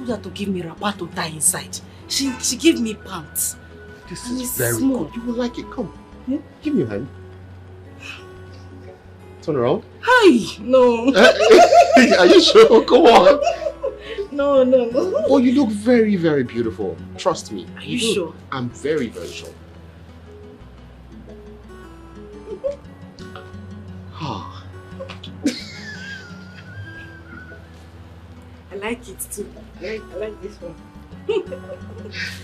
told her to give me wrapper to tie inside. She gave me pants. This and is very small. good. You will like it. Come. Yeah? Give me your hand. Turn around. Hi! No. Are you sure? Come on. No. Oh, you look very, very beautiful. Trust me. Are you sure? I'm very, very sure. I like it too. I like this one.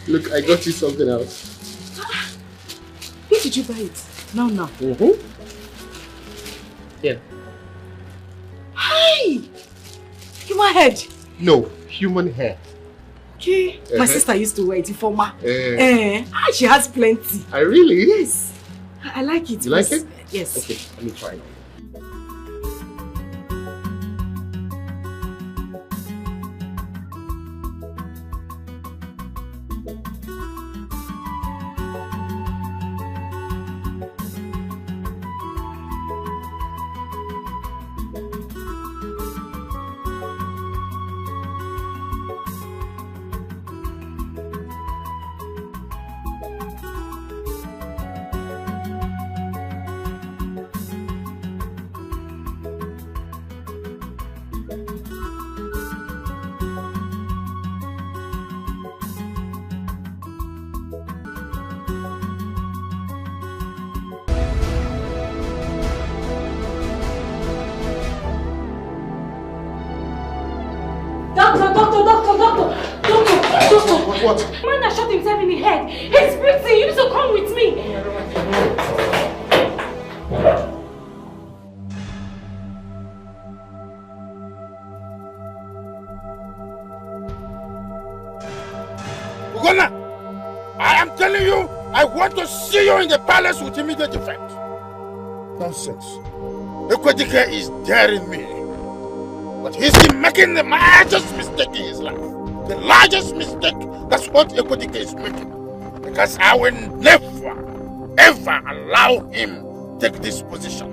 Look, I got you something else. Where did you buy it? Now. Yeah. Hi! Human head. No, human hair. Okay. My sister used to wear it for ma. She has plenty. I really? Yes. I like it. You like it? Yes. Okay, let me try it. What? Man that shot himself in the head. He's breathing. You need to come with me. Ugonna, I am telling you, I want to see you in the palace with immediate effect. Nonsense. Ekwetike is daring me. But he's making the largest mistake in his life. The largest mistake. That's what Ekwetike is making. Because I will never, ever allow him take this position.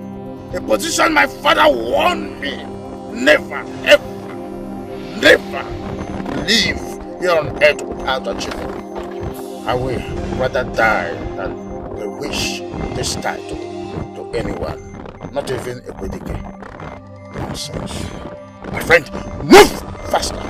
A position my father warned me. Never, ever, never leave here on earth without achieving. I will rather die than wish this title to anyone. Not even Ekwetike. Nonsense. My friend, move faster!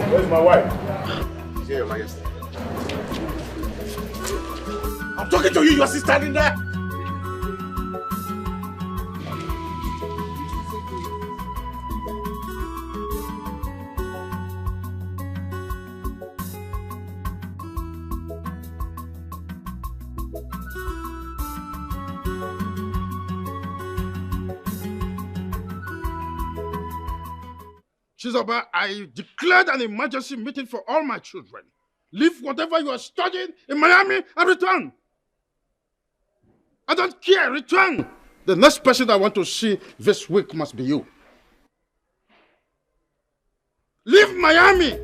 Where's my wife? He's here, Your Majesty. I'm talking to you, you're still standing there. Chizoba, I declared an emergency meeting for all my children. Leave whatever you are studying in Miami and return. I don't care, return. The next person I want to see this week must be you. Leave Miami.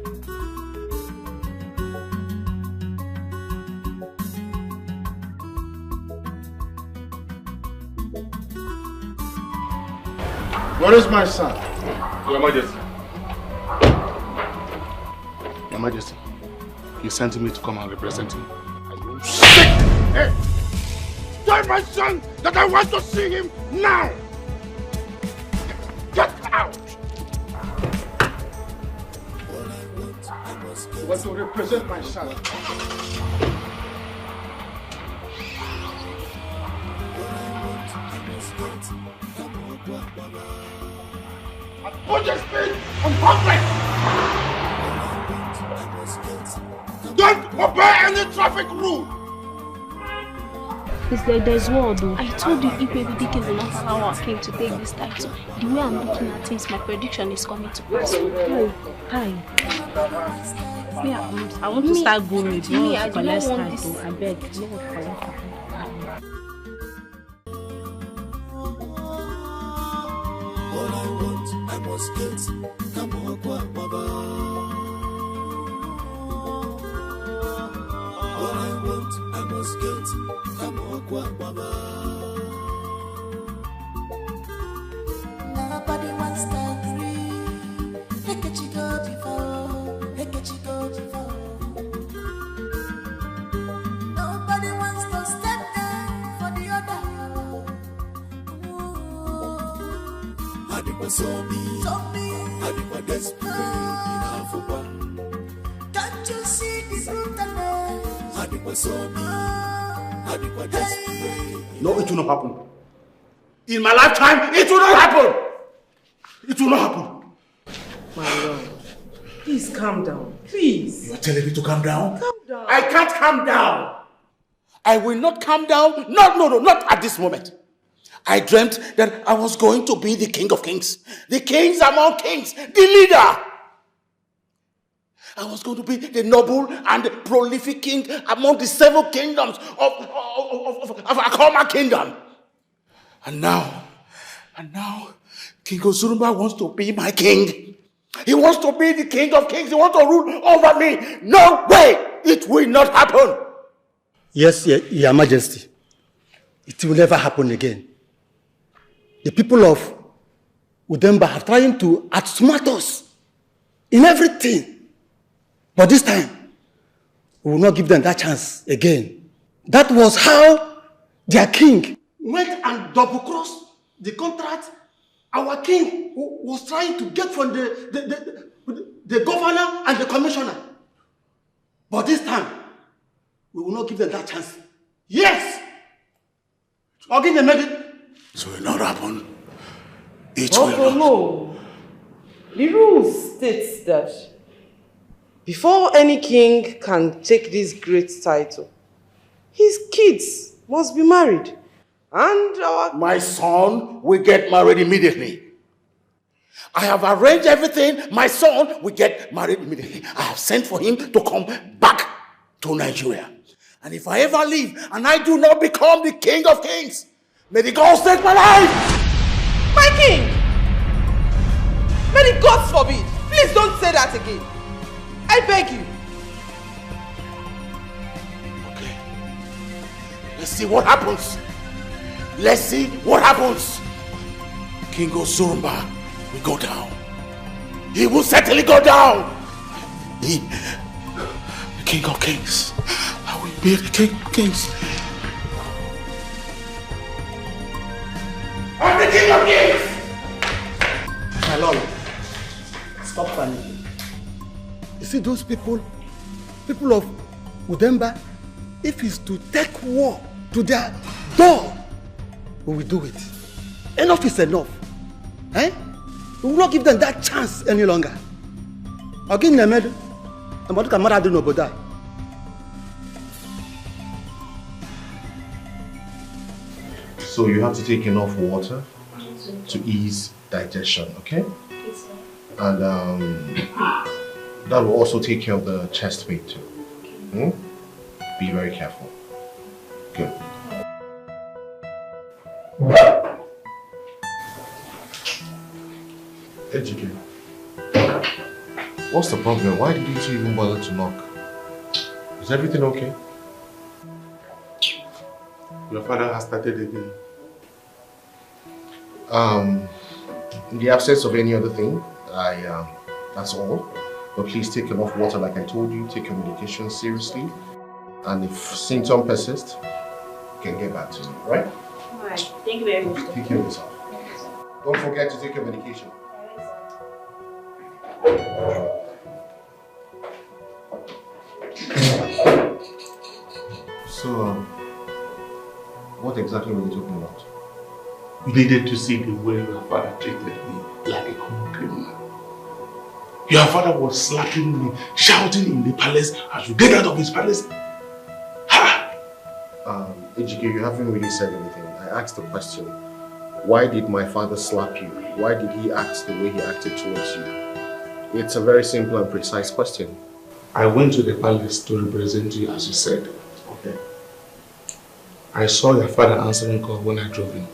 Where is my son? Your Majesty. Your Majesty, you sent me to come and represent him. Are you sick? Hey! Tell my son that I want to see him now! Get out! You want to represent my son? And put your feet on public! Don't obey any traffic rule. It's like there's war though. I told you if maybe the king will not allow our king to take this title. The way I'm looking at things, my prediction is coming to pass. Hi. I want to start going with you. I don't want this. I beg. All I want, I must get. Come on, Baba. All I want, I must get. Come on, Baba. Nobody wants to agree. Make a chico before. Make a chico before. Nobody wants to step down for the other. Adipa Somi, Adipa desperate, enough for one. Can't you see the brutalness? Adipa Somi, Adipa desperate. No, it will not happen. In my lifetime, it will not happen. It will not happen. My lord, please calm down. Please. You are telling me to calm down? Calm down. I can't calm down. I will not calm down. No, not at this moment. I dreamt that I was going to be the king of kings. The kings among kings. The leader. I was going to be the noble and the prolific king among the 7 kingdoms of Akoma kingdom. And now, King Ozurumba wants to be my king. He wants to be the king of kings. He wants to rule over me. No way! It will not happen. Yes, Your Majesty. It will never happen again. The people of Udemba are trying to outsmart us in everything. But this time, we will not give them that chance again. That was how their king went and double-crossed the contract our king was trying to get from the governor and the commissioner. But this time, we will not give them that chance. Yes! I'll give them a minute. It will not happen. It will not. No. The rules states that before any king can take this great title, his kids must be married. And my son will get married immediately. I have arranged everything. My son will get married immediately. I have sent for him to come back to Nigeria. And if I ever leave and I do not become the king of kings, may the gods take my life! My king! May the gods forbid! Please don't say that again. I beg you. Okay. Let's see what happens. Let's see what happens. King Ozurumba will go down. He will certainly go down. The king of kings. I will be the king of kings. I'm the king of kings! My lord, stop panicking. You see those people of Udemba, if it's to take war to their door, we will do it. Enough is enough. Eh? We will not give them that chance any longer. I'll give them a medal. I'm about to come out of the So you have to take enough water to ease digestion, okay? And that will also take care of the chest pain too. Be very careful. Good. Ejike, what's the problem? Why didn't you even bother to knock? Is everything okay? Your father has started again. In the absence of any other thing, that's all. But please take enough water like I told you, take your medication seriously. And if symptoms persist, you can get back to me, right? Alright, thank you very much. Take care of yourself. Don't forget to take your medication. So, what exactly were you talking about? You needed to see the way your father treated me like a common criminal. Your father was slapping me, shouting in the palace, I should get out of his palace. Ha! Ejike, you haven't really said anything. I asked the question, why did my father slap you? Why did he act the way he acted towards you? It's a very simple and precise question. I went to the palace to represent you as you said. Okay. I saw your father answering call when I drove in.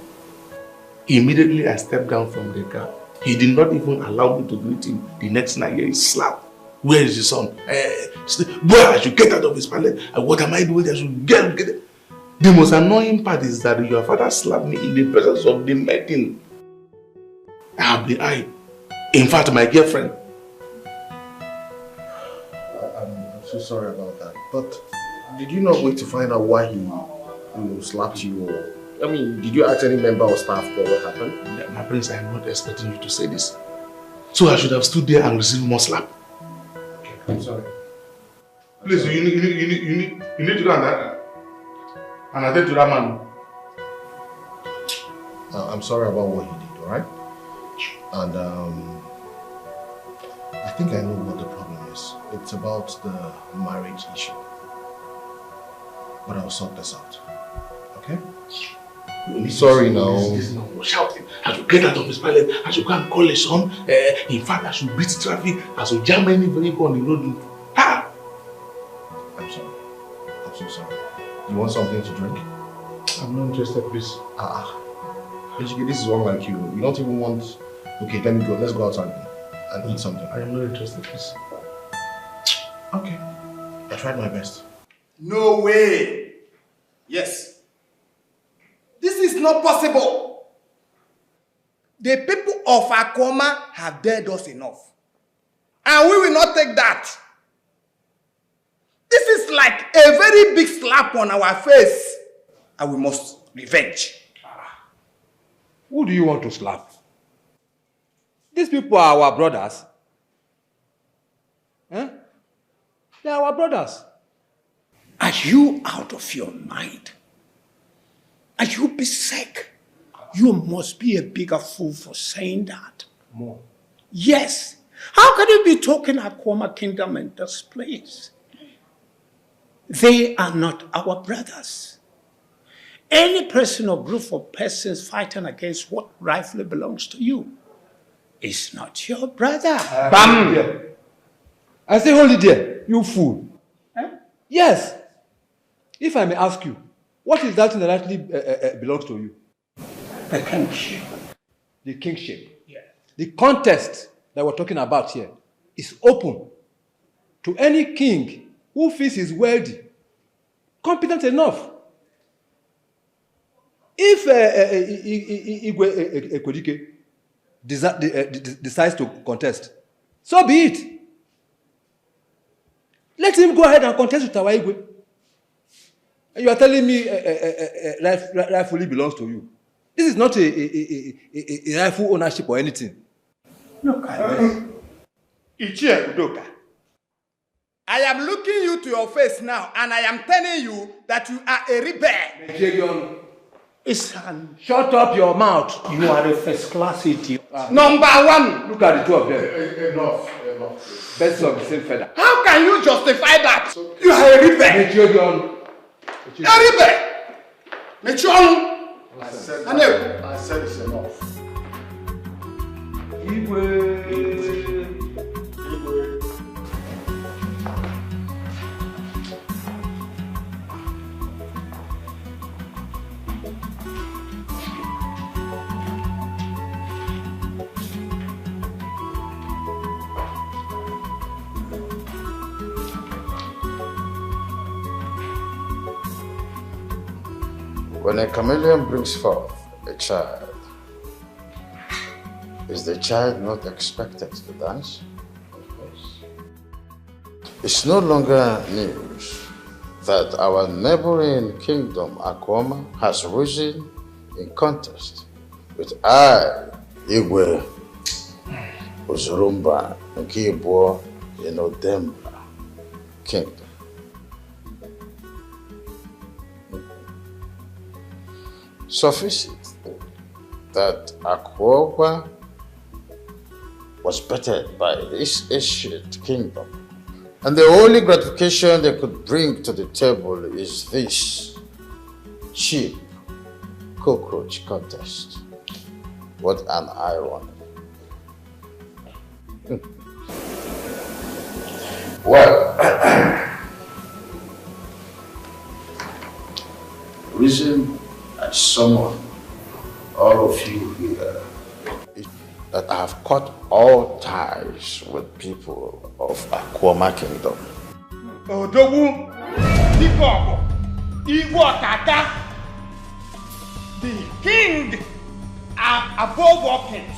Immediately I stepped down from the car. He did not even allow me to greet him. The next night he slapped. Where is his son? Boy, I should get out of his palace. What am I doing? I should get it. The most annoying part is that your father slapped me in the presence of the maiden. In fact, my girlfriend. I'm so sorry about that. But did you not wait to find out why he slapped you? Or, I mean, did you ask any member or staff that what happened? Yeah, my prince, I am not expecting you to say this. So I should have stood there and received more slap. Okay, I'm sorry. Please, you need to go and attend to that man. I'm sorry about what he did, alright? And I think I know what the problem is. It's about the marriage issue. But I'll sort this out. Okay? Sorry now. This is not shouting. I should get out of his palace. I should go and call his son. In fact, I should beat traffic. I should jam any vehicle on the road. Ha! I'm sorry. I'm so sorry. You want something to drink? I'm not interested, please. This is one like you. You don't even want... Okay, let me go. Let's go outside and eat something. I am not interested, please. Okay. I tried my best. No way! Yes. This is not possible. The people of Akoma have dared us enough. And we will not take that. This is like a very big slap on our face. And we must revenge. Who do you want to slap? These people are our brothers. They are our brothers. Are you out of your mind? Are you sick? You must be a bigger fool for saying that. More. Yes. How can you be talking Akoma Kingdom in this place? They are not our brothers. Any person or group of persons fighting against what rightfully belongs to you is not your brother. Bam! I say hold it there, you fool. Yes. If I may ask you, what is that thing that actually belongs to you? The kingship. The kingship. Yes. The contest that we're talking about here is open to any king who feels he's worthy, competent enough. If Igwe Ekwedike decides to contest, so be it. Let him go ahead and contest with our Igwe. And you are telling me rightfully belongs to you. This is not a rightful ownership or anything. Look at this. Ichie Udoka. I am looking you to your face now and I am telling you that you are a rebel. Shut up your mouth. You are a first-class idiot. Number one. Look at the two of them. Enough. Best of the same feather. How can you justify that? You are a rebel. A rebel. I said it's enough. Igwe. When a chameleon brings forth a child, is the child not expected to dance? Of course. It's no longer news that our neighboring kingdom, Akoma, has risen in contest with Igwe Uzurumba Nkibo Inodemba Kingdom. Suffice it that Akwoba was bettered by this ancient kingdom. And the only gratification they could bring to the table is this cheap cockroach contest. What an irony. Well, the reason I summon all of you here is that I have cut all ties with people of Akwoma Kingdom. Odogu, Dikobo, Igbo Tata, the king are above all kings.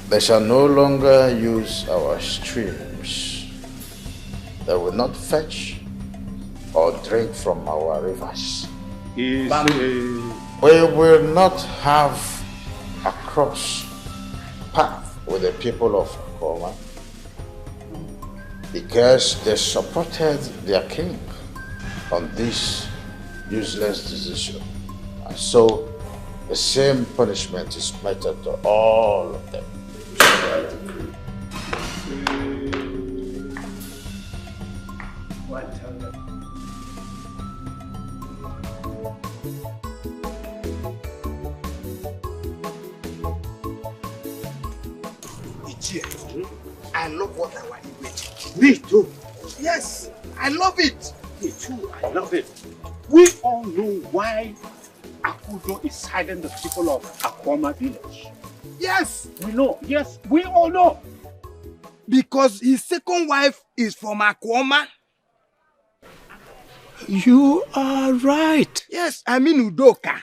They shall no longer use our streams. They will not fetch or drink from our rivers. We will not have a cross path with the people of Akwoma because they supported their king on this useless decision. And so the same punishment is meted to all of them. I love what I want to eat. Me too. Yes, I love it. Me too, I love it. We all know why Akudo is hiding the people of Akwoma village. Yes. We know. Yes, we all know. Because his second wife is from Akwoma. You are right. Yes, I mean Udoka.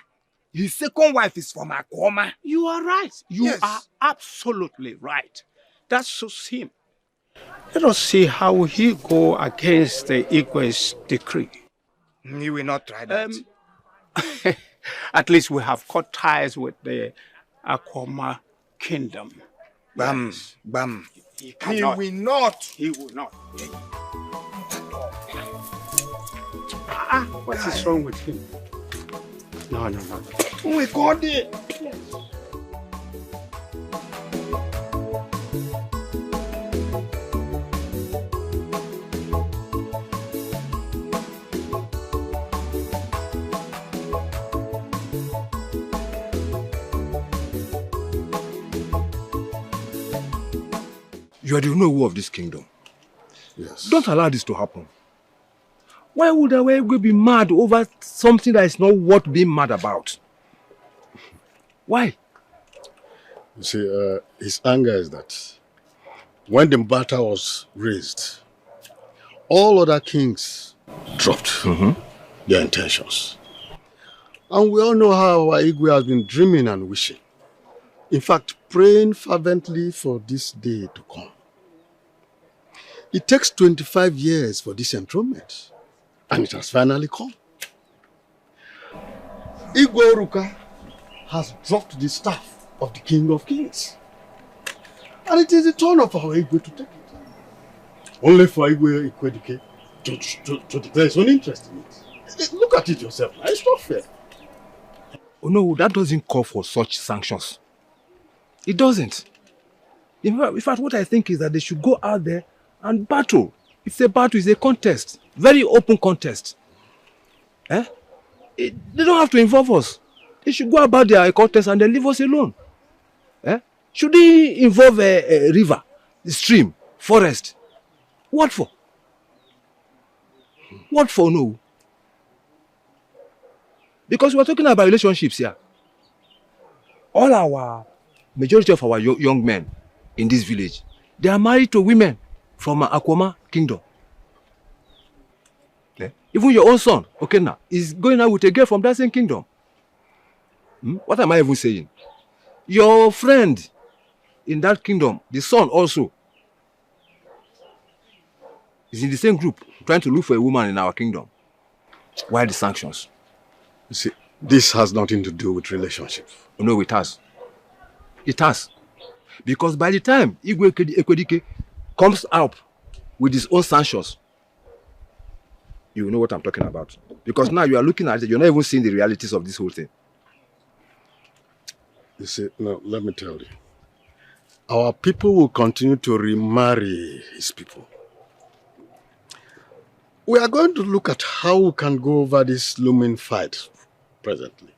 His second wife is from Akwoma. You are right. You Yes. are absolutely right. That suits him. Let us see how he go against the Igwe's decree. He will not try that. At least we have cut ties with the Akwoma kingdom. Bam, Yes. bam. He He cannot. will not. He will not. What is wrong with him? No. Oh my God. You are the owner of this kingdom. Yes. Don't allow this to happen. Why would Awegwe be mad over something that is not worth being mad about? Why? You see, his anger is that when the matter was raised, all other kings dropped their intentions. And we all know how our Igwe has been dreaming and wishing. In fact, praying fervently for this day to come. It takes 25 years for this enthronement, and it has finally come. Igwe Oruka has dropped the staff of the King of Kings. And it is the turn of our Igwe to take it. Only for Igwe Ikwedike to declare his own interest in it. Look at it yourself. It's not fair. Oh no, that doesn't call for such sanctions. It doesn't. In fact, what I think is that they should go out there and battle. It's a battle, it's a contest. Very open contest. They don't have to involve us. They should go about their contest and then leave us alone. Should they involve a river, a stream, forest? What for? What for no? Because we're talking about relationships here. Majority of our young men in this village, they are married to women from Akwoma kingdom. Even your own son, Okenna, is going out with a girl from that same kingdom. What am I even saying? Your friend in that kingdom, the son also, is in the same group trying to look for a woman in our kingdom. Why the sanctions? You see, this has nothing to do with relationships. No, it has. It has. Because by the time Igwe Ekwedike comes up with his own sanctions, you know what I'm talking about. Because now you are looking at it, you're not even seeing the realities of this whole thing. You see, no, let me tell you. our people will continue to remarry his people. We are going to look at how we can go over this looming fight presently.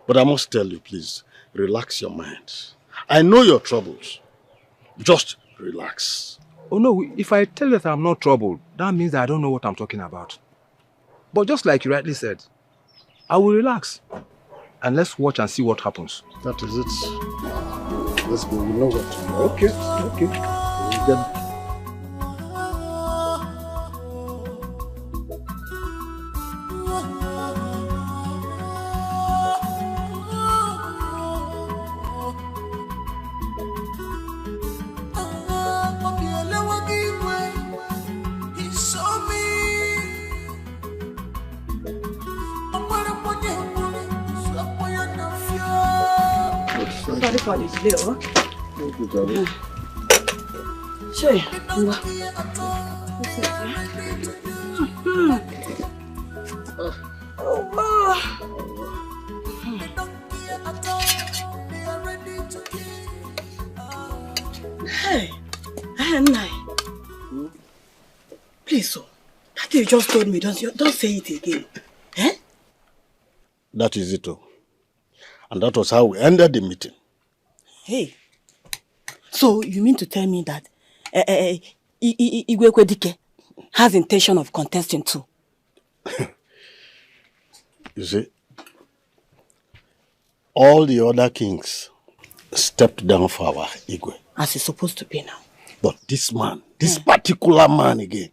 But I must tell you, please, relax your mind. I know your troubles. Just relax. Oh no, if I tell you that I'm not troubled, that means that I don't know what I'm talking about. But just like you rightly said, I will relax. And let's watch and see what happens. That is it. Let's go. We know what to do. Okay. We'll get... Sorry for this little. Sure. Hey, please, so that you just told me, don't say it again. Eh? That is it, oh. And that was how we ended the meeting. Hey, so you mean to tell me that Igwe Kwedike has intention of contesting too? You see, all the other kings stepped down for our Igwe. As it's supposed to be now. But this man, this particular man again,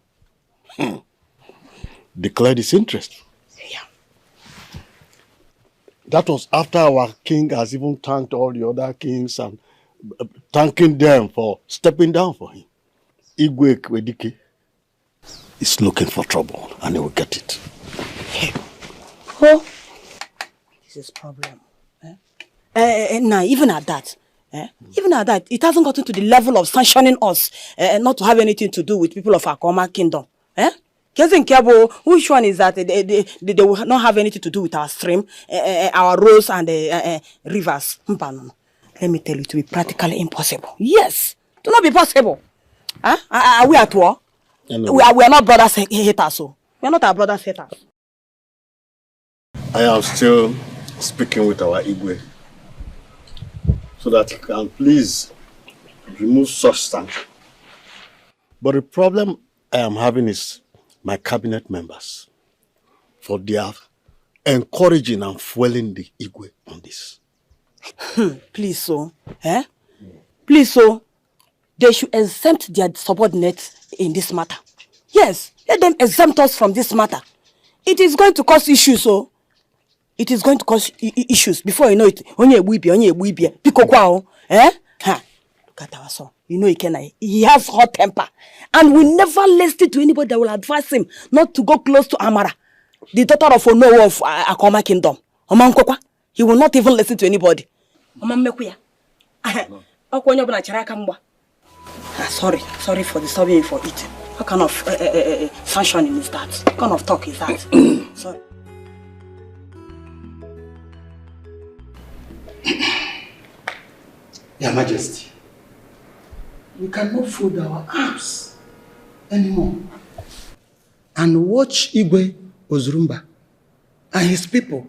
declared his interest. Yeah. That was after our king has even thanked all the other kings and thanking them for stepping down for him. Igwe Kwedike is looking for trouble and he will get it. Hey. Oh, this is problem. Now, even at that, it hasn't gotten to the level of sanctioning us not to have anything to do with people of Akoma kingdom. Which one is that they will not have anything to do with our stream, our roads and rivers? Let me tell you, it will be practically impossible. Yes, it will not be possible. Are we at war? We are not brothers haters. So we are not our brothers haters. I am still speaking with our Igwe so that he can please remove such sanction. But the problem I am having is my cabinet members for their encouraging and fueling the Igwe on this. Please, so, Please, so, they should exempt their subordinates in this matter. Yes, let them exempt us from this matter. It is going to cause issues, so. It is going to cause issues before you know it. Onye buibia. Piko kwao, Look at our son. You know he has hot temper. And we never listen to anybody that will advise him not to go close to Amara, the daughter of Ono of Akoma Kingdom. He will not even listen to anybody. Sorry for disturbing you for eating. What kind of sanctioning is that? What kind of talk is that? Sorry. Your Majesty, we cannot fold our arms anymore and watch Igwe Ozurumba and his people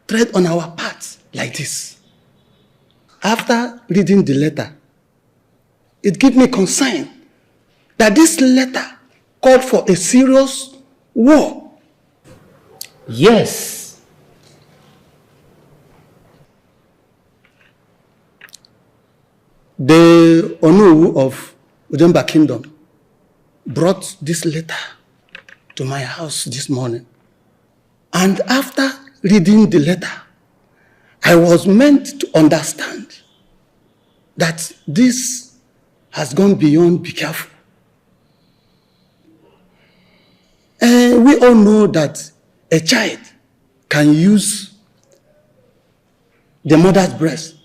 tread on our path like this. After reading the letter, it gave me concern that this letter called for a serious war. Yes. The Onowu of Udemba Kingdom brought this letter to my house this morning. And after reading the letter, I was meant to understand that this has gone beyond be careful. We all know that a child can use the mother's breast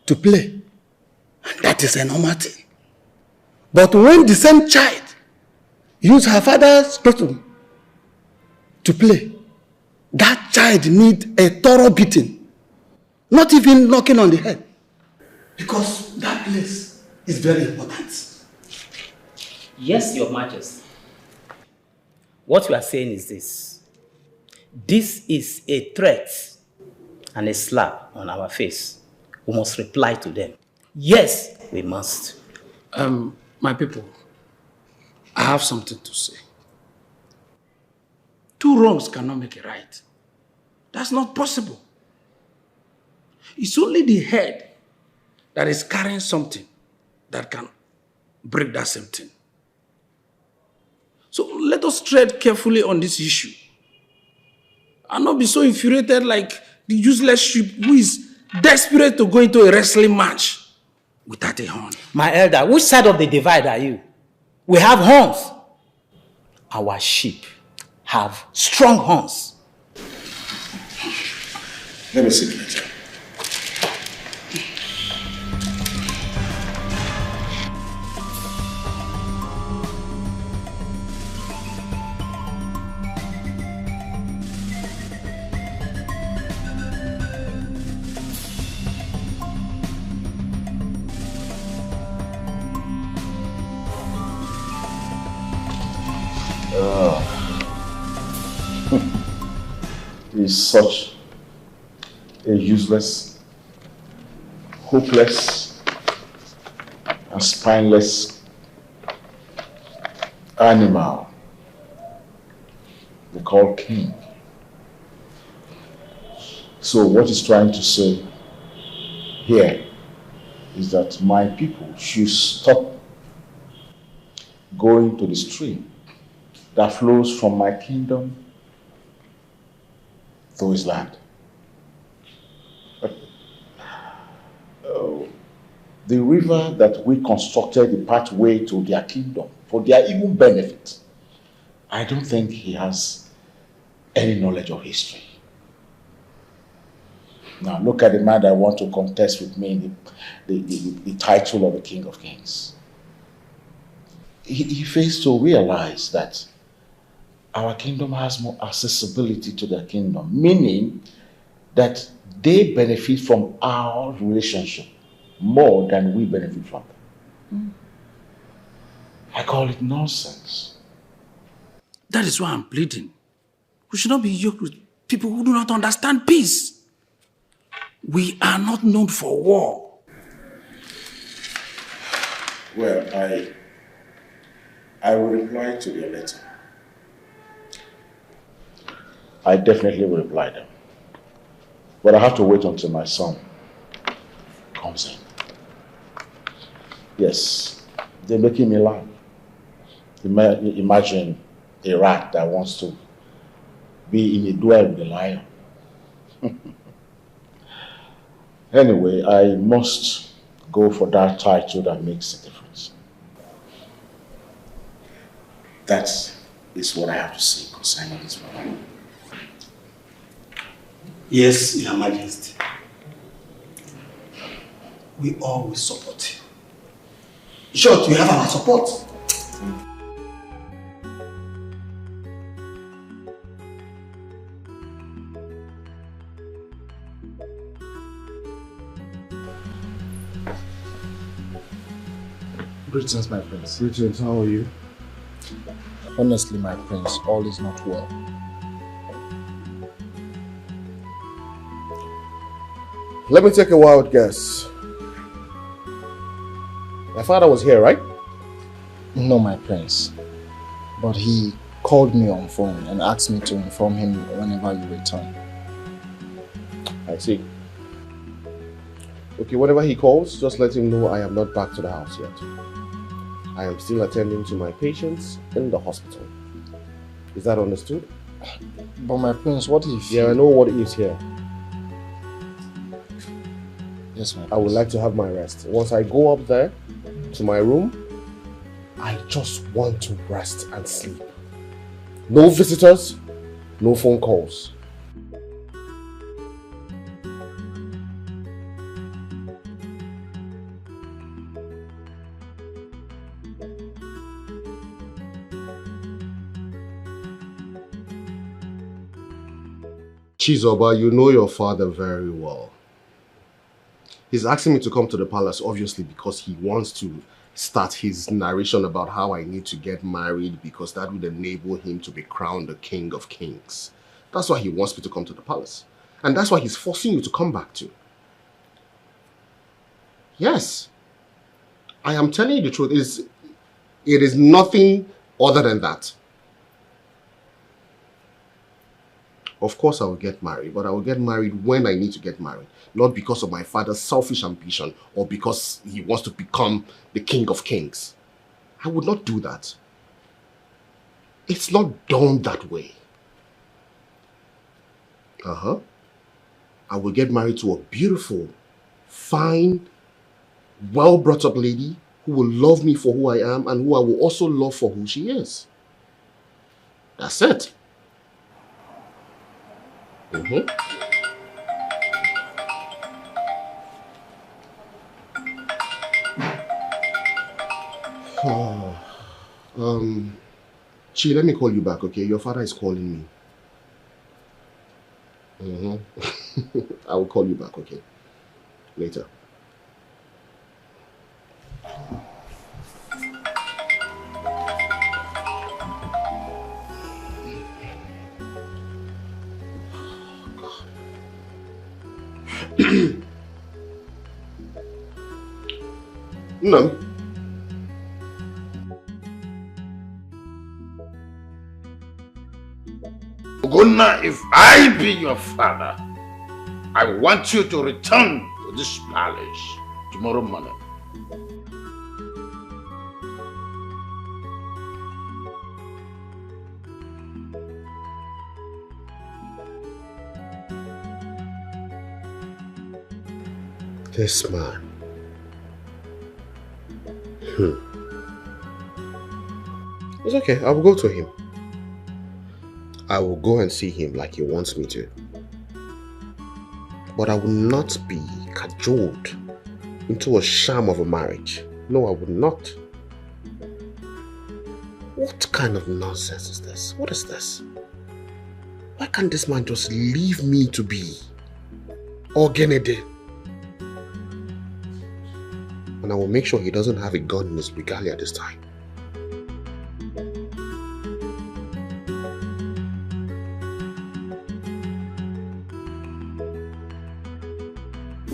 to play. And that is a normal thing. But when the same child uses her father's scrotum to play, that child needs a thorough beating, not even knocking on the head. Because that place is very important. Yes, Your Majesty. What you are saying is this. This is a threat and a slap on our face. We must reply to them. Yes, we must. My people, I have something to say. Two wrongs cannot make a right. That's not possible. It's only the head that is carrying something that can break that same thing. So let us tread carefully on this issue and not be so infuriated like the useless sheep who is desperate to go into a wrestling match without a horn. My elder, which side of the divide are you? We have horns. Our sheep have strong horns. Let me sit later. He's such a useless, hopeless, and spineless animal they call king. So what he's trying to say here is that my people should stop going to the stream that flows from my kingdom through his land. The river that we constructed the pathway to their kingdom for their even benefit, I don't think he has any knowledge of history. Now look at the man that wants to contest with me the title of the King of Kings. He fails to realize that our kingdom has more accessibility to their kingdom, meaning that they benefit from our relationship more than we benefit from them. I call it nonsense. That is why I'm pleading. We should not be yoked with people who do not understand peace. We are not known for war. Well, I will reply to your letter. I definitely will reply them. But I have to wait until my son comes in. Yes, they're making me laugh. Imagine a rat that wants to be in a duel with a lion. Anyway, I must go for that title that makes a difference. That is what I have to say concerning this matter. Yes, Your Majesty. We always support you. In short, you have our support. Greetings, my prince. Greetings, how are you? Honestly, my prince, all is not well. Let me take a wild guess. My father was here, right? No, my prince. But he called me on phone and asked me to inform him whenever you return. I see. Okay, whenever he calls, just let him know I am not back to the house yet. I am still attending to my patients in the hospital. Is that understood? But my prince, what if... Yeah, I know what is here. Yes, my prince. I would like to have my rest. Once I go up there to my room, I just want to rest and sleep. No visitors, no phone calls. Chizoba, you know your father very well. He's asking me to come to the palace, obviously, because he wants to start his narration about how I need to get married because that would enable him to be crowned the King of Kings. That's why he wants me to come to the palace. And that's why he's forcing you to come back to. Yes. I am telling you the truth. It is nothing other than that. Of course I will get married, but I will get married when I need to get married. Not because of my father's selfish ambition or because he wants to become the King of Kings. I would not do that. It's not done that way. I will get married to a beautiful, fine, well-brought-up lady who will love me for who I am and who I will also love for who she is. That's it. Chi, let me call you back, okay? Your father is calling me. I will call you back, okay? Later. No. Gunna, if I be your father, I want you to return to this palace tomorrow morning. This man. It's okay, I will go to him. I will go and see him like he wants me to. But I will not be cajoled into a sham of a marriage. No, I would not. What kind of nonsense is this? What is this? Why can't this man just leave me to be Ogenede? And I will make sure he doesn't have a gun in his regalia this time.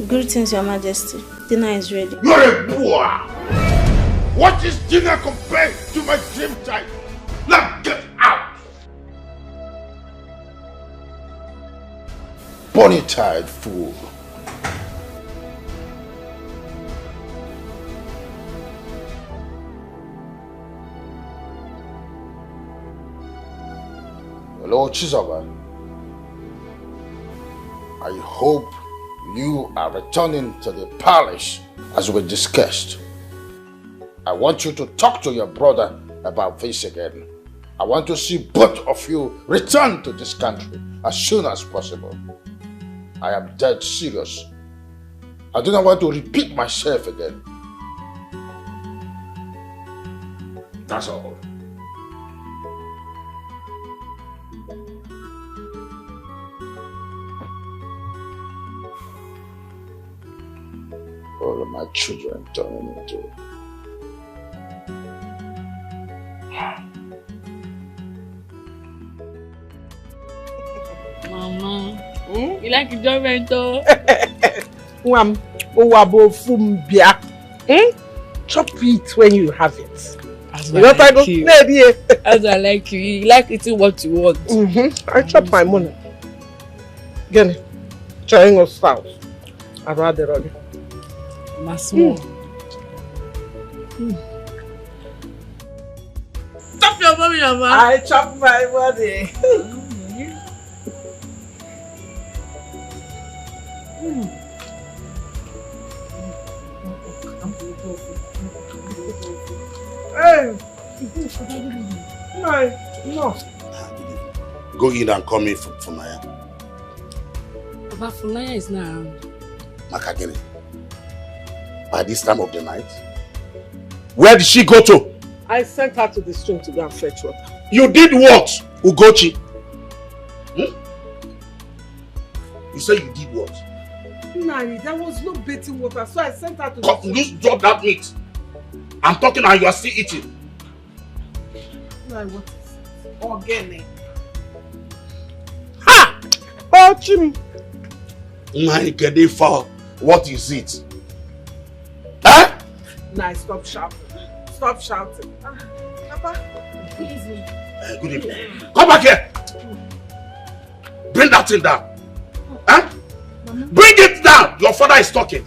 Greetings, Your Majesty. Dinner is ready. You're a boor! What is dinner compared to my dream time? Now get out! Bonny-tied fool. Lord Chizoba, I hope you are returning to the palace as we discussed. I want you to talk to your brother about this again. I want to see both of you return to this country as soon as possible. I am dead serious. I do not want to repeat myself again. That's all. All of my children turning into Mama, you like enjoyment though? Chop it when you have it. As I like you. As I like you. You like eating what you want. I chop my money. Again, trying us south. I'd rather run. My small. Chop your money, Mama. I chop my money. Hey, no. Go in and call me for Funaya. But Funaya is not around. Makagene. By this time of the night? Where did she go to? I sent her to the stream to go and fetch water. You did what, Ugochi? You say you did what? Nani, there was no bathing water, so I sent her to Just drop that meat. I'm talking and you are still eating. Nani, what is it? Organic. Ha! Oh, Chim. Nani, get it for what is it? Huh? Nani, stop shouting. Stop shouting. Papa, please. Good evening. Come back here. Bring that thing down. Huh? Bring it down. Your father is talking.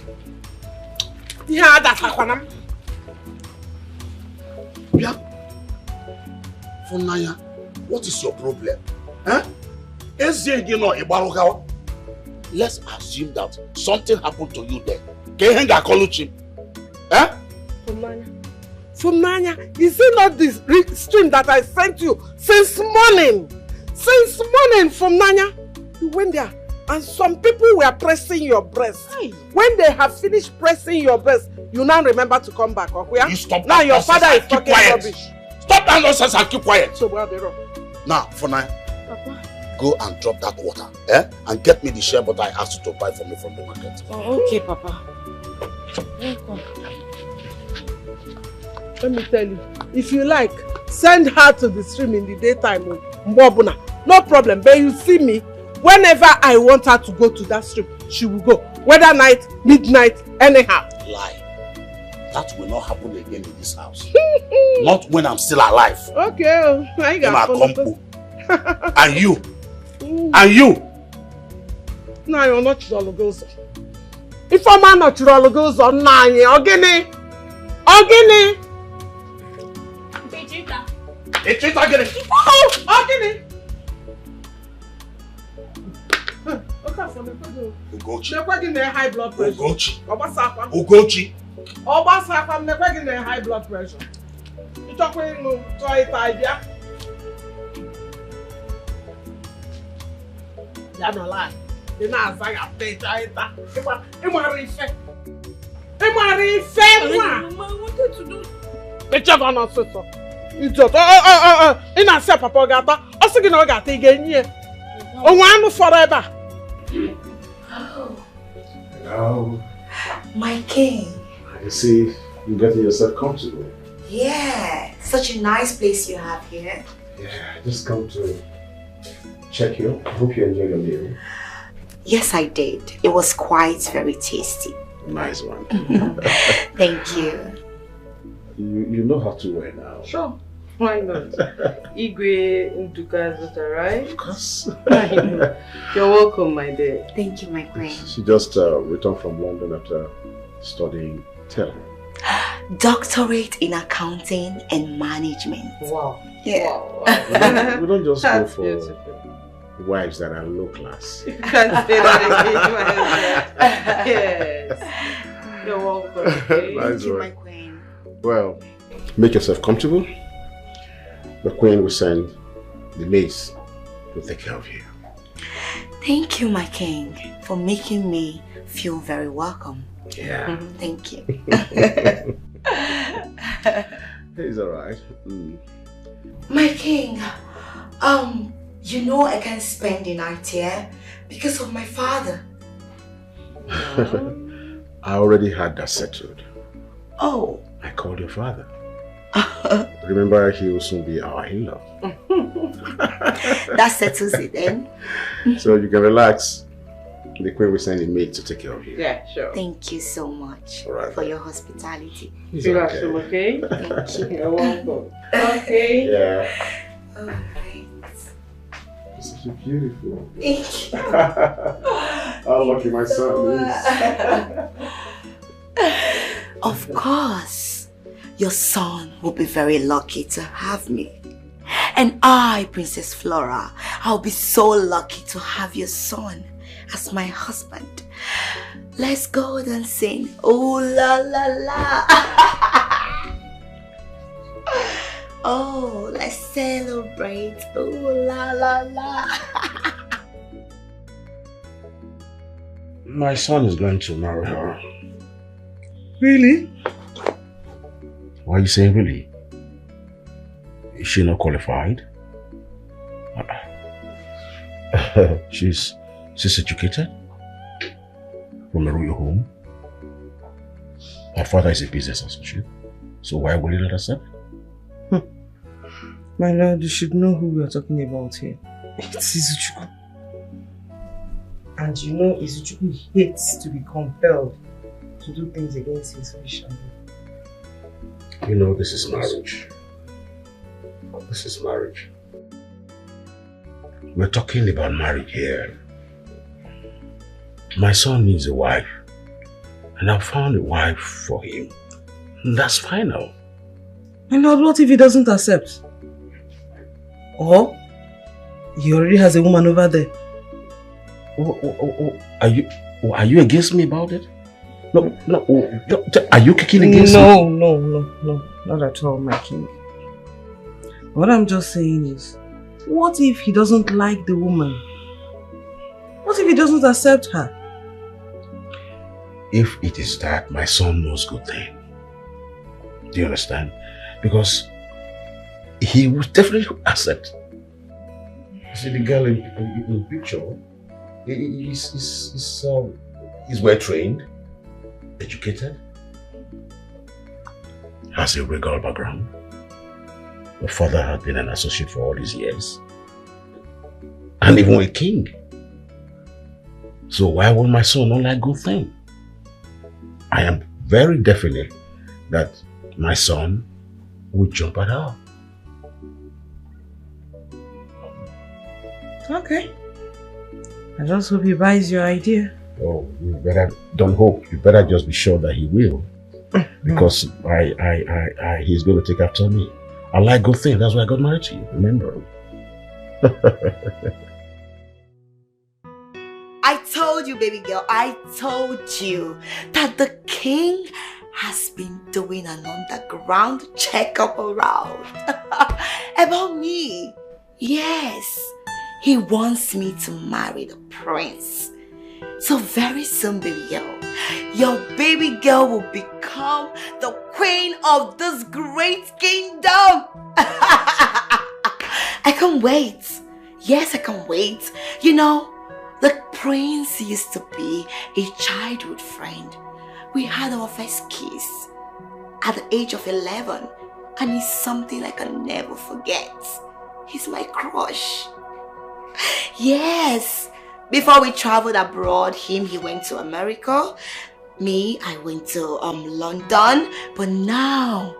Yeah, that's Aquanam. Yeah. Funaya, what is your problem? Huh? Let's assume that something happened to you there. Huh? Funanya, is it not this stream that I sent you since morning? Since morning, Funanya, you went there and some people were pressing your breast. When they have finished pressing your breast, you now remember to come back. Okay? You stop now your father is talking rubbish. Stop that nonsense and keep quiet. So where are they wrong? Now, Funaya, go and drop that water, and get me the share butter I asked you to buy for me from the market. Oh, okay, Papa. Welcome. Let me tell you, if you like, send her to the stream in the daytime. No problem, but you see me, whenever I want her to go to that stream, she will go. Whether night, midnight, anyhow. Lie. That will not happen again in this house. Not when I'm still alive. Okay, I got it. And you. And you. No, you're not Chirologozo. If I'm not Chirologozo, Nani, Ogini. Ogini. It's Ogini. Oh, Ogini. Ugochi. High blood pressure. Ugochi. Obasakwa. Ugochi. Obasakwa, I'm high blood pressure. You talk with no toy idea. You don't lie. You know, I say, what to do? The children are so. You just, in a set Papa Gata, also going to get again here. Oh, one forever. Hello. My king. I see you're getting yourself comfortable. Yeah, such a nice place you have here. Yeah, just come to check you. I hope you enjoyed your meal. Yes, I did. It was quite very tasty. Nice one. Thank you. You know how to wear now. Sure. Why not? Igwe Nduka, is that right? Of course. You're welcome, my dear. Thank you, my queen. She just returned from London after studying tele. Doctorate in accounting and management. Wow. Yeah. Wow. We don't just go for wives that are low class. You can't say that again, yes. You're welcome. Okay? Nice Thank you, one. my queen. Well, make yourself comfortable. The queen will send the maids to take care of you. Thank you, my king, for making me feel very welcome. Yeah. Thank you. It's alright. My king, you know I can't spend the night here because of my father. I already had that settled. Oh. I called your father. Remember, he will soon be our in-law. That settles it then. So you can relax. The queen will send a maid to take care of you. Yeah, sure. Thank you so much for your hospitality. It's You're okay. okay? Thank you. You're welcome. Okay. Yeah. Alright. Such a beautiful. Thank you. How lucky my son is. Of course, your son will be very lucky to have me. And I, Princess Flora, I'll be so lucky to have your son as my husband. Let's go and sing. Oh la la la. Oh, let's celebrate. Oh la la la. My son is going to marry her. Really? Why are you saying really? Is she not qualified? She's educated. from a royal home. Her father is a business associate. So why will he not accept? My lord, you should know who we are talking about here. It's Izuchukwu. And you know Izuchukwu hates to be compelled to do things against his wish. You know, this is marriage. This is marriage. We're talking about marriage here. My son needs a wife. And I've found a wife for him. And that's final. My lord, what if he doesn't accept? Or he already has a woman over there. Are you against me about it? No. Are you kicking against me? No, not at all, my king. What I'm just saying is, what if he doesn't like the woman? What if he doesn't accept her? If it is that, my son knows good thing. Do you understand? Because he will definitely accept. You see, the girl in the picture, he's well trained, educated, has a regal background. The father had been an associate for all these years, and even a king. So why would my son not like good thing? I am very definite that my son would jump at her. Okay. I just hope he buys your idea. Oh, you better don't hope. You better just be sure that he will. Because he's going to take after me. I like good things. That's why I got married to you. Remember? I told you, baby girl, I told you that the king has been doing an underground checkup around about me. Yes, he wants me to marry the prince. So very soon, baby girl, your baby girl will become the queen of this great kingdom. I can't wait. Yes, I can't wait. You know, the prince used to be a childhood friend. We had our first kiss at the age of 11, and it's something I can never forget. He's my crush. Yes. Before we traveled abroad, he went to America. Me, I went to London. But now,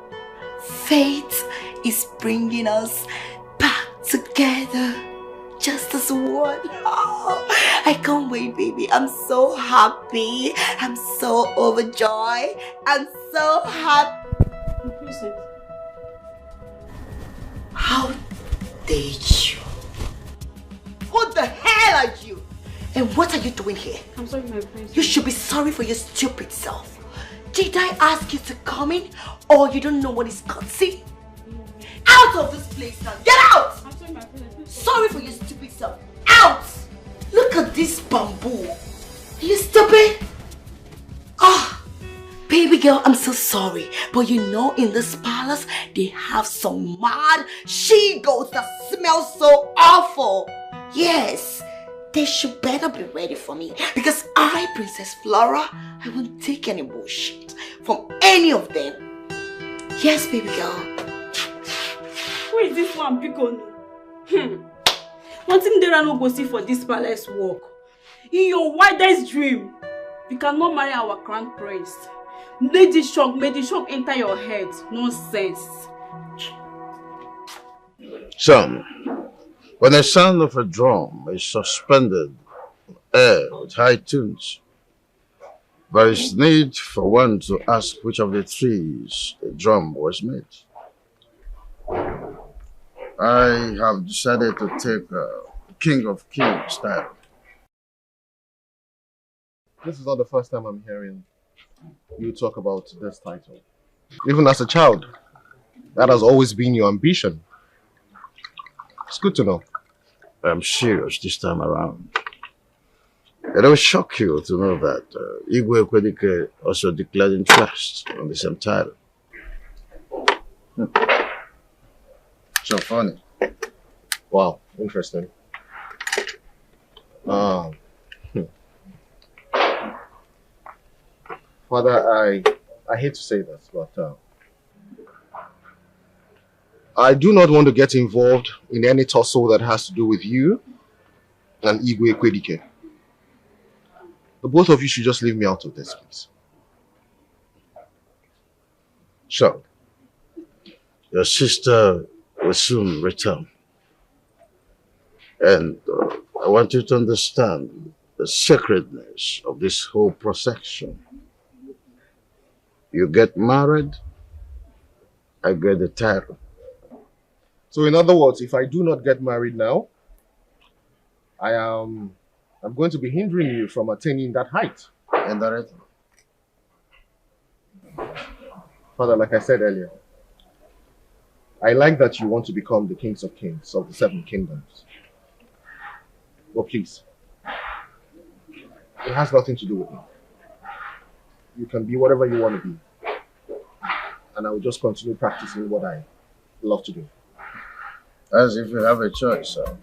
fate is bringing us back together. Just as one. Oh, I can't wait, baby. I'm so happy. I'm so overjoyed. I'm so happy. How dare you? Who the hell are you? And what are you doing here? I'm sorry, my prince. You should be sorry for your stupid self. Did I ask you to come in, or you don't know what is courtesy? Out of this place now! Get out! I'm sorry, my prince. Sorry for your stupid self. Out! Look at this bamboo. Are you stupid? Ah, baby girl, I'm so sorry. But you know, in this palace, they have some mad she-goats that smell so awful. Yes. They should better be ready for me, because I, Princess Flora, I won't take any bullshit from any of them. Yes, baby girl. Who is this one, Pico? One thing there are no go see for this palace work. In your wildest dream, you cannot marry our crown prince. May the shock enter your head. Nonsense. Son, when the sound of a drum is suspended in air with high tunes, there is need for one to ask which of the trees the drum was made. I have decided to take King of Kings style. This is not the first time I'm hearing you talk about this title. Even as a child, that has always been your ambition. It's good to know. I'm serious this time around. It will shock you to know that Igwe Kwedike also declared interest on the same title. So funny. Wow, interesting. Father, I hate to say this, but I do not want to get involved in any tussle that has to do with you and Igwe Kwedike. The both of you should just leave me out of this, please. So, your sister will soon return. And I want you to understand the sacredness of this whole procession. You get married, I get the title. So in other words, if I do not get married now, I'm going to be hindering you from attaining that height. And that Father, like I said earlier, I like that you want to become the kings of kings of the 7 kingdoms. But please, it has nothing to do with me. You can be whatever you want to be. And I will just continue practicing what I love to do. As if you have a choice, sir.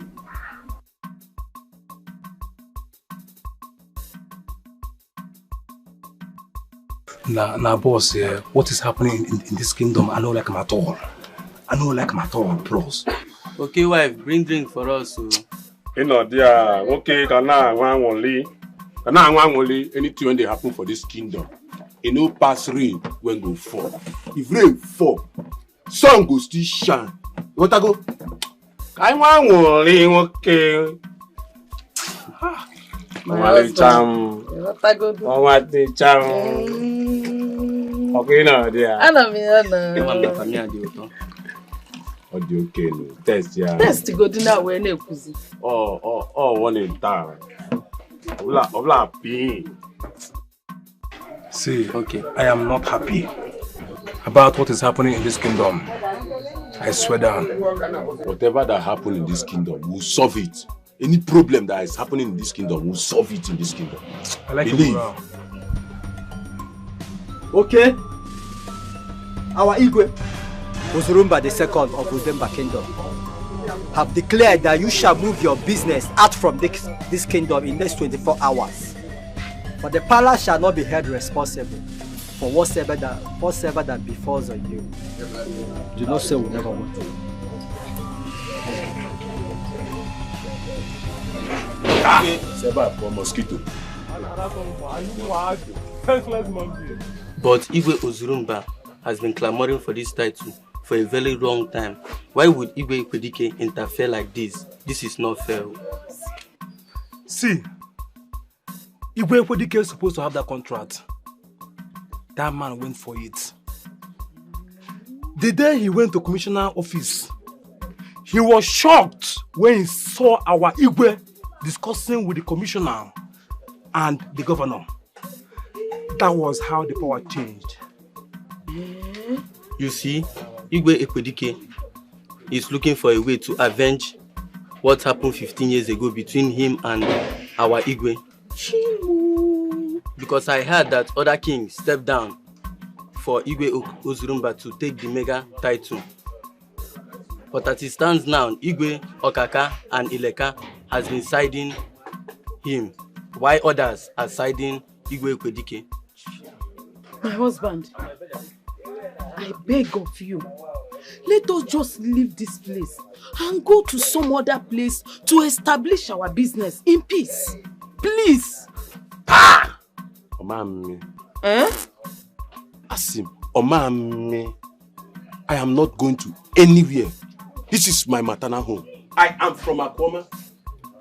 Now, boss, what is happening in this kingdom? I don't like him at all. I don't like him at all, bros. Okay, wife, bring drink for us. So. You know, dear, okay, can I only anything when they happen for this kingdom. You know, pass rain when go fall. If rain fall, sun go still shine. What I go? I want only okay. My husband. What I go do? What the charm? Okay, no, dear. I know me, I know. Okay, no. Test, yeah. Test to go dinner where ne kuzi. Oh, one in town. Obla being. See, okay, I am not happy about what is happening in this kingdom. I swear down. Whatever that happened in this kingdom, we'll solve it. Any problem that is happening in this kingdom, we'll solve it in this kingdom. I like Believe. it. Okay. Our Igwe, Ozurumba II of Udemba Kingdom, have declared that you shall move your business out from this kingdom in the next 24 hours. But the palace shall not be held responsible for whatsoever that befalls on you. Do not say we never want to. Seba for mosquito. But Igwe Ozurumba has been clamoring for this title for a very long time. Why would Igwe Kwedike interfere like this? This is not fair. See, Igwe Kwedike is supposed to have that contract. That man went for it. The day he went to commissioner office, he was shocked when he saw our Igwe discussing with the commissioner and the governor. That was how the power changed. You see, Igwe Kwedike is looking for a way to avenge what happened 15 years ago between him and our Igwe. Because I heard that other kings stepped down for Igwe Ozurumba to take the mega title. But as it stands now, Igwe, Okaka and Ileka has been siding him, while others are siding Igwe Kwedike. My husband, I beg of you, let us just leave this place and go to some other place to establish our business in peace. Please. Omame. Eh? Asim, Omame, I am not going to anywhere. This is my maternal home. I am from Akoma,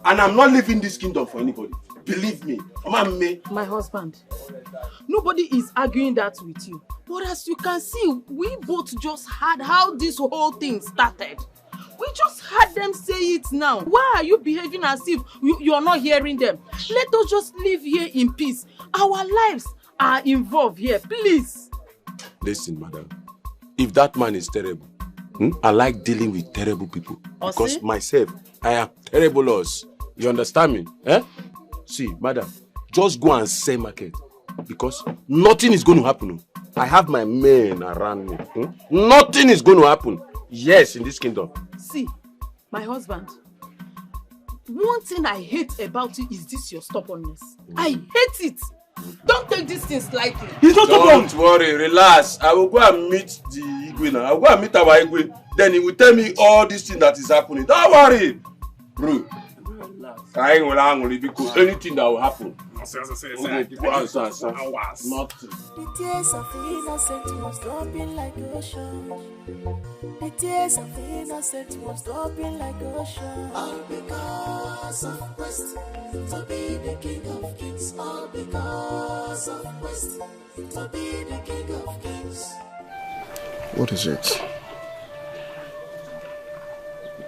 and I'm not leaving this kingdom for anybody. Believe me, Omame. My husband, nobody is arguing that with you. But as you can see, we both just heard how this whole thing started. We just heard them say it now. Why are you behaving as if you are not hearing them? Let us just live here in peace. Our lives are involved here, please. Listen, madam. If that man is terrible, I like dealing with terrible people. Because myself, I am terrible loss. You understand me? Eh? See, madam, just go and sell market. Because nothing is going to happen. I have my men around me. Nothing is going to happen. Yes, in this kingdom. See, my husband, one thing I hate about you is this your stubbornness. I hate it. Don't take these things lightly. Don't worry, relax. I will go and meet the Igwe now. I will go and meet our Igwe. Then he will tell me all this thing that is happening. Don't worry. Bro, I will angry because anything that will happen. The tears of the innocent was dropping like ocean. The tears of the innocent was dropping like ocean. All because of quest to be the king of kings. All because of quest to be the king of kings. What is it?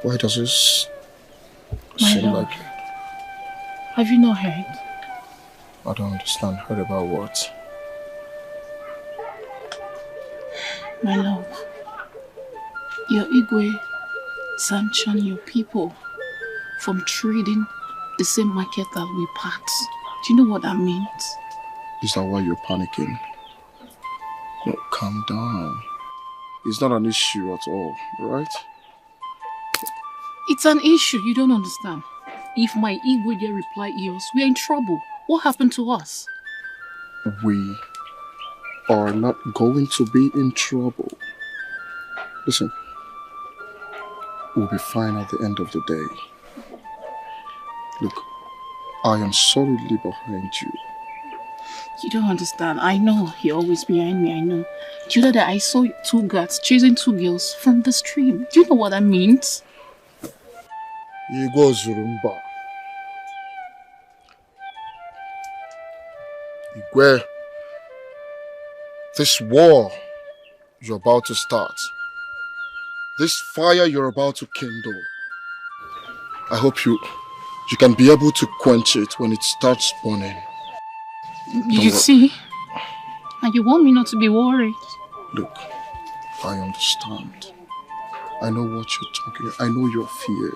Why does this seem like... Have you not heard? I don't understand. Heard about what? My love, your Igwe sanctioned your people from trading the same market that we part. Do you know what that means? Is that why you're panicking? No, calm down. It's not an issue at all, right? It's an issue you don't understand. If my Igwe dare reply yours, we are in trouble. What happened to us? We are not going to be in trouble. Listen, we'll be fine at the end of the day. Look, I am solidly behind you. You don't understand. I know you're always behind me, I know. Do you know that I saw 2 guards chasing 2 girls from the stream? Do you know what that means? Igwe Zurumba. Igwe, this war you're about to start, this fire you're about to kindle, I hope you can be able to quench it when it starts burning. You see? And you want me not to be worried? Look, I understand. I know what you're talking. I know you're feared.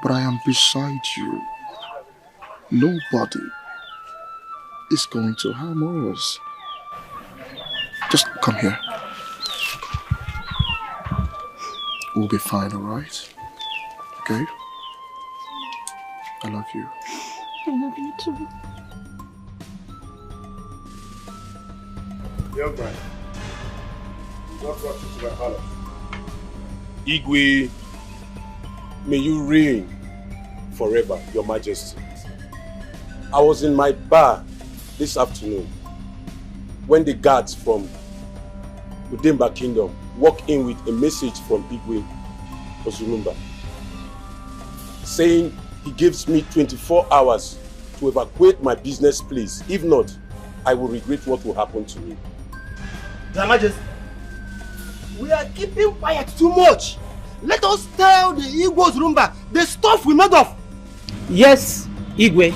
But I am beside you. Nobody is going to harm us. Just come here. We'll be fine, alright? Okay? I love you. I love you too. Young man, what brought you to my palace? Igwe, may you reign forever, Your Majesty. I was in my bar this afternoon when the guards from Udemba Kingdom walked in with a message from Igwe Ozurumba saying he gives me 24 hours to evacuate my business place. If not, I will regret what will happen to me. Your Majesty, we are keeping quiet too much. Let us tell the Igwe Ozurumba the stuff we made of. Yes, Igwe.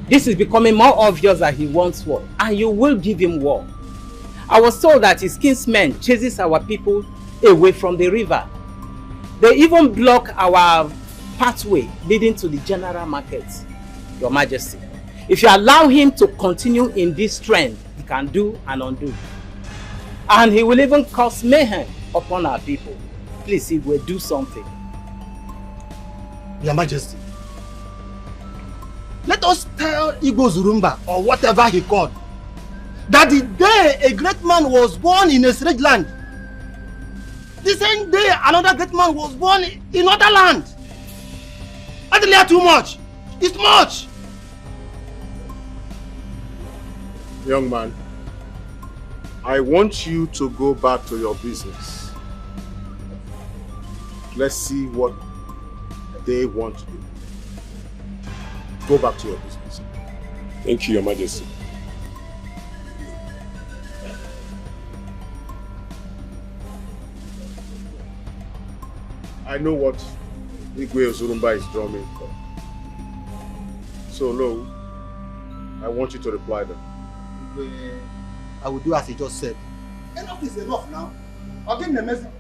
This is becoming more obvious that he wants war, and you will give him war. I was told that his kinsmen chases our people away from the river. They even block our pathway leading to the general market, Your Majesty. If you allow him to continue in this trend, he can do and undo. And he will even cause mayhem upon our people. Please, Igwe, do something. Your Majesty, let us tell Igwe Ozurumba, or whatever he called, that the day a great man was born in a strange land, the same day another great man was born in another land. That's too much. It's much. Young man, I want you to go back to your business. Let's see what they want to do. Go back to your business. Thank you, Your Majesty. I know what Igwe Ozurumba is drumming for. So, Lo, I want you to reply them. I will do as he just said. Enough is enough now. I'll give him a message.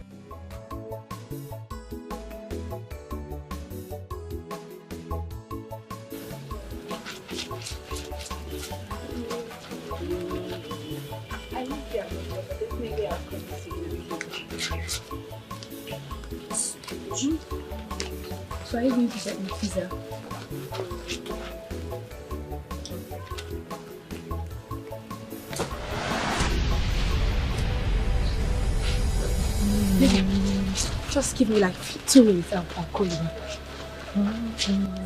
So are you going to get me pizza? Just give me like 2 minutes, I'll call you back.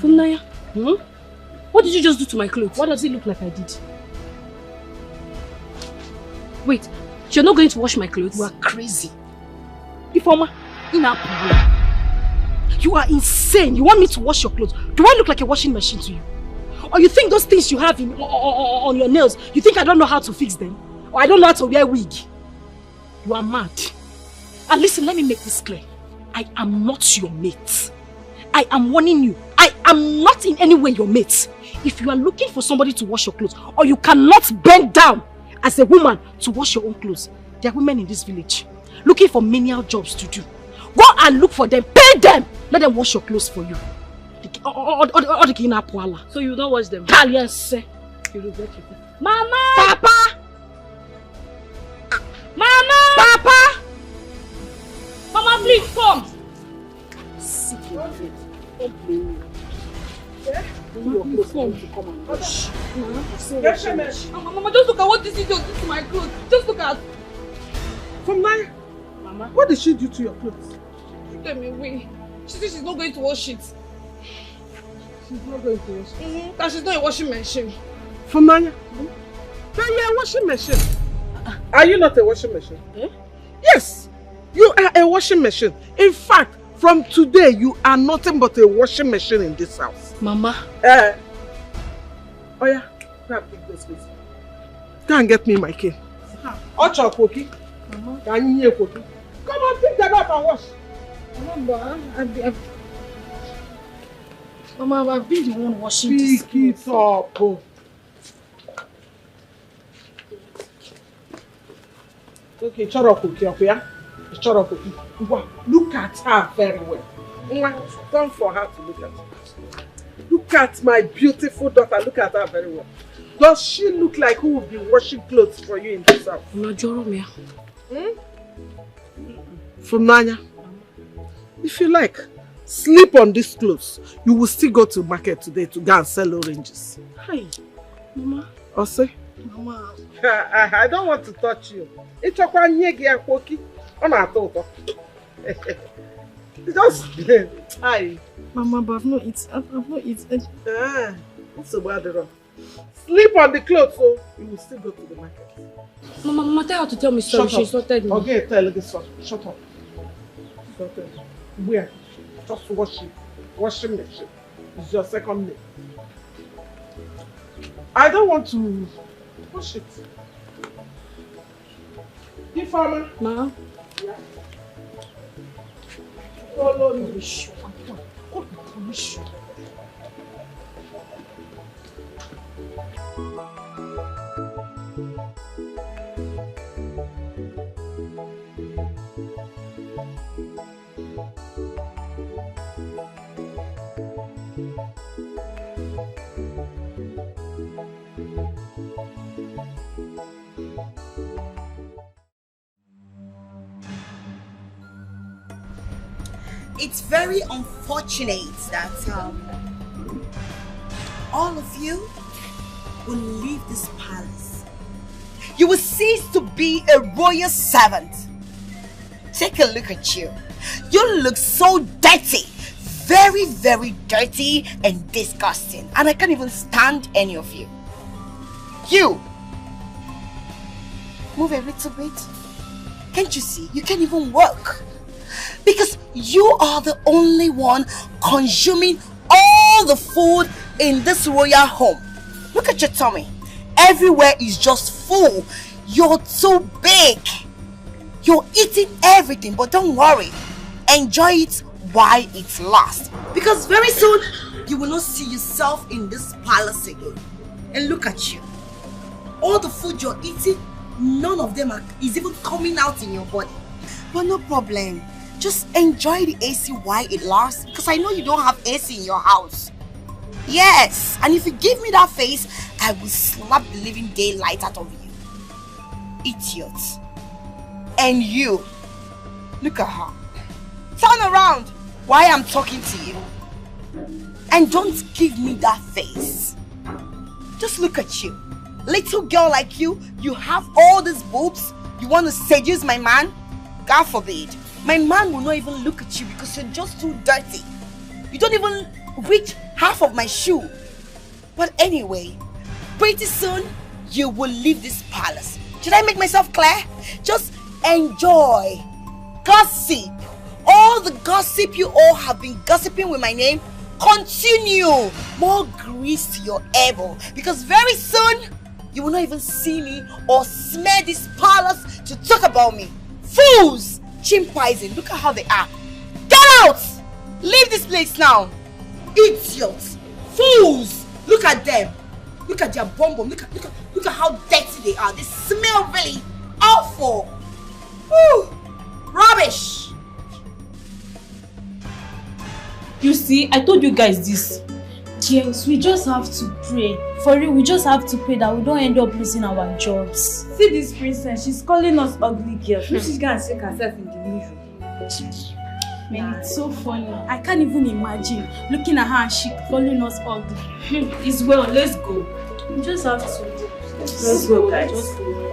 Funaya, what did you just do to my clothes? What does it look like I did? Wait, you're not going to wash my clothes? You are crazy. Ifoma, you are insane. You want me to wash your clothes? Do I look like a washing machine to you? Or you think those things you have on your nails, you think I don't know how to fix them? Or I don't know how to wear a wig? You are mad. And listen, let me make this clear. I am not your mate. I am warning you. I am not in any way your mate. If you are looking for somebody to wash your clothes, or you cannot bend down as a woman to wash your own clothes, there are women in this village looking for menial jobs to do. Go and look for them. Pay them. Let them wash your clothes for you. So you don't wash them? Yes, sir. You regret it. Mama! Papa! Mama! Papa! Mama, please come! Sick in the bed. Don't play with me. Mama, just look at what this idiot did to my clothes. Just look at. From now, Mama, what did she do to your clothes? She gave me away. She said she's not going to wash it. She's not going to wash it? That she's not a washing machine. From now, then you're a washing machine. Are you not a washing machine? Yes, you are a washing machine. In fact, from today, you are nothing but a washing machine in this house. Mama. Oh yeah, grab this please. Go and get me my cane. Ocho Koki. Mama. Come on, pick that up and wash. Mama, I've been the one washing this. Pick it up. Okay, shut up, Koki, okay? Shut up, Koki. Look at her very well. Don't for her to look at her. Look at my beautiful daughter. Look at her very well. Does she look like who will be washing clothes for you in this house? From Nanya, if you like, sleep on these clothes. You will still go to market today to go and sell oranges. Hi, Mama. Ose? Mama. I don't want to touch you. It's a just hi. Mama, but I've not eaten. What's the matter? Sleep on the clothes so you will still go to the market. Mama, tell her to tell me sorry. She insulted me. Okay, tell her this one. Shut up. Where? Just wash it. Washing machine. It's your second name. I don't want to wash it. You farmer? Ma. Yeah. Follow me. It's very unfortunate that all of you will leave this palace. You will cease to be a royal servant. Take a look at you. You look so dirty. Very, very dirty and disgusting. And I can't even stand any of you. You! Move a little bit. Can't you see? You can't even walk. Because you are the only one consuming all the food in this royal home. Look at your tummy. Everywhere is just full. You're too big. You're eating everything, but don't worry. Enjoy it while it lasts. Because very soon, you will not see yourself in this palace again. And look at you. All the food you're eating, none of them is even coming out in your body. But no problem. Just enjoy the AC while it lasts, because I know you don't have AC in your house. Yes, and if you give me that face, I will slap the living daylight out of you. Idiot. And you, look at her. Turn around while I'm talking to you. And don't give me that face. Just look at you. Little girl like you have all these boobs. You want to seduce my man? God forbid. My man will not even look at you because you're just too dirty. You don't even reach half of my shoe. But anyway, pretty soon you will leave this palace. Should I make myself clear? Just enjoy. Gossip. All the gossip you all have been gossiping with my name, continue. More grease to your elbow. Because very soon, you will not even see me or smell this palace to talk about me. Fools! Chimpanzees, look at how they are. Get out! Leave this place now. Idiots! Fools! Look at them. Look at their bum. Look at how dirty they are. They smell really awful. Woo! Rubbish! You see, I told you guys this. Yes, we just have to pray. For real, we just have to pray that we don't end up losing our jobs. See this princess, she's calling us ugly girls. She's gonna shake herself in the mirror. Man, it's so funny. I can't even imagine looking at her and she calling us ugly. It's well, let's go. We just have to. Let's go, guys. Let's go.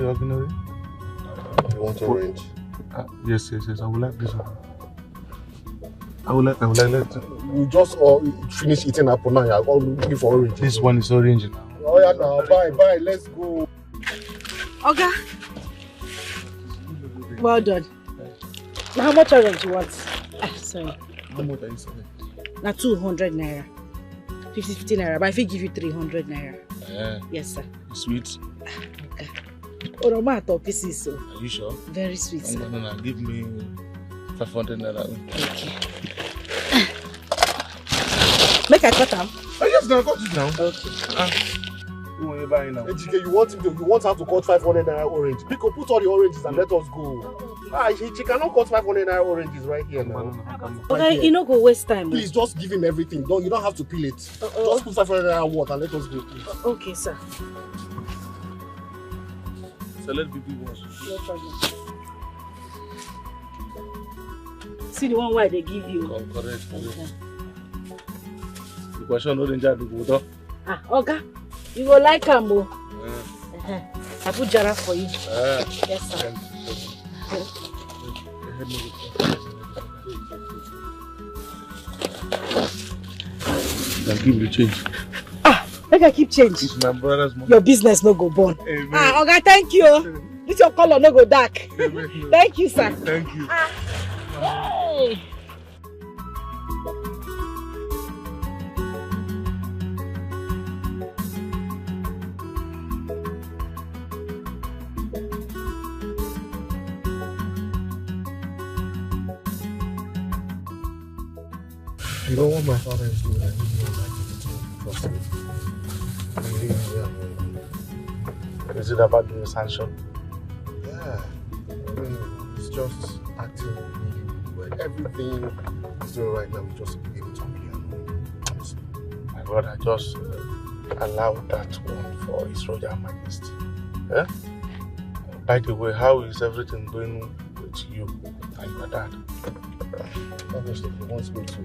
Ordinary? You want orange? Yes. I would like this one. I would like that. We just all finish eating apple now. I'm all looking for orange. This one is orange now. Oh yeah, now bye. Let's go. Oga. Well done. Now how much orange you want? Sorry. How much are you selling? Now 200 naira. 50 naira. But I will give you 300 naira. Yes, sir. Sweet. Oroma top pieces, so. Are you sure? Very sweet, sir. No. Give me 500 naira. Okay. Make I cut them. Oh yes, now cut it now. Okay. Who want you buying now? Ejike, you want her to cut 500 naira orange? Pico, put all the oranges and let us go. She cannot cut 500 naira oranges right here now. Okay, you no go waste time. Please, just give him everything. You don't have to peel it. Just put 500 naira water and let us go, please. Okay, sir. Select BB ones. No problem. See the one why they give you. Correct. The question no danger to go. Okay. You go like Ambo. I put jara for you. Yes, sir. I'll give you change. Make I keep change. It's my brother's money. Your business no go burn. Okay, thank you. This your color no go dark. Thank you, sir. Thank you. Hey. You know what my father is doing? I need your life to trust me. Is it about the sanction? Yeah. He's just acting really well. Everything he's doing right now, we just be able to really annoy. My brother, just allow that one for His Royal Majesty. Eh? By the way, how is everything going with you and your dad? Obviously, he wants me to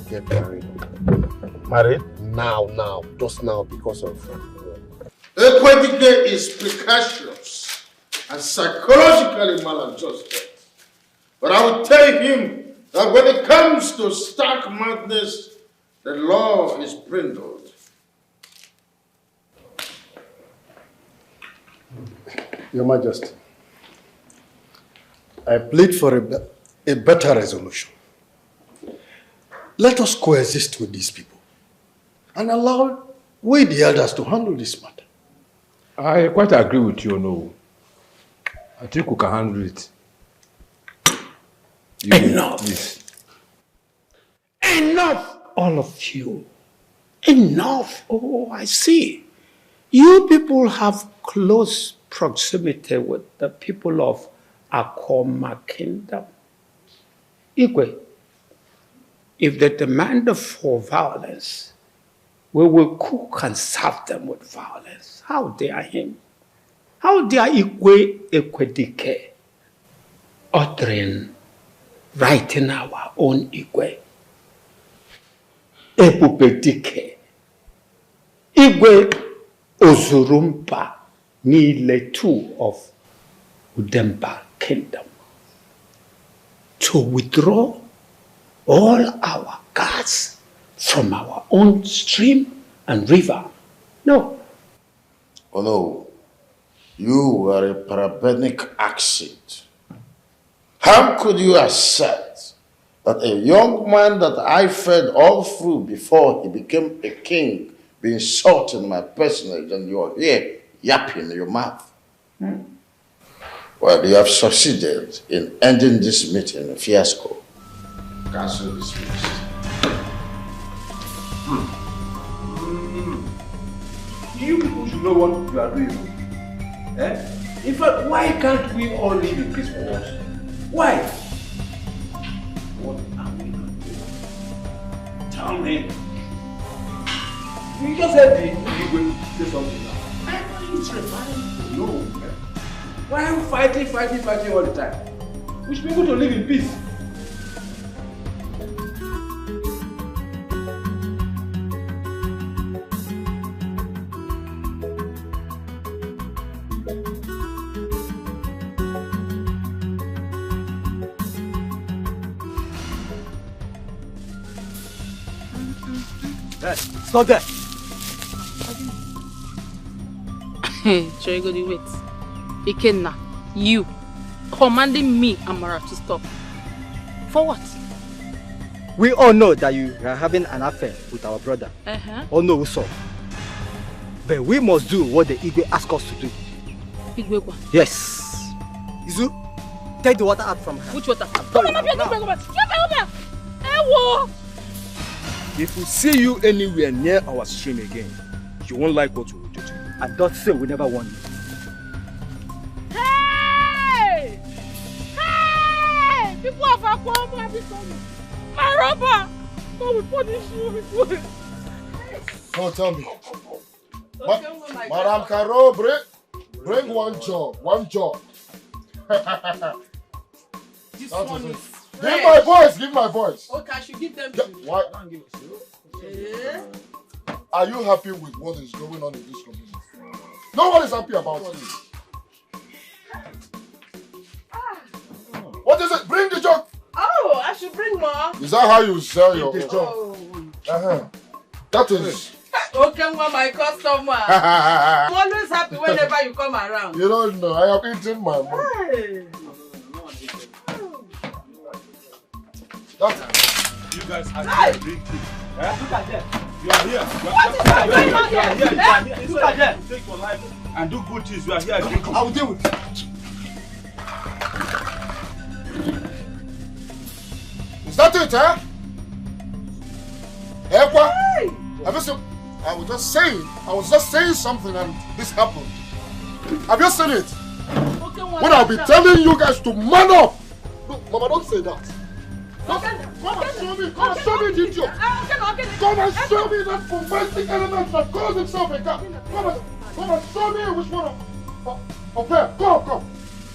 get married. Married? Now. Just now because of... Equity is precocious and psychologically maladjusted. But I will tell him that when it comes to stark madness, the law is brindled. Your Majesty, I plead for a better resolution. Let us coexist with these people and allow we the elders to handle this matter. I quite agree with you, no. I think we can handle it. Enough! Enough, all of you. Enough. Oh, I see. You people have close proximity with the people of Akoma Kingdom. Igwe, if they demand for violence, we will cook and serve them with violence. How dare him? How dare Igwe Ekwedike uttering, writing our own Igwe? Ebubedike, Igwe Ozurumba, Nile two of Udemba Kingdom, to withdraw all our guards from our own stream and river. No. Oh no, you were a parabenic accident. How could you accept that a young man that I fed all through before he became a king be insulting my personage and you're here yapping your mouth? Well, you have succeeded in ending this meeting in fiasco. Council dismissed. You people should know what you are doing. Eh? In fact, why can't we all live in peace for once? Why? What are we not doing? Tell me. You just said you will say something now. Why are you trying? No. Why are we fighting all the time? We should be able to live in peace. Stop there. Chorigodi, wait. Ikenna, you commanding me, Amara, to stop. For what? We all know that you are having an affair with our brother. All know so. But we must do what the Igwe asked us to do. Igwe what? Yes. Izu, take the water out from her. Which water? Come on, If we see you anywhere near our stream again, you won't like what we will do to you. And don't say we never warn you. Hey! Hey! People of Akoma have become my robber! God will punish you. No, tell me. Madam Caro, bring one job. One job. This one is Give my voice. Okay, I should give them to you. Why? Yeah. Are you happy with what is going on in this community? No one is happy about it. What is it? Bring the jug. Oh, I should bring more. Is that how you sell your jug? That is. Okay, my customer. I'm always happy whenever you come around. You don't know. I have eaten my money. Hey. You guys are here drink tea. Look at them. You are here. What is going on here? Look at them. Take your life and do good things. You are here drinking. I will deal with it. Is that it, eh? Hey. I was just saying something and this happened. Have you seen it? When I'll be telling you guys to man up. No, Mama, don't say that. Come and show me the idiot. Come and show me that forensic element that calls himself a cat. Come and show me which one of them. Come.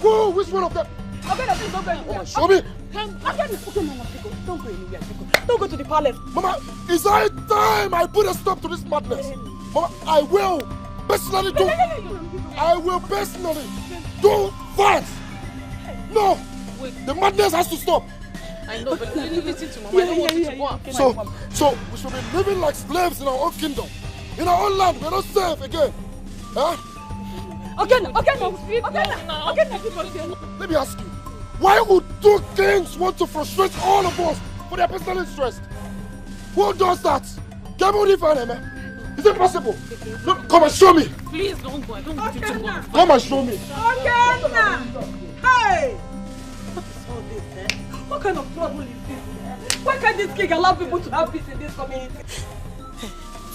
Go, which one of them? Show me. Don't go anywhere. Don't go to the palace. Mama, is it time I put a stop to this madness? Mama, I will personally do that. No, the madness has to stop. I know, but you listen to Mama. I don't want you to go and So we should be living like slaves in our own kingdom. In our own land, we're not safe again. Huh? Let me ask you, why would two kings want to frustrate all of us for their personal interest? Who does that? Is it possible? Look, come and show me. Please don't go. I don't want you to go. Come and show me. Hey! What is all this, eh? What kind of trouble is this? Why can't this king allow people to have peace in this community?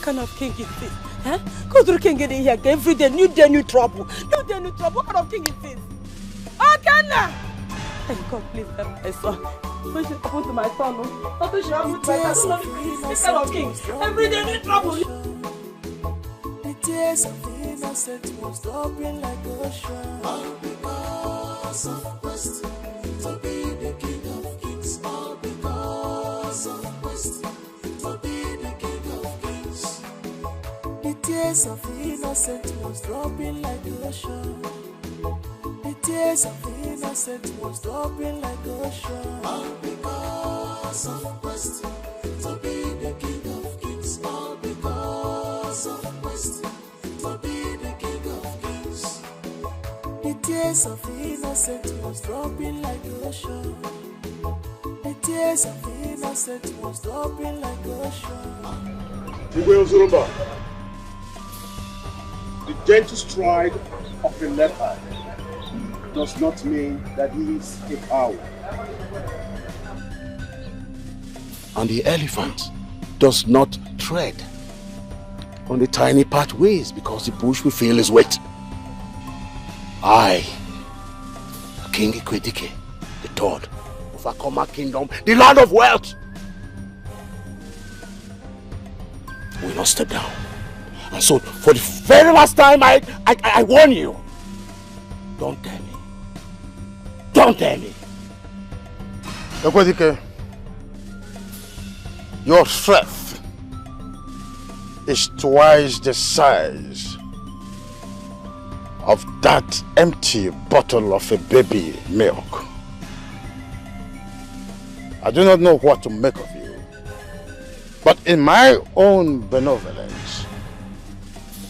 kind of king is this? Huh? Go to the king in here every day, new day, new trouble. New day, new trouble. What kind of king is this? Okay now. Hey, God, please help my son. What should happen to my son? What should happen to my son? This kind of king. Every day, new trouble. The tears of the innocent was dropping like ocean. All because of quest to be the king of kings. All because of quest to be the king of kings. The tears of the innocent was dropping like ocean. The tears of the innocent was dropping like ocean. All because of quest to be the king of kings. All because of quest to be the king of kings. The tears of the innocent was dropping like ocean. The tears of the innocent was dropping like ocean. The gentle stride of a leopard does not mean that he is a coward. And the elephant does not tread on the tiny pathways because the bush will feel his weight. I, King Ikwedike, the third of Akoma Kingdom, the land of wealth, will not step down. And so, for the very last time, I warn you, don't dare me. Don't dare me. Ikwedike, your strength is twice the size of that empty bottle of a baby milk. I do not know what to make of you, but in my own benevolence,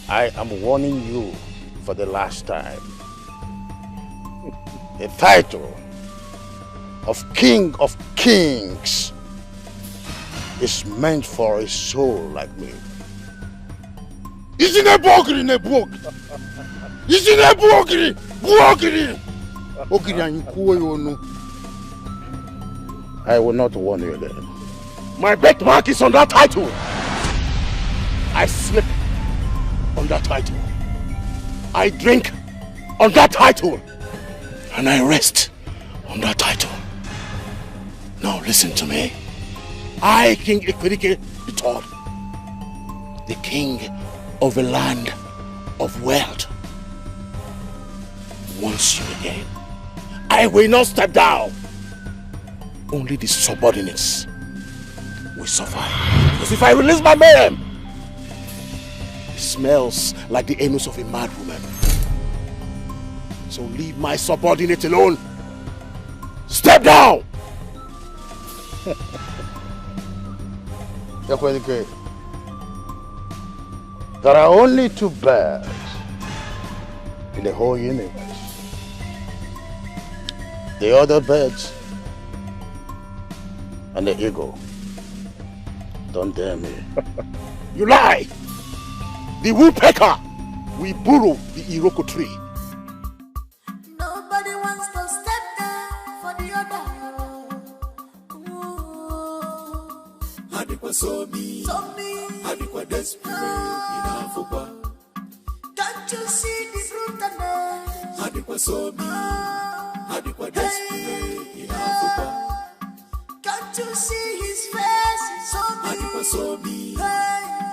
I am warning you for the last time. The title of King of Kings is meant for a soul like me. Isn't a bogri in a book? Isn't a bogri? Bogri! I will not warn you then. My birthmark is on that title. I sleep on that title. I drink on that title. And I rest on that title. Now listen to me. I, King Ikwedike III, the king of a land of wealth, once you again, I will not step down. Only the subordinates will suffer. Because if I release my man, it smells like the anus of a mad woman. So leave my subordinate alone. Step down! Ikwedike, there are only two birds in the whole universe. The other birds and the eagle. Don't dare me. You lie! The woodpecker will burrow the Iroko tree. Nobody wants to step down for the other. Adikwa somi, adikwa desperate in Africa. Can't you see the brutalness? Adikwa somi, adikwa desperate in Africa. Can't you see his face? It's so big. Adikwa somi,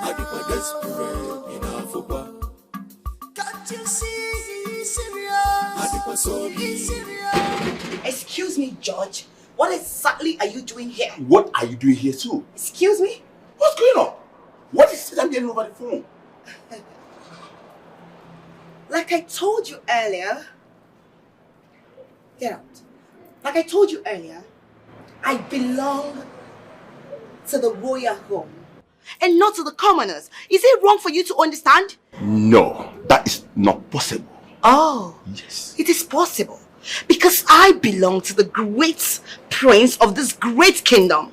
adikwa desperate in Africa. Can't you see he's serious? Adikwa somi, he's serious. Excuse me, George. What exactly are you doing here? What are you doing here too? Excuse me? What's going on? What is it I'm getting over the phone? Like I told you earlier, get out. Like I told you earlier, I belong to the royal home and not to the commoners. Is it wrong for you to understand? No, that is not possible. Oh, yes. It is possible. Because I belong to the great prince of this great kingdom.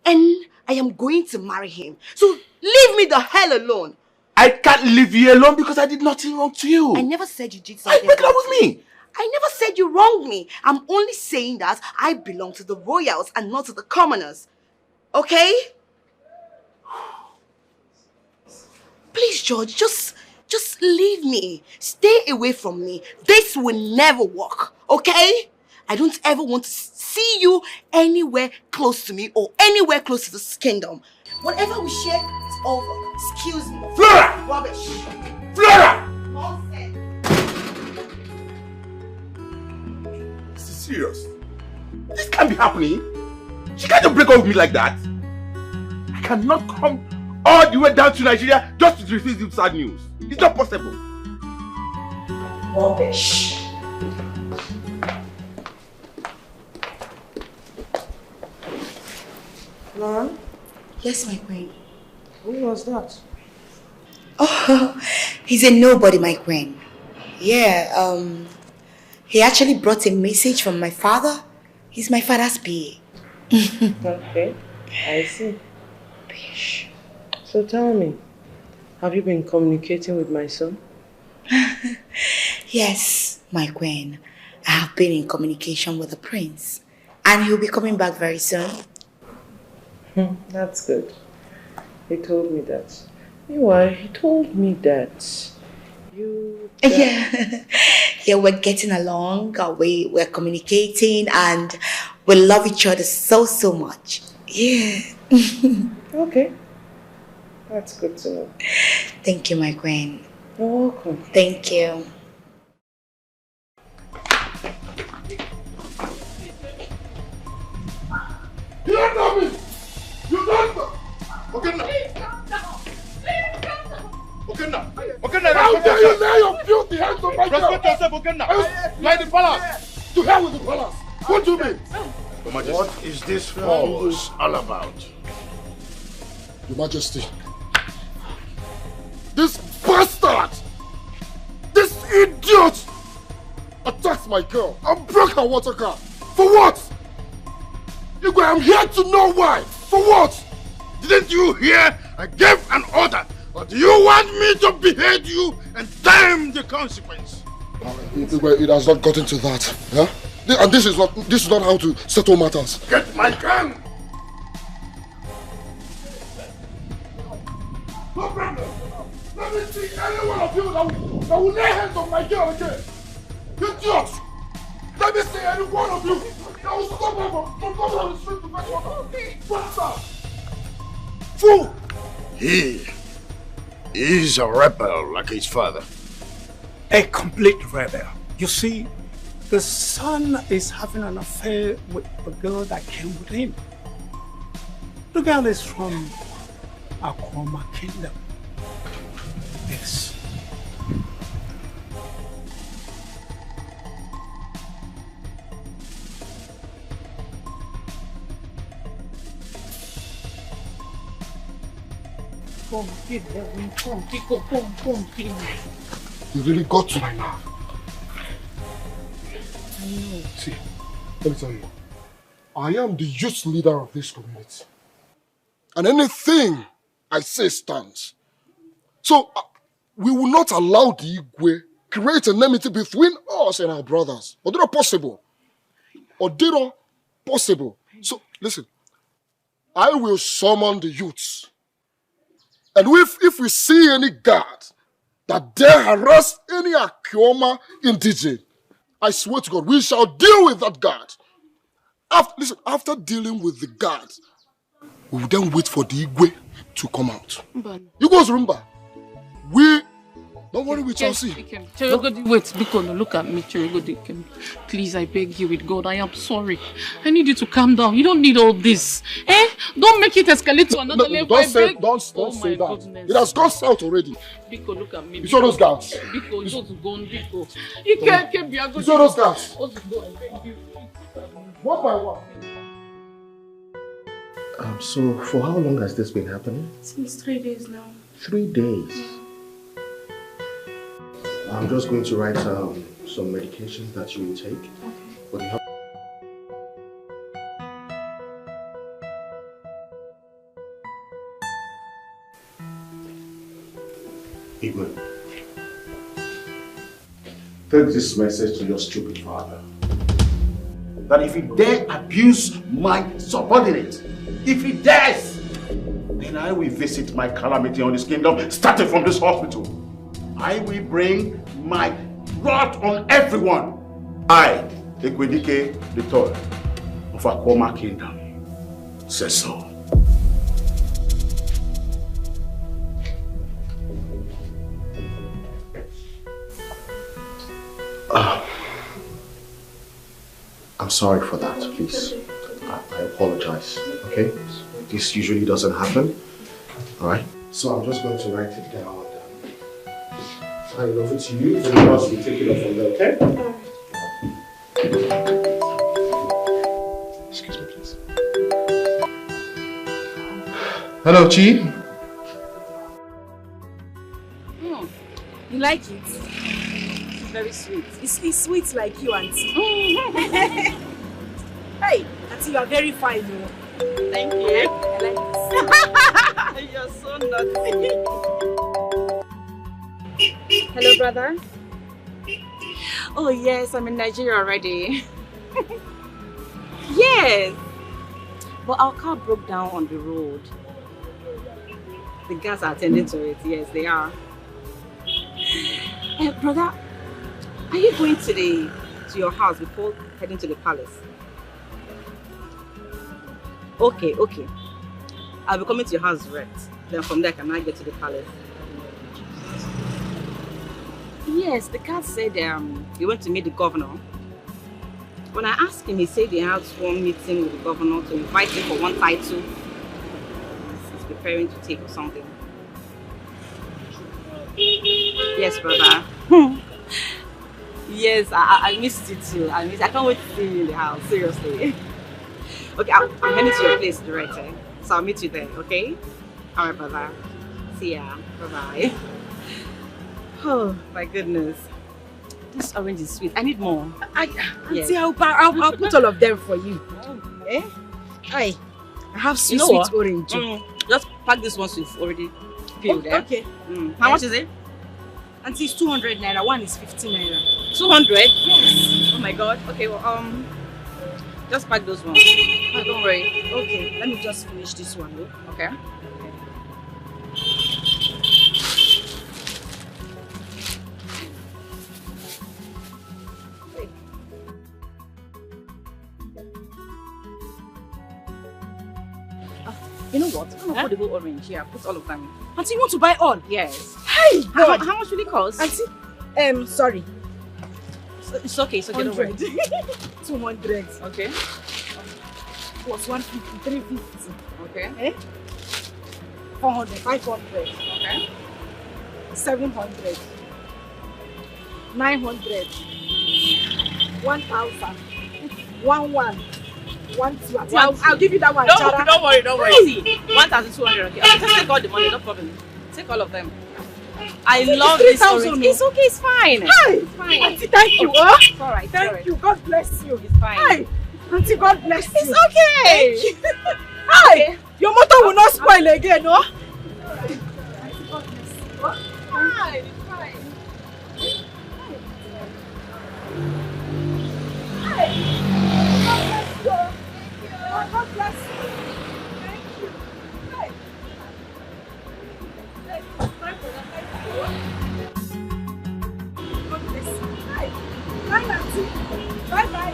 And I am going to marry him. So leave me the hell alone. I can't leave you alone because I did nothing wrong to you. I never said you did something. Break it up with me. I never said you wronged me. I'm only saying that I belong to the royals and not to the commoners. Okay? Please, George, just leave me. Stay away from me. This will never work, okay? I don't ever want to see you anywhere close to me or anywhere close to this kingdom. Whatever we share is over. Excuse me. Flora! Rubbish. Flora! Nonsense. This is serious. This can't be happening. She can't just break up with me like that. I cannot come all the way down to Nigeria just to receive this sad news. It's not possible. Rubbish. Lauren? Yes, my queen. Who was that? Oh, he's a nobody, my queen. Yeah, he actually brought a message from my father. He's my father's PA. Okay, I see. So tell me, have you been communicating with my son? Yes, my queen. I have been in communication with the prince. And he'll be coming back very soon. That's good. He told me that. Meanwhile, he told me that you... Yeah, we're getting along. We're communicating and we love each other so much. Yeah. Okay. That's good to know. Thank you, my queen. You're welcome. Thank you. You don't know me! You don't know! Okay, now. Okay, now. Okay, now. How dare you lay your filthy hands on my girl? Respect yourself, okay, now. Like the palace. To hell with the palace. What do you mean? What is this force all about? Your Majesty. This bastard! This idiot! Attacked my girl and broke her water car. For what? Igwe, I'm here to know why. For what? Didn't you hear? I gave an order. Or do you want me to behead you and damn the consequence? Igwe, it has not gotten to that. Yeah? And this is not how to settle matters. Get my gun! No problem. Let me see any one of you that will lay hands on my girl again. Idiot! Let me see any one of you that will stop her from going on the street to fetch water. Bastard! Fool! He is a rebel like his father. A complete rebel. You see, the son is having an affair with the girl that came with him. The girl is from Akoma Kingdom. Yes. You really got to my nerve. I know. See, let me tell you. I am the youth leader of this community. And anything I say stands. So, we will not allow the Igwe create enmity between us and our brothers. Or not possible. Or not possible. So, listen. I will summon the youths. And if we see any guard that dare harass any Akioma indigene, I swear to God, we shall deal with that guard. After dealing with the guard, we will then wait for the Igwe to come out. You guys remember? Don't worry, we shall see. Chirogodi, wait, Biko, look at me, Chirogodi. Please, I beg you with God, I am sorry. I need you to calm down. You don't need all this. Eh? Don't make it escalate to another level. Don't say that. Goodness. It has gone south already. Biko, look at me. You saw those guards? Biko, just go on, Biko. You can't be a good. You saw those guards? One by one. So, for how long has this been happening? Since 3 days now. 3 days? I'm just going to write some medications that you will take. Okay. But you have Igwe, take this message to your stupid father. That if he dare abuse my subordinate, if he dares, then I will visit my calamity on this kingdom, starting from this hospital. I will bring my wrath on everyone. I, Ekwedike the third of Akoma Kingdom, says so. I'm sorry for that, please. I apologize, okay? This usually doesn't happen, alright? So I'm just going to write it down. I love it to you, then else we take it up from there, okay? Excuse me, please. Hello, Chi. You like it? It's very sweet. It's sweet like you, Auntie. Hey, Auntie, you are very fine. Thank you. I like this. You're so naughty. Hello, brother. Oh, yes, I'm in Nigeria already. Yes. But our car broke down on the road. The guys are attending to it. Yes, they are. Brother, are you going to your house before heading to the palace? Okay. I'll be coming to your house direct. Then from there, can I get to the palace? Yes, the guy said he went to meet the governor. When I asked him, he said he had one meeting with the governor to invite him for one title he's preparing to take or something. Yes, brother. Yes, I missed you too. I can't wait to see you in the house, seriously. Okay, I'm heading to your place direct, so I'll meet you there, okay? Alright, brother. See ya. Bye-bye. Oh, my goodness. This orange is sweet. I need more. Yes. See, I'll put all of them for you. Eh? I have sweet orange. Just pack this one so it's already peeled. Okay. How much is it? Auntie, it's 200 naira. One is 50 naira. 200? Yes. Oh my god. Okay, well, just pack those ones. Oh, don't worry. Okay, let me just finish this one. Okay. You know what? I'm gonna put the whole orange here. Put all of them. Auntie, you want to buy all? Yes. Hey, God. How much will it cost? Auntie, sorry. It's okay. 100. 200. Okay. Plus 150, 350. Okay. 400, 500. Okay. 700. 900. 1,000. 1,000. I'll give you that one. Don't worry. See, 1,200. Okay, just take all the money, no problem. Take all of them. I love this orange. It's okay, it's fine. Hi. It's fine. Auntie, thank you. It's alright. Thank you. God bless you. It's fine. Hi. Auntie, God bless you. It's okay. Thank you. Hi. Okay. Your motor will not spoil again, no? Fine. It's fine. Hi. God bless you. Thank you. Hi. God bless you. Hi. Bye, Auntie. Bye-bye,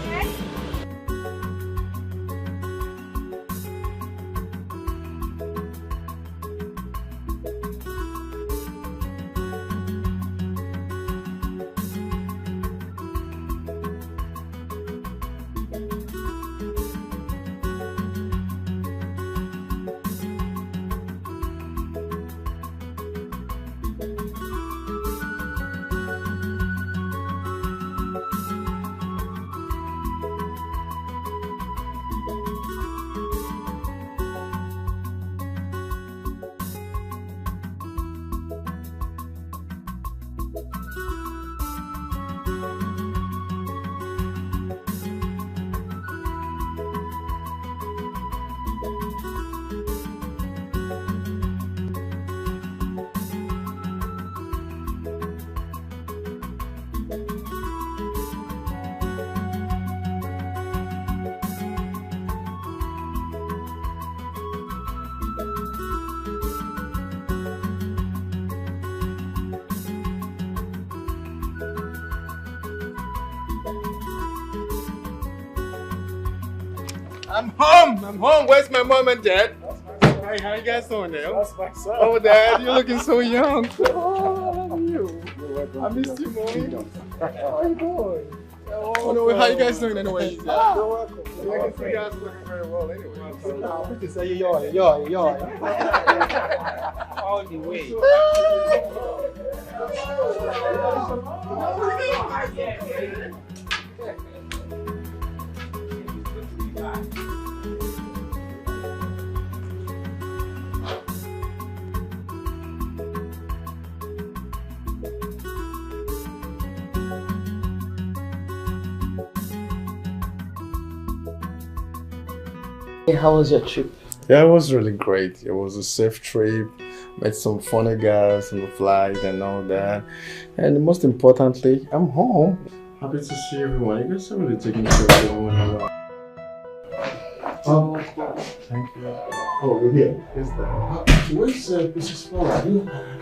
I'm home. I'm home. Where's my mom and dad? Hi, how you guys doing there? That's my son. Oh, Dad, you're looking so young. Oh, I love you. I missed you, Mommy. How you doing? Oh, no, how you guys doing anyway? You're welcome. I can see you guys looking very well anyway. Pretty say you're. All the way. How was your trip? Yeah, it was really great. It was a safe trip. Met some funny guys on the flight and all that. And most importantly, I'm home. Happy to see everyone. You guys are really taking care of everyone. Oh, thank you. Oh, we're here. Yes, Dad. Where's Mrs. Flora? I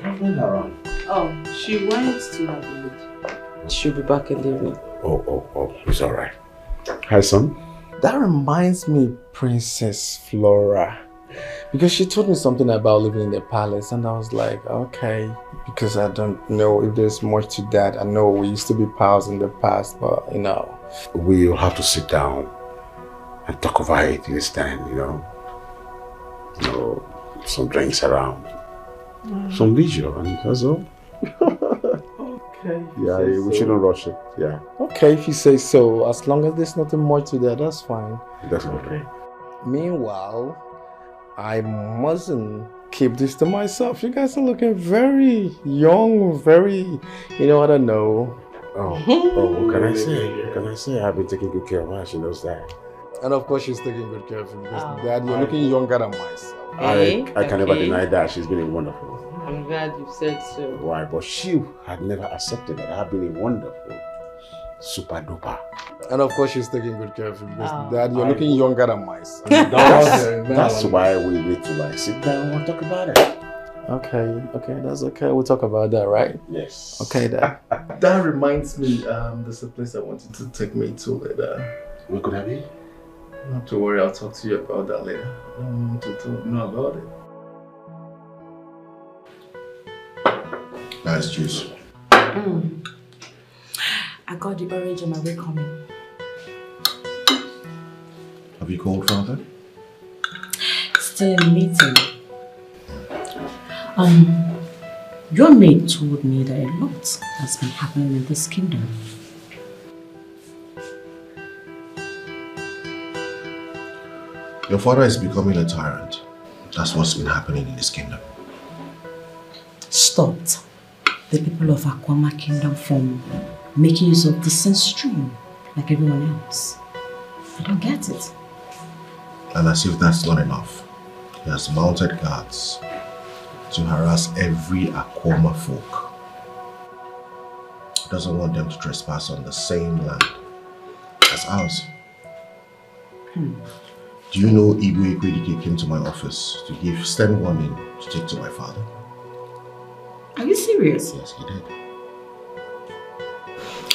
can't find her around. Oh, she went to her village. She'll be back in the evening. Oh, it's alright. Hi, son. That reminds me, Princess Flora. Because she told me something about living in the palace and I was like, okay, because I don't know if there's much to that. I know we used to be pals in the past, but you know. We'll have to sit down and talk about it this time, you know. Some drinks around. Some leisure, and that's all. Okay. Yeah, we shouldn't rush it, yeah. Okay, if you say so. As long as there's nothing more to that, that's fine. That's okay. Meanwhile, I mustn't keep this to myself. You guys are looking very young, very, I don't know. What can I say? What can I say? I've been taking good care of her. She knows that. And of course, she's taking good care of you because Dad, you're looking younger than myself. I can never deny that. She's been wonderful. I'm glad you said so. Why? But she had never accepted that. I've been wonderful. Super duper. And of course, she's taking good care of you because Dad, you're looking younger than myself. That's why we need to sit down and talk about it. Okay, that's okay. We'll talk about that, right? Yes. Okay, Dad. That reminds me, there's a place I wanted to take me to later. Where could I be? Not to worry, I'll talk to you about that later. I don't want to know about it. Nice juice. I got the orange on my way coming. Have you called Father? Still in a meeting. Your maid told me that a lot has been happening in this kingdom. Your father is becoming a tyrant. That's what's been happening in this kingdom. Stopped the people of Akwama kingdom from making use of the same stream like everyone else. I don't get it. And as if that's not enough, he has mounted guards to harass every Akwama folk. He doesn't want them to trespass on the same land as ours. Do you know Igwe Ekwedike came to my office to give stern warning to take to my father? Are you serious? Yes, he did.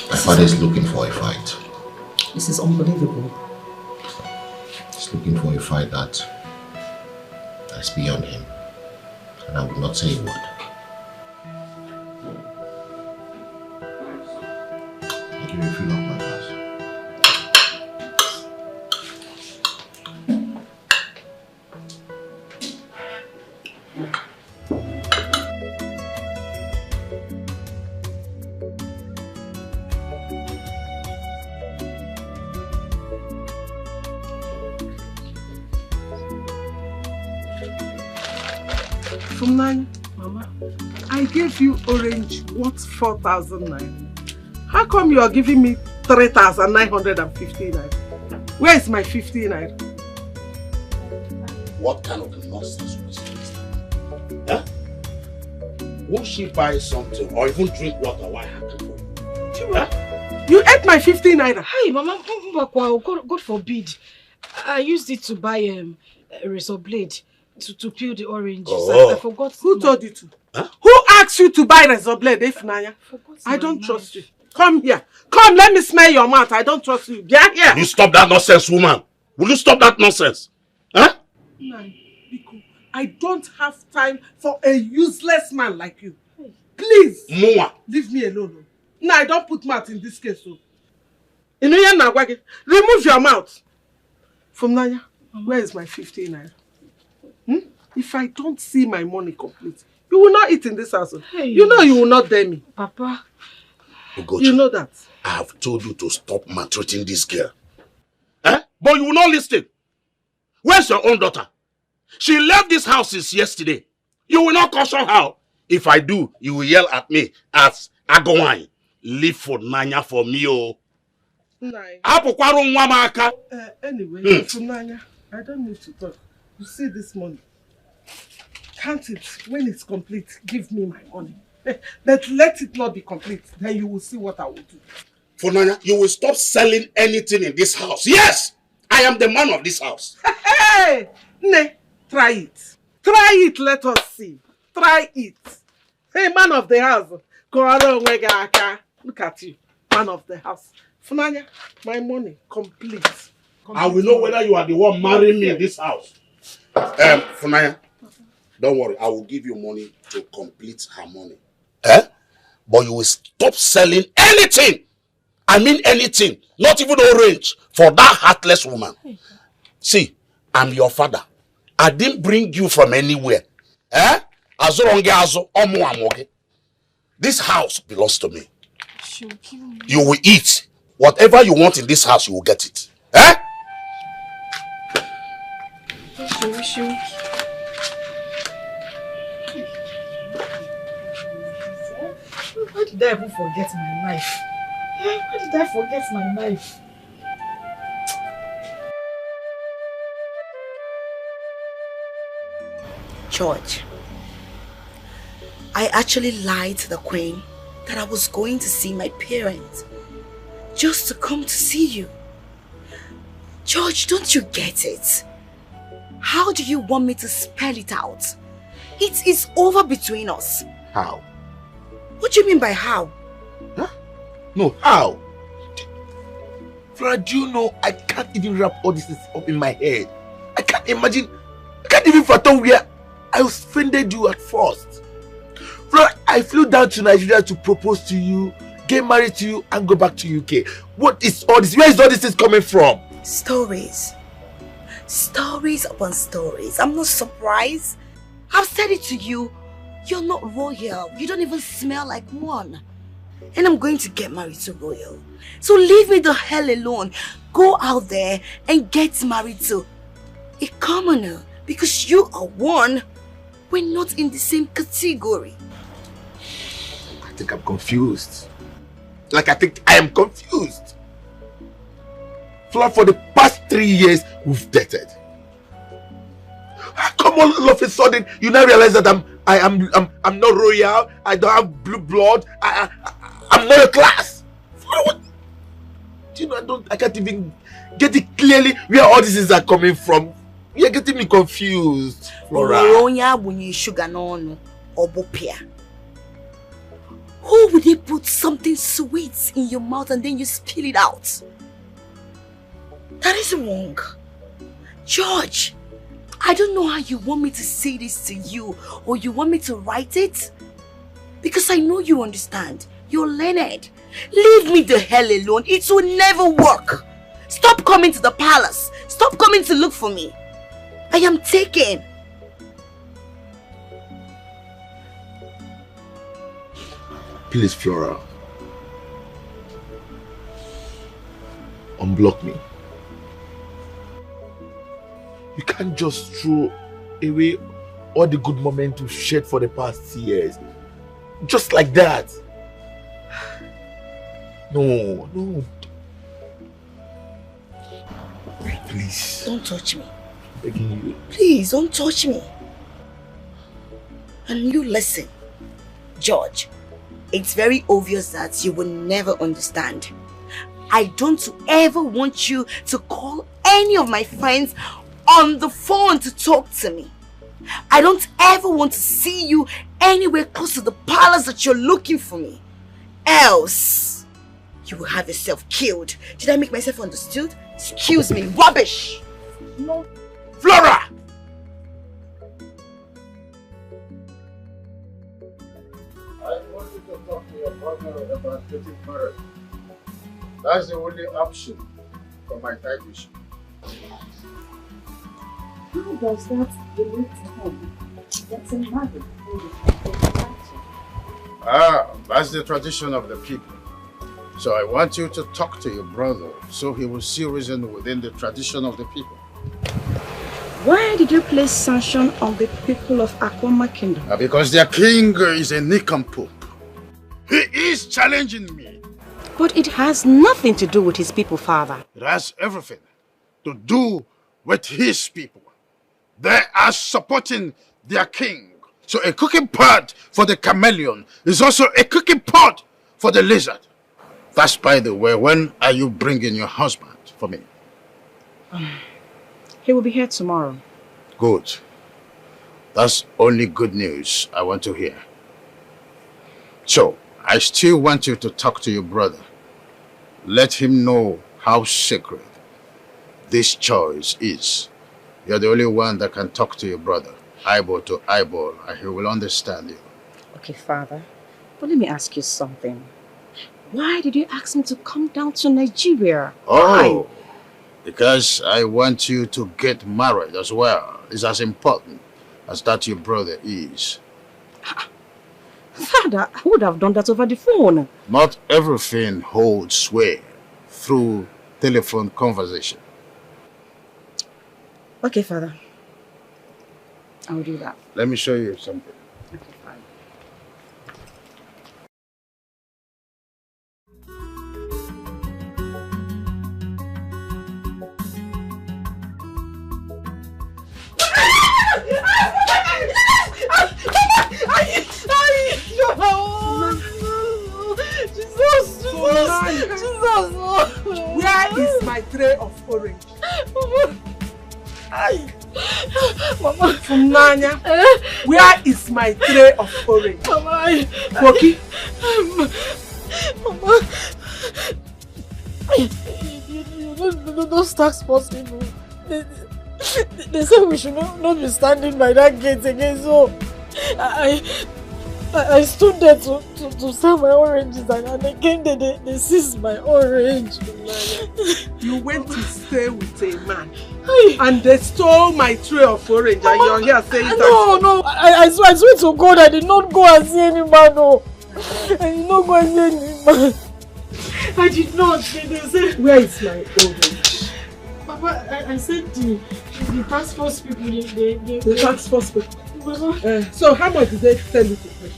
My father is looking for a fight. This is unbelievable. He's looking for a fight that's beyond him. And I will not say a word. I'll give you a fill of my glass. Mama, I gave you orange worth 4,000 naira. How come you are giving me 3,950 naira? Where is my 50 naira? What kind of nonsense was this? Huh? Won't she buy something or even drink water while happening for you? Huh? You ate my 50 naira. Hey, Mama, God forbid. I used it to buy a razor blade to peel the oranges. I forgot. Who told you to? Huh? Who asked you to buy razor blade, Ifnaya? I don't trust you. Come here. Come, let me smell your mouth. I don't trust you. Get here. You stop that nonsense, woman. Will you stop that nonsense? Huh? Nai, Biko, I don't have time for a useless man like you. Please, leave me alone. No, I don't put mouth in this case. So. Remove your mouth. From Naya, where is my 15 naira? If I don't see my money complete, you will not eat in this house. Hey. You know you will not dare me. Papa. Ugochi, you know that. I have told you to stop maltreating this girl. But you will not listen. Where's your own daughter? She left this house since yesterday. You will not caution her. If I do, you will yell at me as Agowine. Leave for Nanya for me, oh. Anyway, from Nanya, I don't need to talk. You see this money. Count it. When it's complete, give me my money. But let it not be complete. Then you will see what I will do. For Nanya, you will stop selling anything in this house. Yes! I am the man of this house. Hey! Ne, try it. Try it, let us see. Try it. Hey, man of the house. Look at you. Man of the house. Funanya, my money, complete. I will know whether you are the one marrying me in this house. Funanya, don't worry. I will give you money to complete her money. But you will stop selling anything. I mean anything. Not even orange for that heartless woman. See, I'm your father. I didn't bring you from anywhere. This house belongs to me. You will eat. Whatever you want in this house, you will get it. Why did I even forget my knife? Why did I forget my knife? George, I actually lied to the Queen that I was going to see my parents just to come to see you. George, don't you get it? How do you want me to spell it out? It is over between us. How? What do you mean by how? Huh? No, how? Flora, do you know I can't even wrap all this up in my head? I can't imagine, I can't even fathom where I offended you at first. Flora, I flew down to Nigeria to propose to you, get married to you, and go back to UK. What is all this? Where is all this coming from? Stories. Stories upon stories. I'm not surprised. I've said it to you. You're not royal. You don't even smell like one. And I'm going to get married to royal. So leave me the hell alone. Go out there and get married to a commoner. Because you are one. We're not in the same category. I think I'm confused. I think I am confused. Flora, for the past 3 years, we've dated. How come all of a sudden you now realize that I'm not royal, I don't have blue blood, I'm not a class? Flora, what? Do you know, I can't even get it clearly where all these are coming from. You're getting me confused, Flora. Who would they put something sweet in your mouth and then you spill it out? That is wrong. George, I don't know how you want me to say this to you, or you want me to write it. Because I know you understand. You're learned. Leave me the hell alone. It will never work. Stop coming to the palace. Stop coming to look for me. I am taken. Please, Flora. Unblock me. You can't just throw away all the good moments you've shared for the past years. Just like that. No. Please. Don't touch me. Begging you. Please, don't touch me. And you listen. George, it's very obvious that you will never understand. I don't ever want you to call any of my friends on the phone to talk to me. I don't ever want to see you anywhere close to the palace that you're looking for me. Else, you will have yourself killed. Did I make myself understood? Excuse me, rubbish! No. Flora! I want you to talk to your brother about getting married. That's the only option for my type issue. How does that relate to him? Getting married? That's the tradition of the people. So I want you to talk to your brother so he will see reason within the tradition of the people. Why did you place sanction on the people of Akoma Kingdom? Because their king is a nincompoop. He is challenging me. But it has nothing to do with his people, father. It has everything to do with his people. They are supporting their king. So a cooking pot for the chameleon is also a cooking pot for the lizard. That's by the way, when are you bringing your husband for me? He will be here tomorrow. Good. That's only good news I want to hear. So, I still want you to talk to your brother. Let him know how sacred this choice is. You're the only one that can talk to your brother, eyeball to eyeball, and he will understand you. Okay, father. But let me ask you something. Why did you ask me to come down to Nigeria? Oh, because I want you to get married as well. It's as important as that your brother is. Father, I would have done that over the phone. Not everything holds sway through telephone conversation. Okay, father. I will do that. Let me show you something. Okay, fine. Where is my tray of orange? Mama. Nanya, where is my tray of orange? Mama. Koki. Mama. Those tax force people. They say we should not be standing by that gate again, so I stood there to sell my oranges, and again they seized my orange. You went to stay with a man and they stole my tray of orange, and you're here saying that? No, I swear to God, I did not go and see any man. No, I did not go and see any man. I did not. They said, where is my orange? Papa, I said the tax force people, the tax force people. So how much did they tell you to pay?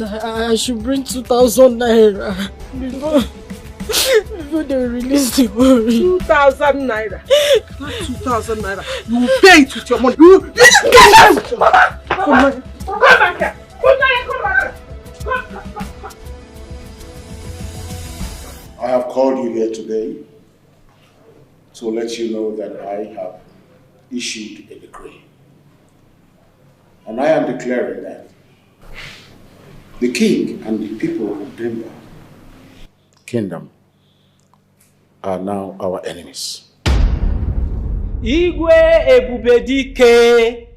I should bring 2,000 naira before they release the orange. 2,000 naira. Not 2,000 naira. You will pay it with your money. You get out! Mama! Come back here! Come back here! I have called you here today to let you know that I have issued a decree. And I am declaring that the king and the people of Denver Kingdom are now our enemies. Igwe Ebubedike,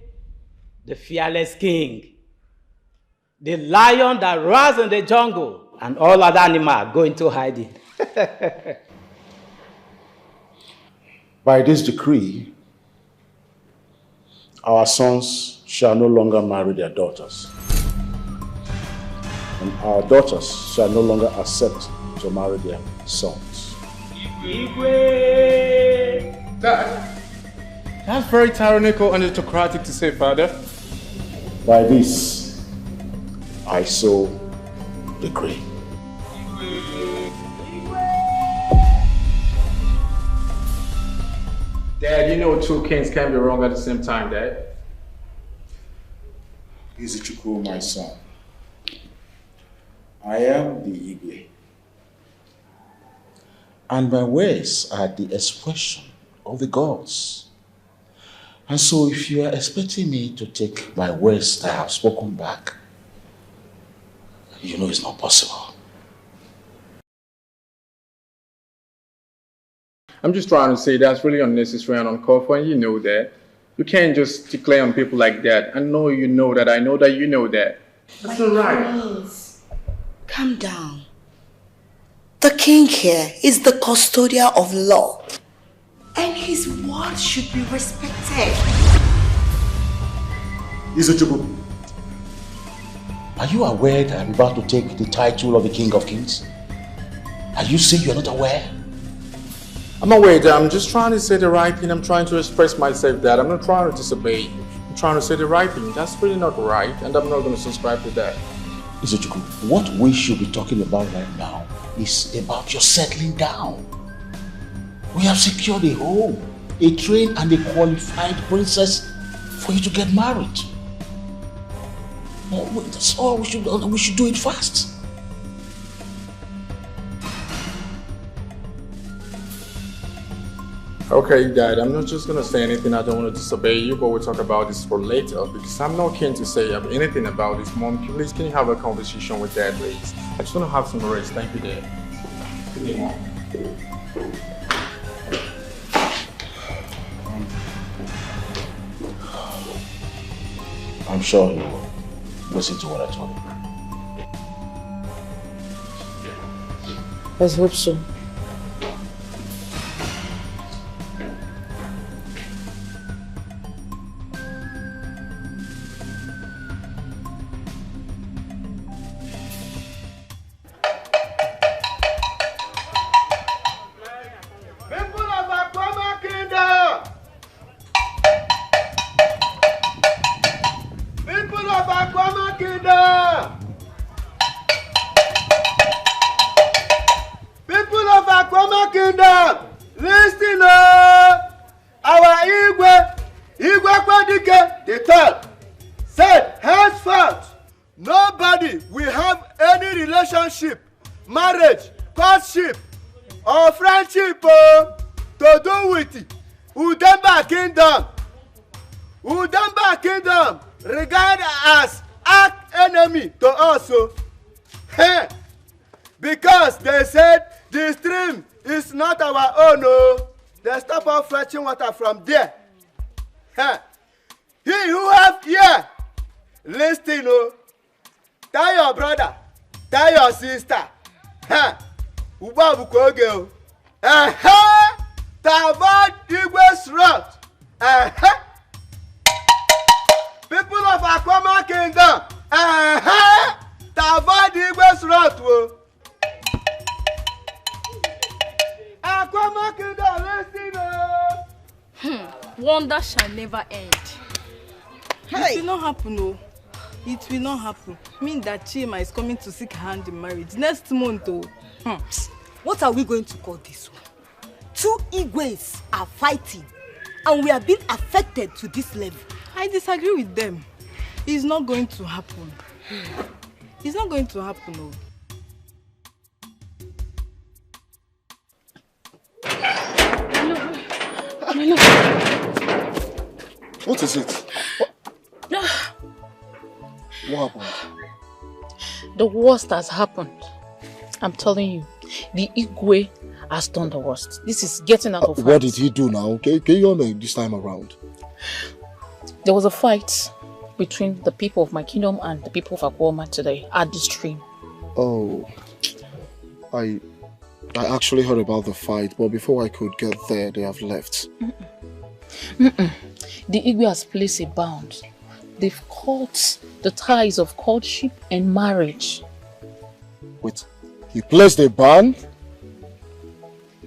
the fearless king, the lion that roars in the jungle, and all other animals go into hiding. By this decree, our sons shall no longer marry their daughters, and our daughters shall no longer accept to marry their sons. Igwe! That's very tyrannical and autocratic to say, Father. By this, I so decree. Dad, you know two kings can't be wrong at the same time, Dad. Izuchukwu, my son. I am the Igwe. And my words are the expression of the gods. And so if you are expecting me to take my words that I have spoken back, you know it's not possible. I'm just trying to say that's really unnecessary and uncalled for, and you know that. You can't just declare on people like that. I know you know that. I know that you know that. That's not right. Please, calm down. The king here is the custodian of law, and his word should be respected. Izuchukwu, are you aware that I'm about to take the title of the King of Kings? Are you saying you're not aware? I'm aware that I'm just trying to say the right thing. I'm trying to express myself that. I'm not trying to disobey you. I'm trying to say the right thing. That's really not right, and I'm not going to subscribe to that. Izuchukwu, what we should be talking about right now is about your settling down. We have secured a home, a trained and a qualified princess for you to get married. That's all we should do. We should do it fast. Okay, Dad, I'm not just going to say anything. I don't want to disobey you, but we'll talk about this for later because I'm not keen to say anything about this. Mom, please, can you have a conversation with Dad, please? I just want to have some rest. Thank you, Dad. Good day, Mom. I'm sure he will listen to what I told him. Let's hope so. Marriage, courtship, or friendship to do with Udemba Kingdom. Udemba Kingdom regarded as arch enemy to us. Because they said the stream is not our own. They stop us fetching water from there. He who have ear, listen. Tell your brother, tell your sister. Ubabu Koge. Tavad Igwe's route. People of Akoma Kingdom. Tavad Igwe's route. Akoma Kingdom, listen. Wonder shall never end. It will not happen, no. It will not happen. Mean that Chima is coming to seek her hand in marriage next month, oh. What are we going to call this one? Two Igwes are fighting, and we are being affected to this level. I disagree with them. It's not going to happen. It's not going to happen, oh. What is it? What happened? The worst has happened. I'm telling you. The Igwe has done the worst. This is getting out of hand. What did he do now? Can you on this time around? There was a fight between the people of my kingdom and the people of Akwoma today at the stream. Oh. I actually heard about the fight, but before I could get there, they have left. The Igwe has placed a bound. They've cut the ties of courtship and marriage. Wait, he placed a ban?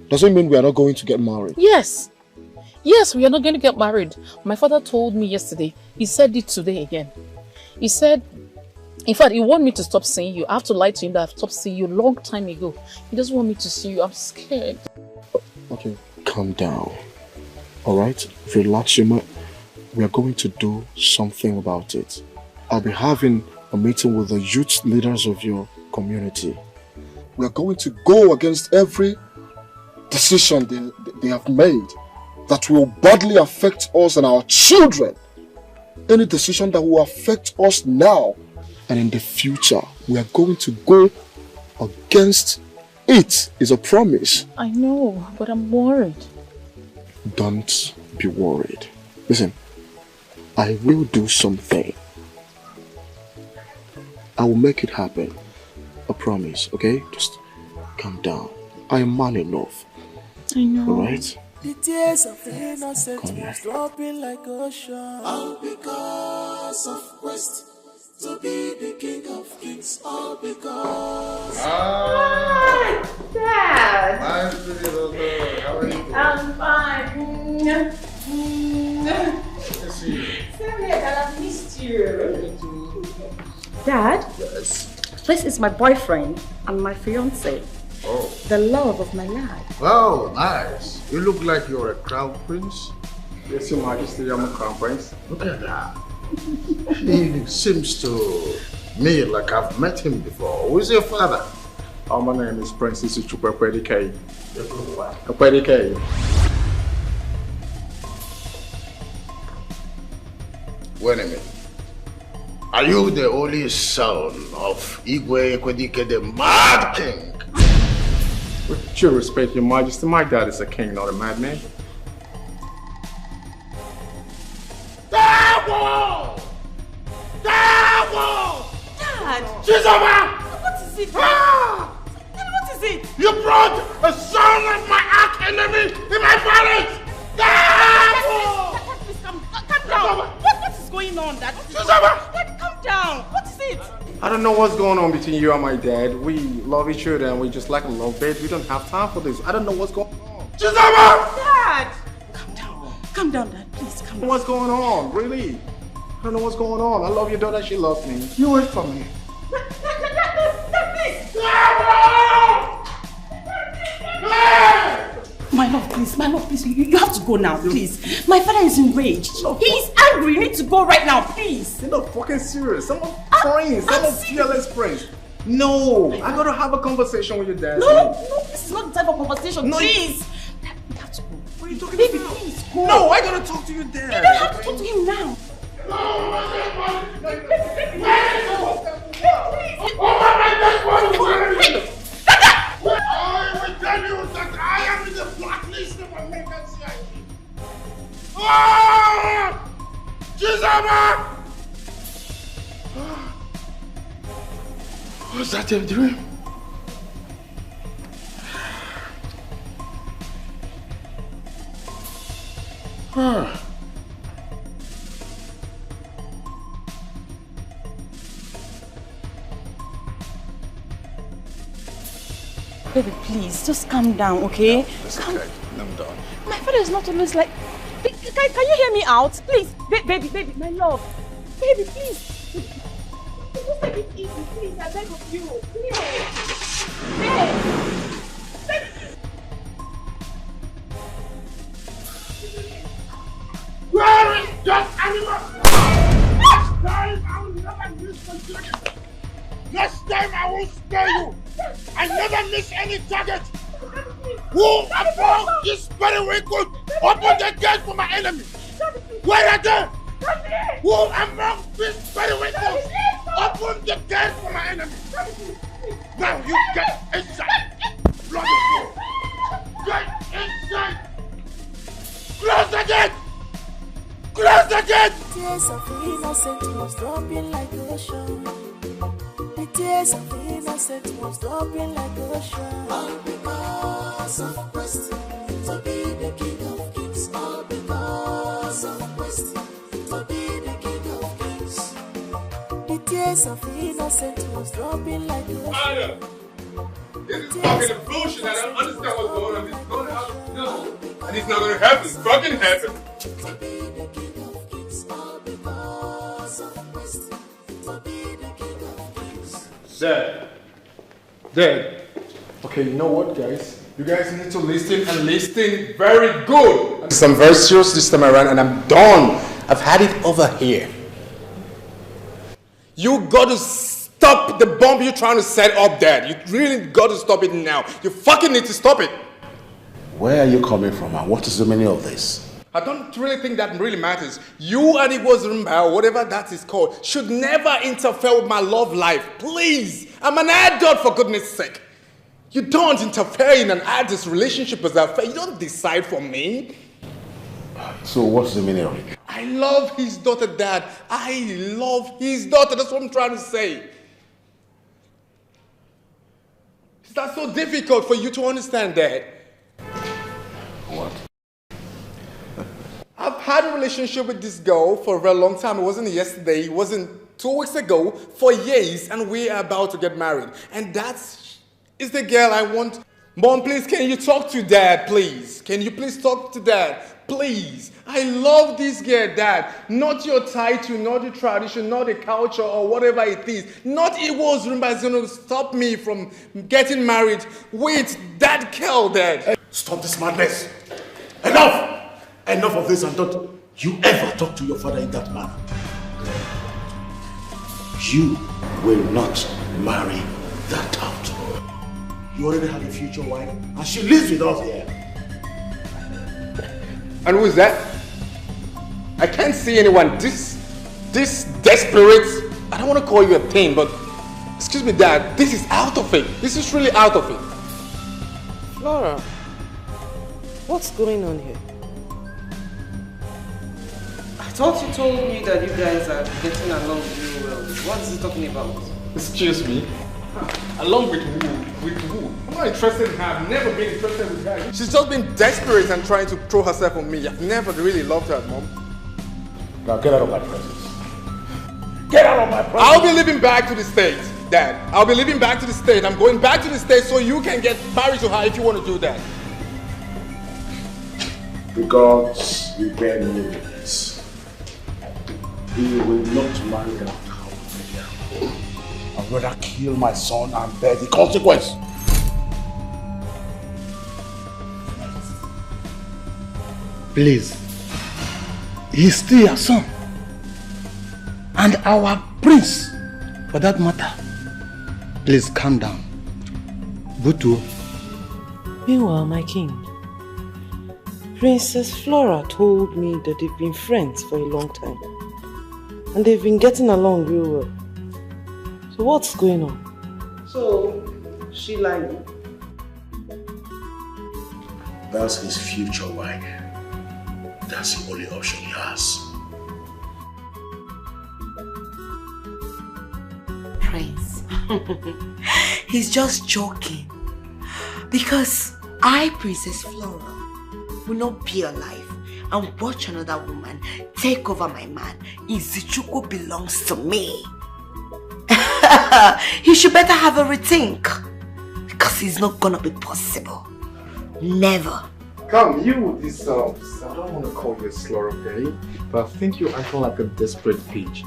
Does it mean we are not going to get married? Yes. Yes, we are not going to get married. My father told me yesterday. He said it today again. He said, in fact, he wants me to stop seeing you. I have to lie to him that I've stopped seeing you a long time ago. He doesn't want me to see you. I'm scared. Okay, calm down. Alright? Relax your mind. We are going to do something about it. I'll be having a meeting with the youth leaders of your community. We are going to go against every decision they have made that will badly affect us and our children. Any decision that will affect us now and in the future, we are going to go against It is a promise. I know, but I'm worried. Don't be worried. Listen, I will do something. I will make it happen. A promise, okay? Just calm down. I am man enough. I know. Alright? The tears of innocence was dropping like ocean. All because of quest to be the king of kings. All because. Hi, Dad. Hi, pretty little girl. How are you doing? I'm fine. Good to see you. Same here, Dad. I missed you. Dad? Yes. This is my boyfriend and my fiance. Oh. The love of my life. Oh, nice. You look like you're a crown prince. Yes, Your Majesty, I'm a crown prince. Look at that. He seems to me like I've met him before. Who is your father? Oh, my name is Princess Chukwuekwedike. Ekwedike. Wait a minute. Are you the only son of Igwe Ekwedike, the Mad King? With due respect, Your Majesty, my dad is a king, not a madman. Dad! Chisoma! What is it? Ah! What is it? You brought a son of my arch enemy in my palace! Dad, please calm down. What is going on, Dad? Dad, calm down. What is it? I don't know what's going on between you and my dad. We love each other and we just like a love bed. We don't have time for this. I don't know what's going on. Dad! Calm down, Dad. Please, calm down. What's going on? Really? I don't know what's going on. I love your daughter. She loves me. You wait for me. My love, please, you have to go now, please. My father is enraged. He's angry. You need to go right now, please. You're not fucking serious. I'm a friend. I'm a fearless friend. No, I gotta have a conversation with your dad. No, this is not the type of conversation. No, please. We have to go. What are you talking Baby, about? please, go. No, I gotta talk to your dad. You don't have to talk to him now. I will tell you that I am in the blacklist of American CIA. Ah! Chisoma! What's that you're doing? Baby, please, just calm down, okay? It's okay. I'm done. My father is not always like... Can you hear me out? Please, baby, my love. Baby, please. Just take it easy, please. I beg of you. Please. Babe. Where is that animal? Next time I will never miss consider. Next time I will spare you. I never miss any target. Who among this very wicked open the gate for my enemy? Where are they? Who among this very wicked open the gate for my enemy? Now you get inside. Bloody fool. Get inside. Close the gate. Close the gate. Tears of innocence was dropping like ocean. The tears of innocence was dropping like ocean. All because of quest to be the king of kings. All because of quest to be the king of kings. The tears of innocence was dropping like ocean. This is fucking bullshit. I don't understand what's going on. It's going to happen. No. And it's not going to happen. It's fucking happen. Dad. Okay, you know what, guys? You guys need to listen and listen very good. I'm very serious this time around, and I'm done. I've had it over here. You got to stop the bomb you're trying to set up, Dad. You really got to stop it now. You fucking need to stop it. Where are you coming from, and what is the meaning of this? I don't really think that really matters. You and Igwe Zurumba, or whatever that is called, should never interfere with my love life. Please. I'm an adult, for goodness sake. You don't interfere in an artist's relationship as affair. You don't decide for me. So what's the meaning of it? I love his daughter, Dad. I love his daughter. That's what I'm trying to say. Is that so difficult for you to understand, Dad? What? I've had a relationship with this girl for a very long time. It wasn't yesterday. It wasn't 2 weeks ago. For years, and we are about to get married. And that's the girl I want. Mom, please, can you talk to Dad, please? Can you please talk to Dad? Please. I love this girl, Dad. Not your title, not the tradition, not the culture or whatever it is. Not Igbo's rumba is going to stop me from getting married with that girl, Dad. Hey, stop this madness. Enough! Enough of this, and don't you ever talk to your father in that manner. You will not marry that out. You already have a future wife, and she lives with us here. And who is that? I can't see anyone. This desperate. I don't want to call you a thing, but excuse me, Dad. This is out of it. This is really out of it. Flora, what's going on here? I thought you told me that you guys are getting along really well. What is he talking about? Excuse me. Along with who? With who? I'm not interested in her. I've never been interested with her. She's just been desperate and trying to throw herself on me. I've never really loved her, Mom. Now get out of my presence. Get out of my presence! I'll be living back to the States, Dad. I'll be living back to the States. I'm going back to the States so you can get married to her if you want to do that. The gods will bear me witness. He will not marry that girl. I'd rather kill my son and bear the consequence. Please, he's still your son. And our prince, for that matter. Please calm down. Butu. Meanwhile, my king, Princess Flora told me that they've been friends for a long time. And they've been getting along real well. So what's going on? So, she lied. That's his future wife. That's the only option he has. Prince, he's just joking. Because I, Princess Flora, will not be alive and watch another woman take over my man. Izuchukwu belongs to me. He should better have a rethink. Because it's not gonna be possible. Never. Come, you with this I don't want to call you a slur, okay? But I think you're acting like a desperate page.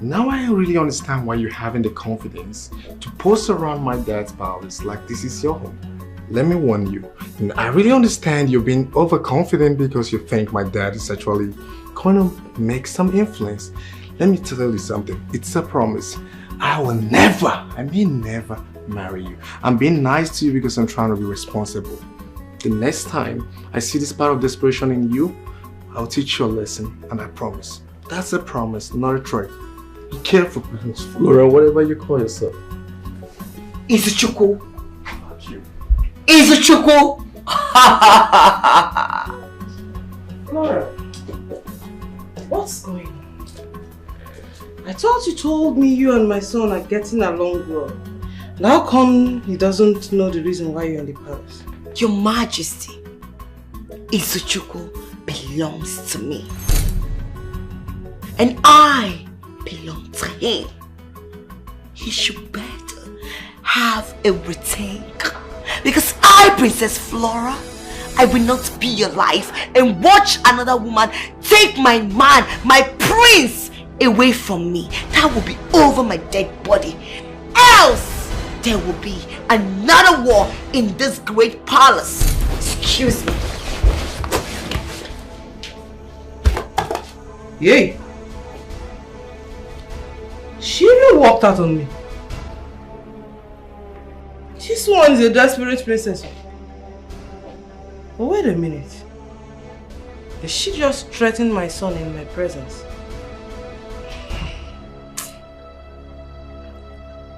Now I really understand why you're having the confidence to post around my dad's palace like this is your home. Let me warn you, I really understand you're being overconfident because you think my dad is actually going to make some influence. Let me tell you something, it's a promise. I will never, I mean never, marry you. I'm being nice to you because I'm trying to be responsible. The next time I see this part of desperation in you, I'll teach you a lesson, and I promise. That's a promise, not a threat. Be careful, Princess Flora, whatever you call yourself. Izuchukwu. Fuck you. Izuchukwu. Flora, what's going on? I thought you told me you and my son are getting along well. Now come he doesn't know the reason why you're in the palace. Your Majesty, Izuchukwu belongs to me. And I belong to him. He should better have a rethink. Because I, Princess Flora, I will not be alive and watch another woman take my man, my prince, away from me. That will be over my dead body. Else, there will be another war in this great palace. Excuse me. Yay! She really walked out on me. This one is a desperate princess. But wait a minute. Did she just threaten my son in my presence?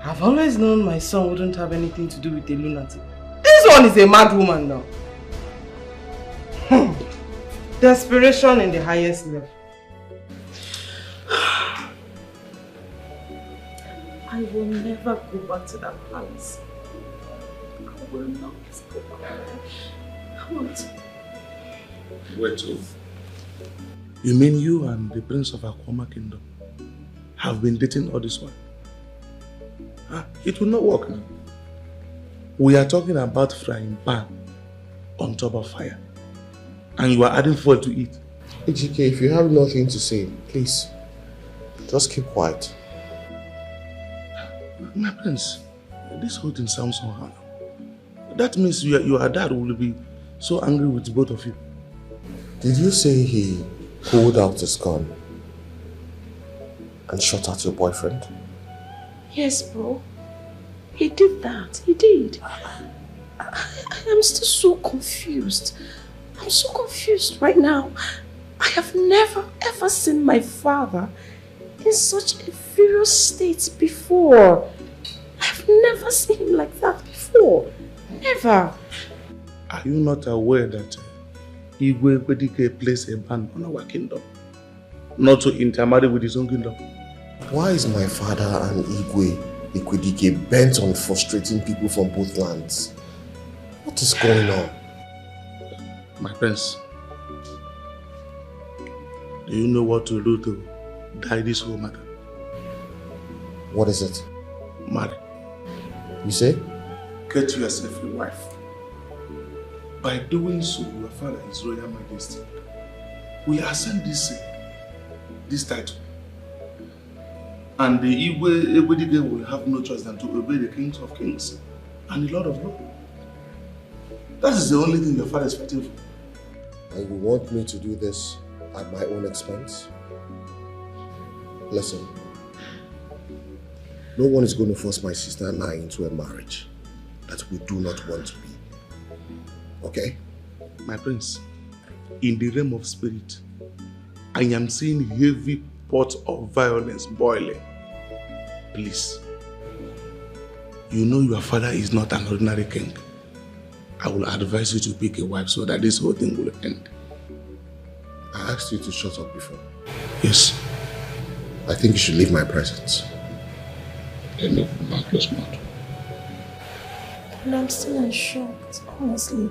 I've always known my son wouldn't have anything to do with a lunatic. one is a mad woman now. Desperation in the highest level. I will never go back to that palace. I will not go back there. I won't. Wait, oh. You mean you and the Prince of Akoma Kingdom have been dating all this while? It will not work now. We are talking about frying pan on top of fire. And you are adding fuel to it. HGK, if you have nothing to say, please, just keep quiet. My prince, this whole thing sounds somehow. That means your dad will be so angry with both of you. Did you say he pulled out his gun and shot at your boyfriend? Yes, bro. He did that. He did. I am still so confused. I'm so confused right now. I have never ever seen my father in such a furious state before. I've never seen him like that before. Never. Are you not aware that Igwe Ekwedike placed a ban on our kingdom? Not to intermarry with his own kingdom. Why is my father and Igwe Ekwedike bent on frustrating people from both lands? What is going on? My prince, do you know what to do to die this whole matter? What is it? Marry. You say? Get yourself a wife. By doing so, your father, His Royal Majesty, we ascend this title. And the Igwe Ekwedike will have no choice than to obey the King of Kings and the Lord of Lords. That is the only thing your father is fighting for. And you want me to do this at my own expense? Listen, no one is going to force my sister and I into a marriage that we do not want to be. Okay? My prince, in the realm of spirit, I am seeing heavy pot of violence boiling. Please, you know your father is not an ordinary king. I will advise you to pick a wife so that this whole thing will end. I asked you to shut up before. Yes. I think you should leave my presence. Then open my close mouth. And I'm still in shock, honestly.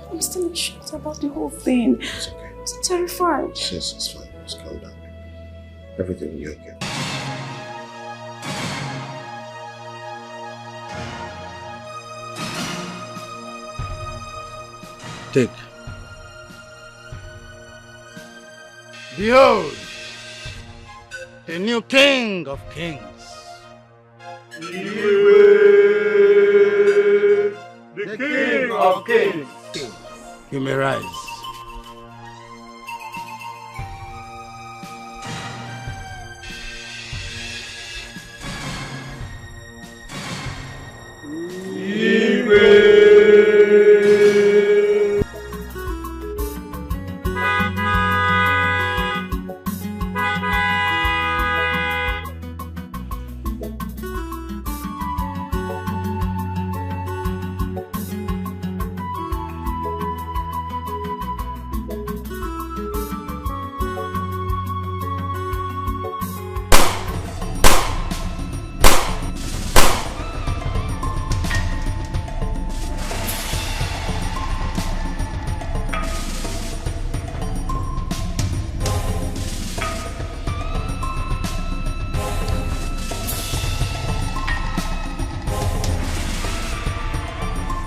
I'm still in shock about the whole thing. It's okay. I'm so terrified. Yes, it's fine. Just calm down. Everything will be okay. Take. Behold, the new King of Kings. The King of Kings. You may rise.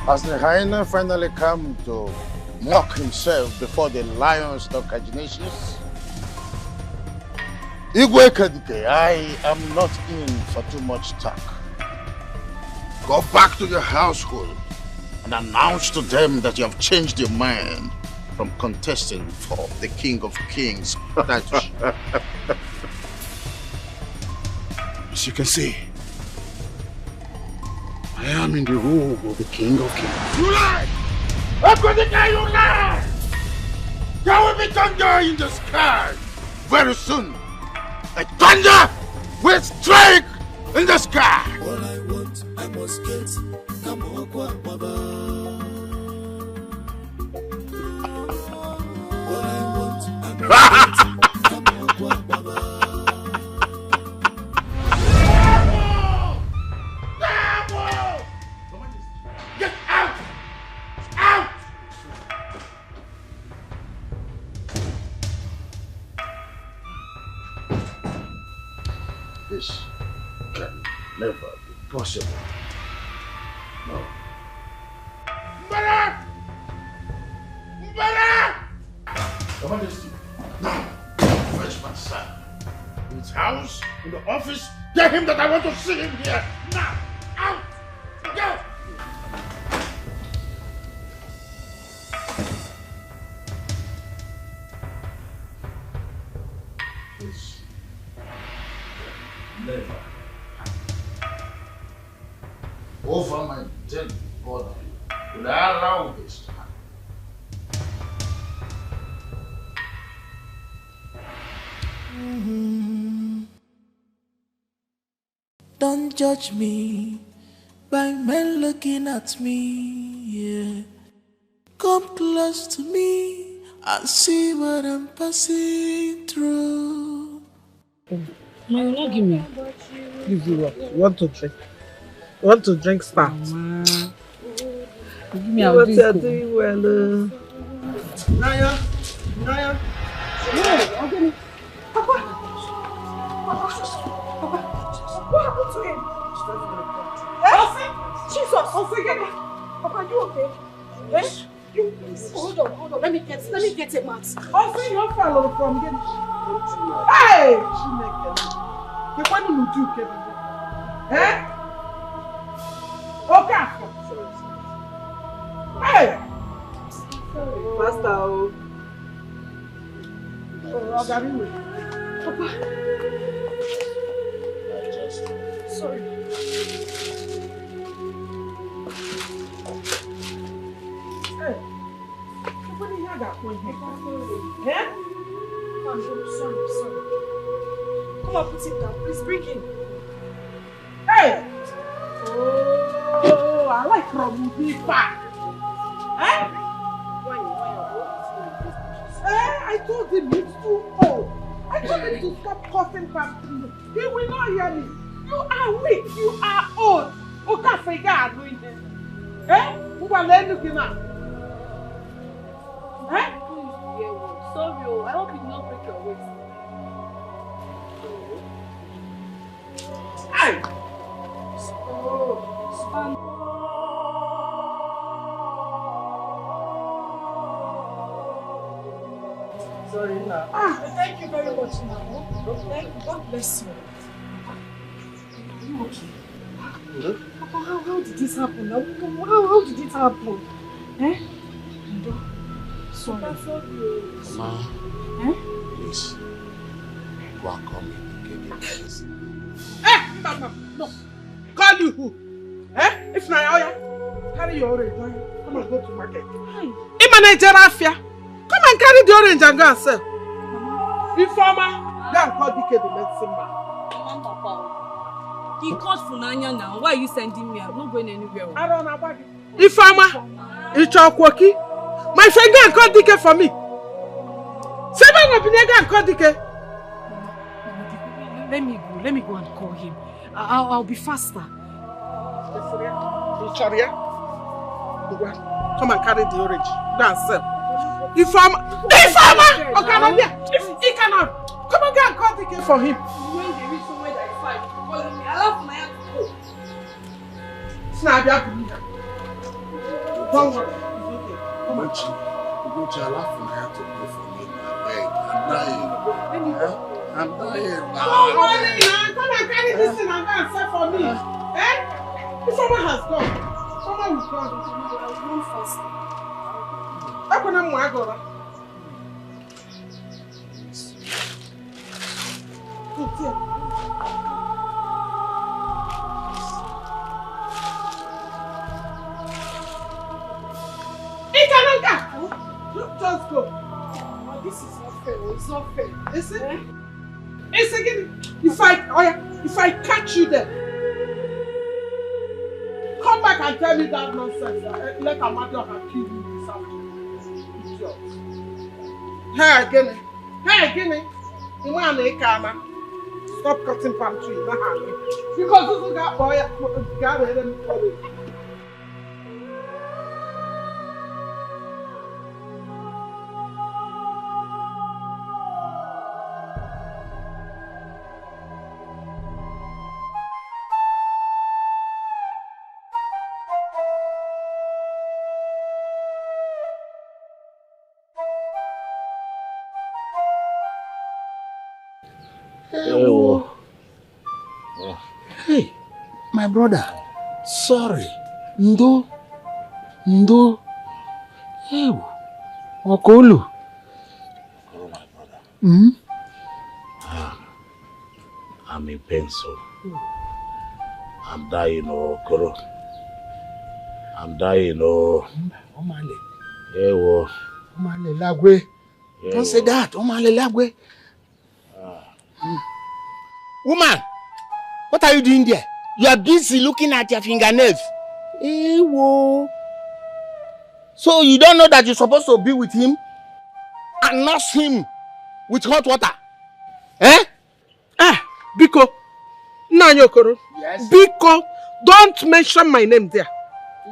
Has the hyena finally come to mock himself before the lions of Kaginatius? Igwe Ekwedike, I am not in for too much talk. Go back to your household and announce to them that you have changed your mind from contesting for the King of Kings title. As you can see, I am in the robe of the King of Kings. You lie! Ekwedike, you lie! There will be thunder in the sky very soon. A thunder will strike in the sky. All I want, I must get. Come on, This can never be possible. No. Mbara! Mbara! Your Majesty, Now, fetch my son. In his house, in the office, tell him that I want to see him here. Now! Out! Go! this never happen. Over my dead body, will I allow this to happen? Don't judge me by men looking at me, yeah. Come close to me and see what I'm passing through. No, you not give me. Give you what? You want to drink? You want to drink start? Give me what you're doing well. Naya. Yeah, I'll give me. Papa. What happened to him? Jesus, forget it. Papa, you okay? Yes. Hold on. Let me get a mat. Also, you fell from getting. Hey! You want to do, Kevin? Eh? Okay. Hey! Master. Oh, I'll be with Papa. Sorry. Hey, what do you have that point here? Eh? I'm sorry. Come on, put it down. Please bring him. Hey! Oh, I like from big back. Eh? I told him he's too old. I told him to stop coughing from me. He will not hear me. You are weak. You are old. Okay, figure out doing this. Eh? Who are they looking at? Eh? Sorry, I hope you do not break your waist. Hey! Sorry, now. Thank you very much, now. Thank you. God bless you. Are you okay? Papa, how did this happen? How did it happen? Eh? Sorry. Mama, please. Go and call me. No. Call you who? Eh? If not, carry your orange. Come and go to market. In my Nigerian FREE. Come and carry the orange and go and sell. Informer, go and call DK the medicine man. He called Funanya now. Why are you sending me? I'm not going anywhere. I don't know about it. Informer, it's your quirky. My friend, go and call DK for me. Seven of you go and call DK. Let me go and call him. I'll be faster. Come and carry the orange. Go and sell. Informer! Okay, if he cannot, come and go and call DK for him. When they reach somewhere that is fine, calling me. I love my hand to go. It's not a bad. Don't worry. Come on, Chief. I laugh when I have to pay for me. I'm dying. I'm dying. Don't worry now. Come and carry this thing and go and sell for me. Eh? If someone has gone, someone will gone. I will run first. Open up my door. Just go. Oh, this is not fair. It's not fair. Is it? It's again. If I catch you there, come back and tell me that nonsense. Let Amadio have killed you this afternoon. Idiot. Hey, Guinea. You want to come? Stop cutting palm tree. Because this guy boy got ahead and follow. Hey, my brother. Sorry. Ndo. Hey, Okolu. Oh, my brother. Hmm? I'm in pain, so. I'm dying, oh, Koro. I'm dying, oh. Omale. Hey, oh. Omale Lagwe. Don't say that. Omale Lagwe. Woman, what are you doing there? You are busy looking at your fingernails. Ewo. So you don't know that you're supposed to be with him and nurse him with hot water? Eh? Biko, Nanyokoro. Yes. Biko, don't mention my name there.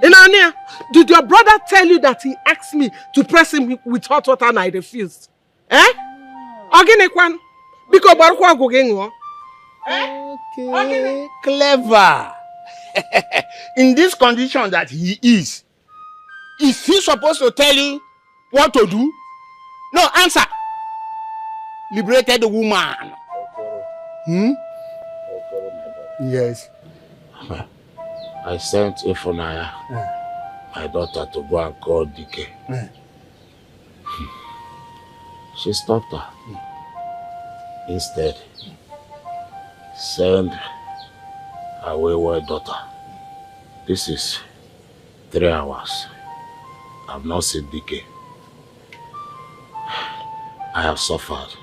Inania, did your brother tell you that he asked me to press him with hot water and I refused? Oginekwan, Biko barukwa gogengwo. Okay. Clever. In this condition that he is he supposed to tell you what to do? No, answer. Liberated the woman. Hmm? Yes. I sent Ifunaya, my daughter, to go and call Dike. She stopped her. Instead, send her wayward daughter. This is 3 hours. I've not seen Dike. I have suffered.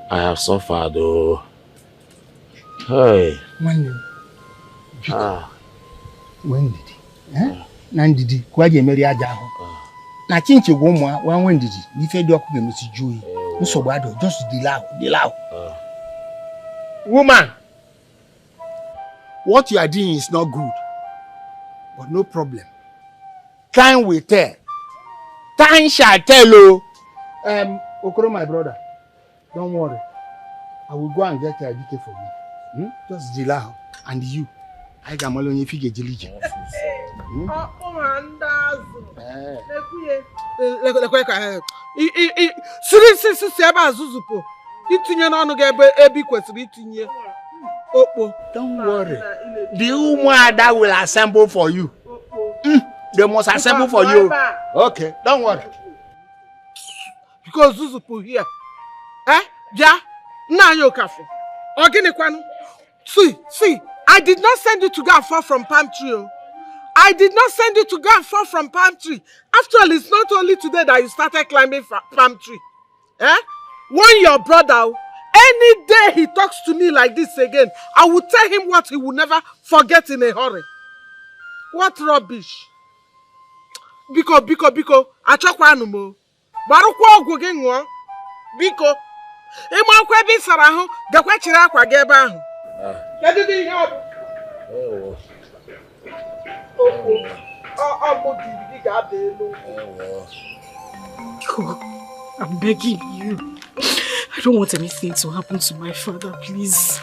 Oh. Hey. When did he? Nandidi, kwaje meri aja ho. Na chinche go mo when did he? Ni fe do akube mesi joyi. Nsogbo ado just delay. Woman, what you are doing is not good. But no problem. Time will tell. Time shall tell you. Okoro, my brother, don't worry. I will go and get a DK for you. Just delay. And you, I can only figure diligent. Don't worry. The woman that will assemble for you. They must assemble for you. Okay, don't worry. Because Zuzupu here. Ja? Na yo kafe. Oginekwanu. See, I did not send you to go and fall from palm tree. I did not send you to go and fall from palm tree. After all, it's not only today that you started climbing palm tree. When your brother, any day he talks to me like this again, I will tell him what he will never forget in a hurry. What rubbish. Biko, achokwa anumo. Barukwa ogwo ge nwo. Biko. Ịma akwa ebe sara ahụ, gakwa chiri akwa ga ebe ahụ. Kedu dị ihe ọ bụ? I'm begging you. I don't want anything to happen to my father, please.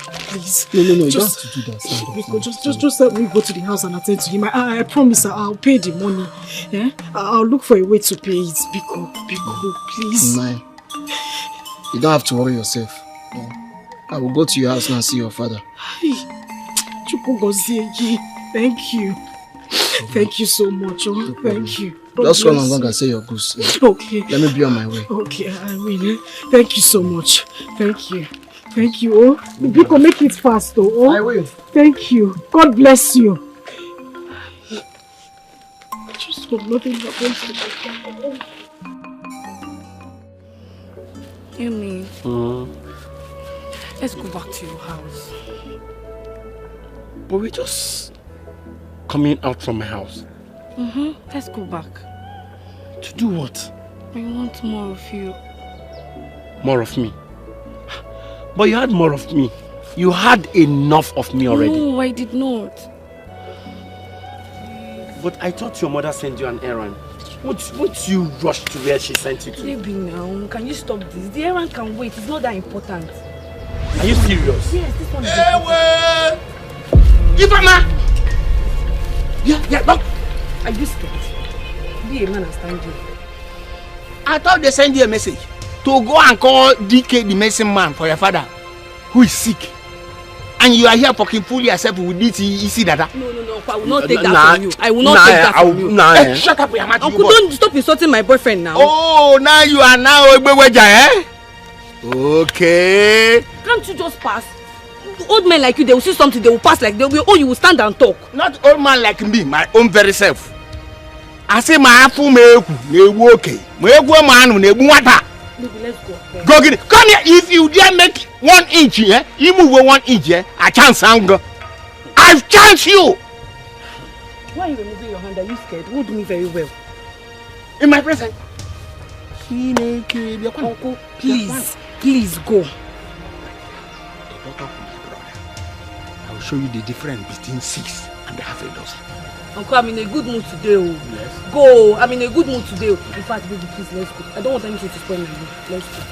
No, you don't have to do that. Just let me go to the house and attend to him. I promise I'll pay the money. I'll look for a way to pay it. Biko, please. Nine. You don't have to worry yourself. I will go to your house now and see your father. Thank you. Thank you so much. Thank you. Just run along and say your goose. Okay. Let me be on my way. Okay, I will. Thank you so much. Thank you. Oh, Biko, make it fast, though. I will. Thank you. God bless you. Just hope nothing happens to my father. Yumi, let's go back to your house. But we're just coming out from my house. Let's go back. To do what? I want more of you. More of me? But you had more of me. You had enough of me already. No, I did not. But I thought your mother sent you an errand. Won't you rush to where she sent you to? Baby, now, can you stop this? The errand can wait. It's not that important. Are you serious? Yes, this one is important. Ivana! Yeah, look. Are you scared? Be a man and stand you. I thought they sent you a message. to go and call DK the medicine man for your father, who is sick. And you are here fucking fool yourself with this easy data. No, I will not take that from you. I will not take that from you. Hey, shut up, your mouth. Uncle, don't stop insulting my boyfriend now. Oh, now you are now eh? Okay. Can't you just pass? Old men like you, they will see something, they will pass like they will. Oh, you will stand and talk. Not old man like me, my own very self. I say my apple me okay. Me man Baby, let's go. Okay. Go get it. Come here. If you dare make 1 inch, you move 1 inch, I chance anger. I've chance you. Why are you removing your hand? Are you scared? Hold me very well. In my presence. Uncle, please go. I will show you the difference between 6 and half a dozen. Uncle, I'm in a good mood today. Yes. Go. I'm in a good mood today. In fact, baby, please, let's go. I don't want anything to spoil my mood. Let's go.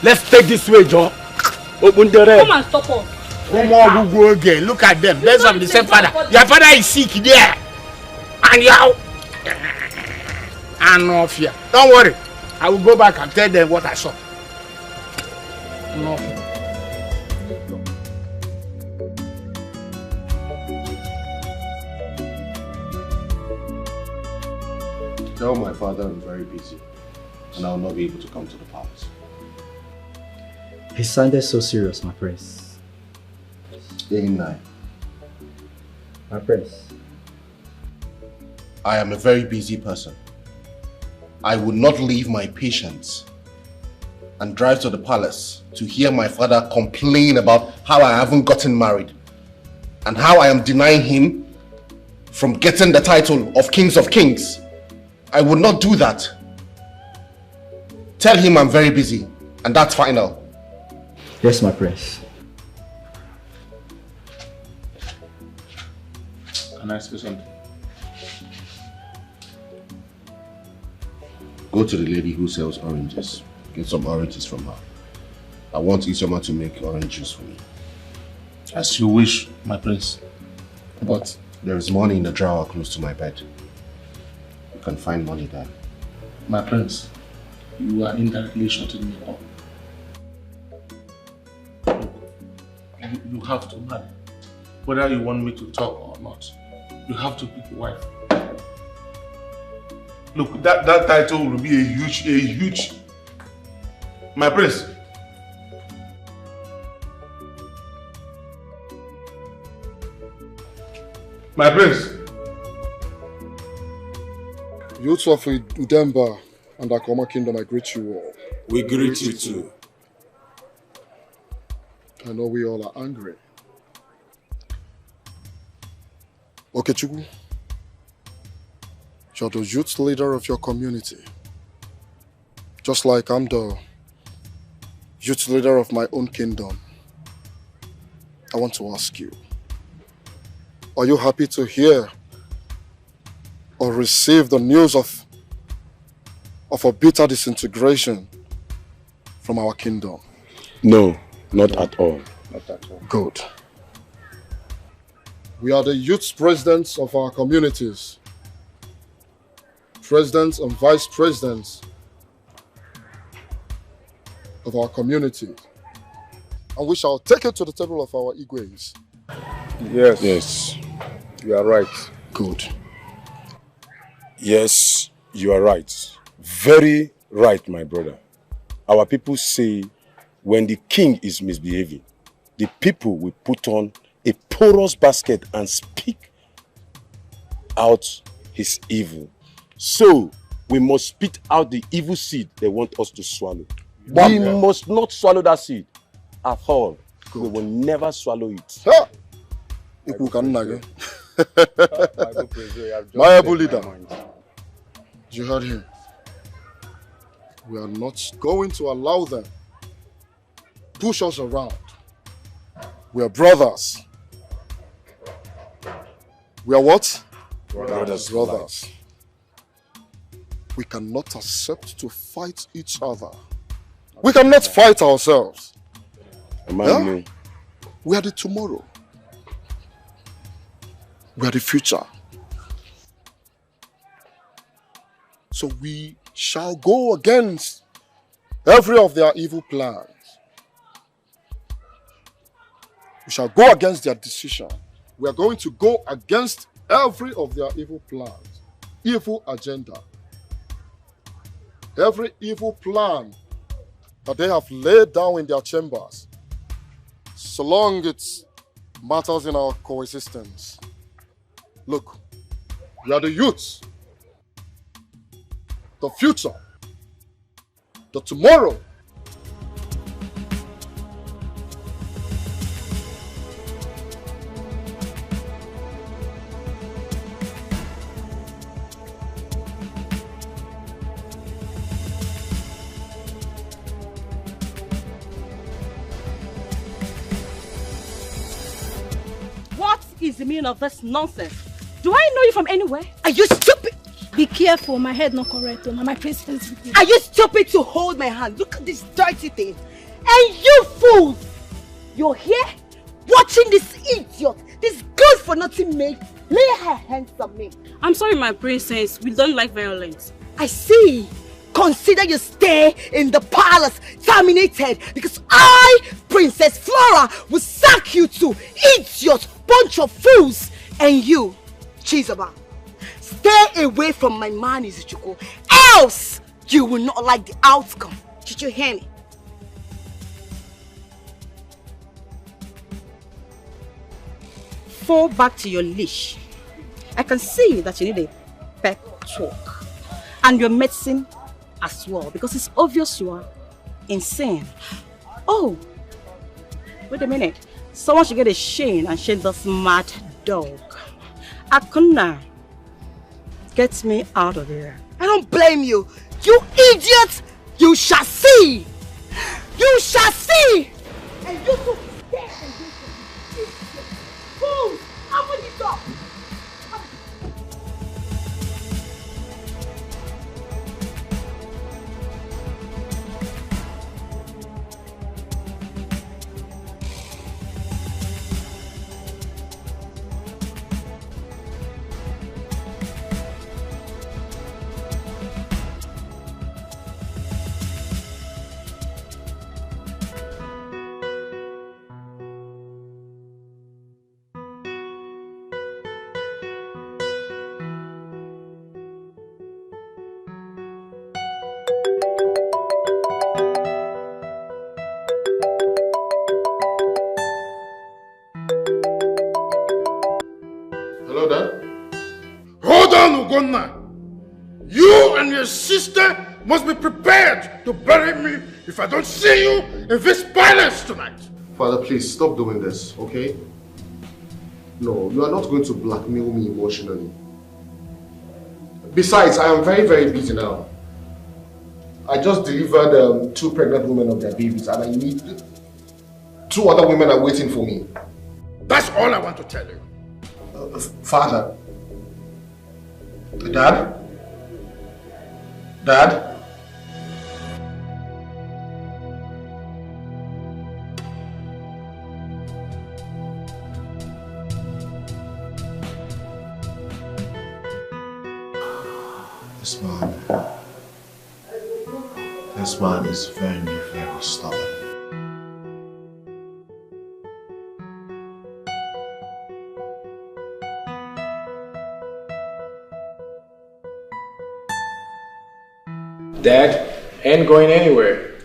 Let's take this way, John. Open the red. Come and stop us. One more go again. Look at them. There's of the same father. Your father is sick there. And you and no fear. Don't worry. I will go back and tell them what I saw. No fear. Tell my father I'm very busy and I will not be able to come to the palace. He sounded so serious, my prince. My prince. I am a very busy person. I would not leave my patients and drive to the palace to hear my father complain about how I haven't gotten married and how I am denying him from getting the title of Kings of Kings. I would not do that. Tell him I'm very busy and that's final. Yes, my prince. Can I say something? Go to the lady who sells oranges. Get some oranges from her. I want Isoma to make orange juice for me. As you wish, my prince. But there is money in the drawer close to my bed. You can find money there. My prince, you are indirectly shutting me up. You have to marry. Whether you want me to talk or not, you have to pick a wife. Look, that title will be a huge... My prince. My prince. Youths of Udemba and Akoma Kingdom, I greet you all. We greet you too. I know we all are angry. Okechukwu, you're the youth leader of your community. Just like I'm the youth leader of my own kingdom. I want to ask you, are you happy to hear or receive the news of a bitter disintegration from our kingdom? No, not at all. Not at all. Good. We are the youth presidents of our communities. Presidents and vice presidents of our community. And we shall take it to the table of our Igwes. Yes. Yes. You are right. Good. Yes, you are right. Very right, my brother. Our people say when the king is misbehaving, the people will put on a porous basket and speak out his evil. So, we must spit out the evil seed they want us to swallow. We must not swallow that seed at all. Good. We will never swallow it. My able leader, you heard him. We are not going to allow them push us around. We are brothers. We are what? Brothers. We cannot accept to fight each other. We cannot fight ourselves. Yeah? We are the tomorrow. We are the future. So we shall go against every of their evil plans. We shall go against their decision. We are going to go against every of their evil plans, evil agenda. Every evil plan that they have laid down in their chambers, so long it matters in our coexistence. Look, we are the youths, the future, the tomorrow. What is the meaning of this nonsense? Do I know you from anywhere? Are you stupid? Be careful, my head not correct, my princess. Are you stupid to hold my hand? Look at this dirty thing. And you fools! You're here watching this idiot, this good for nothing maid lay her hands on me. I'm sorry, my princess. We don't like violence. I see. Consider your stay in the palace terminated because I, Princess Flora, will sack you two, idiot, bunch of fools. And you, Chizoba, stay away from my man Izuchukwu, else you will not like the outcome. Did you hear me? Fall back to your leash. I can see that you need a pep talk. And your medicine as well, because it's obvious you are insane. Oh, wait a minute. Someone should get a Shane and shake this mad dog. Akuna, get me out of here. I don't blame you. You idiot! You shall see! You shall see! And you too, stay and do something. Fools! Open the door! Hello, Dad? Hold on, Ugonna! You and your sister must be prepared to bury me if I don't see you in this palace tonight! Father, please stop doing this, okay? No, you are not going to blackmail me emotionally. Besides, I am very, very busy now. I just delivered 2 pregnant women of their babies and I need 2 other women are waiting for me. That's all I want to tell you. Father. Dad? Dad? This man is very, very stubborn. Dad ain't going anywhere.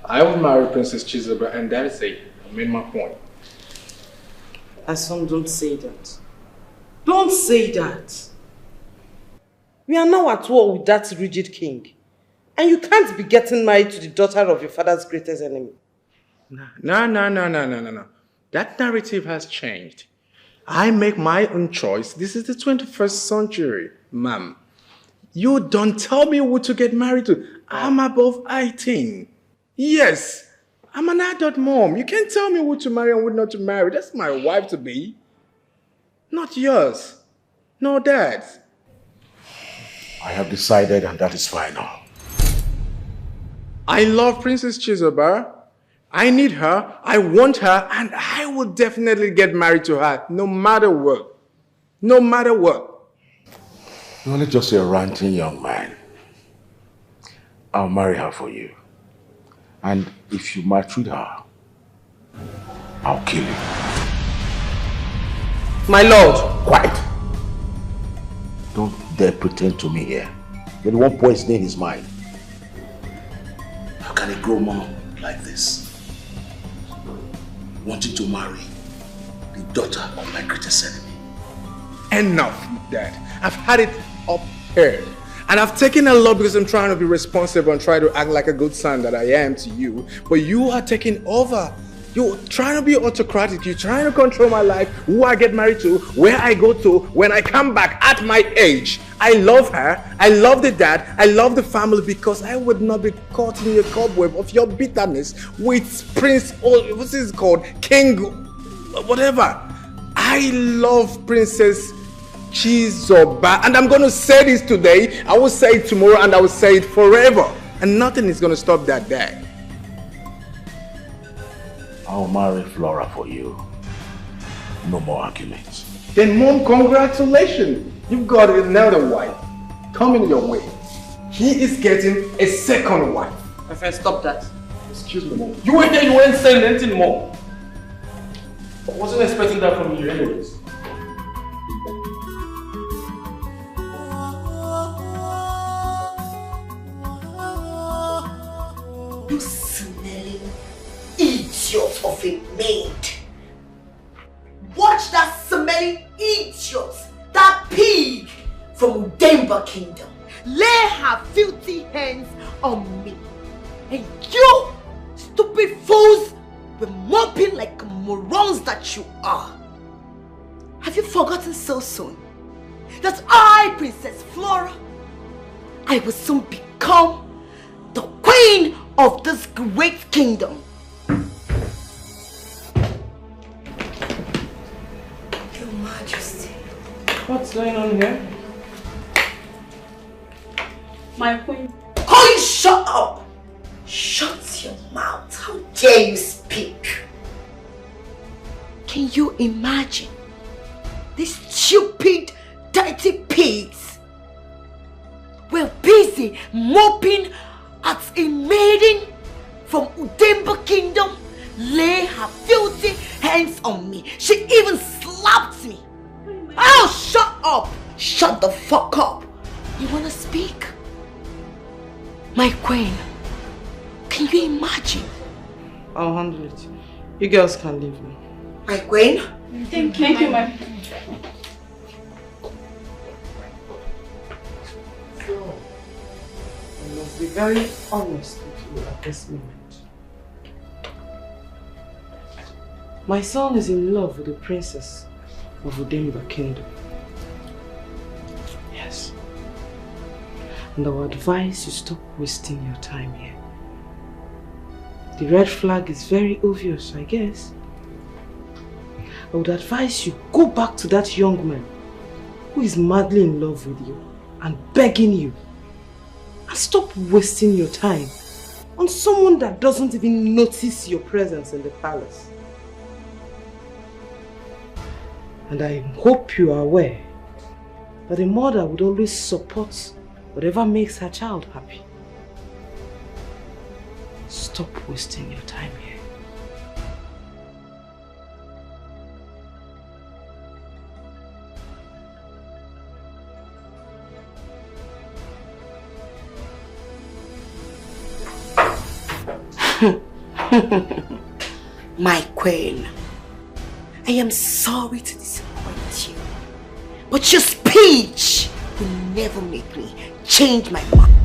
I will marry Princess Chizoba and that's it. I made my point. Asom, don't say that. Don't say that. We are now at war with that rigid king. And you can't be getting married to the daughter of your father's greatest enemy. No. That narrative has changed. I make my own choice. This is the 21st century, ma'am. You don't tell me who to get married to. I'm above 18. Yes, I'm an adult mom. You can't tell me who to marry and who not to marry. That's my wife to be. Not yours. No, Dad's. I have decided and that is final. I love Princess Chizoba. I need her, I want her, and I will definitely get married to her, no matter what. No matter what. You're only just a ranting young man. I'll marry her for you. And if you maltreat her, I'll kill you. My lord. Quiet. Don't dare pretend to me here. You're the one poisoning his mind. How can a grown man like this wanting to marry the daughter of my greatest enemy? Enough, Dad. I've had it up here. And I've taken a lot because I'm trying to be responsible and try to act like a good son that I am to you. But you are taking over. You're trying to be autocratic. You're trying to control my life, who I get married to, where I go to, when I come back at my age. I love her. I love the dad. I love the family because I would not be caught in a cobweb of your bitterness with Prince, what's this called? King, whatever. I love Princess Chizoba, and I'm going to say this today, I will say it tomorrow, and I will say it forever, and nothing is going to stop that day. I'll marry Flora for you. No more arguments. Then Mom, congratulations, you've got another wife coming your way. He is getting a second wife. My friend, stop that. Excuse me, Mom. You weren't here, you weren't saying anything more. I wasn't expecting that from you anyways. You smelling idiot of a maid. Watch that smelling idiot, that pig from Udemba Kingdom, lay her filthy hands on me. And you, stupid fools, were mopping like morons that you are. Have you forgotten so soon that I, Princess Flora, I will soon become the queen of this great kingdom? Your Majesty. What's going on here? My queen. Oh, you shut up! Shut your mouth. How dare you speak? Can you imagine these stupid, dirty pigs were busy mopping at a maiden from Udemba Kingdom, lay her filthy hands on me. She even slapped me. Oh, shut up! Shut the fuck up. You wanna speak? My queen, can you imagine? I'll handle it. You girls can leave me. My queen? Thank you, my queen. So, I must be very honest with you at this moment. My son is in love with the princess of Udemba Kingdom. Yes. And I would advise you stop wasting your time here. The red flag is very obvious, I guess. I would advise you go back to that young man who is madly in love with you and begging you. And stop wasting your time on someone that doesn't even notice your presence in the palace. And I hope you are aware that a mother would always support whatever makes her child happy. Stop wasting your time here. My queen, I am sorry to disappoint you, but your speech will never make me change my mind.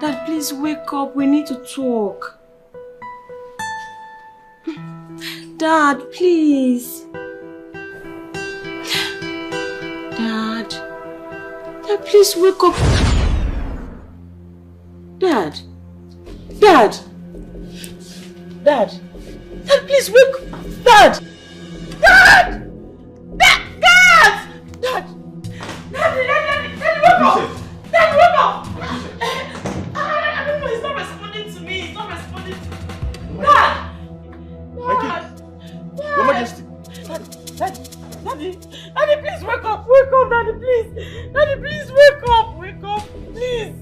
Dad, please wake up. We need to talk. Dad, please. Dad. Dad, please wake up. Dad. Dad. Dad. Dad, please wake up. Dad. Dad. Dad. Dad. Dad. Dad, wake up. Dad, wake up. I don't know. He's not responding to me. He's not responding to me. Dad. Daddy! Daddy, please wake up! Wake up, Daddy, please! Daddy, please wake up! Wake up, please!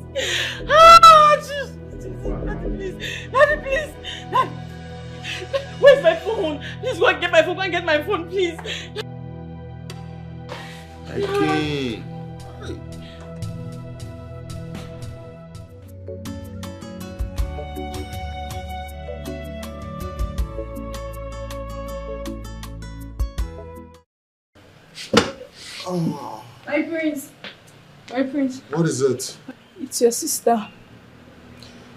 Ah, Jesus! Daddy, please! Daddy, please! Daddy! Where's my phone? Please go and get my phone. Go and get my phone, please. Okay. Oh. My prince. My prince. What is it? It's your sister.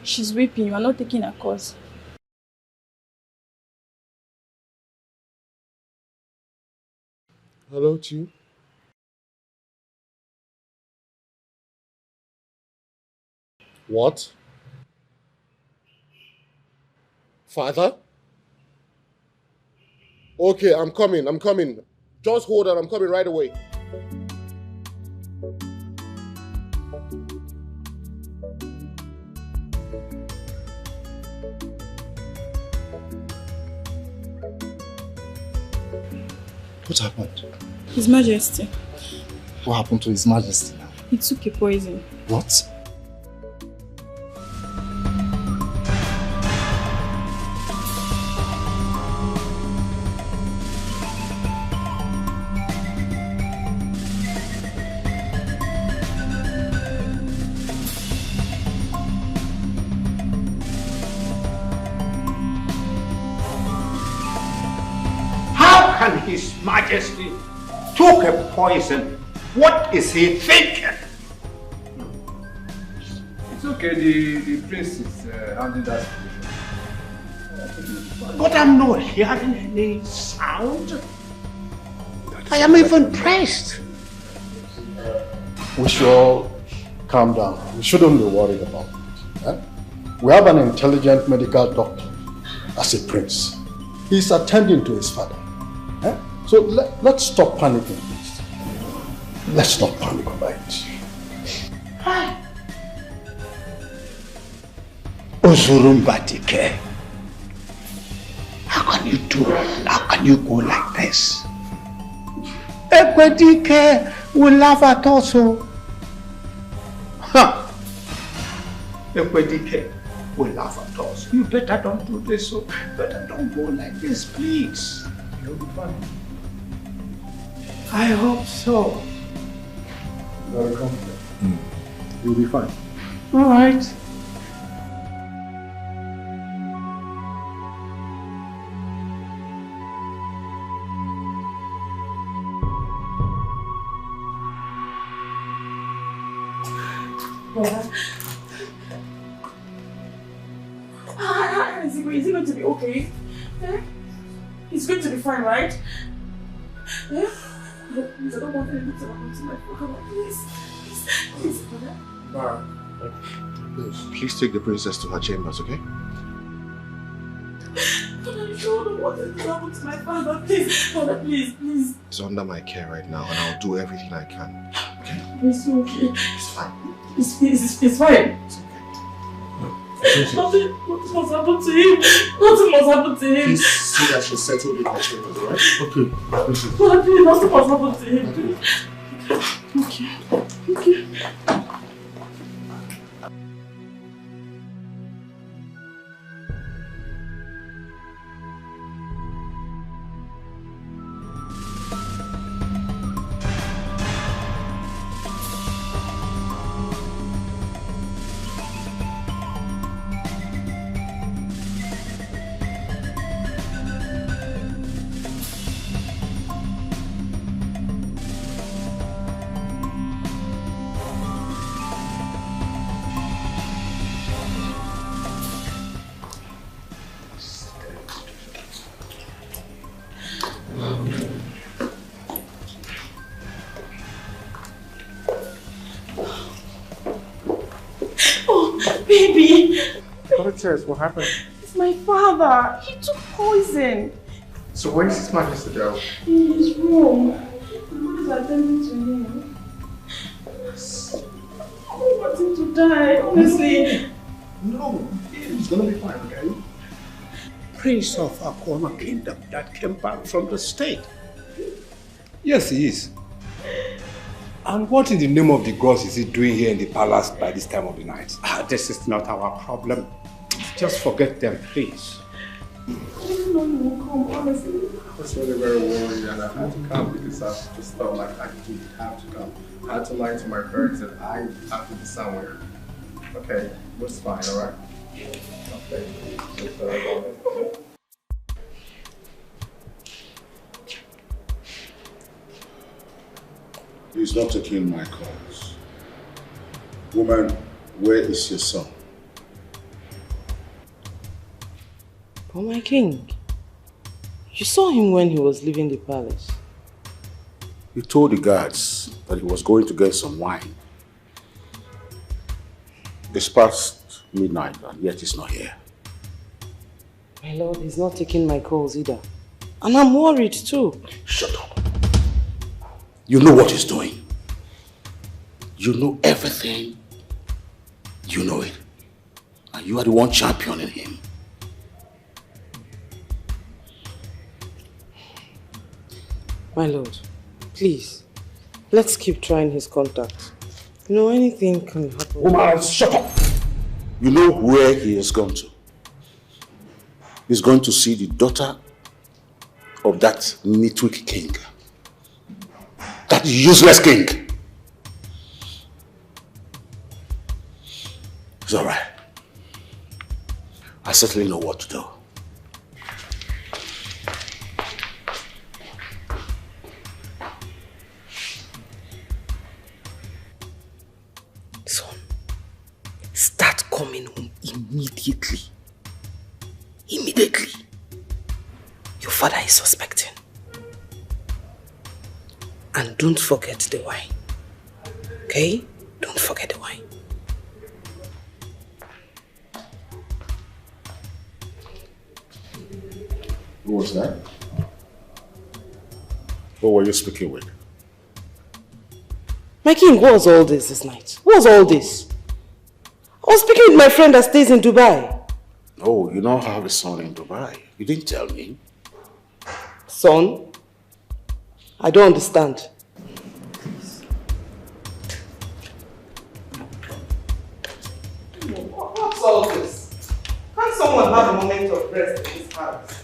She's weeping. You are not taking her cause. Hello to you. What? Father? Okay, I'm coming. Just hold on, I'm coming right away. What happened? His Majesty. What happened to His Majesty now? He took a poison. What? His Majesty took a poison. What is he thinking? It's okay, the prince is handling that situation. But I'm not hearing any sound. I am even pressed. We should all calm down. We shouldn't be worried about it. Eh? We have an intelligent medical doctor as a prince. He's attending to his father. Eh? So let's stop panicking, please. Let's not panic about it. Ozurumbatike. How can you do? How can you go like this? Ekwedike will laugh at us. Ekwedike will laugh at us. You better don't do this. So better don't go like this, please. You'll be fine. I hope so. Very confident. You'll be fine. All right. Is he going to be okay? Yeah? He's going to be fine, right? Yeah? Please, I don't want anything to happen to my father. Please, Father. Please take the princess to her chambers, okay? Father, you don't want anything to happen to my father. Please, Father, please. He's under my care right now, and I'll do everything I can. Okay? It's okay. It's fine. It's fine. Nothing must happen to him. Nothing must happen to him. Please see that she's settled in her chambers, alright? Okay. Father, please, nothing must happen to him. Okay. Baby! Princess, what happened? It's my father. He took poison. So where's His Majesty though? In his room. Nobody's attending to him. I don't want him to die, honestly. No, he's gonna be fine, okay? Prince of Akoma Kingdom that came back from the state. Yes, he is. And what in the name of the gods is he doing here in the palace by this time of the night? This is not our problem. Just forget them, please. I didn't know you would come, honestly. I was really very worried and I had to come because I just felt like I didn't have to come. I had to lie to my parents that I have to be somewhere. Okay, it was fine, alright? Okay, so sorry about it. He's not taking my calls. Woman, where is your son? Oh, my king. You saw him when he was leaving the palace. He told the guards that he was going to get some wine. It's past midnight and yet he's not here. My lord, he's not taking my calls either. And I'm worried too. Shut up. You know what he's doing. You know everything. You know it. And you are the one championing him. My lord, please, let's keep trying his contact. You know, anything can happen. Woman, shut up! You know where he has gone to. He's going to see the daughter of that nitwit king. That useless king. It's all right. I certainly know what to do. Son, start coming home immediately. Immediately. Your father is suspecting. And don't forget the wine. Okay? Don't forget the wine. Who was that? Who were you speaking with? My king, what was all this night? What was all this? I was speaking with my friend that stays in Dubai. Oh, you now have a son in Dubai. You didn't tell me. Son? I don't understand. What's all this? Can't someone have a moment of rest in this house?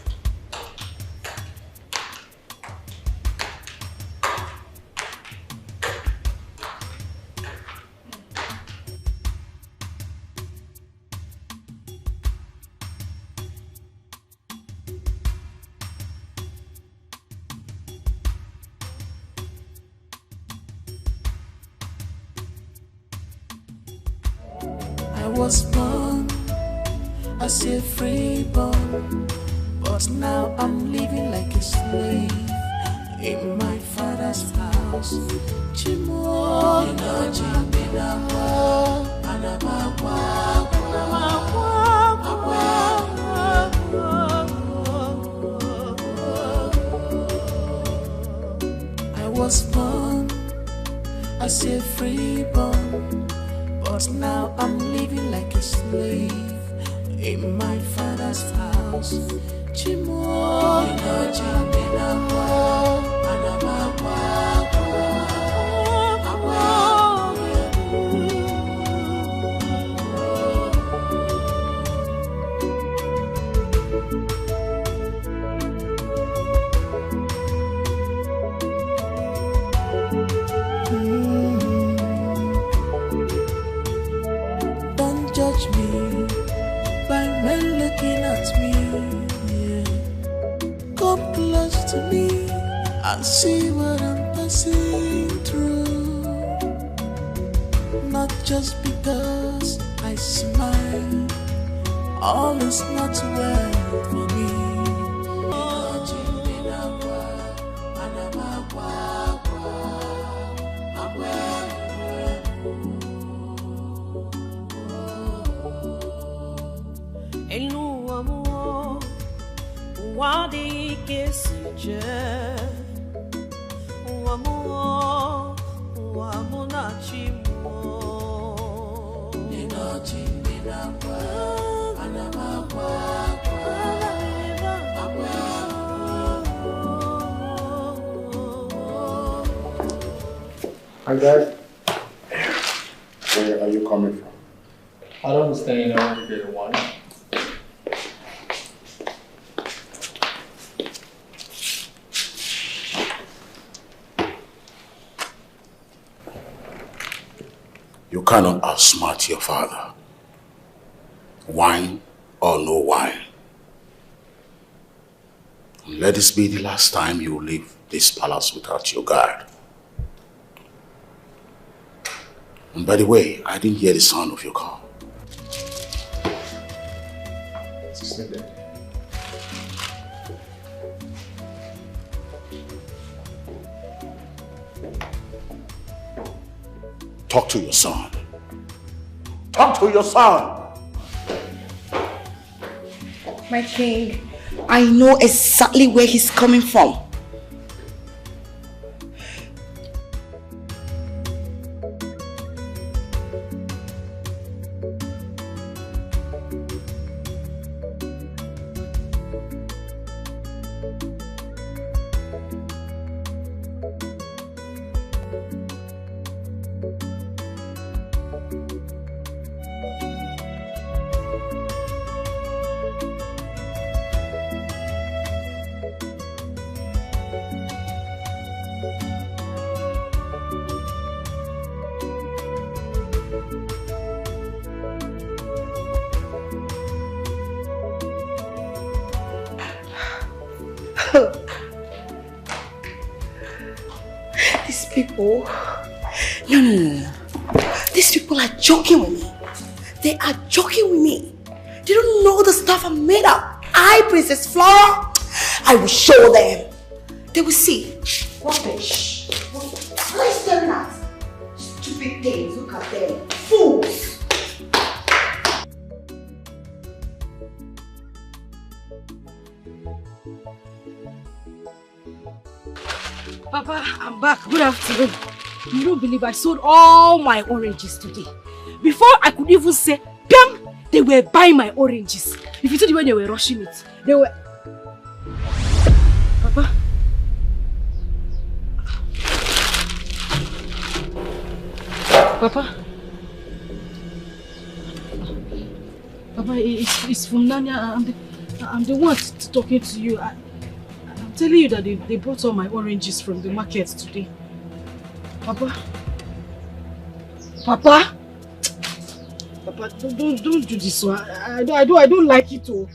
I was born as a freeborn, but now I'm living like a slave in my father's house. I was born as a freeborn, but now I'm living like a slave in my father's house. Don't judge me by men looking at me. Yeah. Come close to me and see what I'm passing through. Not just because I smile, all is not well for me. Wadi kesije Wamuo Wamunachimo Ninachi Ninakwa Anamakwa Hi, Dad. Where are you coming from? I don't understand, I want to get a one. You cannot outsmart your father. Wine or no wine. Let this be the last time you leave this palace without your guard. And by the way, I didn't hear the sound of your car. Talk to your son. Talk to your son. My king, I know exactly where he's coming from. These people, no. These people are joking with me. They are joking with me. They don't know the stuff I'm made of. Princess Flora, I will show them. They will see. Rubbish. Let's turn that. Stupid things. Look at them. Fools. Papa, I'm back. Good afternoon. You don't believe I sold all my oranges today. Before I could even say, Piam, they were buying my oranges. If you see the way they were rushing it, they were... Papa? Papa? Papa, it's from Nanya. I'm the one talking to you. I'm telling you that they brought all my oranges from the market today. Papa? Papa? Papa, don't do this one. I don't like it. Oh.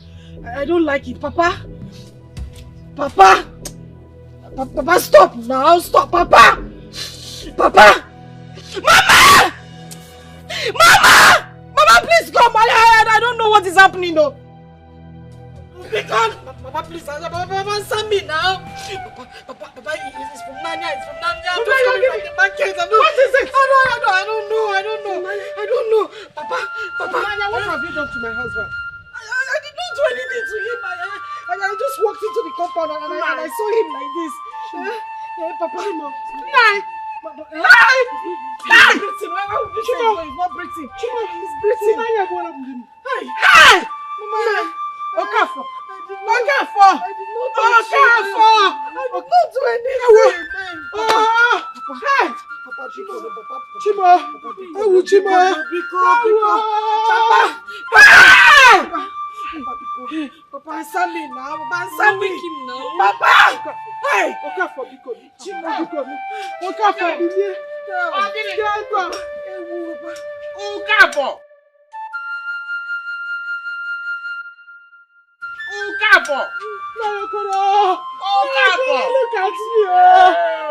I don't like it. Papa? Papa? Papa, stop now. Stop, Papa! Papa! Mama! Mama! Mama, please come. I don't know what is happening though. Papa, please, Papa, answer me now. Papa, it's from Nanya, I'm just coming from the market. What is it? I don't know. Papa, Nanya, what have you done to my husband? I did not do anything to him. I just walked into the compound and I saw him like this. Papa, He's not breathing. He's breathing. Hey! Mama! Okafor! I did not do anything. Hey! Papa, answer me now. Answer me. Papa! Hey! Okafor, look at you!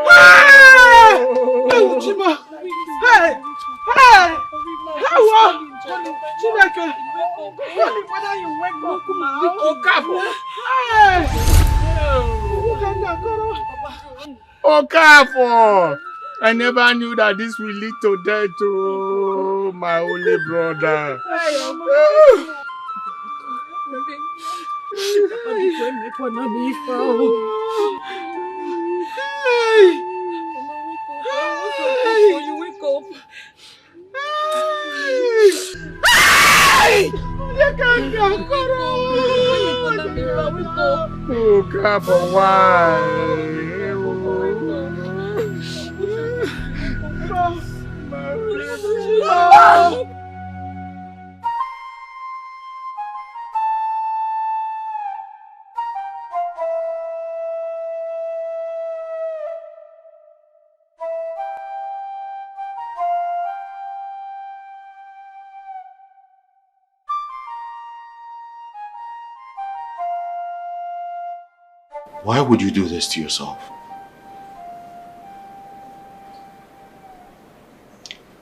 Hey! Chima! Hey! Chineke! Whether you wake up now. Okafor! I never knew that this will lead to death, oh, my only brother. Okafor, why? Why would you do this to yourself?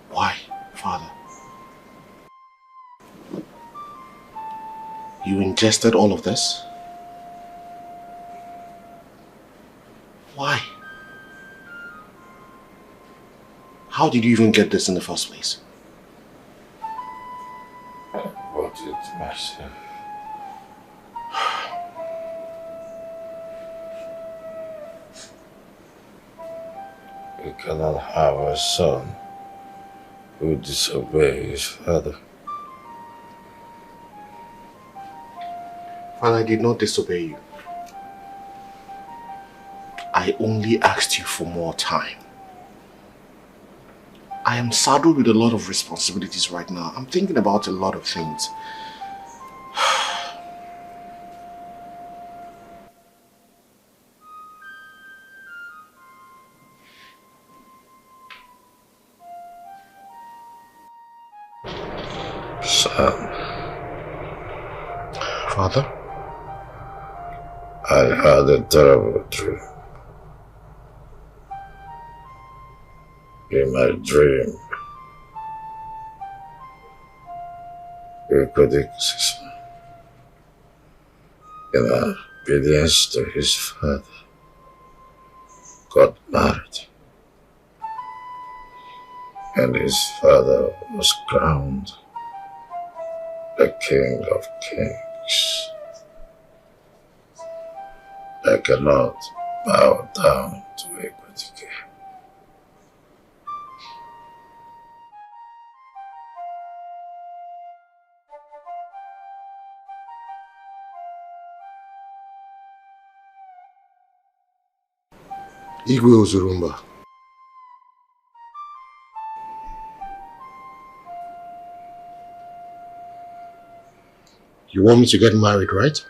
Why, Father? You ingested all of this? Why? How did you even get this in the first place? I bought it myself. We cannot have a son who disobeys his father. Father, I did not disobey you. I only asked you for more time. I am saddled with a lot of responsibilities right now. I'm thinking about a lot of things. Son. Father? I had a terrible dream. In my dream, Equidix, in obedience to his father, got married. And his father was crowned the King of Kings. I cannot bow down to Equidix. Igwe Ozurumba. You want me to get married, right?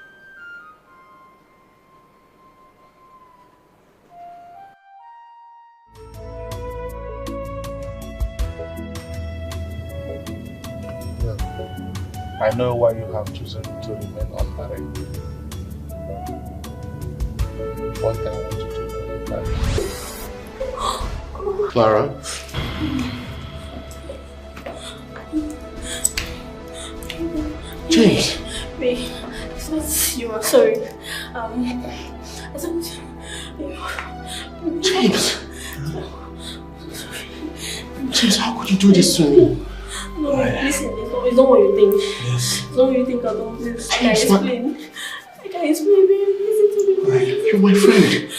I know why you have chosen to remain unmarried. One thing I want you to know is that Clara? James! Wait, it's not you, I'm sorry. I don't... James! James, how could you do this to me? No, listen, it's not what you think. Yes. It's not what you think at all. Please, I can explain. I can explain, babe. Listen to me. You're my friend.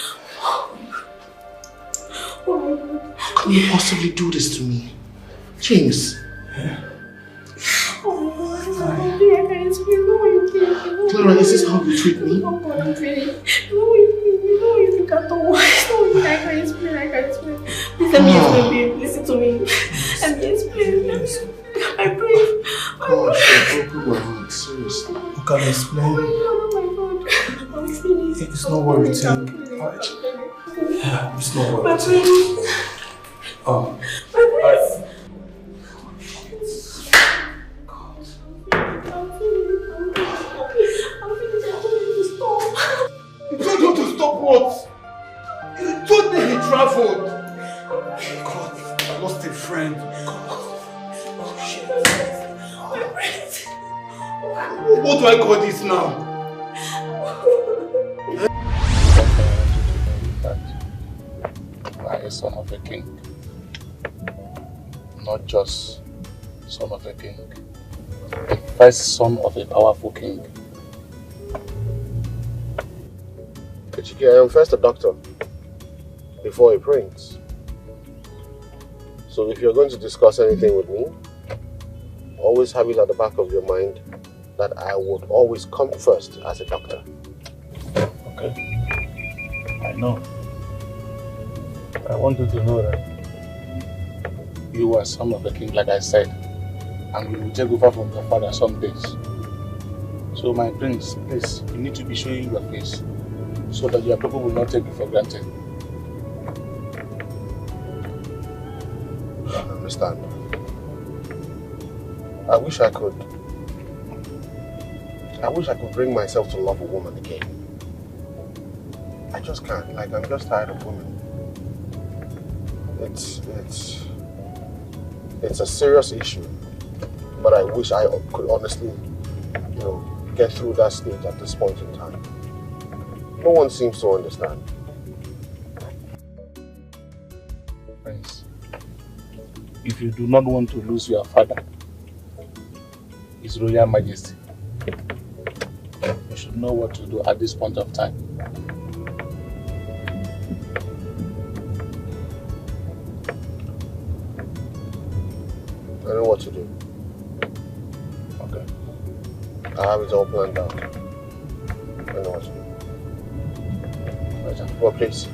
How can you possibly do this to me? James. Oh my God, I can explain. It's not what you think. Clara, is this how you treat me? Oh God, I'm feeling. It's not what you think. It's not what you think at all. It's not what you think. I can explain. I can explain. Please let me explain, babe. Listen to me. Let me explain. I pray. Gosh, you broke my heart, seriously. You can explain. Oh my God. I'm finished. It's not what you think. Yeah, it's not what you think. Oh. You told him to stop what? You told me he traveled. God, I lost a friend. Oh shit. What do I call this now? I am a son of a king. Not just son of a king. The first son of a powerful king. I am first a doctor before a prince. So if you're going to discuss anything with me, always have it at the back of your mind that I would always come first as a doctor. Okay. I know. I want you to know that you are son of a king, like I said. and we will take over from your father some days. So my prince, please, you need to be showing your face so that your people will not take you for granted. I understand. I wish I could bring myself to love a woman again. I just can't. Like, I'm just tired of women. It's a serious issue, but I wish I could honestly, get through that stage at this point in time. No one seems to understand. Prince, if you do not want to lose your father, His Royal Majesty, you should know what to do at this point of time. I know what to do. Okay. I have it all planned out. I know what to do. Well, please,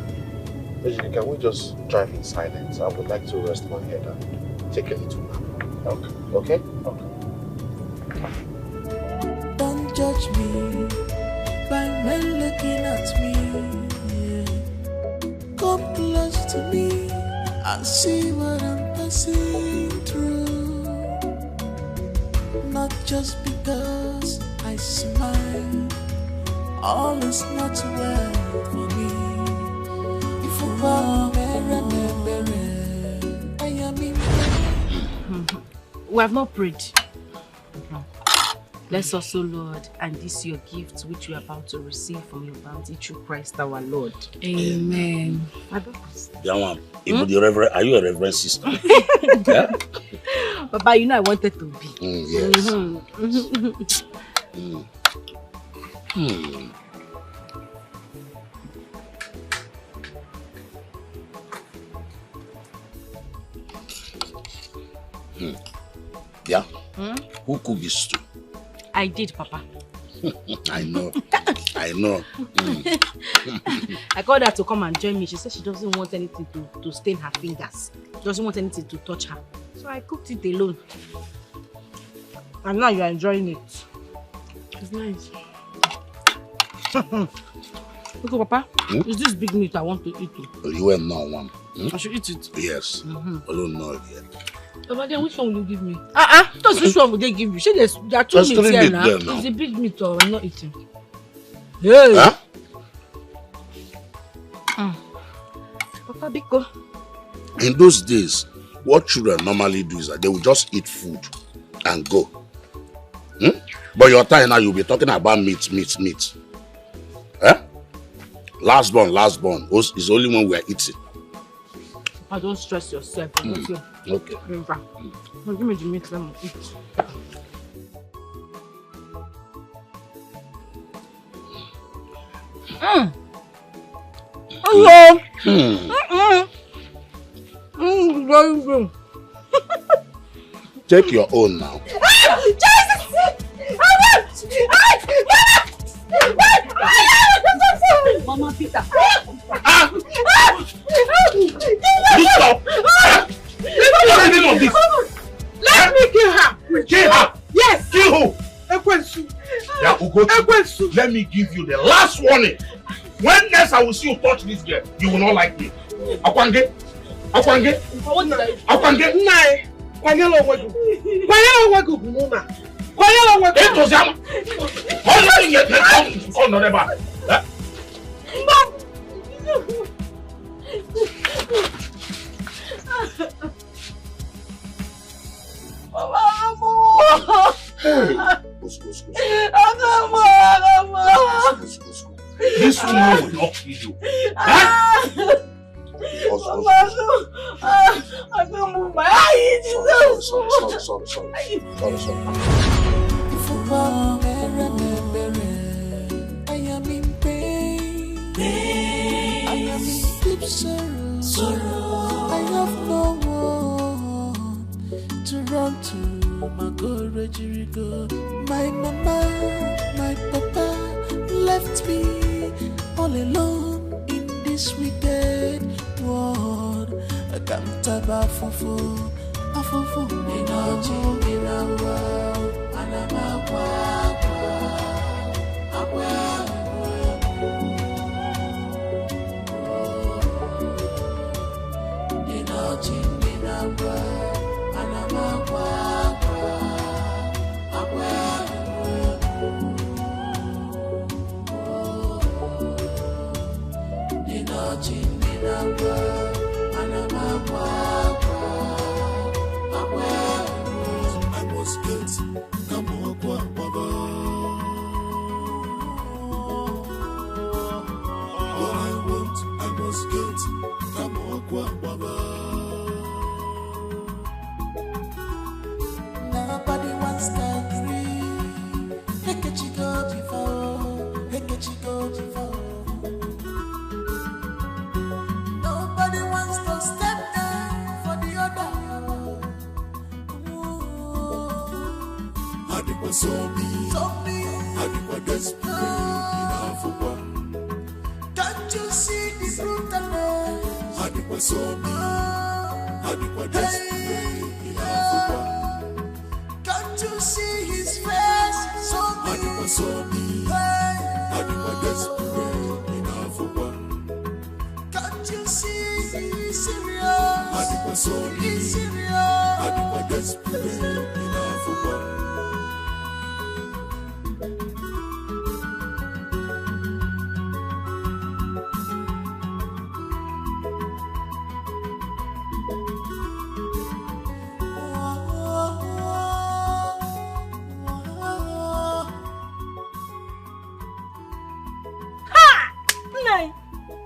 can we just drive in silence? I would like to rest my head and take a little nap. Okay. Okay? Okay. Don't judge me by men looking at me. Come close to me and see what I'm passing through. Not just because I smile, all is not well for me. If you I am in. We have not prayed. Bless us, O Lord, and this your gift which we are about to receive from your bounty through Christ our Lord. Amen. Are you a reverend sister? Yeah? Papa, I wanted to be. Yes. Yeah? Who cooked this stew? I did, Papa. I know. I called her to come and join me. She said she doesn't want anything to stain her fingers. She doesn't want anything to touch her. So I cooked it alone. And now you are enjoying it. It's nice. Look, Papa, is this big meat I want to eat? You will know one. I should eat it? Yes. I don't know it yet. But then which one will you give me? Just which one will they give you? Say there are two meats here now. It's a big meat or I'm not eating. Hey! Huh? Papa Biko. In those days, what children normally do is that they will just eat food and go. But your time now, you'll be talking about meat. Last born is only one we are eating. I don't stress yourself. Okay. Give me the meat, let me eat. Take your own now. Mama Peter. Let me kill her. Kill her. Yes. Kill who? Ekwensu. Yeah, Ekwensu. Let me give you the last warning. When next I will see you touch this girl, you will not like me. Akwange. Nai. Kwanyelo wegu bunuma. It was Yama. How do you get come no never? This woman will not kill you. I can't move my eyes. Sorry. I am in pain. I am in deep sorrow. I have no one to run to. My mama, my papa left me all alone in this wicked world. I can't have a fufu,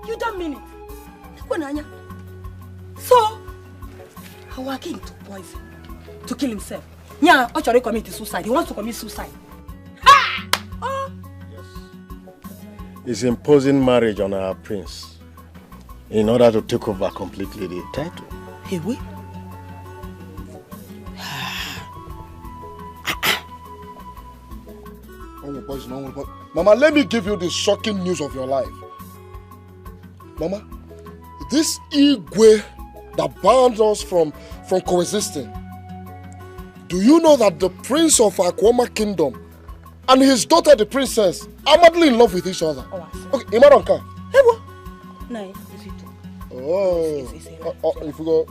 You don't mean it. So, our king took poison to kill himself. Yeah, actually committed suicide. He wants to commit suicide. Ha! Oh. Yes. He's imposing marriage on our prince in order to take over completely the title. Hey, wait. Mama, let me give you the shocking news of your life. Mama, this Igwe that banned us from coexisting, do you know that the prince of Akwoma kingdom and his daughter, the princess, are madly in love with each other? Oh, okay, Imaronka. Hey, what? No, is it? Oh, if you go,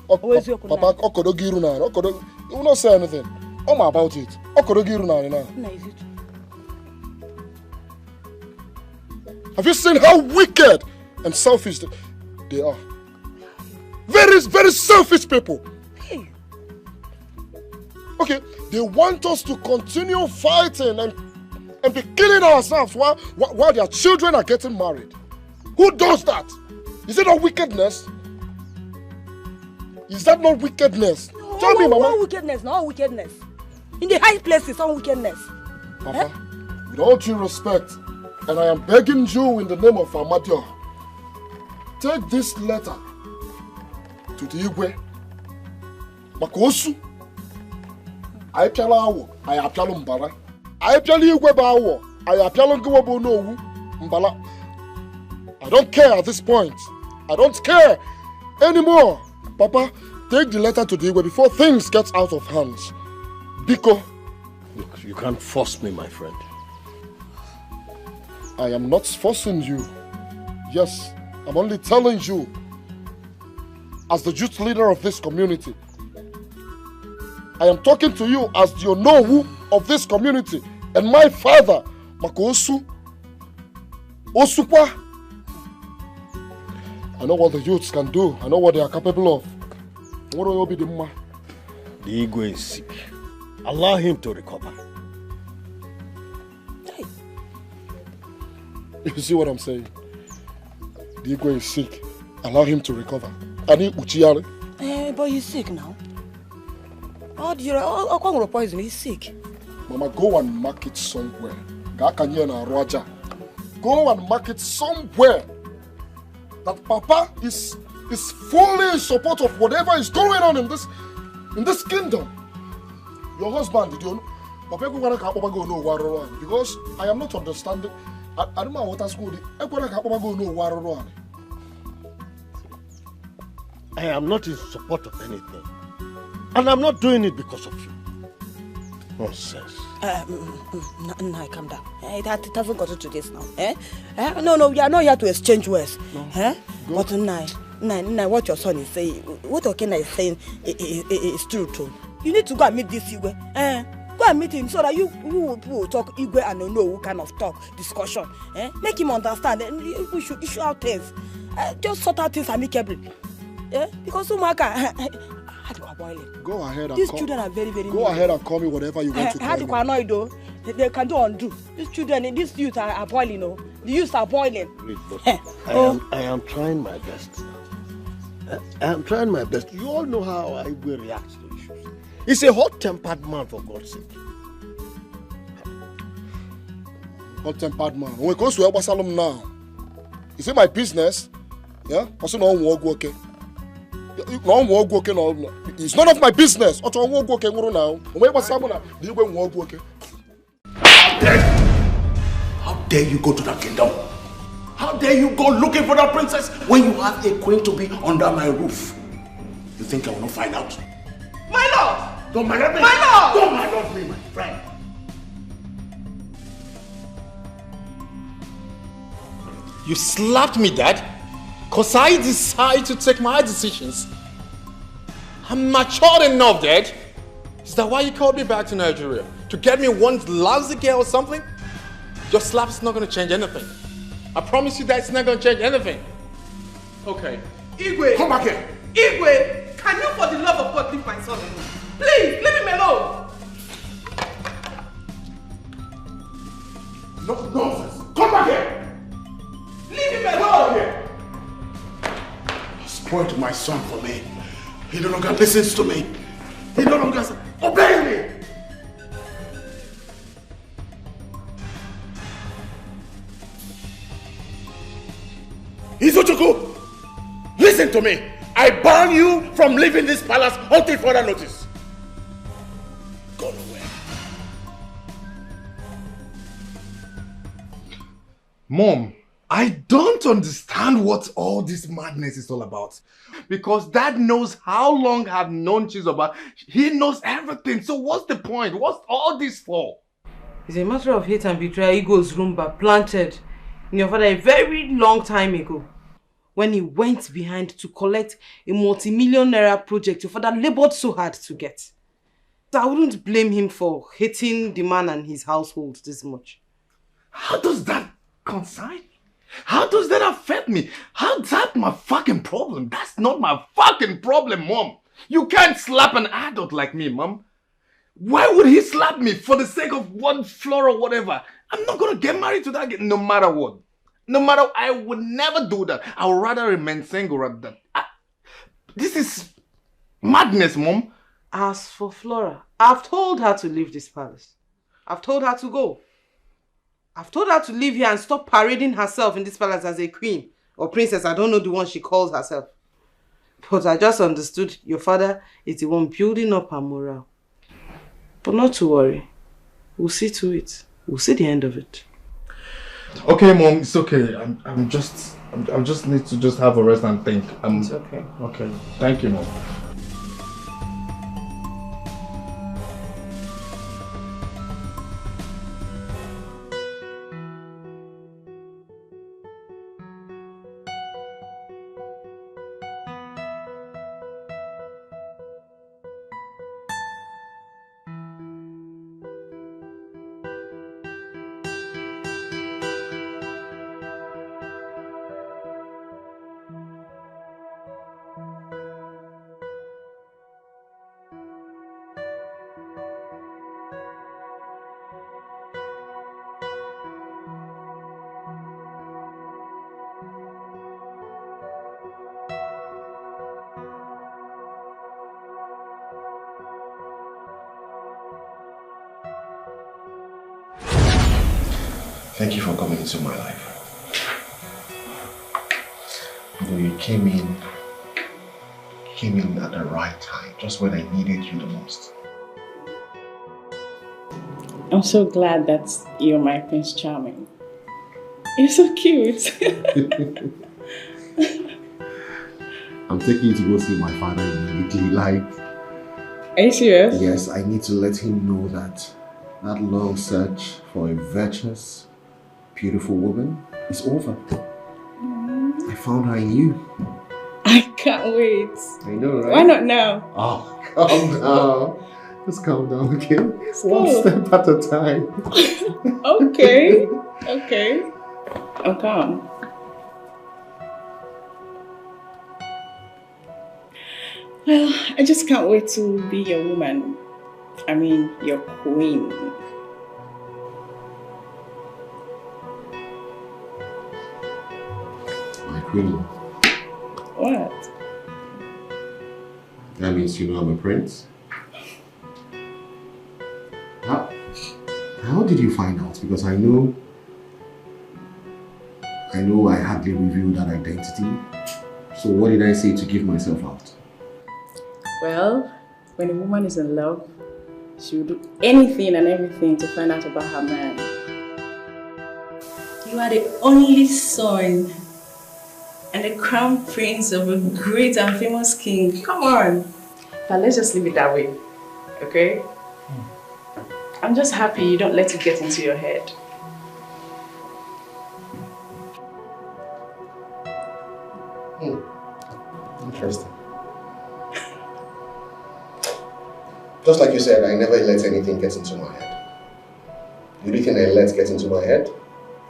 Papa, Okodogiru na, Okodo, you will not say anything. About it. Okodogiru na. No, is it? Have you seen how wicked and selfish they are? Very, very selfish people. Hey. Okay, they want us to continue fighting and be killing ourselves while their children are getting married. Who does that? Is it not wickedness? Is that not wickedness? No, Tell me, Mama. No wickedness, no wickedness. In the high places, no wickedness. Papa, with all due respect, and I am begging you in the name of Amadio, take this letter to the Igwe. Makosu. I piala I apialo mbara. I piali Igwe bawo. I apialo ngwobo no mbala. I don't care at this point. I don't care anymore. Papa, take the letter to the Igwe before things get out of hands. Biko. Look, you can't force me, my friend. I am not forcing you. Yes, I'm only telling you, as the youth leader of this community. I am talking to you as the Onowu of this community and my father, Makosu Osukwa. I know what the youths can do. I know what they are capable of. What will be the ma? The ego is sick. Allow him to recover. You see what I'm saying? The ego is sick. Allow him to recover. Ani Uchiare. But he's sick now. Oh, poison. He's sick. Mama, go and mark it somewhere. Go and mark it somewhere. That Papa is fully in support of whatever is going on in this kingdom. Your husband, did you know? Papa go no because I am not understanding. I don't know what that's good. I am not in support of anything. And I'm not doing it because of you. Nonsense. Nah, calm down. It hasn't gotten to this now. No, we are not here to exchange words. No. But nah, what your son is saying, what Okena is saying is true too. You need to go and meet this Igwe. Go and meet him so that you will talk Igwe and know what kind of discussion. Make him understand. You should issue out things. Just sort out things amicably. Because Umaka, go ahead and these children are very, very go ahead and call me whatever you want to call me. Annoyed though. They can do undo. These children, these youth are boiling. The youths are boiling. I am trying my best. I am trying my best. You all know how I will react to issues. He's a hot-tempered man, for God's sake. Hot-tempered man. When it comes to Elba Salom now, is it my business? Yeah? Also, no one will okay. It's none of my business. How dare you go to that kingdom? How dare you go looking for that princess when you have a queen to be under my roof? You think I will not find out? My lord! Don't mind me! My lord! Don't mind me, my friend! You slapped me, Dad, because I decide to take my decisions. I'm matured enough, Dad. Is that why you called me back to Nigeria? To get me one lousy girl or something? Your slap's not going to change anything. I promise you that it's not going to change anything. Okay. Igwe! Come back here! Igwe! Can you, for the love of God, leave my son alone? Please, leave him alone! No nonsense! Come back here! Leave him alone! Here. Spoiled my son for me. He no longer listens to me. He no longer obeys me. Izuchukwu, listen to me. I ban you from leaving this palace until further notice. Go away. Mom, I don't understand what all this madness is all about. Because Dad knows how long I've known Chizoba. He knows everything. So what's the point? What's all this for? It's a matter of hate and betrayal Ego's Rumba planted in your father a very long time ago. When he went behind to collect a multi-million naira project your father labored so hard to get. So I wouldn't blame him for hating the man and his household this much. How does that concern? How does that affect me? How's that my fucking problem? That's not my fucking problem, Mom. You can't slap an adult like me, Mom. Why would he slap me for the sake of one floor or whatever? I'm not gonna get married to that guy no matter what. No matter, I would never do that. I would rather remain single rather than... This is madness, Mom. As for Flora, I've told her to leave this palace. I've told her to go. I've told her to leave here and stop parading herself in this palace as a queen or princess. I don't know the one she calls herself. But I just understood your father is the one building up her morale. But not to worry. We'll see to it. We'll see the end of it. Okay, Mom, it's okay. I just need to just have a rest and think. It's okay. Okay. Thank you, Mom. Thank you for coming into my life. You came in at the right time, just when I needed you the most. I'm so glad that you're my Prince Charming. You're so cute. I'm taking you to go see my father immediately, like... Are you serious? Yes, I need to let him know that that long search for a virtuous, beautiful woman is over. I found her in you. I can't wait. I know, right? Why not now? Oh, calm down. Just calm down, okay? One Oh. step at a time. Okay. Okay. I'm calm. Well, I just can't wait to be your woman. I mean, your queen. My queen. What? That means you know I'm a prince? How did you find out? Because I know I hardly revealed that identity. So what did I say to give myself out? Well, when a woman is in love, she will do anything and everything to find out about her man. You are the only son and the crown prince of a great and famous king. Come on. But let's just leave it that way, okay? I'm just happy you don't let it get into your head. Interesting. Just like you said, I never let anything get into my head. The only thing I let get into my head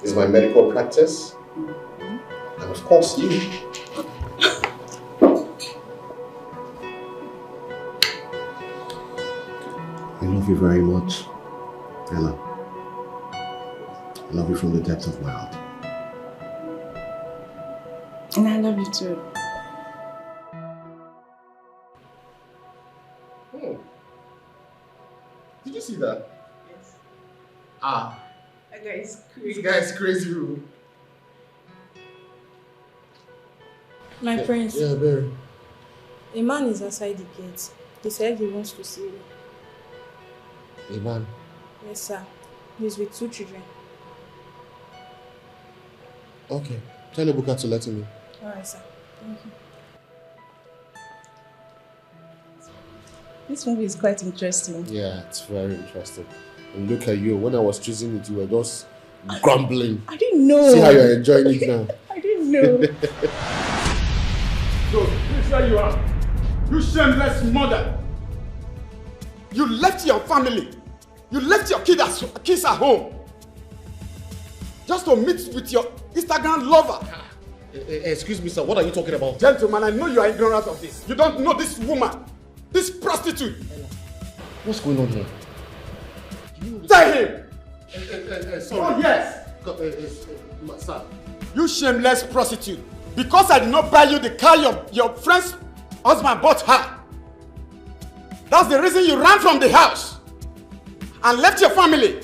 is my medical practice, and of course you. I love you very much, Ella. I love you from the depths of my heart. And I love you too. Did you see that? Yes. Ah. That guy is crazy. This guy is crazy. My prince. Yeah, Barry. A man is outside the gate. He said he wants to see you. A man? Yes, sir. He's with 2 children. Okay. Tell Ebuka to let him in. Alright, sir. Thank you. This movie is quite interesting. Yeah, it's very interesting. And look at you. When I was choosing it, you were just grumbling. I didn't know. See how you're enjoying it now. I didn't know. So, here's where you are. You shameless mother. You left your family. You left your kids at home. Just to meet with your Instagram lover. Excuse me, sir. What are you talking about? Gentlemen, I know you are ignorant of this. You don't know this woman. This prostitute. What's going on here? Tell him. Sorry. Oh, yes. Sir. You shameless prostitute. Because I did not buy you the car your friend's husband bought her. That's the reason you ran from the house and left your family.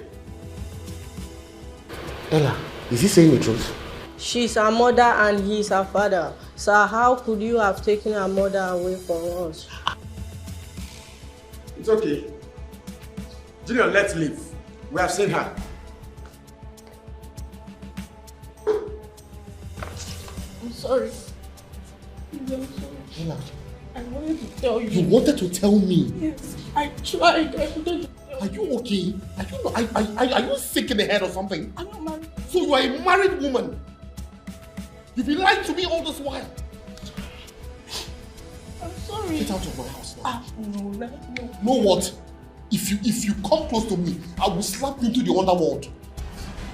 Ella, is he saying the truth? She's our mother and he's our father. Sir, how could you have taken our mother away from us? It's okay. Junior, let's leave. We have seen her. I'm sorry. I'm sorry. Ella. I wanted to tell you. You wanted to tell me? Yes, I tried. I wanted to tell you. Are you okay? Are you sick in the head or something? I'm not married. So you are a married woman? You've been lying to me all this while. I'm sorry. Get out of my house now. No. Know what? If you come close to me, I will slap you into the underworld.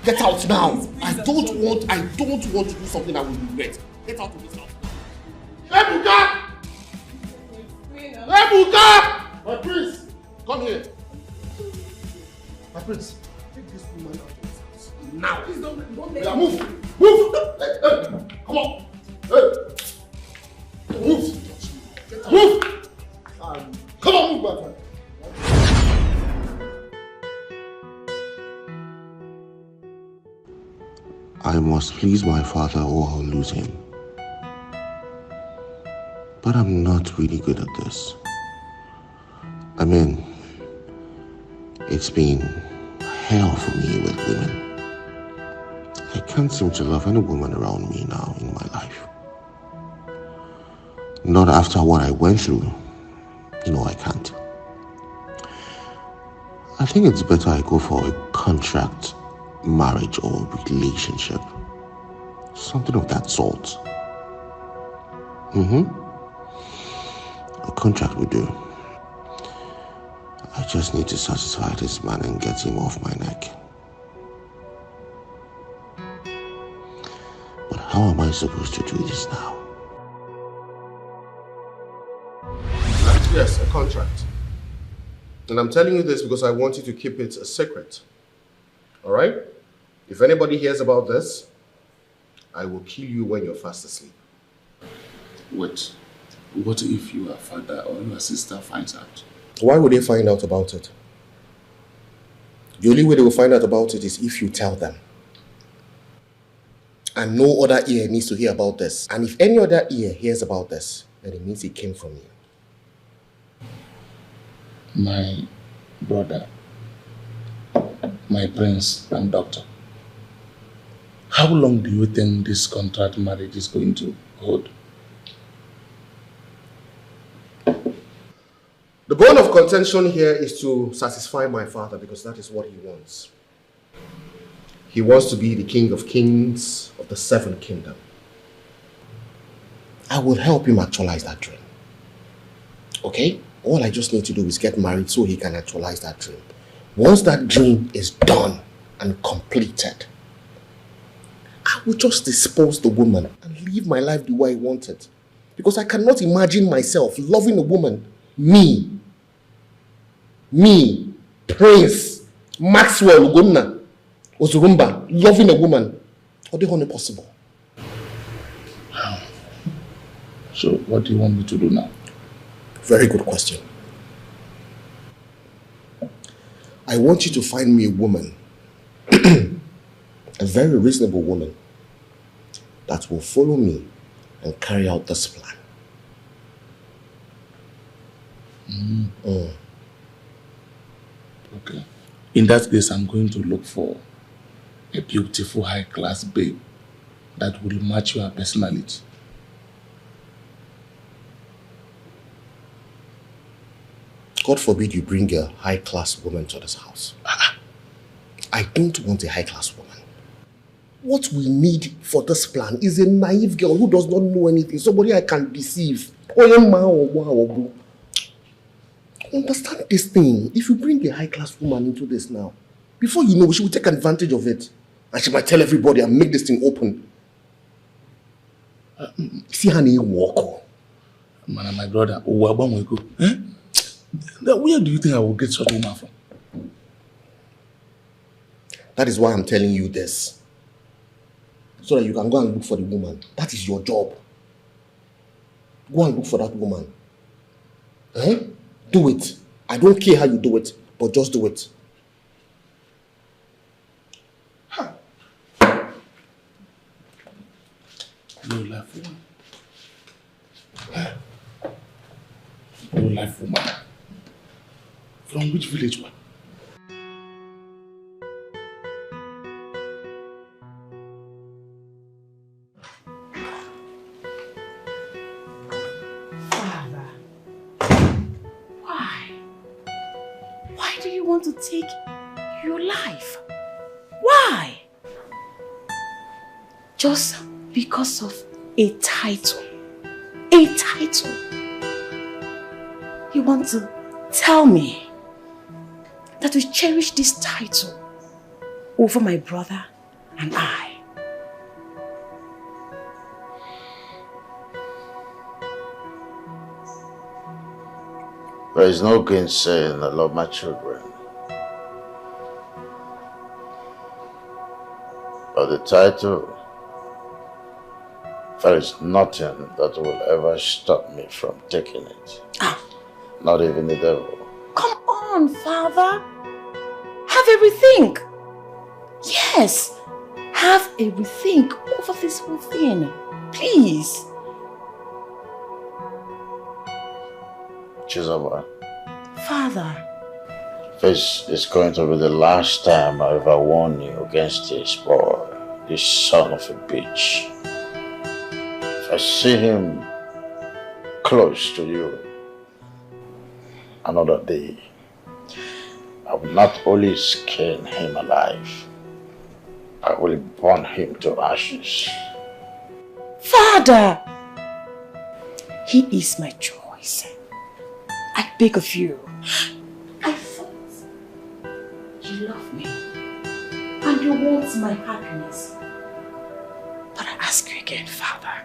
Get out now. Please, I don't want to do something I will regret. Get out of this house. Ebuka! Ebuka! My prince, come here. My prince, take this woman out of this house. Now. Please don't let Yeah, move! Move! Come on! Hey! Move! Move! Come on, move, my friend. I must please my father or I'll lose him. But I'm not really good at this. I mean, it's been hell for me with women. I can't seem to love any woman around me now in my life. Not after what I went through. You know I can't. I think it's better I go for a contract marriage or relationship. Something of that sort. A contract will do. I just need to satisfy this man and get him off my neck. But how am I supposed to do this now? Yes, a contract. And I'm telling you this because I want you to keep it a secret. Alright? If anybody hears about this, I will kill you when you're fast asleep. Wait. What if your father or your sister finds out? Why would they find out about it? The only way they will find out about it is if you tell them. And no other ear needs to hear about this. And if any other ear hears about this, then it means it came from you. My brother, my prince and doctor, how long do you think this contract marriage is going to hold? The bone of contention here is to satisfy my father because that is what he wants. He wants to be the king of kings of the 7th kingdom. I will help him actualize that dream. Okay? All I just need to do is get married so he can actualize that dream. Once that dream is done and completed, I will just dispose the woman and live my life the way I want it. Because I cannot imagine myself loving a woman, me, Prince, Maxwell Ugonna, Ozurumba, loving a woman. How the hell possible? So what do you want me to do now? Very good question. I want you to find me a woman, a very reasonable woman, that will follow me and carry out this plan. Okay. In that case, I'm going to look for a beautiful high-class babe that will match your personality. God forbid you bring a high-class woman to this house. I don't want a high-class woman. What we need for this plan is a naive girl who does not know anything, somebody I can deceive. Understand this thing. If you bring a high-class woman into this now, before you know, she will take advantage of it. And she might tell everybody and make this thing open. See how they walk. Man, my brother, where do you think I will get such a woman from? That is why I'm telling you this. So that you can go and look for the woman. That is your job. Go and look for that woman. Do it. I don't care how you do it, but just do it. Low life woman. Low life woman. From which village one? Father, why? Why do you want to take your life? Why? Just because of a title. A title. You want to tell me that we cherish this title over my brother and I? There is no gainsaying I love my children. But the title, there is nothing that will ever stop me from taking it. Not even the devil. Come on, Father. Have a rethink. Yes. Have a rethink over this whole thing. Please. Chizaba, Father. this is going to be the last time I ever warn you against this boy, this son of a bitch. If I see him close to you another day, I will not only skin him alive, I will burn him to ashes. Father! He is my choice. I beg of you. I thought you love me and you want my happiness. But I ask you again, Father,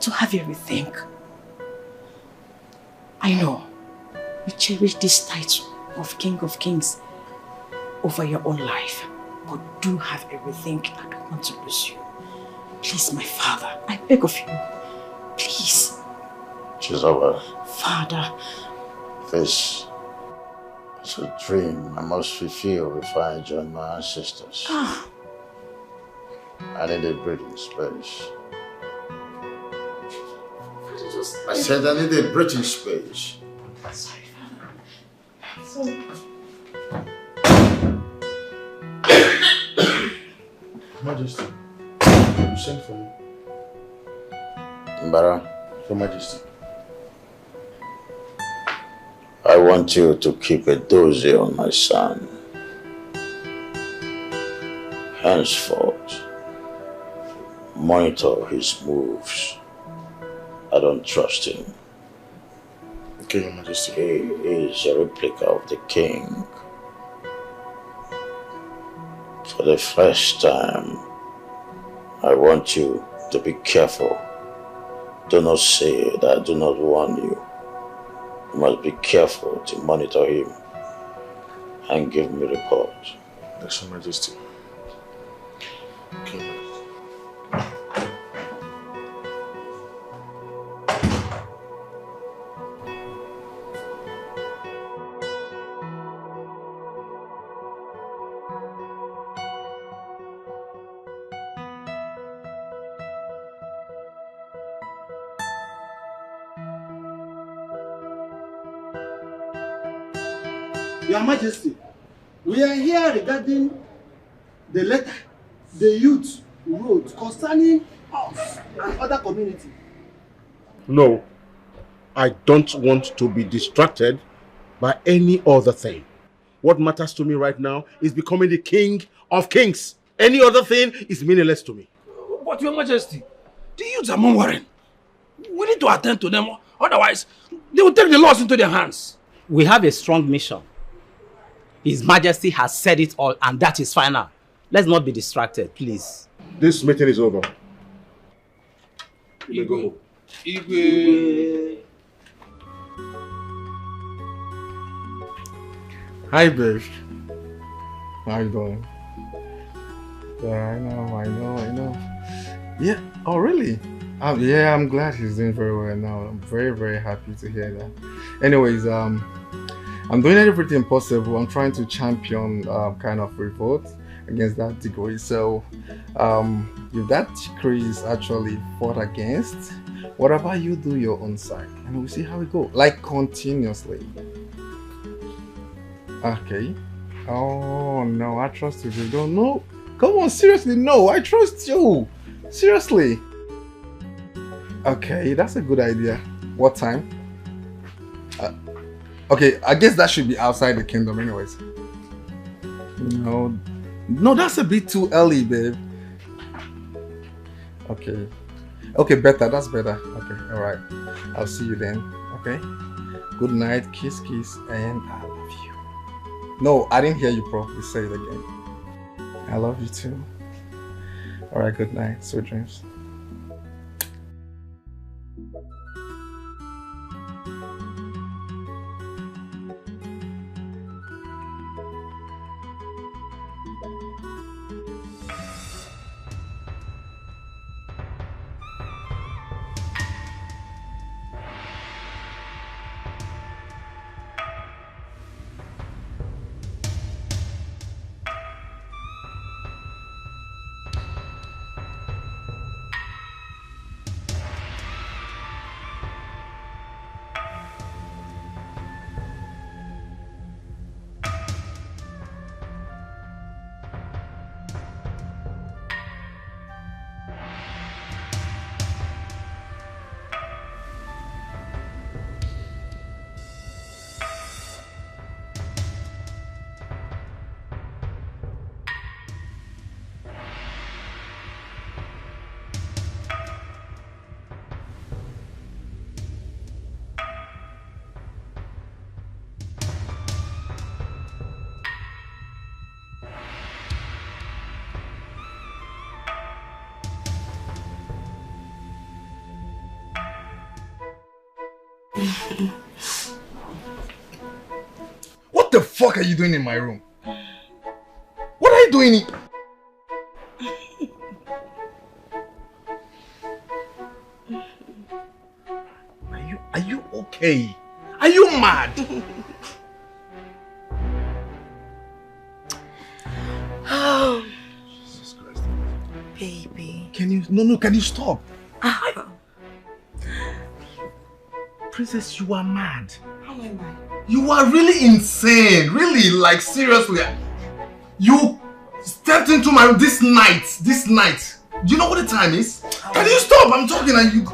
to have you rethink. I know you cherish this title of King of Kings over your own life, but do have a rethink. I don't want to lose you. Please, my father, I beg of you. Please. Chizawa. Father. This is a dream I must fulfill before I join my ancestors. I need a breathing space. I said I need a breathing space. Sorry, Father. Majesty, you sent for me. Mbara. Your Majesty. I want you to keep a dozy on my son. Henceforth, monitor his moves. I don't trust him. Okay, Your Majesty. He is a replica of the king. For the first time, I want you to be careful. Do not say that I do not warn you. You must be careful to monitor him and give me report. Yes, Your Majesty. Okay. Your Majesty, we are here regarding the letter the youth wrote concerning us and other community. No, I don't want to be distracted by any other thing. What matters to me right now is becoming the king of kings. Any other thing is meaningless to me. But Your Majesty, the youths are murmuring. We need to attend to them, otherwise they will take the laws into their hands. We have a strong mission. His Majesty has said it all, and that is final. Let's not be distracted, please. This meeting is over. You may go home. Hi, babe. How you doing? Yeah, I know. Yeah, oh really? Yeah, I'm glad he's doing very well now. I'm very, very happy to hear that. Anyways, I'm doing everything possible. I'm trying to champion kind of revolt against that decree. So, if that decree is actually fought against, what about you do your own side? And we'll see how it goes. Like continuously. Okay. Oh no, I trust you. You don't know. Come on, seriously, no, I trust you. Seriously. Okay, that's a good idea. What time? Okay, I guess that should be outside the kingdom anyways. No, that's a bit too early, babe. Okay, better, that's better. Okay, all right. I'll see you then, okay? Good night, kiss, and I love you. No, I didn't hear you properly. Say it again. I love you too. All right, good night, sweet dreams. What the fuck are you doing in my room? What are you doing here? Are you okay? Are you mad? Oh, Jesus Christ. Baby. Can you stop? Princess, you are mad. How am I? You are really insane. Really, like seriously. You stepped into my room this night. Do you know what the time is? Can you stop? I'm talking and you...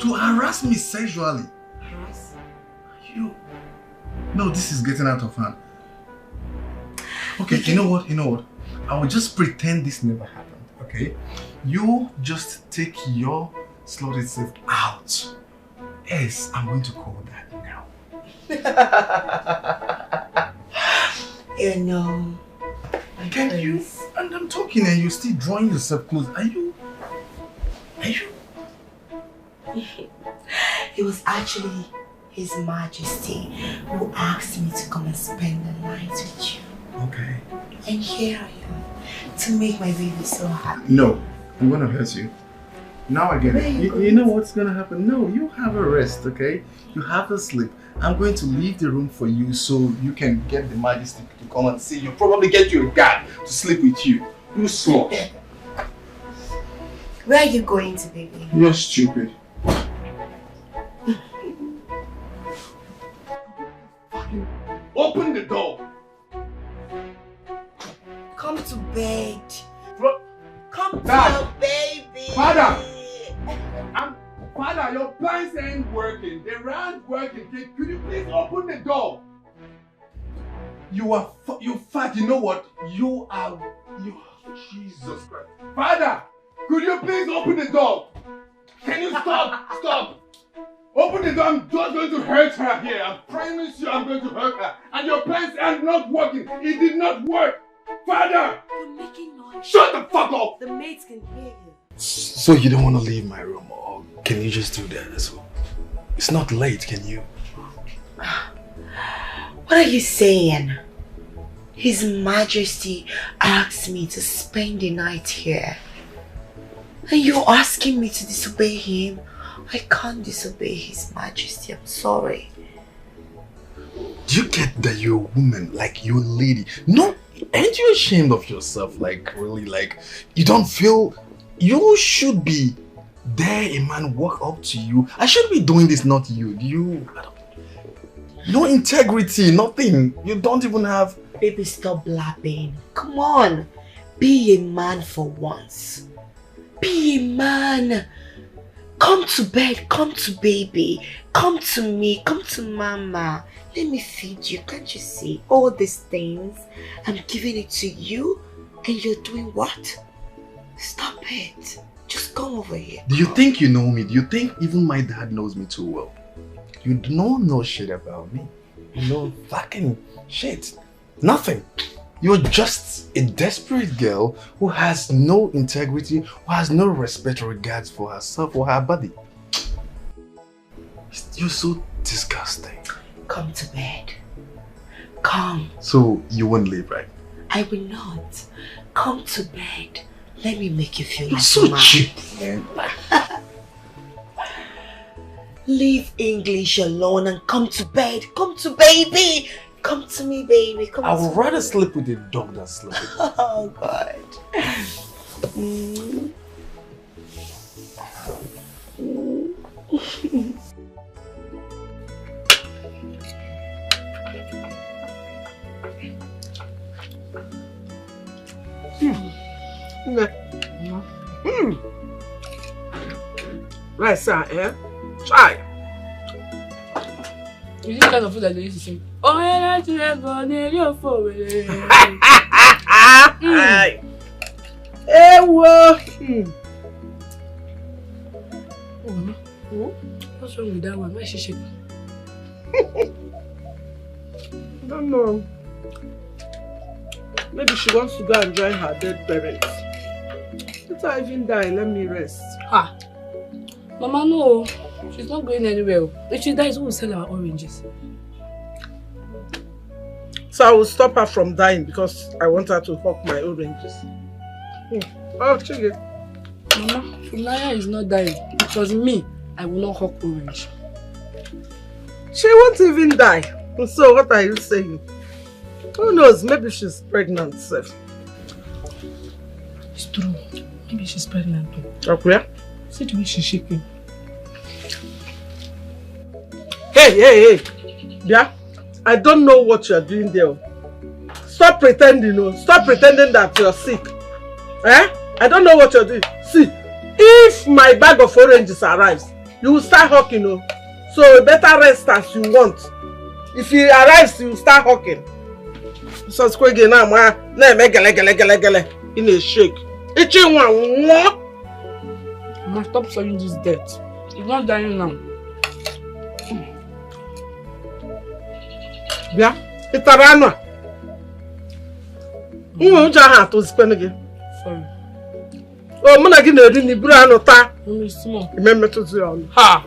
To harass me sexually. Harass? You... No, this is getting out of hand. Okay, you know what? I will just pretend this never happened, okay? You just take your slutty self out. Yes, I'm going to call that now. You know. Can you? And I'm talking and you're still drawing yourself close. Are you? It was actually His Majesty who asked me to come and spend the night with you. Okay. And here I am, to make my baby so happy. No, I'm gonna hurt you. Now I get it. You know what's gonna happen? No, you have a rest, okay? You have a sleep. I'm going to leave the room for you so you can get the Majesty to come and see you. Probably get you a guard to sleep with you. You slow. Where are you going to, baby? You're stupid. Open the door. Come to bed. Come Dad. to baby. Father! Father, your plans ain't working. They aren't working. Could you please open the door? You fat. You know what? You Jesus Christ. Father, could you please open the door? Can you stop? Stop. Open the door. I'm just going to hurt her here. I promise you I'm going to hurt her. And your plans are not working. It did not work. Father! You're making noise. Shut the fuck up! The maids can hear you. So you don't want to leave my room, or can you just do that as well? It's not late, can you? What are you saying? His Majesty asked me to spend the night here. And you're asking me to disobey him? I can't disobey His Majesty, I'm sorry. Do you get that you're a woman, like you're a lady? No, aren't you ashamed of yourself? Like really, like you don't feel you should be there. A man walk up to you. I should be doing this, not you. No integrity, nothing. You don't even have. Baby, stop blabbing. Come on, be a man for once. Be a man. Come to bed, come to baby, come to me, come to mama. Let me feed you. Can't you see all these things? I'm giving it to you and you're doing what? Stop it. Just come over here. Do you think you know me? Do you think even my dad knows me too well? You don't know shit about me. You know fucking shit. Nothing. You're just a desperate girl who has no integrity, who has no respect or regards for herself or her body. You're so disgusting. Come to bed. Come. So you won't leave, right? I will not. Come to bed. Let me make you feel You're like so man. cheap. Leave English alone and come to bed. Come to baby. Come to me, baby. Come I would to rather me. sleep with a dog than sleep with you. Oh, God. Mm. Right, sir, eh? Try. You see the kind of food that they used to sing? Oh, yeah, that's your phone. Hey, whoa. What's wrong with that one? Why is she shaking? I don't know. Maybe she wants to go and join her dead parents. Let her even die. Let me rest. Ah. Mama, no. She's not going anywhere. If she dies, who will sell our oranges? So I will stop her from dying because I want her to hawk my oranges. Oh, check it. Mama, Funaya is not dying. Because me, I will not hawk orange. She won't even die. So what are you saying? Who knows? Maybe she's pregnant, Seth. It's true. Maybe she's pregnant too. Okay. See the way she's shaking. Hey! Yeah? I don't know what you're doing there. Stop pretending, Stop pretending that you're sick. I don't know what you're doing. See, if my bag of oranges arrives, you will start hawking, So you better rest as you want. If he arrives, you will start hawking. So squiggy now, in a shake. Itching one. Mama, stop selling this debt. He's not dying now. Yeah, it's a run. Who have to spend again? Sorry. Oh, I'm not going to do the brand. Only small. Remember to do ha.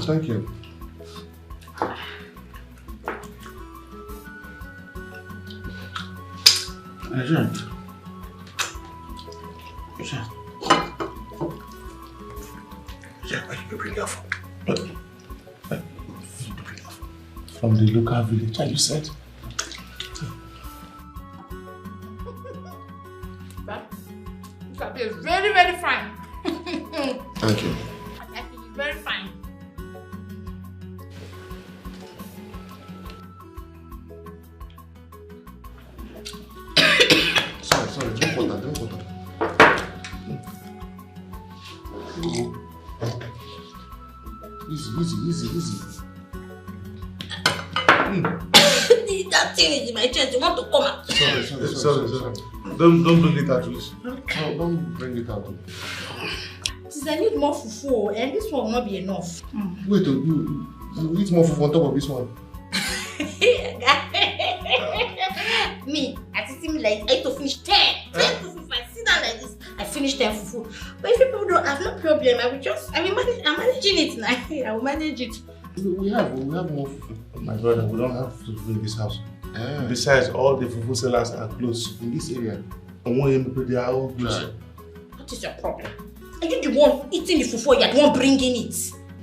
Thank you. From the local village, you said? That is very, very fine. Thank you. Very fine. Sorry, drink water. Easy. That thing is in my chest. You want to come out? Sorry. Don't bring it out, please. Okay. No, don't bring it out. Since I need more fufu, and this one will not be enough. Wait, you eat more fufu on top of this one? Me, I see me like 8 to finish 10. 10 fufu. I sit down like this, I finish 10 fufu. But if people don't have no problem, I'm managing it now. I will manage it. We have more fufu. My brother, we don't have fufu in this house. Besides, all the fufu sellers are closed in this area. And when they are all closed. What is your problem? Are you the one eating the fufu or you are the one bringing it?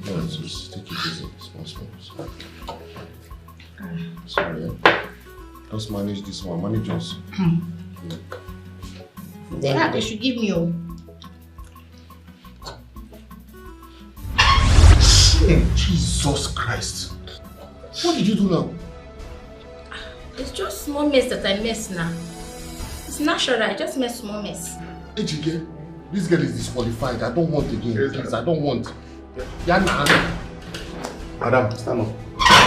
No, just take it easy. Small. Sorry. Just manage this one. Manage us. They should give me all. Jesus Christ. What did you do now? It's just small mess that I mess now. It's natural, I just mess small mess. Ejike, this girl is disqualified. I don't want again. Please, I don't want. Madam, stand up.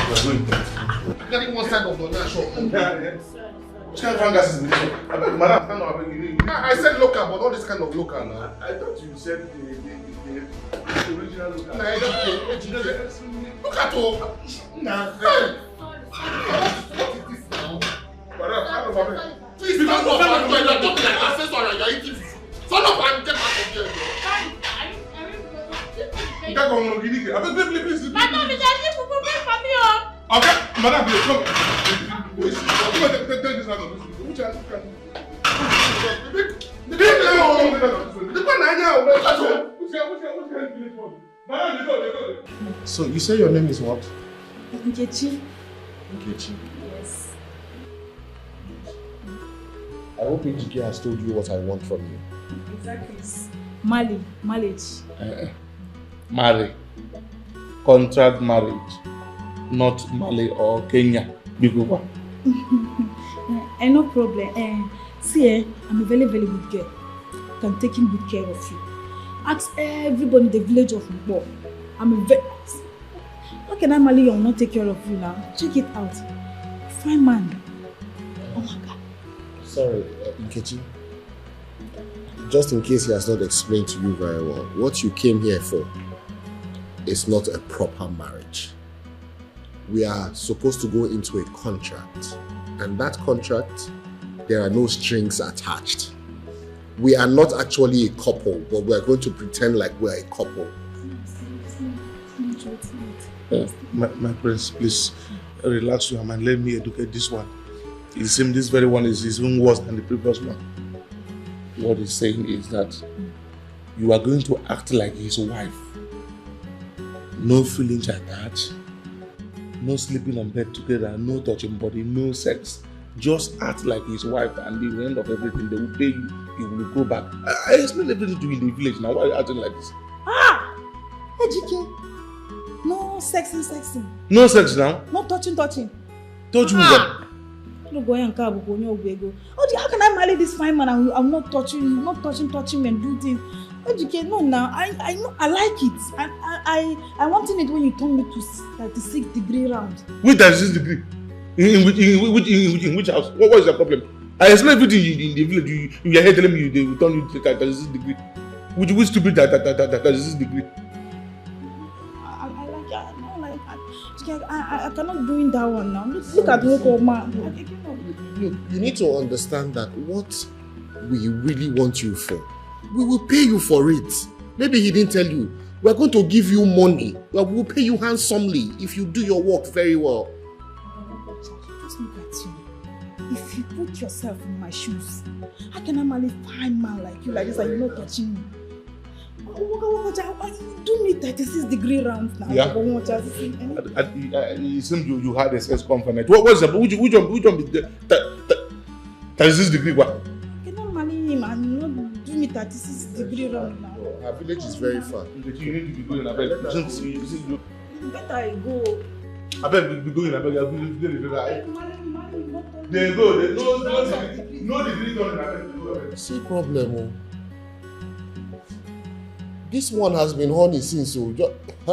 We're going. Getting one side of the nation. Which kind of fungus is this one? Madam, stand up. I said local, but not this kind of local now. I thought you said the original local. Look at all. Please, because of that, you are talking like an ancestor and you are eating. Son of and get out of here. You can't go on please. Madam, it's a little bit for me. Okay, madam, please come. Take this out of this. Which has So you say your name is what? Nkechi. Nkechi. Yes. I hope Ejike has told you what I want from you. Exactly. Marriage. Marry. Contract marriage. Not Mali or Kenya. Biguba. No problem. See, I'm a very, very good girl. I'm taking good care of you. Ask everybody in the village of Mbo. I'm a very... How can I marry you and not take care of you now? Check it out. Fine man. Oh my God. Sorry, Nkechi. Just in case he has not explained to you very well, what you came here for is not a proper marriage. We are supposed to go into a contract. And that contract, there are no strings attached. We are not actually a couple, but we are going to pretend like we are a couple. My prince, please relax your mind. Let me educate this one. It seems this very one is even worse than the previous one. What he's saying is that you are going to act like his wife. No feelings attached, no sleeping on bed together, no touching body, no sex. Just act like his wife, and at the end of everything, they will pay you. You will go back. I explained everything to you in the village. Now, why are you acting like this? Ah! Ejike. No sexing. No sex now? No touching. Touch me what? No going and cab, go no go. Oh, how can I marry this fine man and I'm not touching him and do things? Ejike, no now. I know I like it. I wanted it when you told me to 36 degree round. Which 36 degree? In which house? What is the problem? I explained everything in the village. You are here telling me they will turn you to 36 degree. Which stupid 36 degree? I cannot do that one now. Look at me, man. You need to understand that what we really want you for, we will pay you for it. Maybe he didn't tell you. We are going to give you money. We will pay you handsomely if you do your work very well. Just look at you. If you put yourself in my shoes, how can I marry a fine man like you like this and you're not touching me? Do me 36 degree rounds now. Yeah. It seems you had a sex conference. What's that? Which one is the 36 degree what? I cannot marry him and not do me 36 degree round now. Our village is very far. You need to be going, I beg. Better I go. I beg, be going, I beg. They go. No degree done, I beg. See problem. This one has been honey since so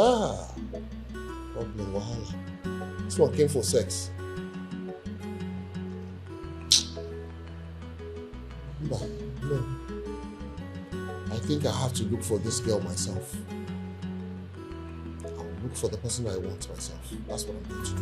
problem wahala. This one came for sex. No. I think I have to look for this girl myself. I'll look for the person I want myself. That's what I'm going to do.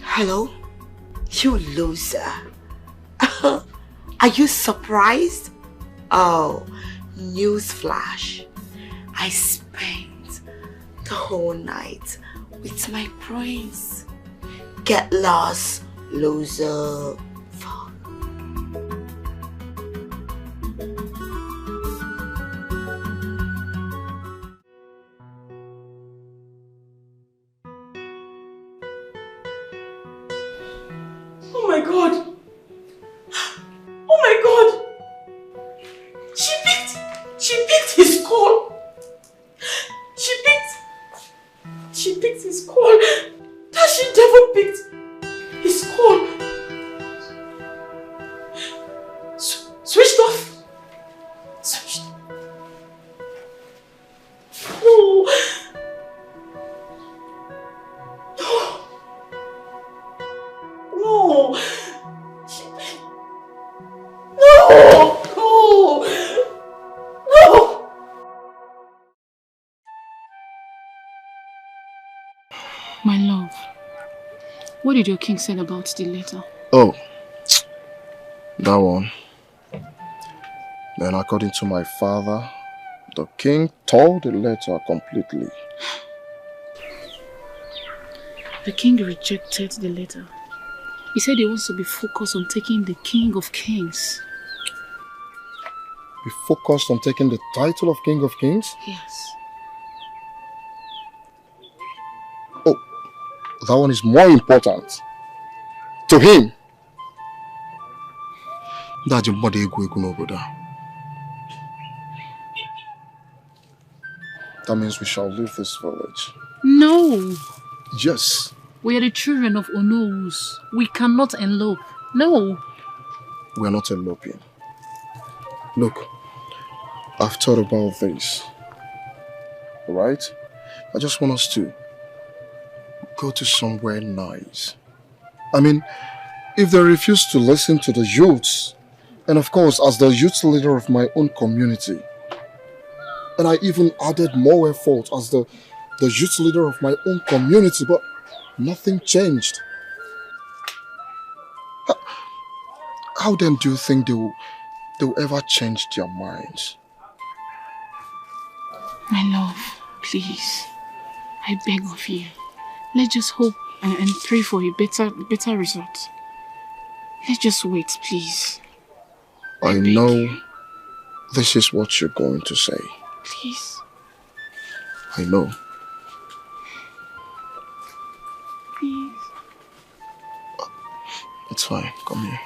Hello? You loser. Are you surprised? Oh, newsflash. I spent the whole night with my prince. Get lost, loser. Fuck. Oh my God! Oh my God! She picked his call. She picked his call. That she never picked his call. Switched off. Switched off. No. No. What did your king say about the letter? Oh, that one. Then according to my father, the king tore the letter completely. The king rejected the letter. He said he wants to be focused on taking the King of Kings. Be focused on taking the title of King of Kings? Yes. Oh, that one is more important. To him. That means we shall leave this village. No. Yes. We are the children of Onous. We cannot elope. No. We are not eloping. Look, I've thought about this. Alright? I just want us to go to somewhere nice. I mean, if they refuse to listen to the youths, and of course, as the youth leader of my own community, and I even added more effort as the youth leader of my own community, but nothing changed. How then do you think they will ever change their minds? My love, please, I beg of you. Let's just hope and pray for a better result. Let's just wait, please. I know this is what you're going to say. Please. I know. Please. It's fine. Come here.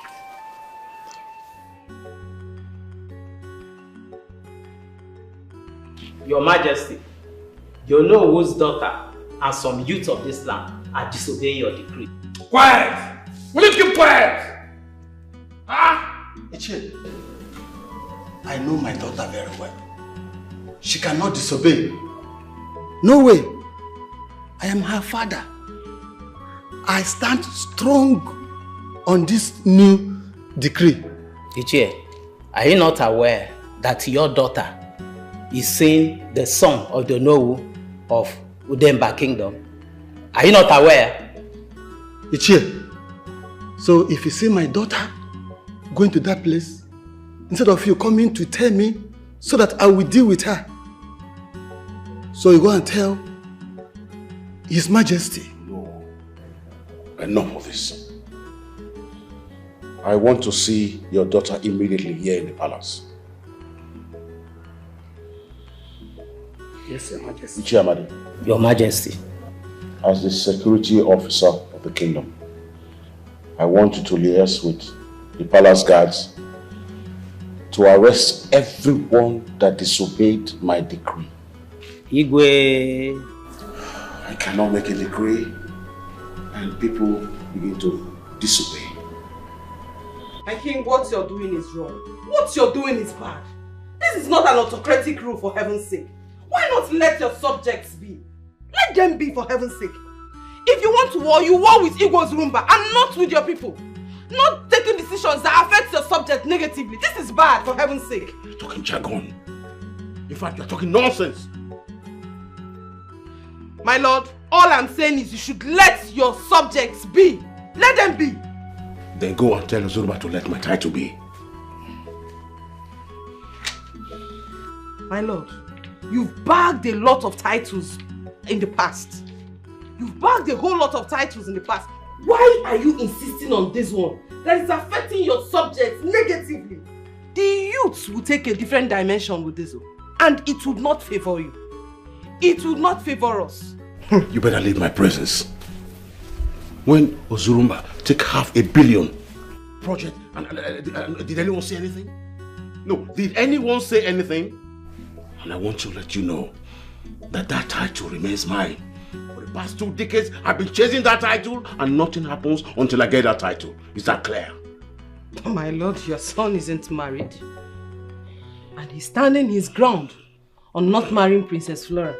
Your Majesty, you know whose daughter and some youth of this land are disobeying your decree. Quiet! Will you keep quiet? Ichie, I know my daughter very well. She cannot disobey. No way. I am her father. I stand strong on this new decree. Ichie, are you not aware that your daughter is saying the son of the Onowu of Udemba Kingdom? Are you not aware? Ichie, so if you see my daughter going to that place, instead of you coming to tell me so that I will deal with her, so you go and tell His Majesty. No. Enough of this. I want to see your daughter immediately here in the palace. Yes, Your Majesty. Ichiamadi. Your Majesty. As the security officer of the kingdom, I want you to liaise with the palace guards to arrest everyone that disobeyed my decree. Igwe. I cannot make a decree and people begin to disobey. My king, what you're doing is wrong. What you're doing is bad. This is not an autocratic rule, for heaven's sake. Why not let your subjects be? Let them be, for heaven's sake. If you want to war, you war with Igbo's Rumba and not with your people. Not taking decisions that affect your subject negatively. This is bad, for heaven's sake. You're talking jargon. In fact, you're talking nonsense. My lord, all I'm saying is you should let your subjects be. Let them be. Then go and tell Ozurumba to let my title be. My lord, you've bagged a lot of titles in the past. You've bagged a whole lot of titles in the past. Why are you insisting on this one that is affecting your subjects negatively? The youths will take a different dimension with this, and it would not favor you. It would not favor us. You better leave my presence. When Ozurumba take $500 million project, did anyone say anything? No, did anyone say anything? And I want to let you know that that title remains mine. For the past 2 decades, I've been chasing that title and nothing happens until I get that title. Is that clear? My lord, your son isn't married. And he's standing his ground on not marrying Princess Flora.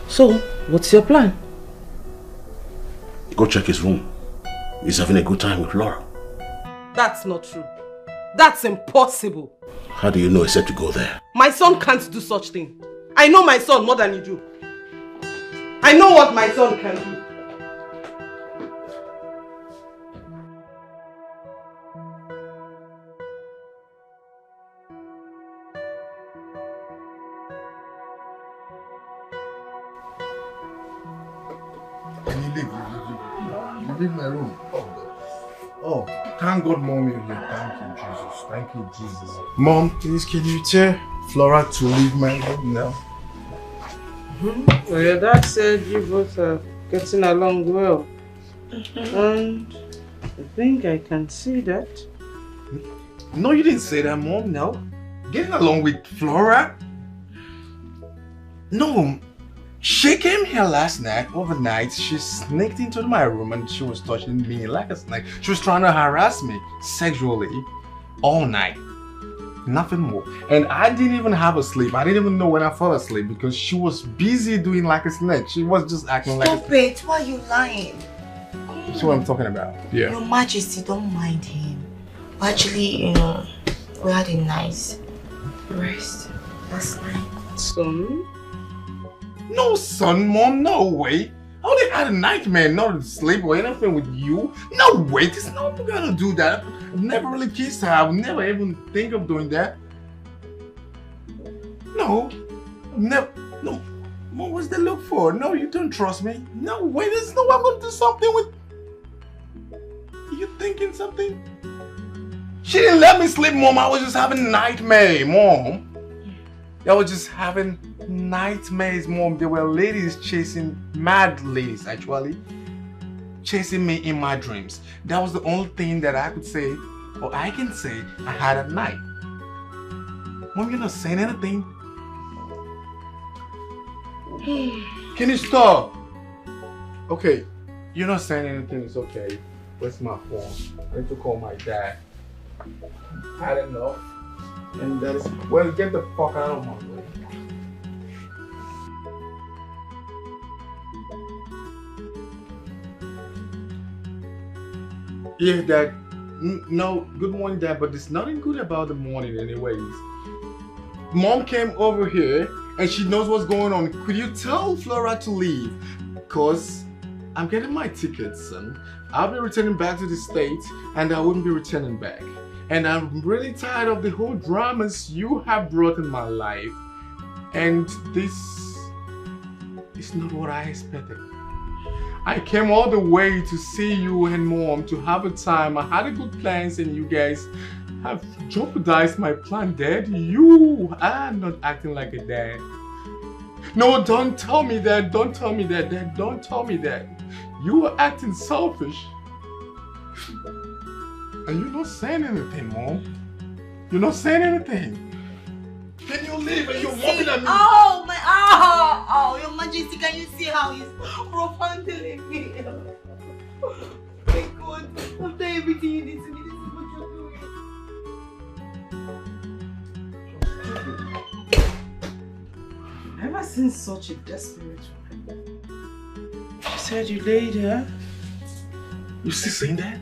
So, what's your plan? Go check his room. He's having a good time with Flora. That's not true. That's impossible. How do you know except to go there? My son can't do such thing. I know my son more than you do. I know what my son can do. Can you leave? You leave my room. Oh, thank God, Mom, you're here. Thank you, Jesus. Thank you, Jesus. Mom, please, can you tell Flora to leave my room now? Well, your dad said you both are getting along well. And I think I can see that. No, you didn't say that, Mom. No. Getting along with Flora? No. She came here last night, overnight. She sneaked into my room and she was touching me like a snake. She was trying to harass me sexually all night. Nothing more. And I didn't even have a sleep. I didn't even know when I fell asleep because she was busy doing like a snake. She was just acting like a snake. Stop it! Why are you lying? That's what I'm talking about. Yeah. Your Majesty, don't mind him. Actually, you know, we had a nice rest last night. Son? No, son, Mom, no way. I only had a nightmare, not to sleep or anything with you. No way, there's no one gonna do that. I've never really kissed her. I would never even think of doing that. No, never. No, Mom, what's the look for? No, you don't trust me. No way, there's no way I'm gonna do something with. You thinking something? She didn't let me sleep, Mom. I was just having a nightmare, Mom. I was just having nightmares, Mom. There were ladies chasing, mad ladies actually, chasing me in my dreams. That was the only thing that I could say, or I can say, I had at night. Mom, you're not saying anything. Can you stop? Okay, you're not saying anything, it's okay. Where's my phone? I need to call my dad. Had enough. And that is, well, get the fuck out of my way. Yeah, Dad. No, good morning, Dad, but there's nothing good about the morning anyways. Mom came over here and she knows what's going on. Could you tell Flora to leave? Because I'm getting my tickets, son. I'll be returning back to the States and I wouldn't be returning back. And I'm really tired of the whole dramas you have brought in my life. And this is not what I expected. I came all the way to see you and Mom to have a time. I had a good plans and you guys have jeopardized my plan, Dad. You are not acting like a dad. No, don't tell me that. Don't tell me that, Dad. Don't tell me that. You are acting selfish. And you're not saying anything, Mom. You're not saying anything. Can you leave and you're walking at me? Oh, my, oh, Your Majesty, can you see how he's profoundly me? My God, after everything you did to me, this is what you're doing. Never seen such a desperate woman. She said you laid her. You still saying that?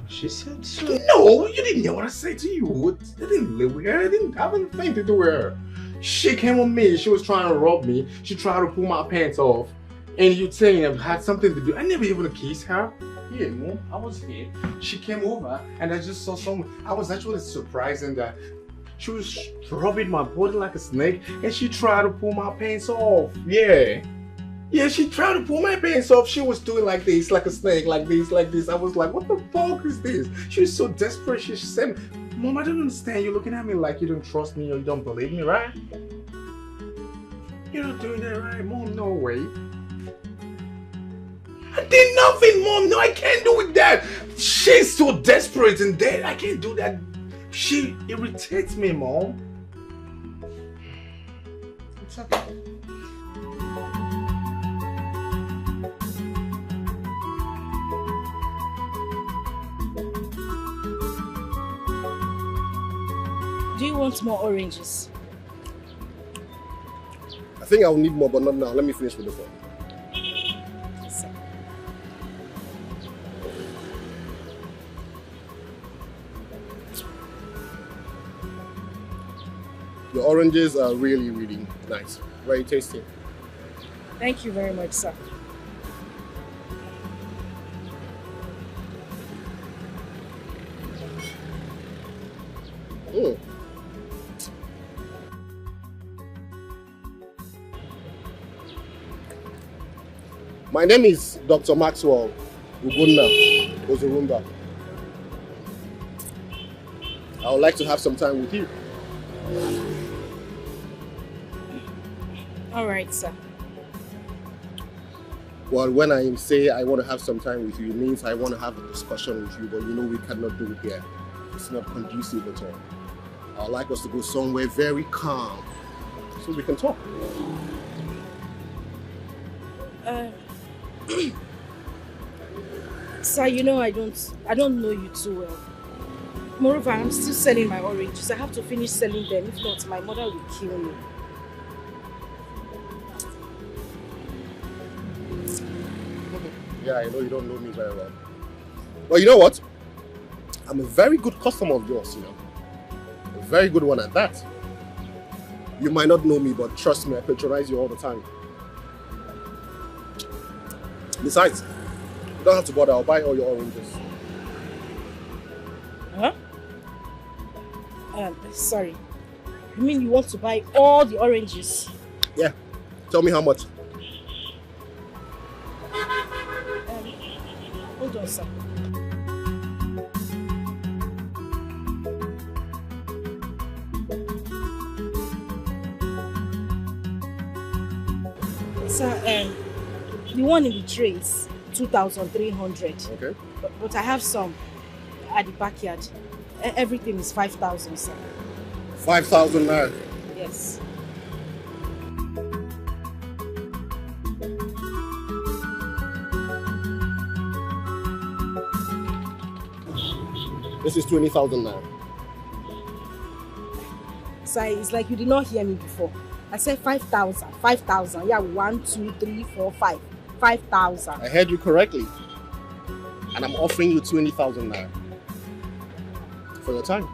She said so. No, you didn't hear what I said to you. I didn't live with her. I didn't have anything to do with her. She came with me. She was trying to rob me. She tried to pull my pants off. And you saying I had something to do. I never even kissed her. Yeah, Mom, I was here. She came over and I just saw someone. I was actually surprised in that she was rubbing my body like a snake and she tried to pull my pants off. Yeah. Yeah, she tried to pull my pants off. She was doing like this, like a snake, like this, like this. I was like, what the fuck is this? She was so desperate. She said, Mom, I don't understand. You're looking at me like you don't trust me or you don't believe me, right? You're not doing that, right? Mom, no way. I did nothing, Mom. No, I can't do with that. She's so desperate and dead. I can't do that. She irritates me, Mom. It's okay. Do you want more oranges? I think I'll need more, but not now. Let me finish with this one. Your oranges are really, really nice. Very tasty. Thank you very much, sir. Mm. My name is Dr. Maxwell Ubunna Ozurumba. I would like to have some time with you. All right, sir. Well, when I say I want to have some time with you, it means I want to have a discussion with you, but you know we cannot do it here. It's not conducive at all. I would like us to go somewhere very calm so we can talk. Sir, you know I don't know you too well. Moreover, I'm still selling my oranges. I have to finish selling them. If not, my mother will kill me. Yeah, I know you don't know me very well. But you know what? I'm a very good customer of yours, you know. A very good one at that. You might not know me, but trust me, I patronize you all the time. Besides, you don't have to bother, I'll buy all your oranges. Huh? Sorry. You mean you want to buy all the oranges? Yeah. Tell me how much. Hold on, sir. Sir, the one in the tray is 2,300. Okay. But I have some at the backyard. Everything is 5,000, sir. 5,000 naira. Yes. This is 20,000 naira. Sir, it's like you did not hear me before. I said 5,000. 5,000. Yeah, 1, 2, 3, 4, 5. 5,000. I heard you correctly. And I'm offering you 20,000 naira. For your time.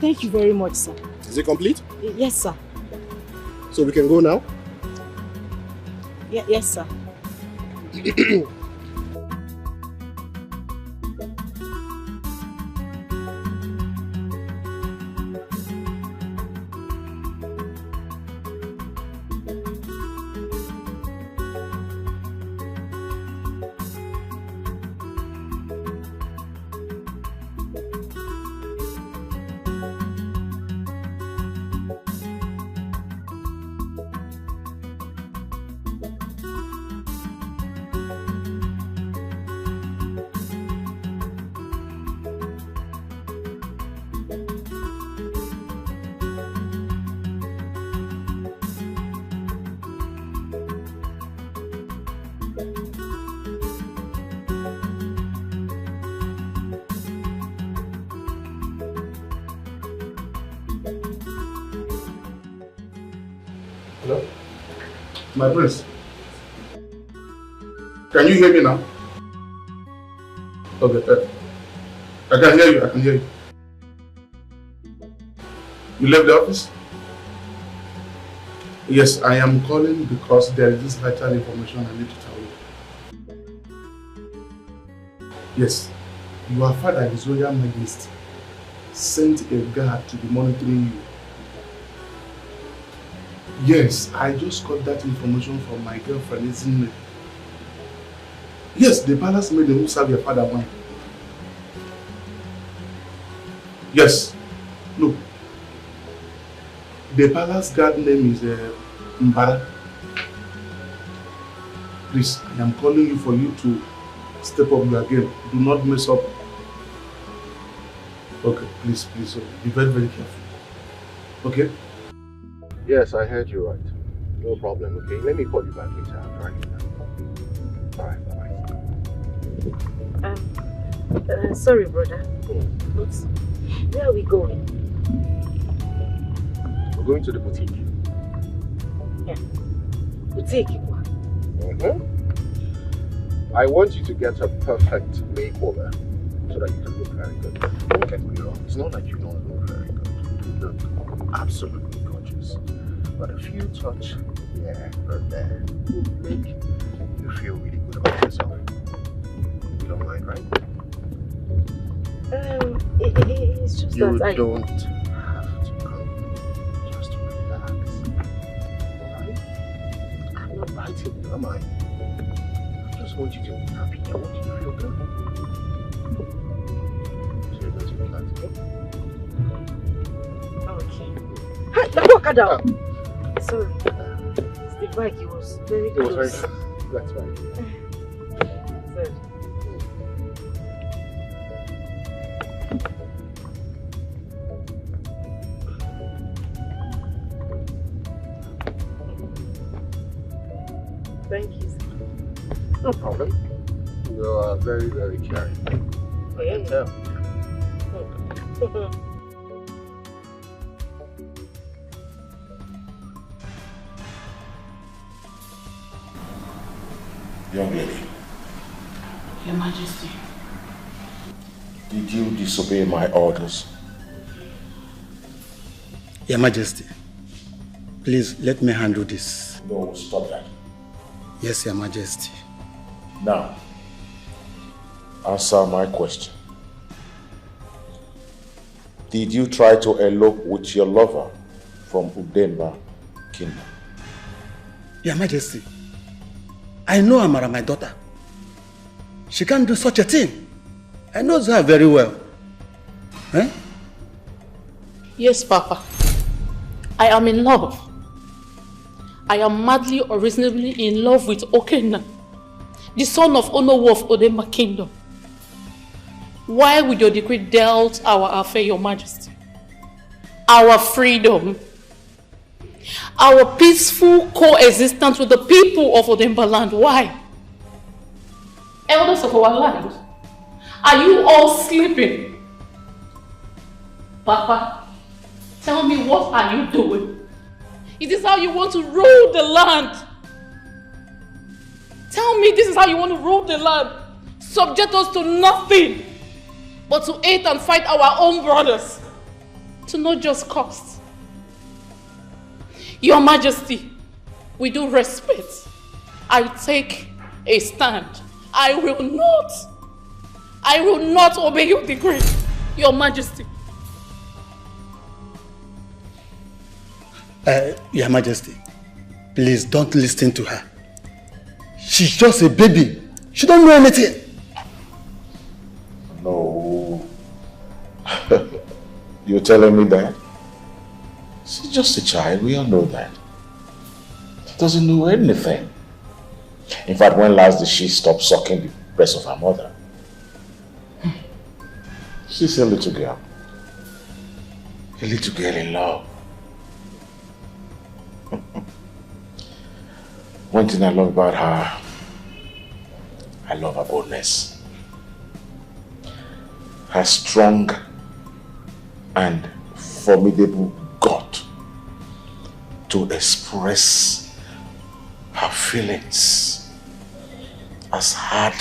Thank you very much, sir. Is it complete? Yes, sir. So we can go now? Yes, sir. Hello? My prince. Can you hear me now? Okay. I can hear you. I can hear you. You left the office? Yes, I am calling because there is this vital information I need to tell you. Yes, your father, His Royal Majesty, sent a guard to be monitoring you. Yes, I just got that information from my girlfriend, isn't it? Yes, the palace maid who served your father wine. Yes, look. The palace guard name is Mbara. Please, I am calling you for you to step up your game. Do not mess up. Okay, please, be very, very careful. Okay? Yes, I heard you right. No problem, okay? Let me call you back later. I'll try you now. Alright, bye-bye. Sorry, brother. But where are we going? We're going to the boutique. Yeah. Boutique? I want you to get a perfect makeover so that you can look very good. Don't get me wrong, it's not like you don't look very good. You look absolutely gorgeous. But a few touch here or there will make you feel really good about yourself. You don't mind, right? It's just you that don't have to come. Just relax. Alright? I'm not biting you, am I? I just want you to be happy. I want you to feel good. So you're going to relax, okay? Okay. Hey, walk her down. Sorry. It's the bike. It was very close. It was very close. That's right. Sorry. Thank you. No problem. You are very, very caring. I can tell. Young lady, Your Majesty. did you disobey my orders? Your Majesty, please let me handle this. No, stop that. Yes, Your Majesty. Now, answer my question. Did you try to elope with your lover from Udemba Kingdom? Your Majesty, I know Amara, my daughter. She can't do such a thing. I know her very well. Eh? Yes, Papa. I am in love. I am madly or reasonably in love with Okenna, the son of Onowu of Odemba Kingdom. Why would your decree doubt our affair, Your Majesty? Our freedom, our peaceful coexistence with the people of Odemba land. Why? Elders of our land, are you all sleeping? Papa, tell me, what are you doing? Is this how you want to rule the land? Tell me, this is how you want to rule the land? Subject us to nothing but to hate and fight our own brothers to no just cost. Your Majesty, with due respect, I take a stand. I will not obey your decree, Your Majesty. Your Majesty, please don't listen to her. She's just a baby. She don't know anything. No. You're telling me that? She's just a child, we all know that. She doesn't know anything. In fact, when last did she stop sucking the breast of her mother? She's a little girl. A little girl in love. One thing I love about her, I love her boldness. Her strong and formidable gut to express her feelings as hard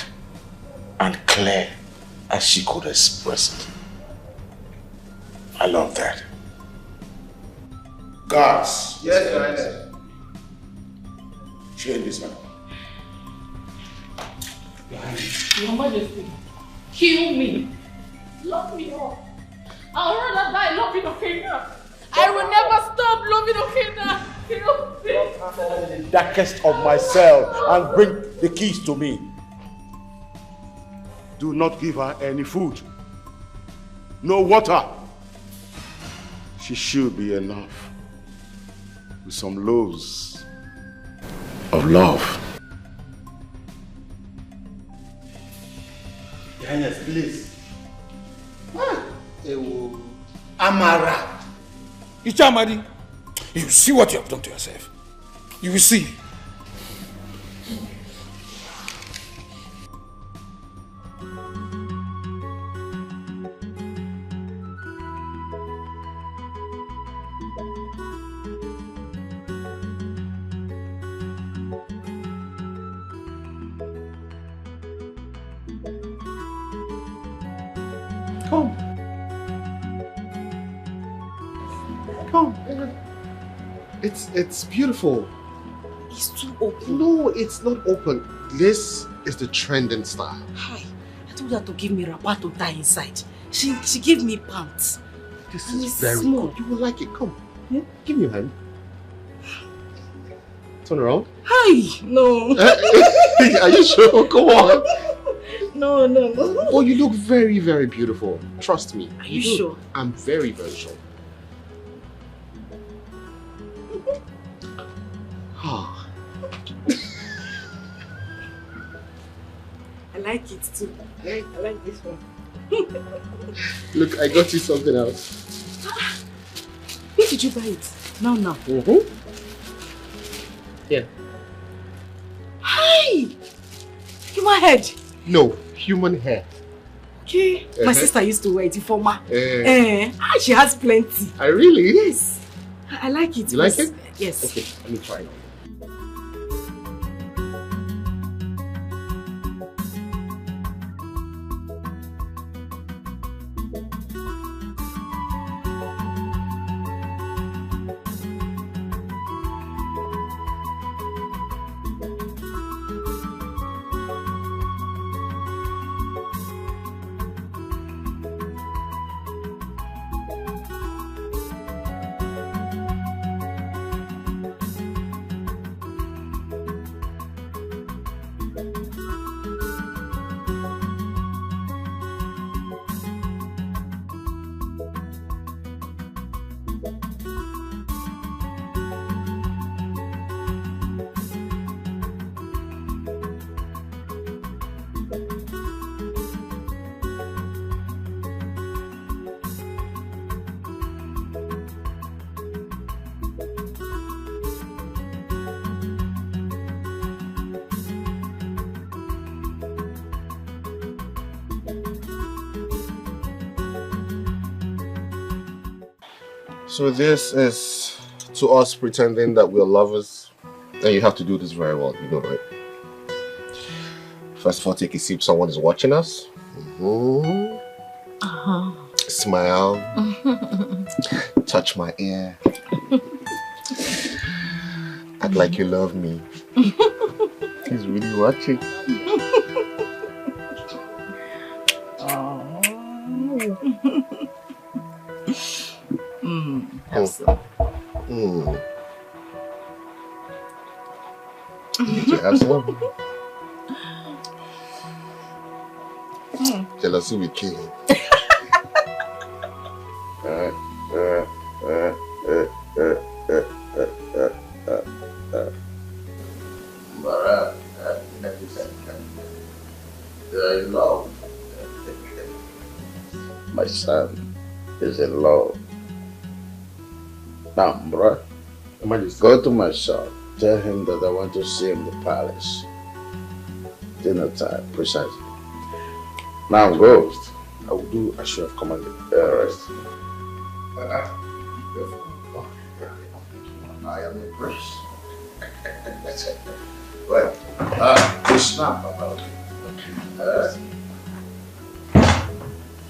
and clear as she could express it. I love that. Guards. Yes, Your Highness. Chain this man. Your Majesty, kill me. Lock me up. I'll rather die loving Okenna. I will never stop loving Okenna. Kill me. The darkest of my cell and bring the keys to me. Do not give her any food. No water. She should be enough with some loaves of love. Your Highness, please. Amara. Ichamadi, you will see what you have done to yourself. You will see. Come. It's beautiful. It's too open. No, it's not open. This is the trending style. Hi. I told her to give me wrapper to tie inside. She gave me pants. This and is it's very small. good. You will like it. Come. Yeah? Give me your hand. Turn around. Hi. No. Are you sure? Come on. No. Oh, you look very, very beautiful. Trust me. Are you sure? I'm very, very sure. I like it too. I like this one. Look, I got you something else. Where did you buy it? Now. Yeah. Hi! Human head. No, human hair. Okay. My sister used to wear it for ma. She has plenty. I really? Yes. I like it. You like it? Yes. Okay, let me try it. So this is to us pretending that we're lovers. And you have to do this very well, you know, right? First of all, take a sip, someone is watching us. Smile. Touch my ear. Act like you love me. He's really watching. Did you have some? Jealousy will kill you. You're in love. My son is in love. Now, bro, go to my son. Tell him that I want to see him in the palace. Dinner time, precisely. Now, Ghost, I will do as you have commanded. Rest. I am impressed. Well, you snap about it.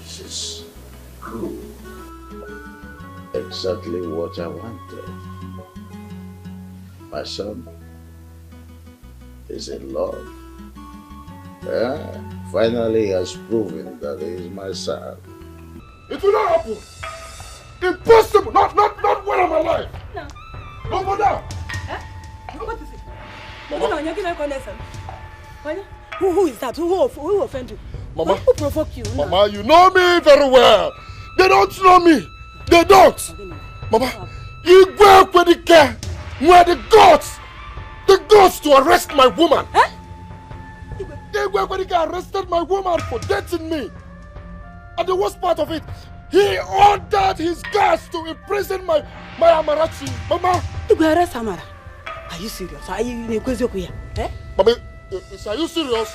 This is good. Exactly what I wanted. My son is in love. Finally, he has proven that he is my son. It will not happen. Impossible. Not when I'm alive. No. No, mother. What is it? Who is that? Who offended you? Mama. Who provoked you? Mama, you know me very well. They don't know me. They don't. Mama, you go where the care. Where the gods to arrest my woman. They were when he arrested my woman for dating me. And the worst part of it, he ordered his guards to imprison my Amarachi. Mama. You go arrest Amara? Are you serious? Are you in a crazy here? Mama, are you serious?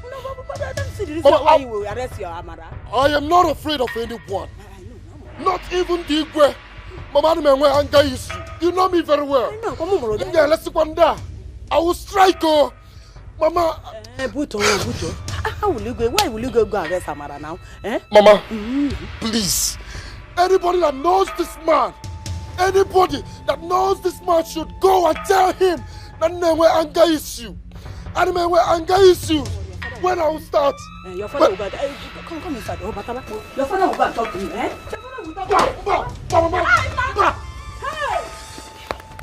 No, but I don't see the reason why you will arrest your Amara. I am not afraid of anyone. Not even the Igwe. Mama, you know me very well. I know. I will strike her. Mama. Buto. How will you go? Why will you go arrest Amara now? Mama, please. Anybody that knows this man Anybody that knows this man should go and tell him that name where anger issue. And man where anger issue. When I will start. Your father will come inside. Your father will go and talk to me, eh? Hey!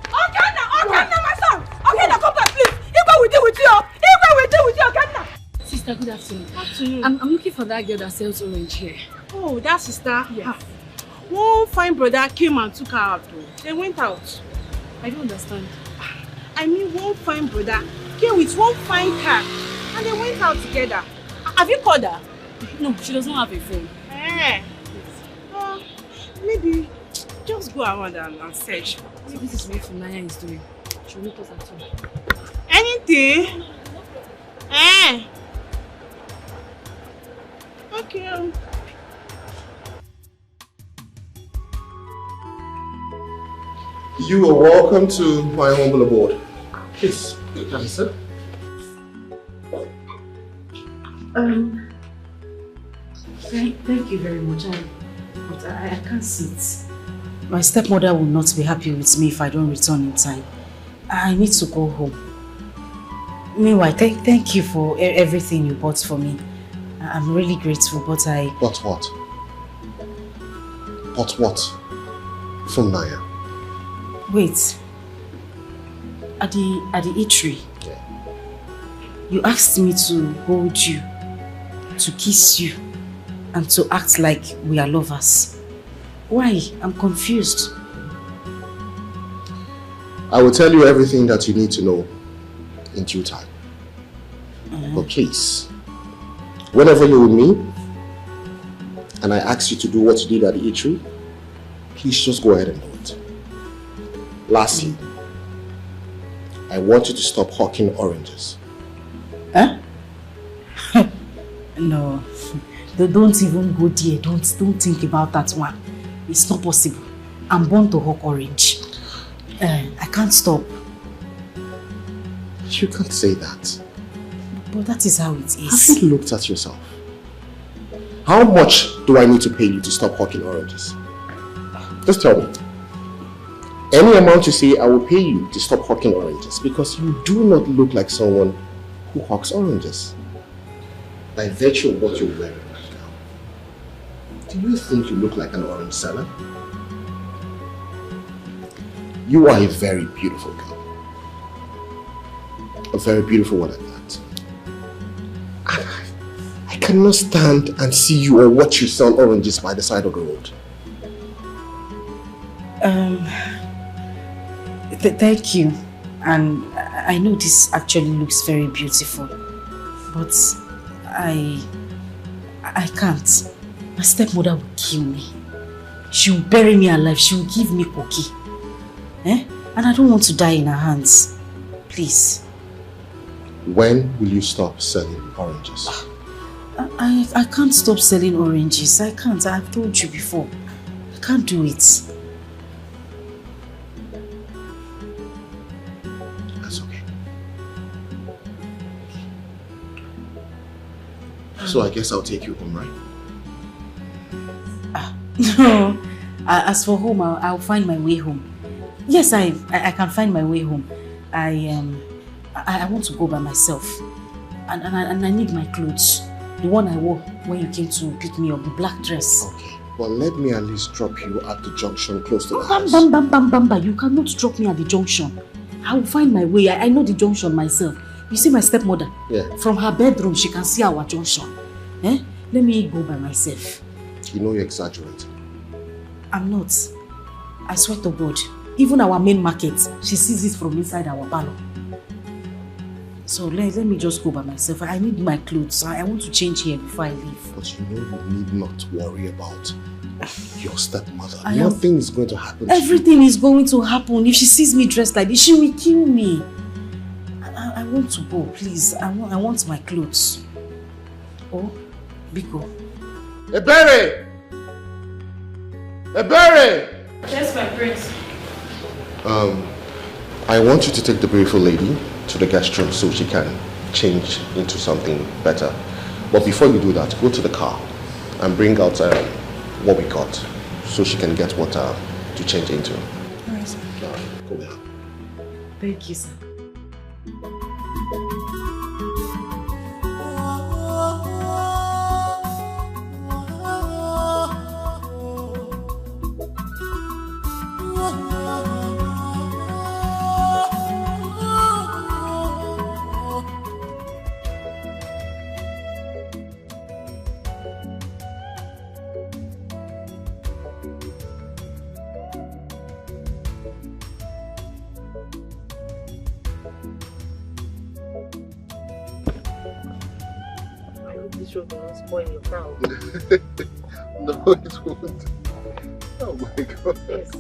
Okay, my son! Okay, now come back, please! Igwe will deal with you! Igwe will deal with you, okay now! Sister, good afternoon. Afternoon. I'm looking for that girl that sells orange here. Oh, that sister? Yeah. One fine brother came and took her out. They went out. I don't understand. I mean, one fine brother came with one fine car and they went out together. Have you called her? No, she does not have a phone. Eh. Maybe just go around and search. So this is what Funaya is doing. She'll meet us at home. Anything? Eh. Okay. You are welcome to my humble abode. Please, you can sit. Thank you very much. But I can't sit. My stepmother will not be happy with me if I don't return in time. I need to go home. Meanwhile, thank you for everything you bought for me. I'm really grateful, but I... But what? But what? From Naya. Wait. At the eatery, yeah. You asked me to hold you, to kiss you, and to act like we are lovers. Why? I'm confused. I will tell you everything that you need to know in due time. But please, whenever you're with me, and I ask you to do what you did at the eatery, please just go ahead and do it. Lastly, I want you to stop hawking oranges. Huh? No, don't even go there. Don't think about that one. It's not possible. I'm born to hawk orange. I can't stop. You can't say that. But that is how it is. Have you looked at yourself? How much do I need to pay you to stop hawking oranges? Just tell me. Any amount you say, I will pay you to stop hawking oranges, because you do not look like someone who hawks oranges. By virtue of what you're wearing right now, do you think you look like an orange seller? You are a very beautiful girl. A very beautiful one at that. I cannot stand and see you or watch you sell oranges by the side of the road. Thank you. And I know this actually looks very beautiful, but I can't. My stepmother will kill me. She will bury me alive. She will give me cookie. And I don't want to die in her hands. Please. When will you stop selling oranges? I can't stop selling oranges. I can't. I've told you before. I can't do it. That's okay. So I guess I'll take you home, right? No. As for home, I'll find my way home. Yes, I can find my way home. I want to go by myself. And I need my clothes. The one I wore when you came to pick me up, the black dress. Okay. Well, let me at least drop you at the junction close to the house. Bam. You cannot drop me at the junction. I will find my way. I know the junction myself. You see my stepmother? Yeah. From her bedroom, she can see our junction. Let me go by myself. You know you're exaggerating. I'm not. I swear to God. Even our main market, she sees it from inside our parlor. So let me just go by myself. I need my clothes. I want to change here before I leave. But you know you need not worry about your stepmother. Nothing is going to happen to you. Everything is going to happen. If she sees me dressed like this, she will kill me. I want to go, please. I want my clothes. Oh, Biko. Ebere! Ebere! Yes, my prince. I want you to take the beautiful lady to the guest room so she can change into something better. But before you do that, go to the car and bring out what we got so she can get what to change into. Yes. All right, go down. Thank you, sir. This will not spoil your crown. No, it won't. Oh my God. Yes.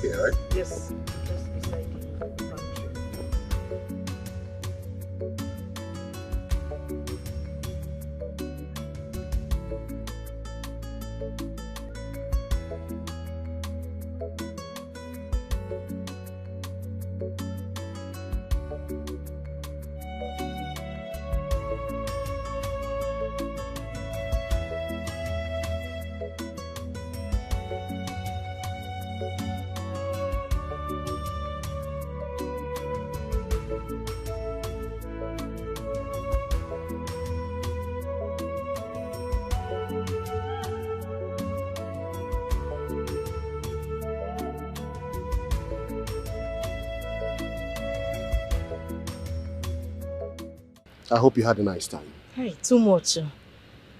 Yeah, right? Yes. Just beside the pantry. I hope you had a nice time. Hey, too much.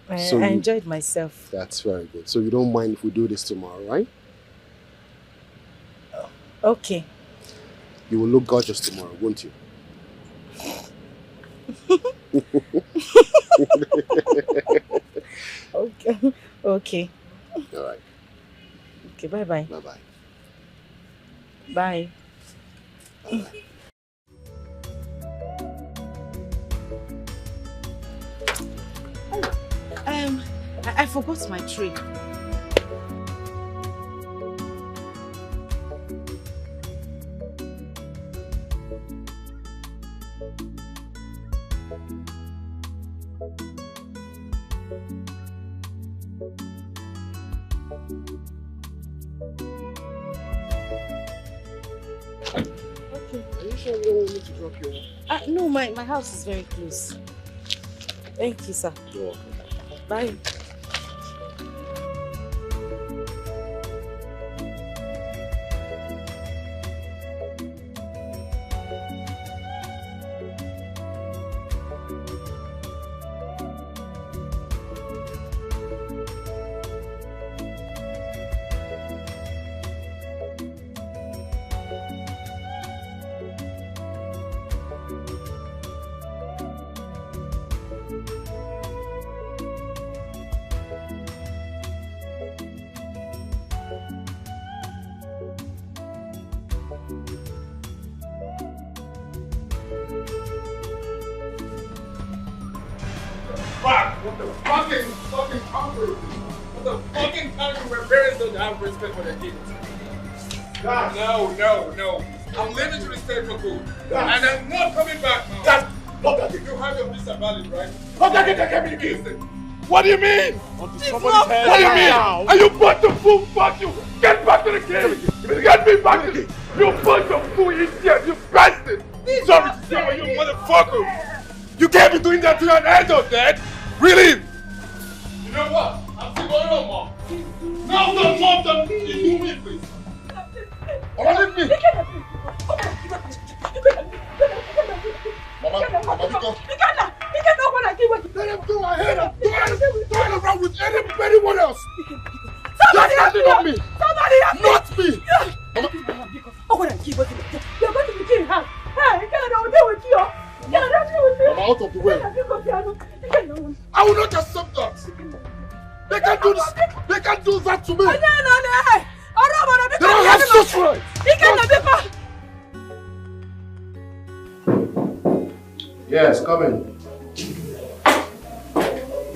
I enjoyed myself. That's very good. So you don't mind if we do this tomorrow, right? Okay. You will look gorgeous tomorrow, won't you? Okay. Okay. All right. Okay, bye-bye. Bye-bye. Bye. I forgot my tray. Are you sure you don't want me to drop you off? No, my house is very close. Thank you, sir. You're welcome. Bye. What the fucking conqueror? What the fucking conqueror where parents don't have respect for their kids? God, no. I'm leaving to the state for good. And I'm not coming back now. Dad, look at it. You have your visa valid, right? Look at it, I can't be the What do you mean? What do you mean? Are you bunch of fool? Fuck you! Get back to the cave! Get me back to the You bunch of fool idiot! You bastard! Sorry to say, you motherfucker! You can't be doing that to an adult, Dad! Really? You know what? I'm still going on, Mom. No, don't leave me, please. Mama, leave me! Let him go ahead and do it around with anyone else! Somebody Just help me! me! Somebody help me! Not me! Oh, what are you doing? You're going to be killed, huh? Hey, you can't deal with you. You can't deal with me. I'm out of the way. I will not accept that. They can't do this. They can't do that to me. They don't have such rights. Yes, come in.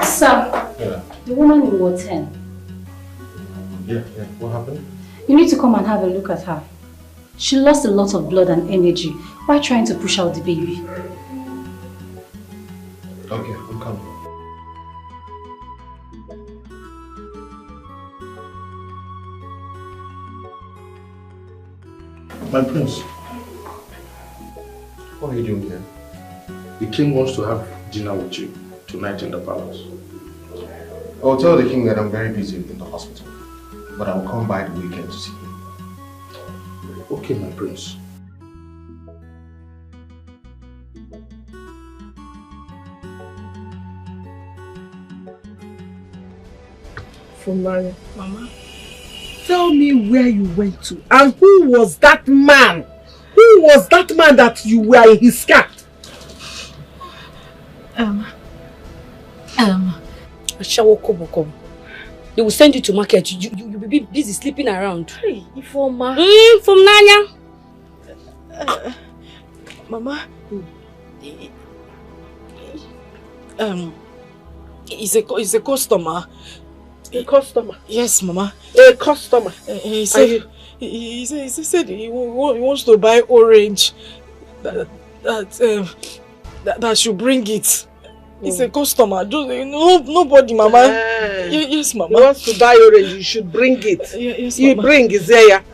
Sir, Yeah. the woman in Ward 10. Yeah. What happened? You need to come and have a look at her. She lost a lot of blood and energy while trying to push out the baby. Okay, I'm coming. My prince, what are you doing here? The king wants to have dinner with you tonight in the palace. I'll tell the king that I'm very busy in the hospital, but I will come by the weekend to see you. Okay, my prince. Mama, tell me where you went to and who was that man? Who was that man that you were in his car? They will send you to market. You will be busy sleeping around. Hey, Ifoma. From Nanya. Mama. He's a customer. A customer? Yes, Mama. A customer. He said he wants to buy orange. That should bring it. It's a customer. Nobody, Mama. Yes, Mama. He wants to buy orange. You should bring it. Yes, Mama. You bring it there.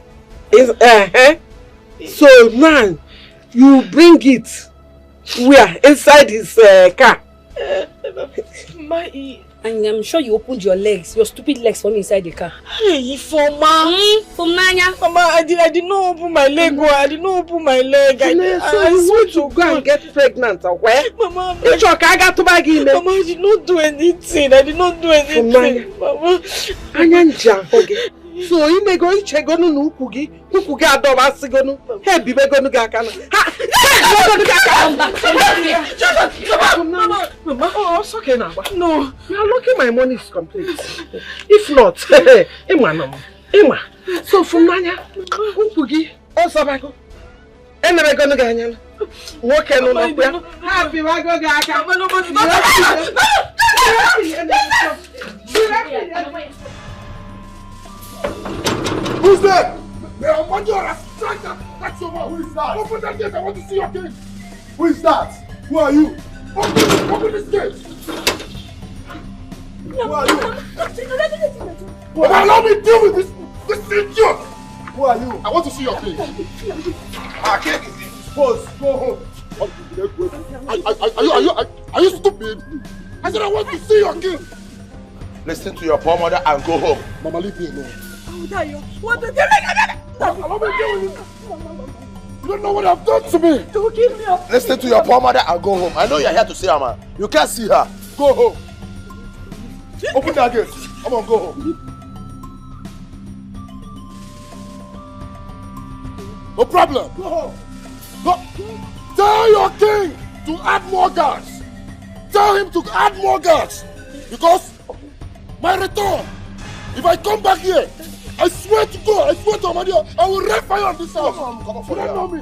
So now, you bring it. Where? Inside his car. And I'm sure you opened your legs, your stupid legs for me inside the car. Hey, Ifoma. From Nanya. Mama, I did not open my leg. I did not open my leg. So you want to go and get pregnant or where? Mama, Mama, I did not do anything. Mama. So you may go and check on no cookie. Who got the Vasigonu? Hey, be going to get Mama, oh, it's okay now. No, you are lucky my money is complete. If not, Emma. So from Nanya, Cookie, oh, Sabago. And we're going to get him. What can I do? Happy, I go Who's there? They are under a striker. That's over. Who is that? Open that gate. I want to see your king. Who is that? Who are you? Open this gate. Who are you? Allow me to deal with this idiot. Who are you? I want to see your king. Our king is indisposed. Go home. Are you stupid? I said I want to see your king. Listen to your poor mother and go home. Mama, leave me alone. What the You don't know what I've done to me. Don't give me up. Listen to your poor mother and go home. I know you're here to see her, man. You can't see her. Go home. Open that gate. Come on, go home. No problem. Go home. Go. Tell your king to add more guards. Tell him to add more guards. Because my return, if I come back here, I swear to God, I swear to Amadia, I will wreak fire on this house. Come on for you don't know me.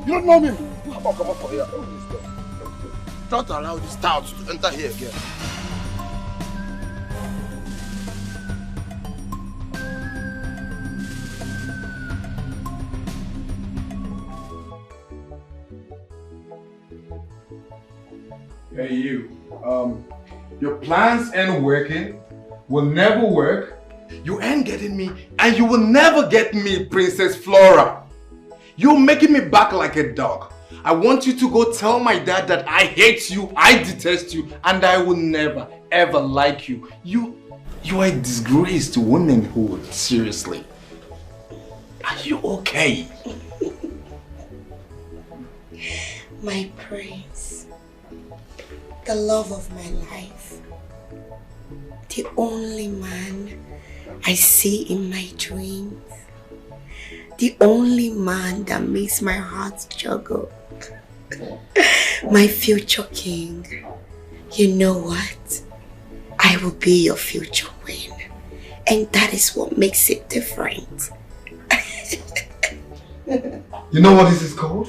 You don't know me. Come on for here. Don't allow this tout to enter here again. Hey you, your plans ain't working, will never work. You ain't getting me, and you will never get me, Princess Flora. You're making me back like a dog. I want you to go tell my dad that I hate you, I detest you, and I will never, ever like you. You are a disgrace to womanhood, seriously. Are you okay? My prince, the love of my life, the only man I see in my dreams, the only man that makes my heart juggle, my future king. You know what? I will be your future queen, and that is what makes it different. You know what this is called?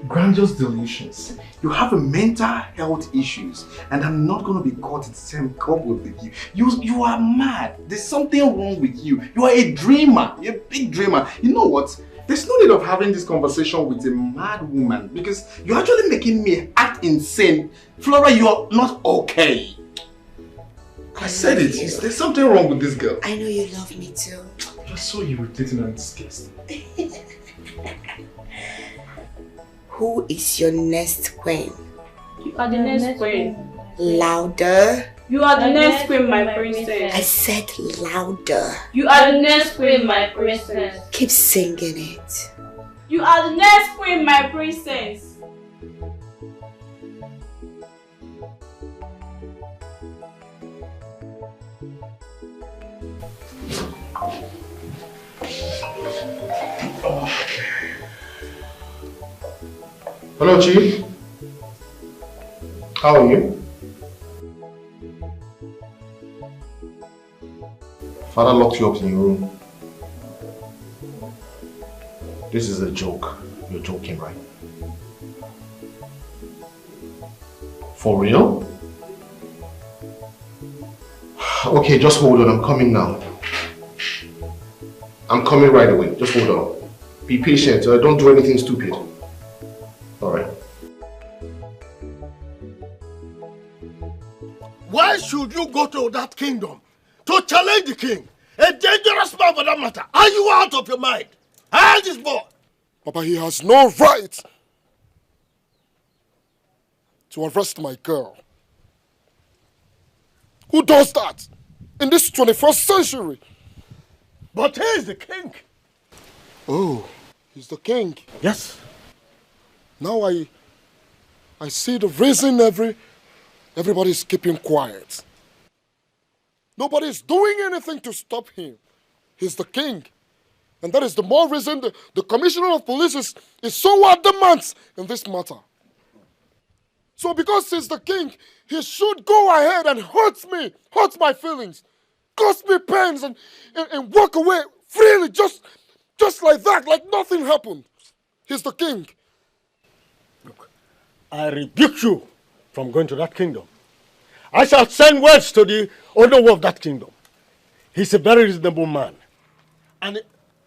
Grandiose delusions. You have a mental health issues, and I'm not going to be caught in the same couple with you. You are mad. There's something wrong with you. You are a dreamer. You're a big dreamer. You know what? There's no need of having this conversation with a mad woman because you're actually making me act insane. Flora, you are not okay. I said it. There's something wrong with this girl. I know you love me too. You're so irritating and disgusting. Who is your next queen? You are the next queen. Louder. You are the next queen, my princess. I said louder. You are the next queen, my princess. Keep singing it. You are the next queen, my princess. Hello, Chief. How are you? Father locked you up in your room. This is a joke. You're joking, right? For real? Okay, just hold on. I'm coming now. I'm coming right away. Just hold on. Be patient. Don't do anything stupid. Alright. Why should you go to that kingdom to challenge the king? A dangerous man for that matter. Are you out of your mind? How is this boy? Papa, he has no right to arrest my girl. Who does that in this 21st century? But he is the king. Oh, he's the king. Yes. Now I see the reason everybody's keeping quiet. Nobody's doing anything to stop him. He's the king. And that is the more reason the commissioner of police is so adamant in this matter. So because he's the king, he should go ahead and hurt my feelings, cause me pains and walk away freely, just like that, like nothing happened. He's the king. Look, I rebuke you from going to that kingdom. I shall send words to the owner of that kingdom. He's a very reasonable man. And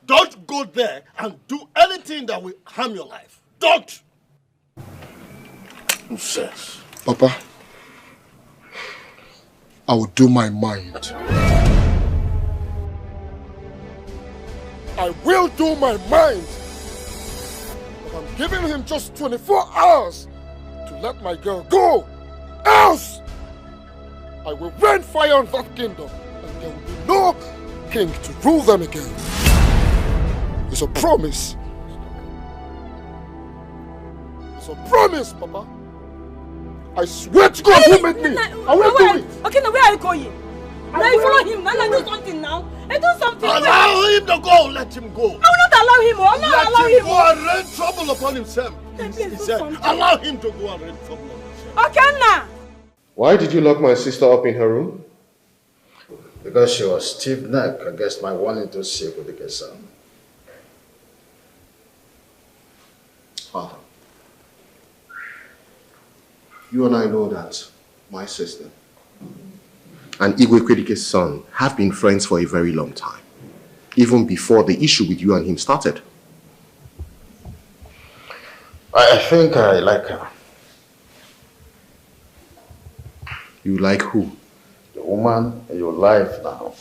don't go there and do anything that will harm your life. Don't! Who says? Papa, I will do my mind. I will do my mind. But I'm giving him just 24 hours to let my girl go. Else, I will rain fire on that kingdom and there will be no king to rule them again. It's a promise. It's a promise, Papa. I swear to God who made me. I will do it. Okay, now where are you going? Now you follow him. Now do something now. I do something. Allow him to go. Let him go. I will not allow him. I will not allow him. Let him go and rain trouble upon himself. He said, allow him to go and rain trouble on himself. Okay, now. Why did you lock my sister up in her room? Because she was stiff-necked against my wanting to sleep with the girl's son. Father, you and I know that my sister and Igwe Kwedike's son have been friends for a very long time, even before the issue with you and him started. I think I like her. You like who? The woman in your life now.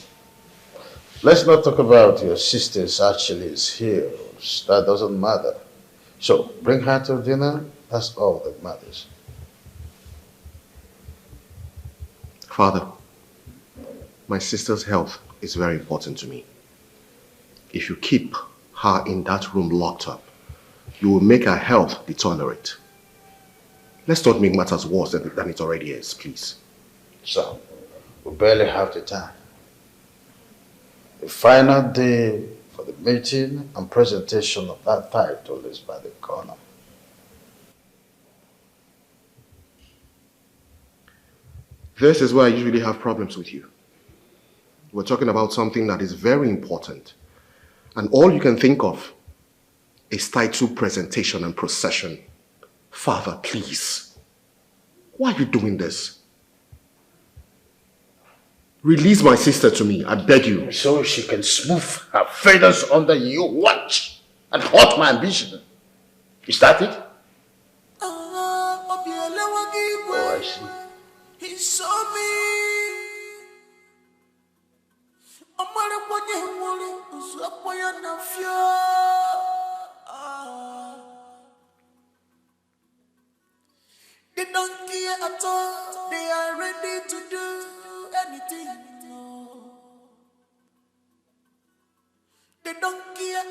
Let's not talk about your sister's Achilles heels. That doesn't matter. So, bring her to dinner. That's all that matters. Father, my sister's health is very important to me. If you keep her in that room locked up, you will make her health deteriorate. Let's not make matters worse than it already is, please. So, we barely have the time. The final day for the meeting and presentation of that title is by the corner. This is where I usually have problems with you. We're talking about something that is very important, and all you can think of is title presentation and procession. Father, please. Why are you doing this? Release my sister to me, I beg you. So she can smooth her feathers under your watch and hurt my ambition. Is that it? Oh, I see. He saw me.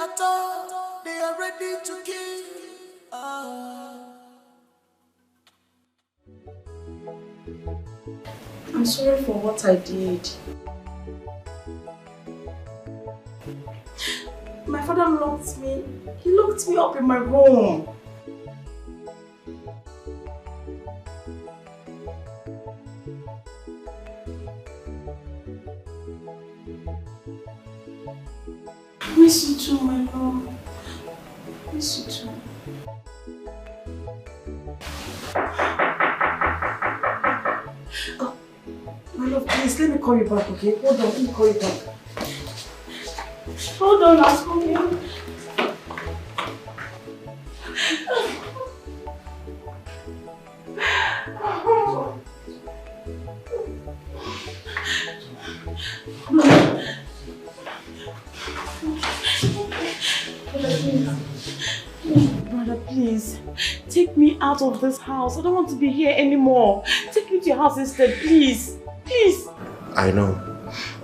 at all. They are ready to kill. I'm sorry for what I did. My father locked me. He locked me up in my room. I miss you too, my love. I miss you too. Oh, my love, please let me call you back, okay? Hold on, let me call you back. Hold on, I'll call you. Brother, please, take me out of this house. I don't want to be here anymore. Take me to your house instead, please. Please. I know.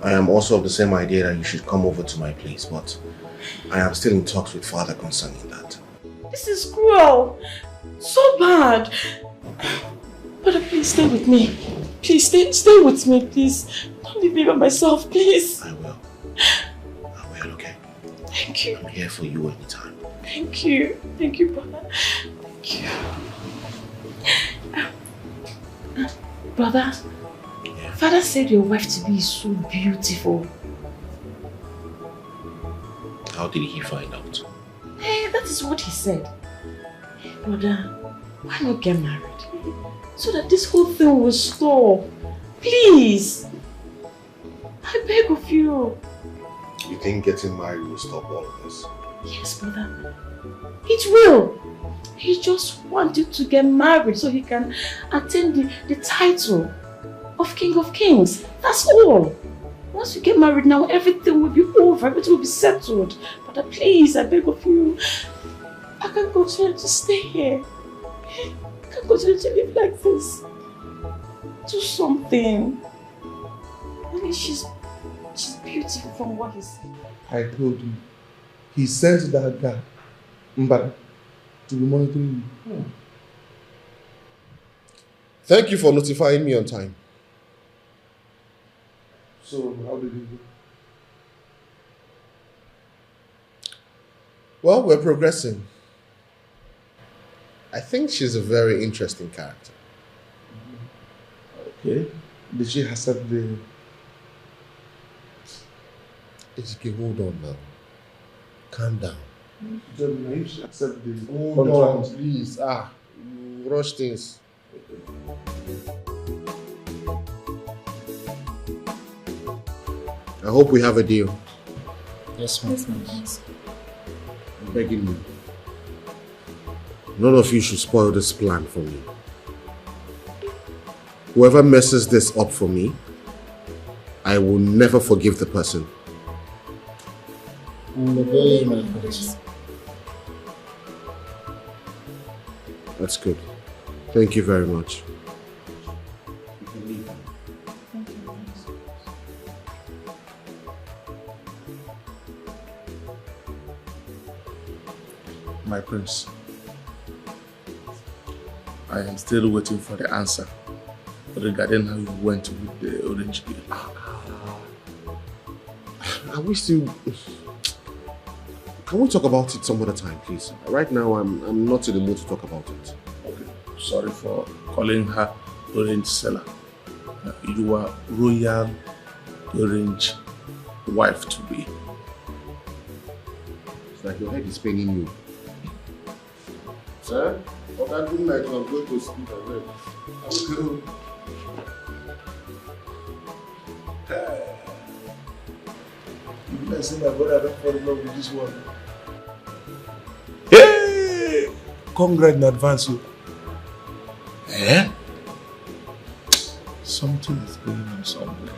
I am also of the same idea that you should come over to my place, but I am still in talks with Father concerning that. This is cruel. So bad. Brother, please stay with me. Please stay with me, please. Don't leave me by myself, please. I will. I will, okay? Thank you. I'm here for you anytime. Thank you. Thank you, brother. Thank you. Brother, yeah. Father said your wife to be so beautiful. How did he find out? Hey, that is what he said. Brother, why not get married? So that this whole thing will stop. Please. I beg of you. You think getting married will stop all of this? Yes, brother. It will. He just wanted to get married so he can attain the title of King of Kings. That's all. Once you get married now, everything will be over. Everything will be settled. Brother, please, I beg of you. I can't continue to stay here. I can't continue to live like this. Do something. I mean, she's beautiful from what he said. I told you. He sent that guy, Mbara, to be monitoring you. Thank you for notifying me on time. So, how did it go? Well, we're progressing. I think she's a very interesting character. Okay. Did she accept the... Ejike, hold on now. Calm down. You should accept the Hold on, please. You rush things. I hope we have a deal. Yes, ma'am. I'm begging you. None of you should spoil this plan for me. Whoever messes this up for me, I will never forgive the person. That's good. Thank you very much. My prince, I am still waiting for the answer regarding how you went with the orange peel. Are we still... Can we talk about it some other time, please? Right now, I'm not in the mood to talk about it. Okay. Sorry for calling her orange seller. You are royal orange wife to be. It's like your head is paining you. Sir, for that good night, I'm going to sleep again. I'm going. I say my brother don't fall in love with this one. Hey! Congrats in advance. Eh? Something is going on somewhere.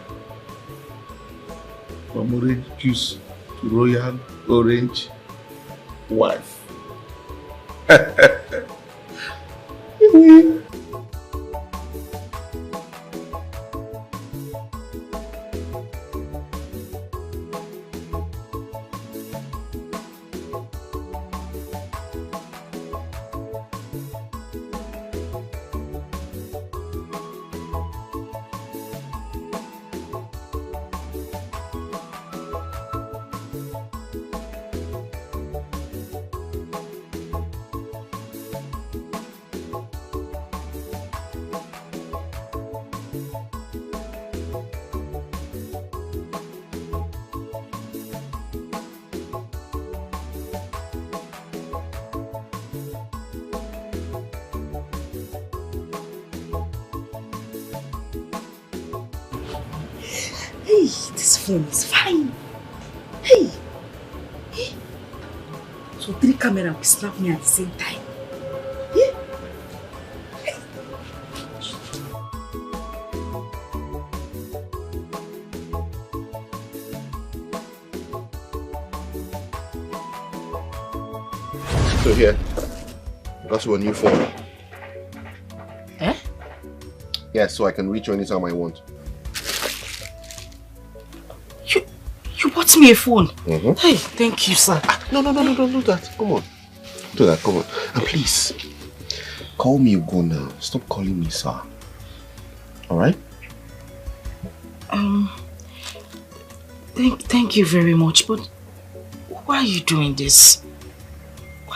From orange juice to royal orange wife. Hey, this phone is fine. Hey. Hey. So 3 cameras will snap me at the same time. Yeah. Hey. So here, I got you a new phone. Eh? Yeah, so I can reach you anytime I want. You bought me a phone? Mm-hmm. Hey, thank you, sir. No, don't do that. Come on. Do that, come on. And please, call me Ugo now. Stop calling me sir. Alright? Thank you very much, but why are you doing this?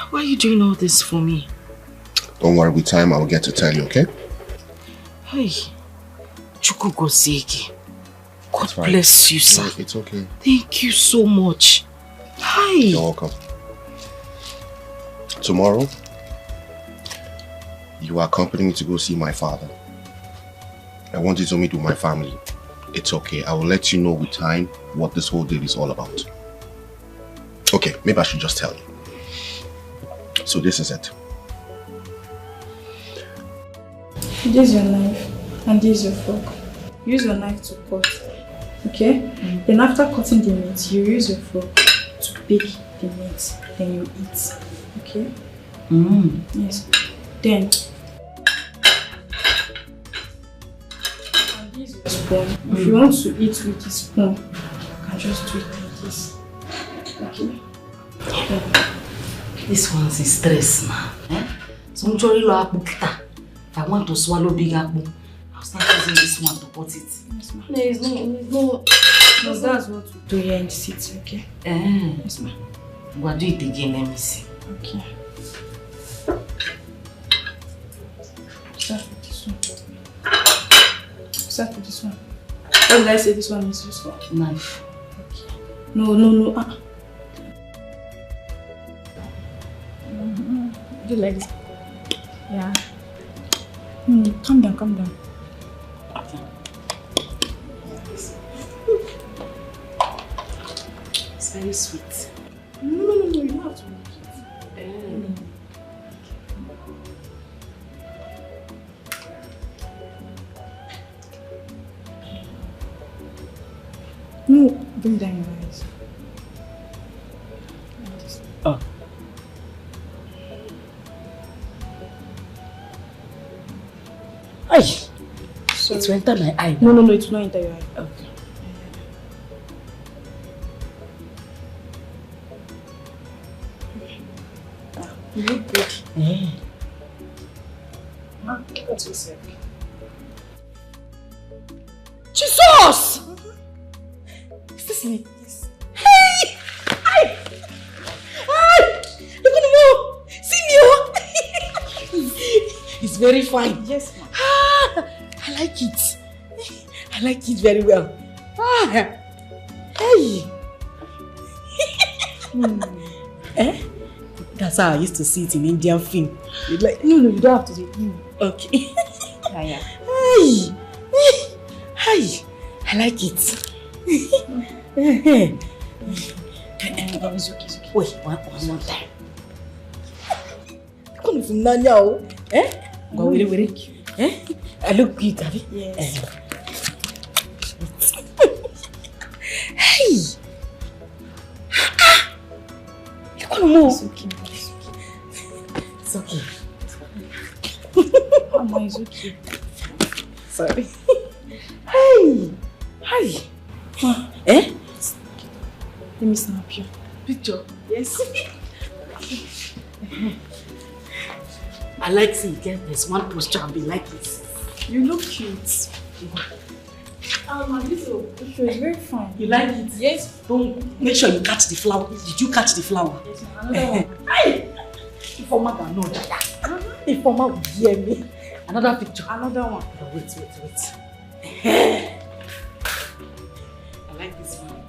Why are you doing all this for me? Don't worry, with time I will get to tell you, okay? Hey, Chukwu Goseki. God bless you, sir. No, it's okay. Thank you so much. Hi. You're welcome. Tomorrow, you are accompanying me to go see my father. I want you to meet with my family. It's okay. I will let you know with time what this whole deal is all about. Okay, maybe I should just tell you. So this is it. This is your knife and this is your fork. Use your knife to cut. Okay? Then after cutting the meat, you use your fork to bake the meat. Then you eat. Okay? Yes. Then and this is your spoon. If you want to eat with the spoon, you can just do it like this. Okay? This one's in stress now. So if I want to swallow big apple, I'll start using this one to put it. Yes, ma'am. There's no. Because that's what we do here in the city, okay? Yes, ma'am. We'll do it again, let me see. Okay. Start with this one. Start with this one. What did I say this one is useful? Knife. Okay. No. Do like this. Yeah. Calm down. Okay. It's very sweet. No, you don't have to make it. No, bring down your eyes. Oh. Ay! Sorry. It went enter my eye. No, it will not enter your eye. Okay. You look good. Yeah. What's your sec? Jesus! Is this me? Yes. Hey! Hi! Look at him! See me! It's very fine. Yes, ma'am. I like it. I like it very well. Hey! Eh? That's how I used to see it in Indian film. You'd like, no, you don't have to do it. Okay. Yeah. Hey! Hi! I like it. It's okay. Wait, one time. You come from Nanya, eh? Go wait. Eh? I look good, have you? Yes. Hey! You come more. It's okay. It's okay. Mama, it's okay. Sorry. Hey! Eh? Let me snap you. Picture? Yes. I like seeing there's one posture I'll be like this. You look cute. This is very fine. You like it? Yes. Don't make sure you catch the flower. Did you catch the flower? Yes, another one. Hey! Informer can know that. Informer will hear me. Another picture. Another one. Oh, wait. I like this one.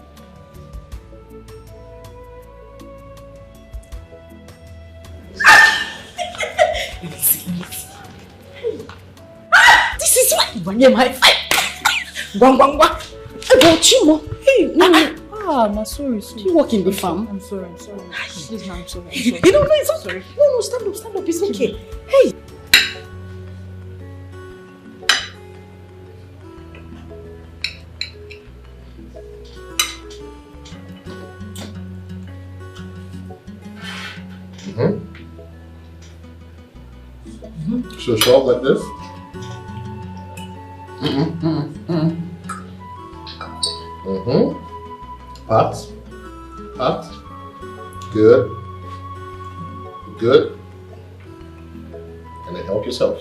Let me see. This is what you want my fight. Wang. Oh, Chimo. Hey, no. I'm sorry. Do you work in the farm? I'm sorry. Please, no, I'm sorry. No, it's okay. No, stand up. It's okay. Hey. So short like this. Pat. Good. And then help yourself.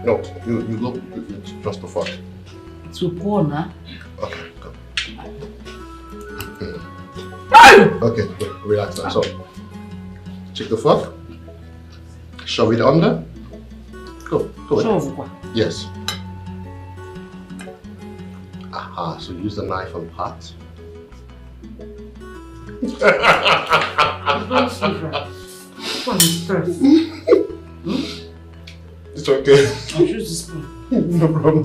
No, you look just the fuck. To pour now. Okay, go. Okay, relax now. So, check the fuck. Shove it under. Go ahead. Yes. Aha, so use the knife on pot. It's okay. I'll use the spoon. No problem.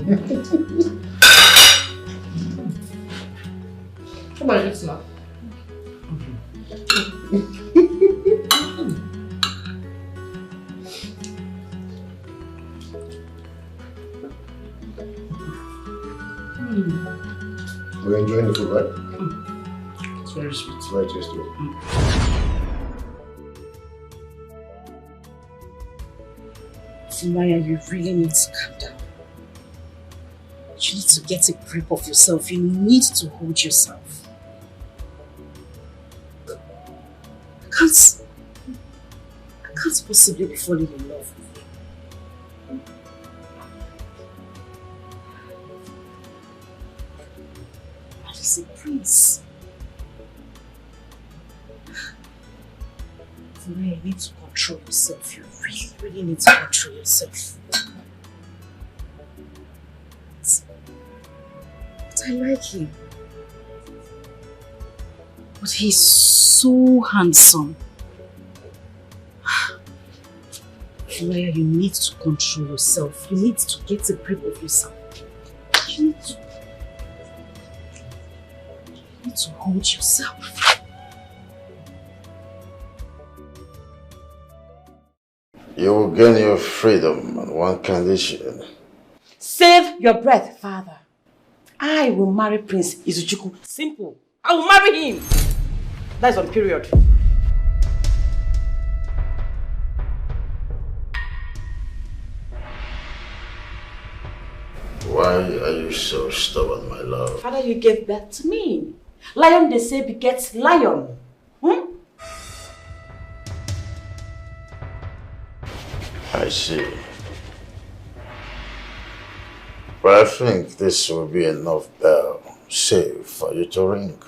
Come on, it's not. We're enjoying the food, right? It's very sweet. It's very tasty. Maya, you really need to calm down. You need to get a grip of yourself. You need to hold yourself. I can't possibly be falling in love with you. That is a prince. Maya, you need to control yourself. You really need to control yourself. But I like him. But he's so handsome. Maya, you need to control yourself. You need to get a grip of yourself. You need to hold yourself. You will gain your freedom on one condition. Save your breath, father. I will marry Prince Izuchukwu. Simple. I will marry him. That is on period. Why are you so stubborn, my love? Father, you gave birth to me. Lion, they say, begets lion. I see. But I think this will be enough bell safe for you to ring.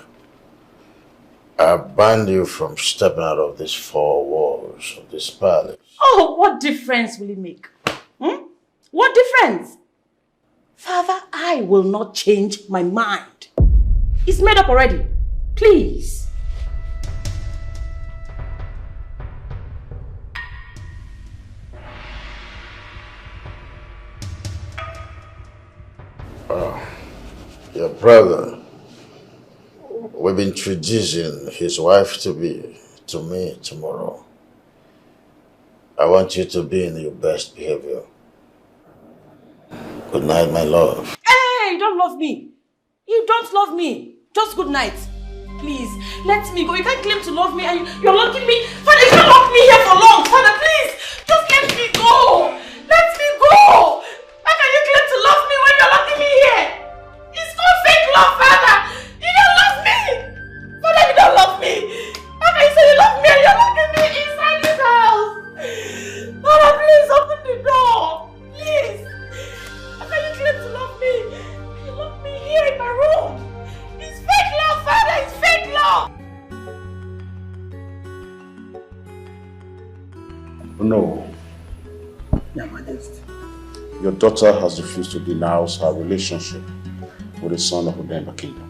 I ban you from stepping out of these four walls of this palace. Oh, what difference will it make? What difference? Father, I will not change my mind. It's made up already. Please. Your brother will be introducing his wife to me tomorrow. I want you to be in your best behavior. Good night, my love. Hey, you don't love me. You don't love me. Just good night. Please, let me go. You can't claim to love me and you're locking me. Father, you can't lock me here for long. Father, please, just let me go. Let me go. How can you claim to love me when you're locking me here? It's called fake love, Father. You don't love me. Father, you don't love me. How can you say you love me and you're locking me inside this house? Father, please open the door. Please. How can you claim to love me? You love me here in my room. It's fake love, Father. It's fake love. No. Your Majesty. Your daughter has refused to denounce her relationship with the son of Udemba Kingdom.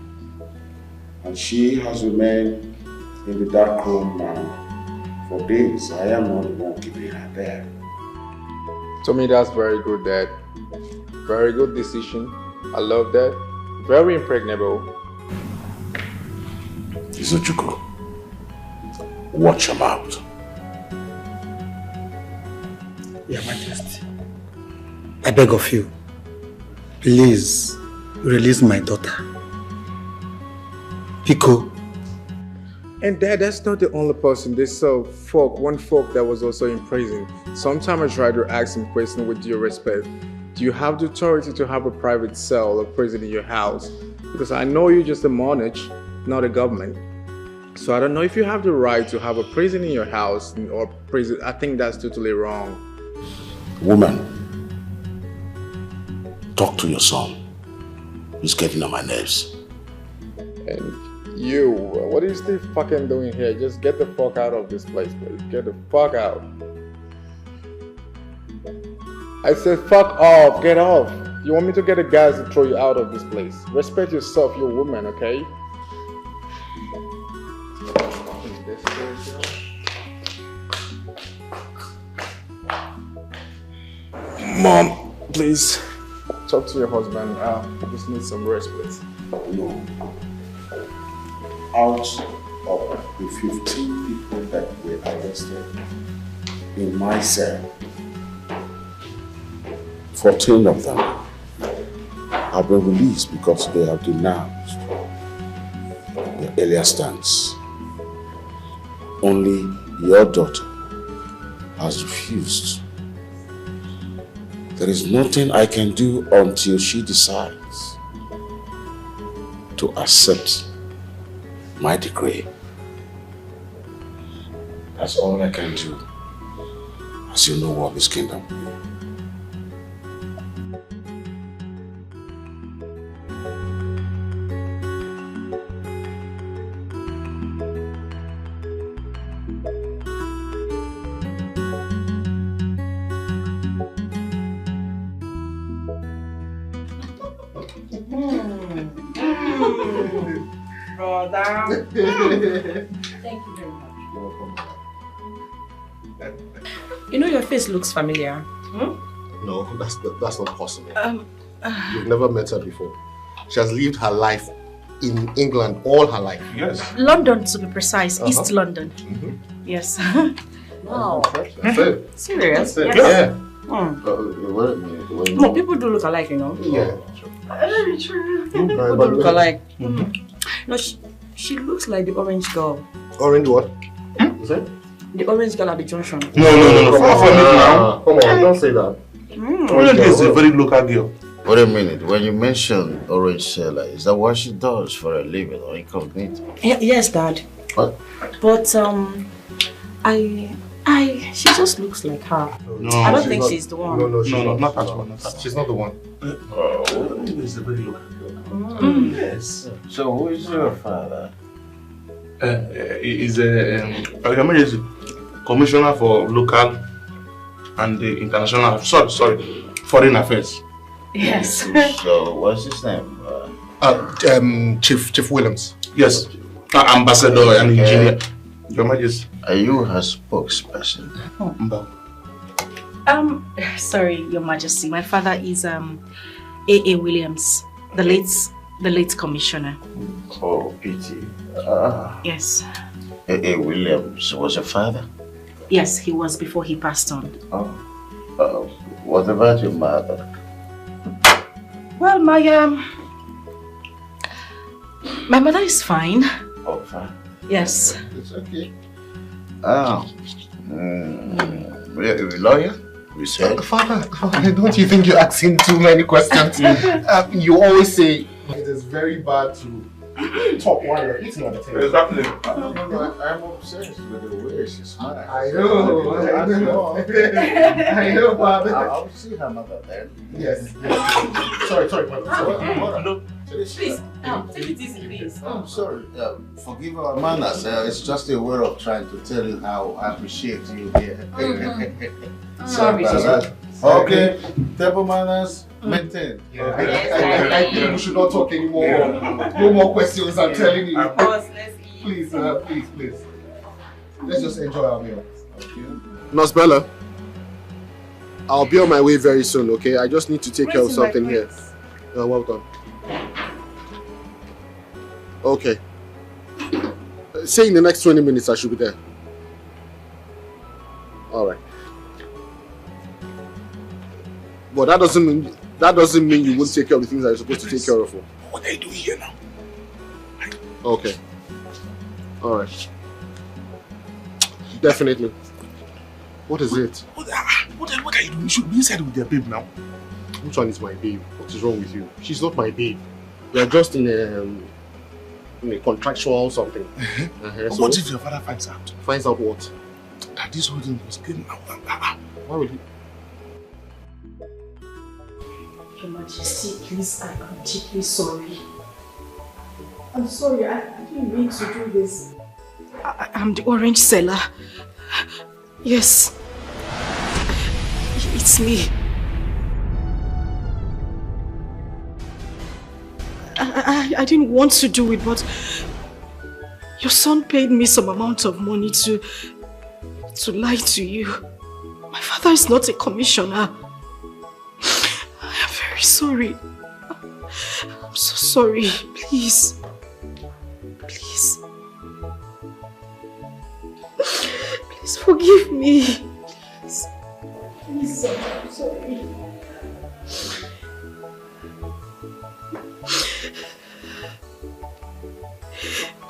And she has remained in the dark room now for days. I am not the one keeping her there. To me, that's very good, Dad. Very good decision. I love that. Very impregnable. Izuchukwu, watch your mouth. Your Majesty, I beg of you, please release my daughter. Pico. And Dad, that's not the only person. There's one folk that was also in prison. Sometimes I try to ask him questions with due respect. Do you have the authority to have a private cell or prison in your house? Because I know you're just a monarch, not a government. So I don't know if you have the right to have a prison in your house or prison. I think that's totally wrong. Woman, talk to your son. He's getting on my nerves. And you, what are you still fucking doing here? Just get the fuck out of this place, please. Get the fuck out. I said fuck off, get off. You want me to get a gas to throw you out of this place? Respect yourself, you're a woman, okay? Mom, please talk to your husband. I just need some rest, please. No. Out of the 15 people that were arrested in my cell, 14 of them have been released because they have denounced their earlier stance. Only your daughter has refused. There is nothing I can do until she decides to accept my decree. That's all I can do, as you know of this kingdom. Brother. Thank you very much. You know your face looks familiar. No, that's not possible. You've never met her before. She has lived her life in England all her life. Yes. London, to be precise. East London. Yes. Wow. That's it. Serious? That's it. Yes. Yeah. No, people do look alike, you know. Yeah. Very true. People do look alike. No, she looks like the orange girl. Orange what? Is it? The orange girl at the junction. No. Come on, don't say that. Orange girl is a very local girl. Wait a minute, when you mention Orange Seller, is that what she does for a living or incognito? Yes, Dad. What? But she just looks like her. No, I don't think she's the one. No, she's No, not. not at all. She's not the one. Orange is a very local girl. Yes. So who is your father? He's a commissioner for local and international, foreign affairs. Yes. So what's his name? Chief Williams. Yes. Ambassador and engineer. Your Majesty. Are you her spokesperson? Sorry, Your Majesty. My father is A.A. Williams, the late commissioner. Oh, pity. Yes. A.A. Williams was your father? Yes, he was before he passed on. What about your mother? Well, my mother is fine. Oh, fine. Yes. It's okay. Lawyer? We said. Father, don't you think you're asking too many questions? You always say it is very bad to talk while you're eating on the table. Exactly. I'm obsessed with the way she smiles. I know, Father. I'll see her mother then. Yes. Sorry, Father. Please, take it easy, please. I'm sorry. Forgive our manners. It's just a way of trying to tell you how I appreciate you here. Sorry. Okay. Table manners maintained. I think we should not talk anymore. No more questions, I'm telling you. Let's eat. Please. Let's just enjoy our meal. Nurse Bella. I'll be on my way very soon, okay? I just need to take care of something here. Well done. Okay. Say in the next 20 minutes I should be there. Alright. But that doesn't mean you won't take care of the things that you're supposed to take care of. What are you doing here now? Okay. Alright. Definitely. What is it? What are you doing? You should be inside with your babe now. Which one is my babe? What is wrong with you? She's not my babe. We are just in a contractual something. So what if your father finds out? Finds out what? That this whole thing was getting out. Why would he? Your Majesty, please, I am deeply sorry. I'm sorry, I didn't mean to do this. I'm the orange seller. Yes. It's me. I didn't want to do it, but your son paid me some amount of money to lie to you. My father is not a commissioner. I am very sorry. I'm so sorry. Please. Please. Please forgive me. Please. Please, I'm sorry.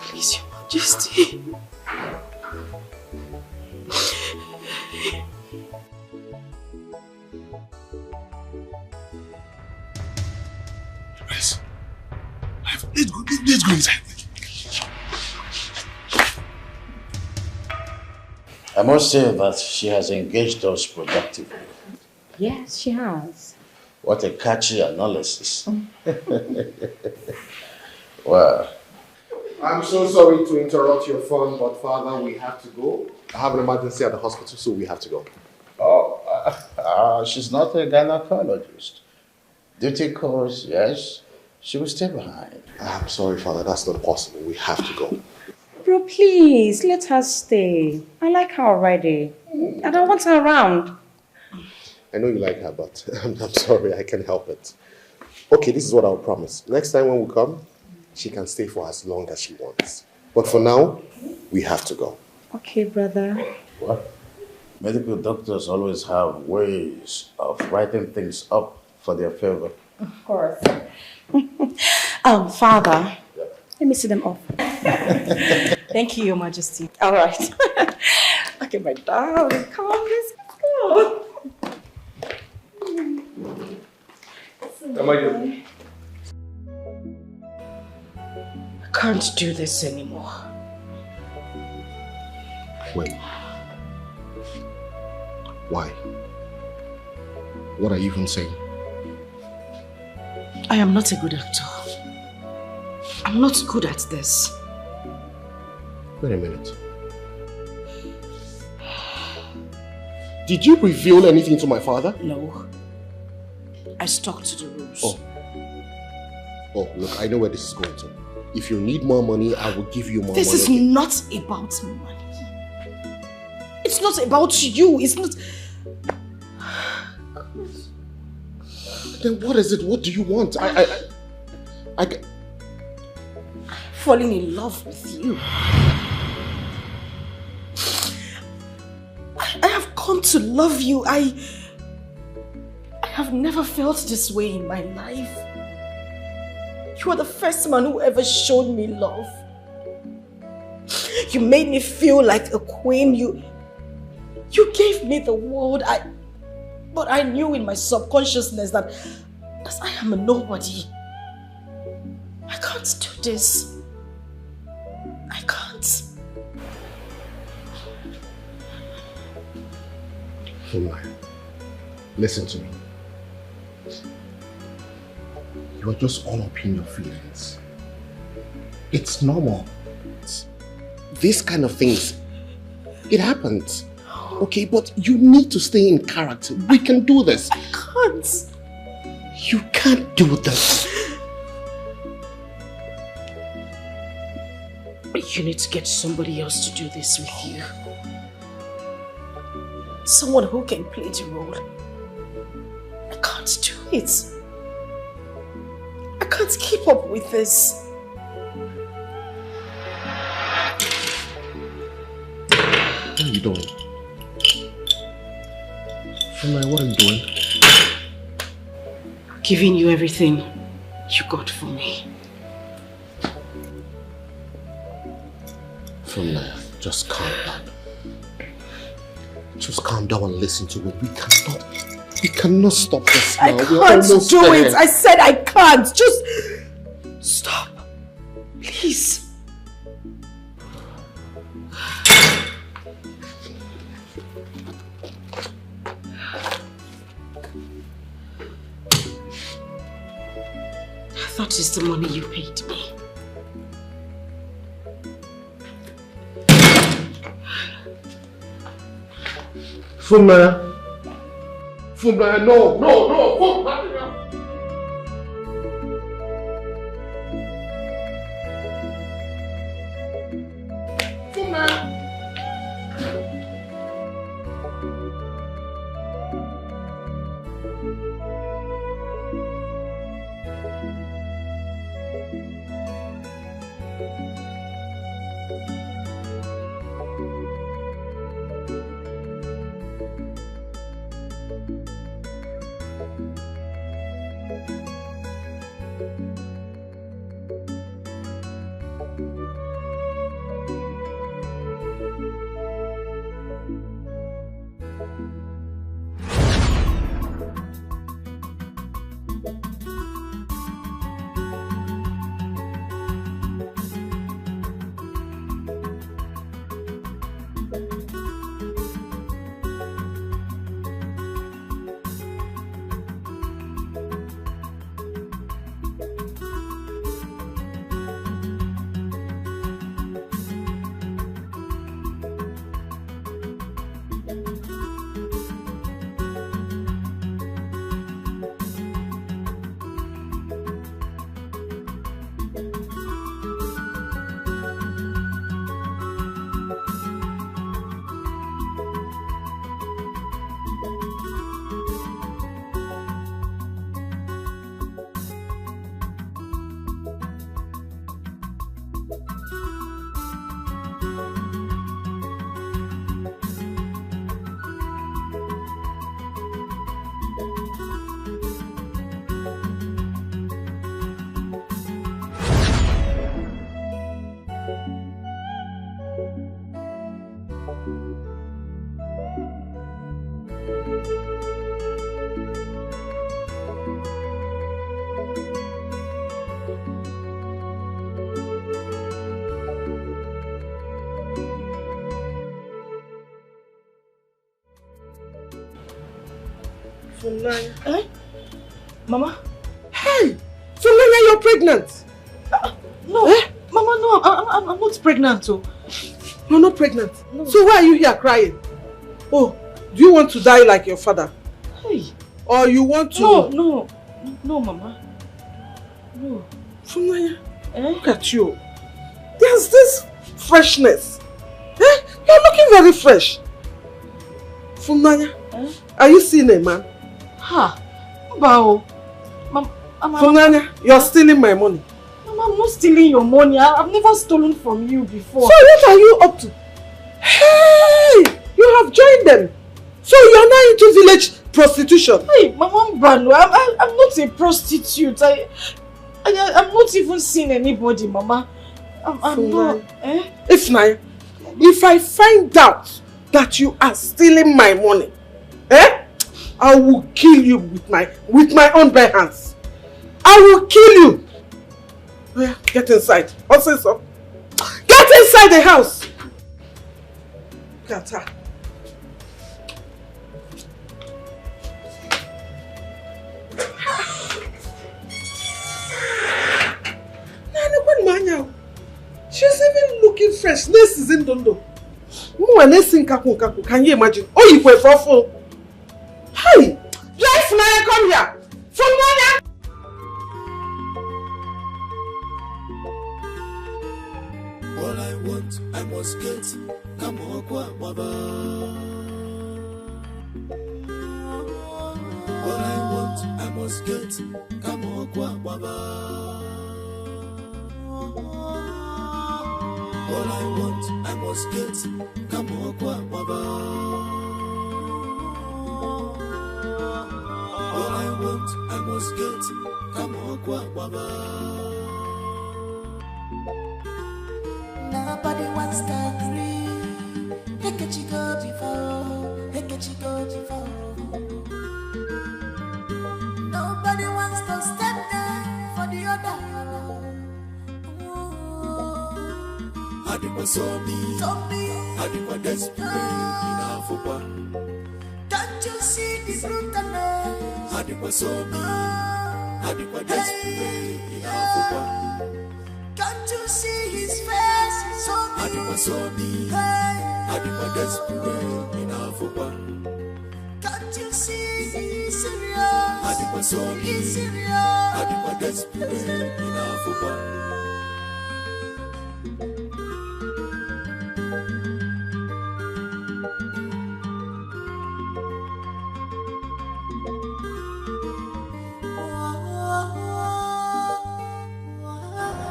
Please, Your Majesty. Let's go inside. I must say that she has engaged us productively. Yes, she has. What a catchy analysis. Well, I'm so sorry to interrupt your fun, but Father, we have to go. I have an emergency at the hospital, so we have to go. Oh, she's not a gynecologist. Duty calls, yes. She will stay behind. I'm sorry, Father, that's not possible. We have to go. Bro, please, let her stay. I like her already. I don't want her around. I know you like her, but I'm sorry, I can't help it. Okay, this is what I'll promise. Next time when we come, she can stay for as long as she wants. But for now, we have to go. Okay, brother. What? Medical doctors always have ways of writing things up for their favor. Of course. Father, let me see them off. Thank you, Your Majesty. All right. Okay, my darling, come on, let's go. I can't do this anymore. Wait. Why? What are you even saying? I am not a good actor. I'm not good at this. Wait a minute. Did you reveal anything to my father? No. I stuck to the rules. Oh, look, I know where this is going to. If you need more money, I will give you more money. This is not about money. It's not about you. It's not... Then what is it? What do you want? I falling in love with you. I have come to love you. I have never felt this way in my life. You are the first man who ever showed me love. You made me feel like a queen. You gave me the world. But I knew in my subconsciousness that I am a nobody. I can't do this. I can't. Funaya, listen to me. You are just all up in your feelings. It's normal. These kind of things, it happens. Okay, but you need to stay in character. We can do this. I can't. You can't do this. You need to get somebody else to do this with you. Someone who can play the role. I can't do it. I can't keep up with this. What are you doing? Funaya, what are you doing? Giving you everything you got for me. Funaya, just calm down. Just calm down and listen to it. We cannot stop this now. I can't do it. I said I can't. Just stop. Please. That is the money you paid me. Funaya, no, Funaya. Funaya. Eh? Mama? Hey! Funaya, you're pregnant! No, Mama, no, I'm not pregnant. Oh. You're not pregnant? No. So why are you here crying? Oh, do you want to die like your father? Hey. Or you want to... No, Mama. No. Funaya, look at you. There's this freshness. You're looking very fresh. Funaya, are you seeing a man? Ha! Bao. Funaya, you're stealing my money. Mama, I'm not stealing your money. I've never stolen from you before. So what are you up to? Hey! You have joined them. So you're now into village prostitution. Hey, Mama Mbano, I'm not a prostitute. I'm not even seeing anybody, Mama. I'm not. If I find out that you are stealing my money, I will kill you with my own bare hands. I will kill you. Get inside. I'll say so. Get inside the house. Get her. She's even looking fresh. This is in Dondo. Can you imagine? Oh, you were awful. Hey! Drive Funaya, come here! Funaya! All I want, I must get. Come on, Baba. All I want, must get. Come on, Baba. All I want, I must get. Come on, Baba. All I want, I must get. Come on, Baba. Nobody wants to agree. Take a chico before. Take a chico before. Nobody wants to step down for the other. Adipa Sobi, Adipa desperate in Africa. Can't you see the brutalness? Adipa Sobi, Adipa desperate in Africa. Can't you see his face? Adipa Sobi, Adipa desperate in Africa. Can't you see he's serious? Adipa Sobi, He's serious. Adipa desperate in Africa.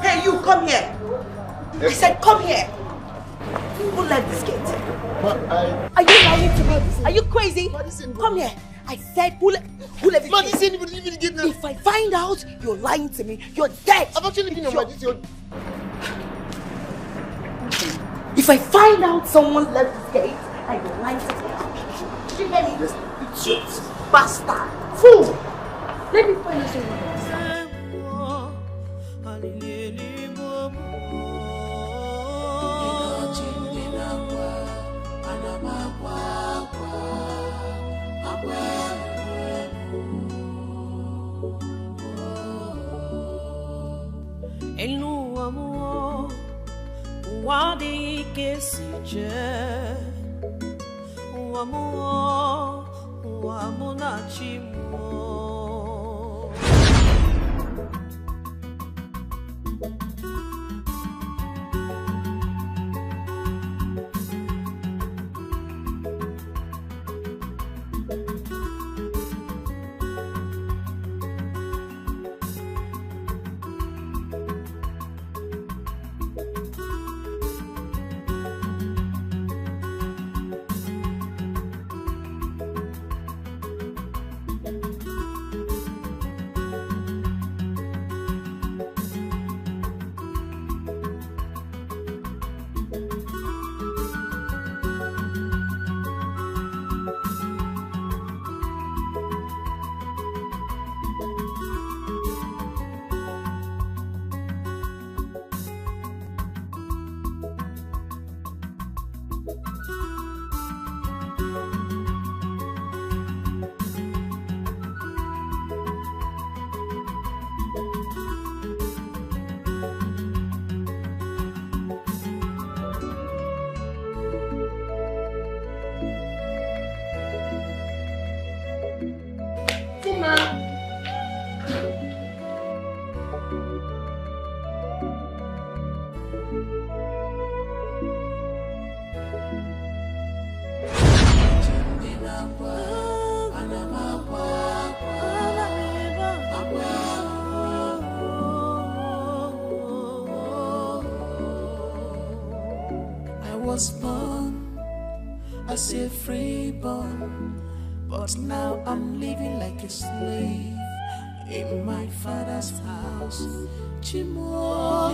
Hey, you, come here. I said, come here. Who left this gate? Are you lying to me? Are you crazy? Come here. I said, who left this gate? If I find out you're lying to me, you're dead. I've actually been on my duty. If I find out someone left this gate and you're lying to me, you hear me? Cheat, bastard, fool. Let me find you someone else. Elu amor, wadi que se je, o amor na chimo. I was born as a freeborn, but now I'm living like a slave in my father's house. Chimo,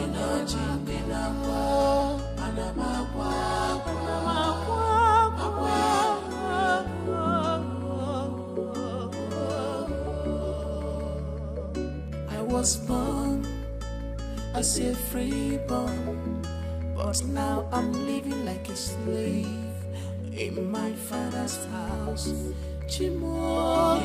I was born as a freeborn, but now I'm living like a slave in my father's house. Chimo,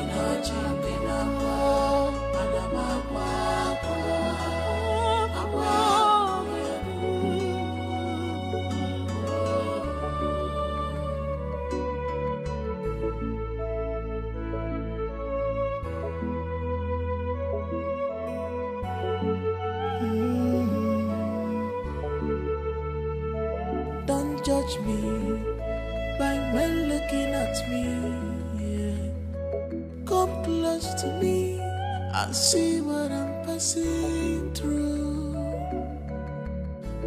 don't judge me by men looking at me. Yeah. Come close to me and see what I'm passing through.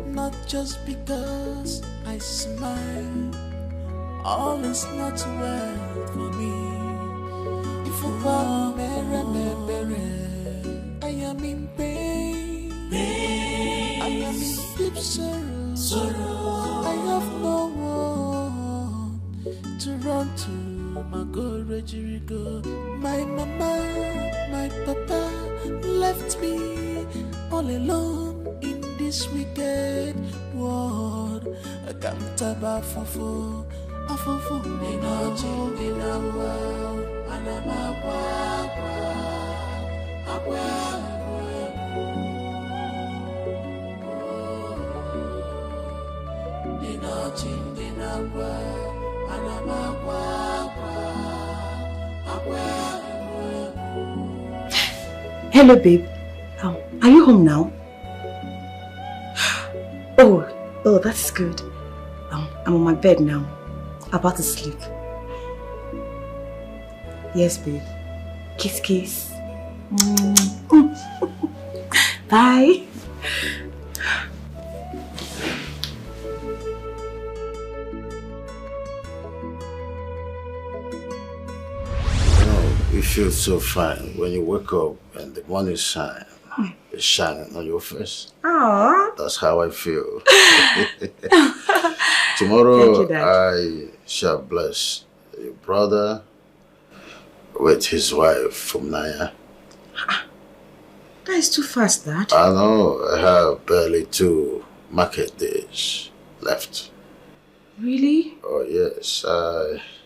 Not just because I smile, all is not well for me. If I am in pain, I am in deep sorrow. I have no one to run to. My God, Reggie, my mama, my papa left me all alone in this wicked world. I can't tell afofo ninaji ninawa anamagwa ninaji ninawa anamagwa. Hello, babe. Are you home now? Oh, that's good. I'm on my bed now, about to sleep. Yes, babe. Kiss, kiss. Bye. You feel so fine when you wake up and the morning sun is shining on your face. Aww. That's how I feel. Tomorrow I shall bless your brother with his wife from Naya. That is too fast, Dad. I know. I have barely 2 market days left. Really? Oh yes.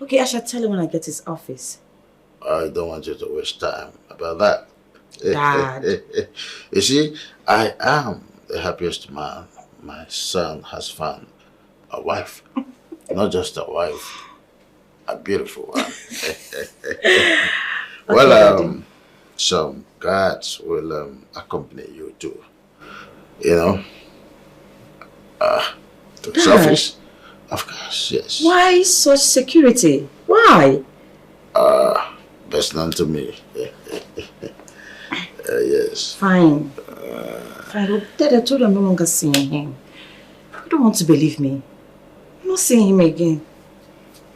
Okay, I shall tell him when I get to his office. I don't want you to waste time about that. Dad. You see, I am the happiest man. My son has found a wife. Not just a wife, a beautiful one. Well, some guards will accompany you to, to his office. Of course, yes. Why such security? Why? Best known to me. Yes. Fine. Fine. But Dad, I told you I'm no longer seeing him. You don't want to believe me. I'm not seeing him again.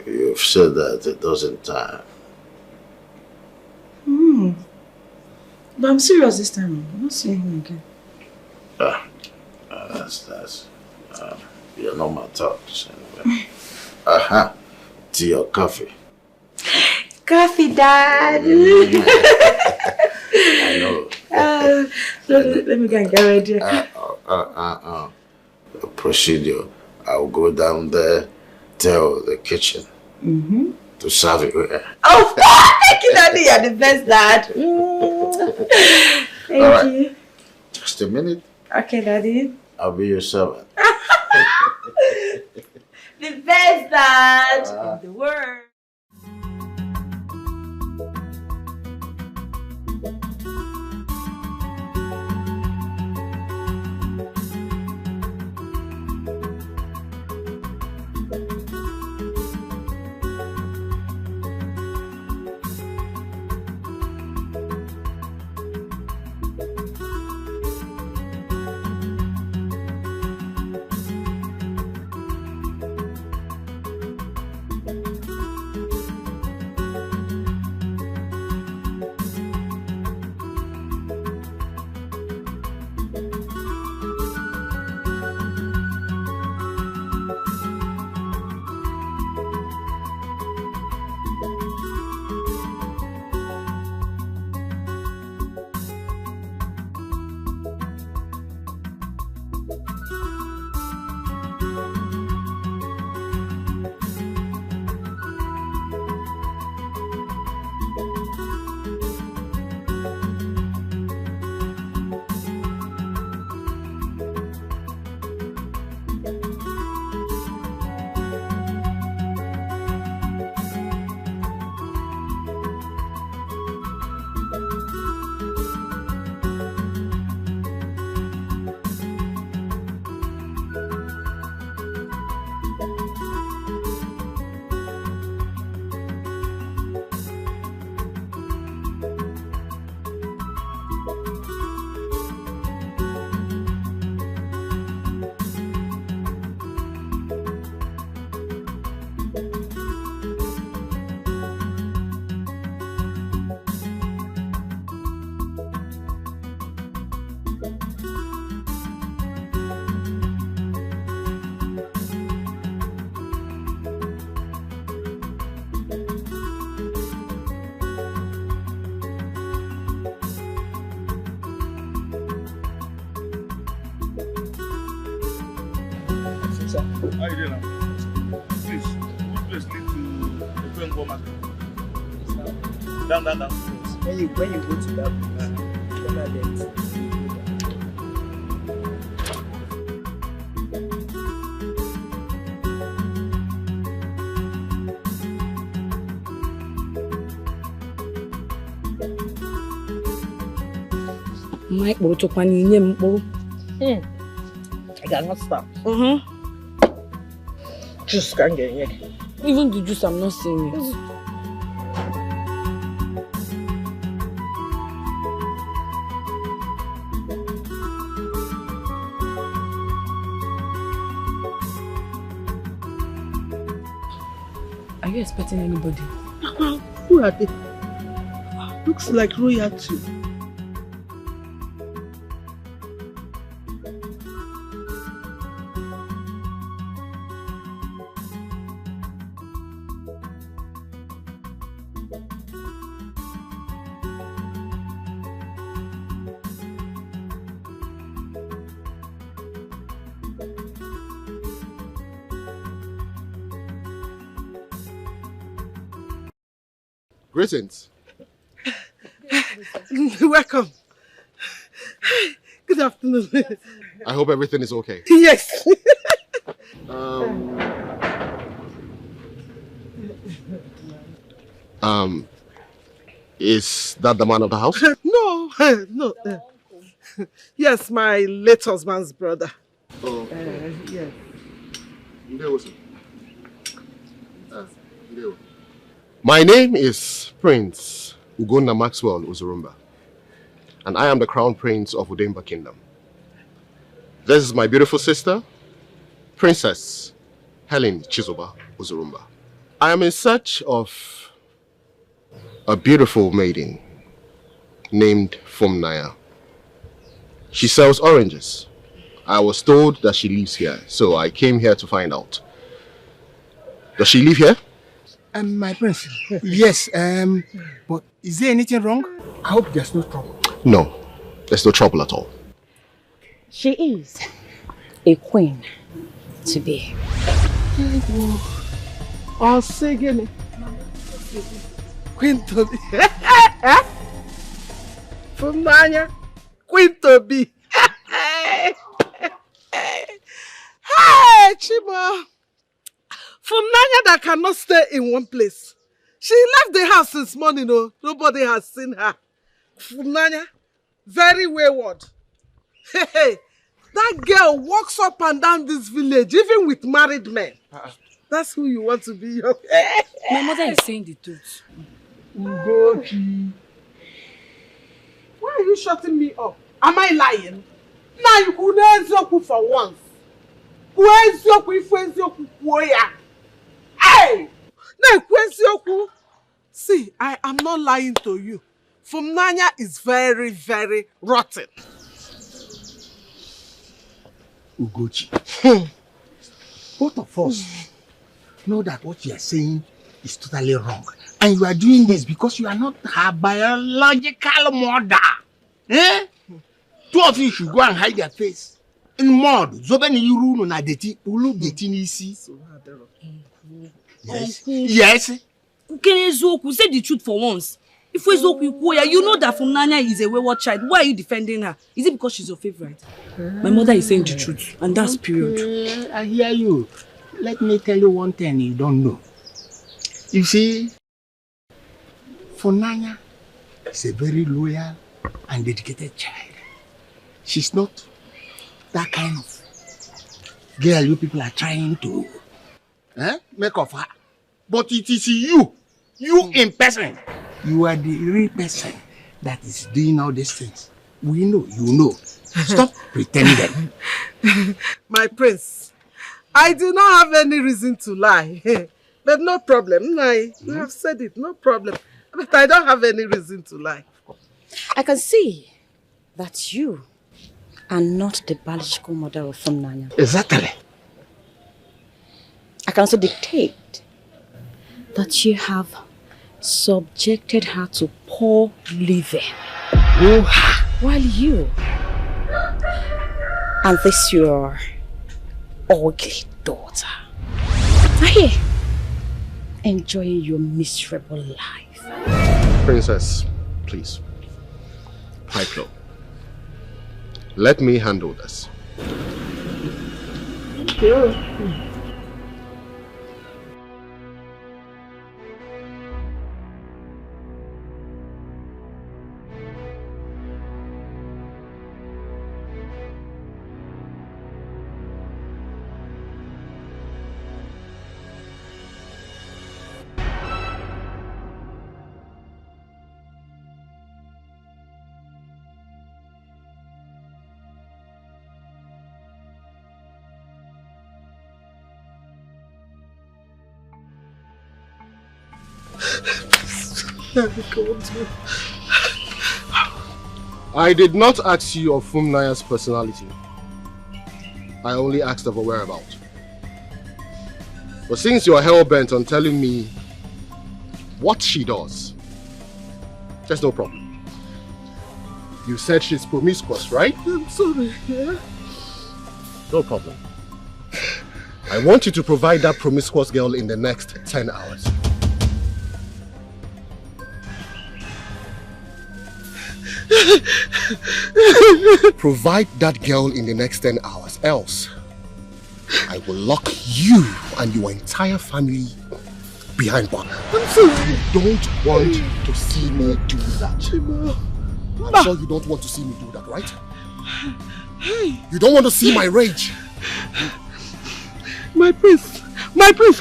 You've said that a dozen times. But I'm serious this time. I'm not seeing him again. That's your normal talks. Anyway. Tea or coffee? Coffee, Dad. I know. Let me go and get ready. The procedure. I'll go down there, tell the kitchen to serve you here. Oh, thank you, Daddy. You're the best, Dad. Thank you. Just a minute. Okay, Daddy. I'll be your servant. The best, Dad, in the world. Sir, how are you doing now? Please, which place lead to the Queen Market? Down. When you go to that corner, Mike brought up an Indian bowl. I cannot stop. Juice can't get it. Even the juice, I'm not seeing it. Are you expecting anybody? Who are they? Looks like royalty. Greetings. Welcome. Good afternoon. I hope everything is okay. Yes. Is that the man of the house? No. Yes, my late husband's brother. Oh. Yes. My name is Prince Ugonna Maxwell Uzurumba, and I am the Crown Prince of Udemba Kingdom. This is my beautiful sister, Princess Helen Chizoba Uzurumba. I am in search of a beautiful maiden named Fumnaya. She sells oranges. I was told that she lives here, so I came here to find out. Does she live here? My prince, yes, but is there anything wrong? I hope there's no trouble. No, there's no trouble at all. She is a queen to be. Oh, say again. Queen to be. From Nanya, Queen to be. Hey, Chima. From Nanya that cannot stay in one place. She left the house since morning, oh. Nobody has seen her. From Nanya, very wayward. Hey, that girl walks up and down this village, even with married men. That's who you want to be. My mother is saying the truth. Ugochi. Why are you shutting me up? Am I lying? Now you could for once. Hey! See, I am not lying to you. Fumnanya is very, very rotten. Ugochi, both of us know that what you are saying is totally wrong. And you are doing this because you are not her biological mother. Eh? Two of you should go and hide your face in mud. Zobeni yuru na deti, ulu deti nisi. Yes. Yes. Zoku, say the truth for once. If we Zoku, you know that Fumnanya is a wayward child. Why are you defending her? Is it because she's your favorite? My mother is saying the truth, and that's period. I hear you. Let me tell you one thing you don't know. You see, Fumnanya is a very loyal and dedicated child. She's not that kind of girl you people are trying to make of her. But it is you in person. You are the real person that is doing all these things. We know, you know. Stop pretending. My prince, I do not have any reason to lie. But no problem. You have said it, no problem. But I don't have any reason to lie. I can see that you are not the biological mother of Fumnanya. Exactly. I can also dictate that you have subjected her to poor living. While you and this your ugly daughter are here enjoying your miserable life. Princess, please. Pipe low. Let me handle this. Sure. I did not ask you of Funminaya's personality. I only asked of her whereabouts. But since you are hell-bent on telling me what she does, there's no problem. You said she's promiscuous, right? I'm sorry, yeah? No problem. I want you to provide that promiscuous girl in the next 10 hours. Provide that girl in the next 10 hours, else I will lock you and your entire family behind bars. I'm sorry. You don't want to see me do that. I'm sure you don't want to see me do that, right? You don't want to see my rage. My prince,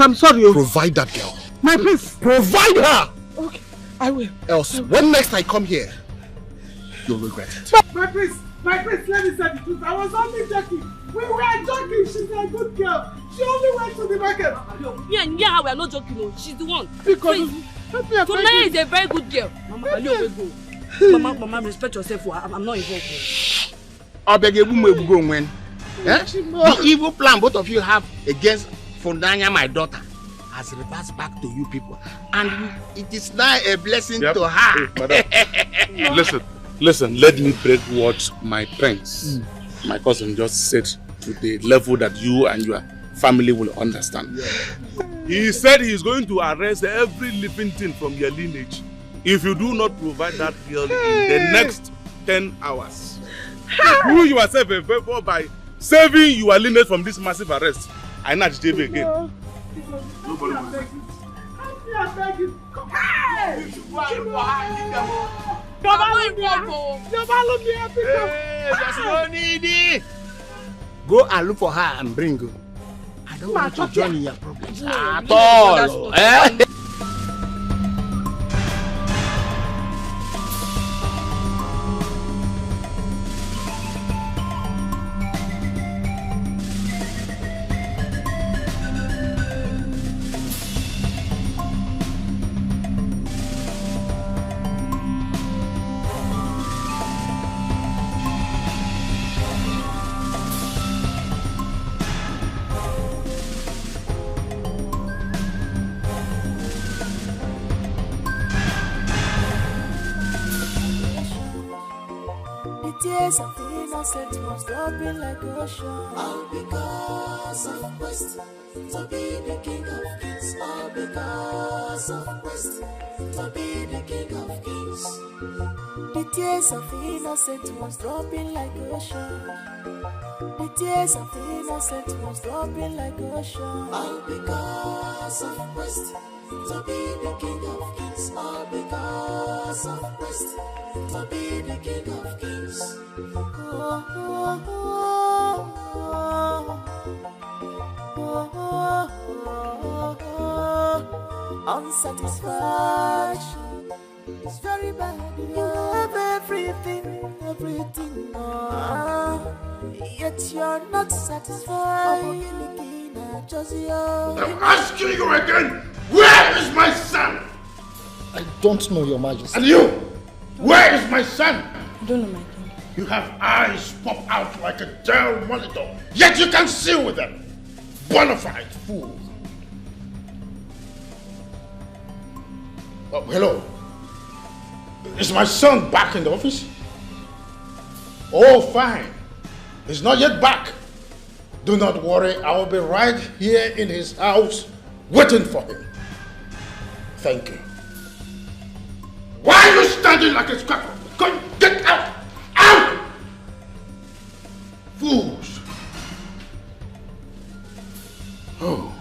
I'm sorry. Provide that girl. My prince. Provide her! Okay, I will. Else, when next I come here, you'll regret it. My prince, let me say the truth. I was only joking. We were joking. She's a good girl. She only went to the market. Me and her, we are not joking. She's the one. Because Funminaya is a very good girl. Mama, respect yourself. I'm not involved. I beg you, go when. The evil plan both of you have against Funminaya, my daughter, has reversed back to you people. And it is now a blessing to her. Hey, Listen, let me break what my prince, my cousin, just said to the level that you and your family will understand. He said he is going to arrest every living thing from your lineage if you do not provide that girl in the next 10 hours. Do yourself a favor by saving your lineage from this massive arrest. I not David again. Nobody will. I beg you. Go and look for her and bring her. I don't want to join in your problems at all. Tears of innocent was dropping like ocean. All because of quest to be the king of kings. All because of quest to be the king of kings. The tears of innocent was dropping like ocean. The tears of innocent was dropping like ocean. All because of quest to be the king of kings. All because of quest to be the king of kings. Unsatisfaction is very bad. You have everything, yet you're not satisfied. I'm asking you again, where is my son? I don't know, Your Majesty. And you, where is my son? I don't know, my king. You have eyes pop out like a Dell monitor, yet you can see with them. Bonafide fool. Oh, hello. Is my son back in the office? Oh, fine. He's not yet back. Do not worry, I will be right here in his house waiting for him. Thank you. Why are you standing like a scarecrow? Get out! Out! Fools! Oh.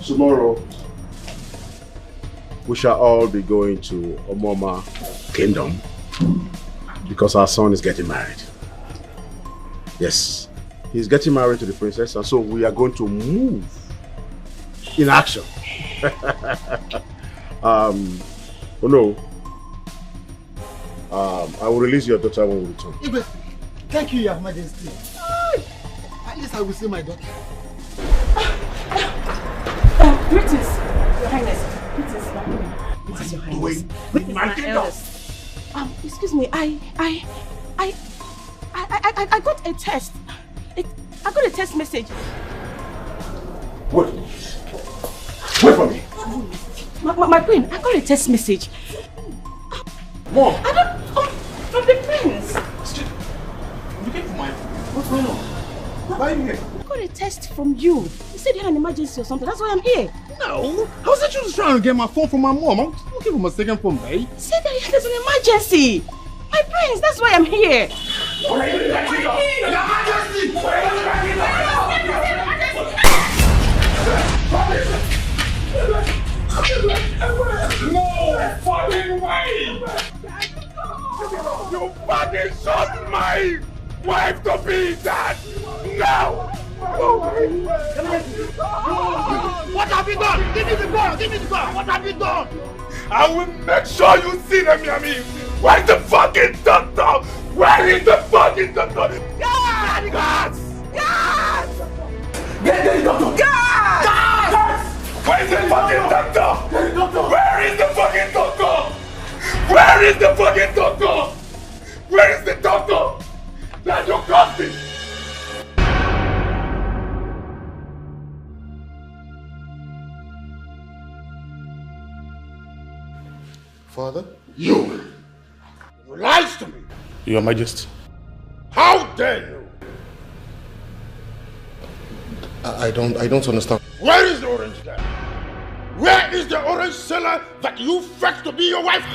Tomorrow, we shall all be going to Omoma Kingdom because our son is getting married. Yes, he's getting married to the princess, and so we are going to move in action. Oh no. I will release your daughter when we return. Ibe, thank you, Your Majesty. At least I will see my daughter. Greetings, Your Highness. Greetings, Greetings, Your Highness. My eldest. Excuse me, I got a text. I got a text message. Wait. Wait for me. My queen, I got a text message. Mom. I don't. From the prince. I'm looking for my. What's going on? Why are you here? I got a text from you. You said you had an emergency or something. That's why I'm here. No. I was actually just trying to get my phone from my mom. I'm looking for my second phone, babe. You said that there's an emergency. My prince, that's why I'm here. No fucking way! You fucking shot my wife to be that! No! What have you done? Give me the gun! Give me the gun! What have you done? I will make sure you see them, Yami! Where's the fucking doctor? Where is the fucking doctor? Gas! Gas! Gas! Get the doctor! Gas! Gas! Where is the fucking doctor? Where is the fucking doctor? Where is the fucking doctor? Where is the doctor? That you got me! Father? You lied to me! Your Majesty. How dare you! I don't understand. Where is the orange guy? Where is the orange seller that you fetched to be your wife?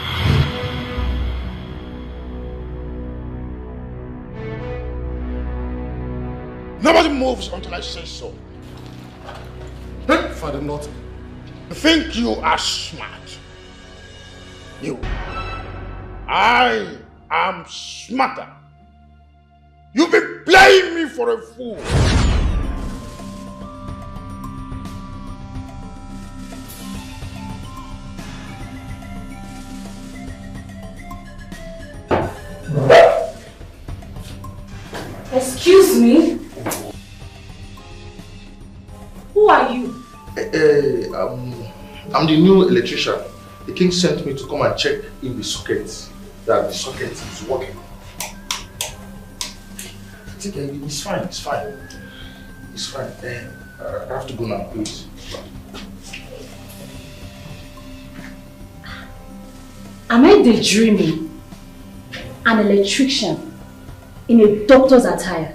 Nobody moves until I say so. Father, not. You think you are smart? You. I am smarter. You've been playing me for a fool. Excuse me? Who are you? I'm the new electrician. The king sent me to come and check in the socket that the socket is working. I think it's fine, it's fine. It's fine. I have to go now, please. Am I daydreaming? An electrician in a doctor's attire?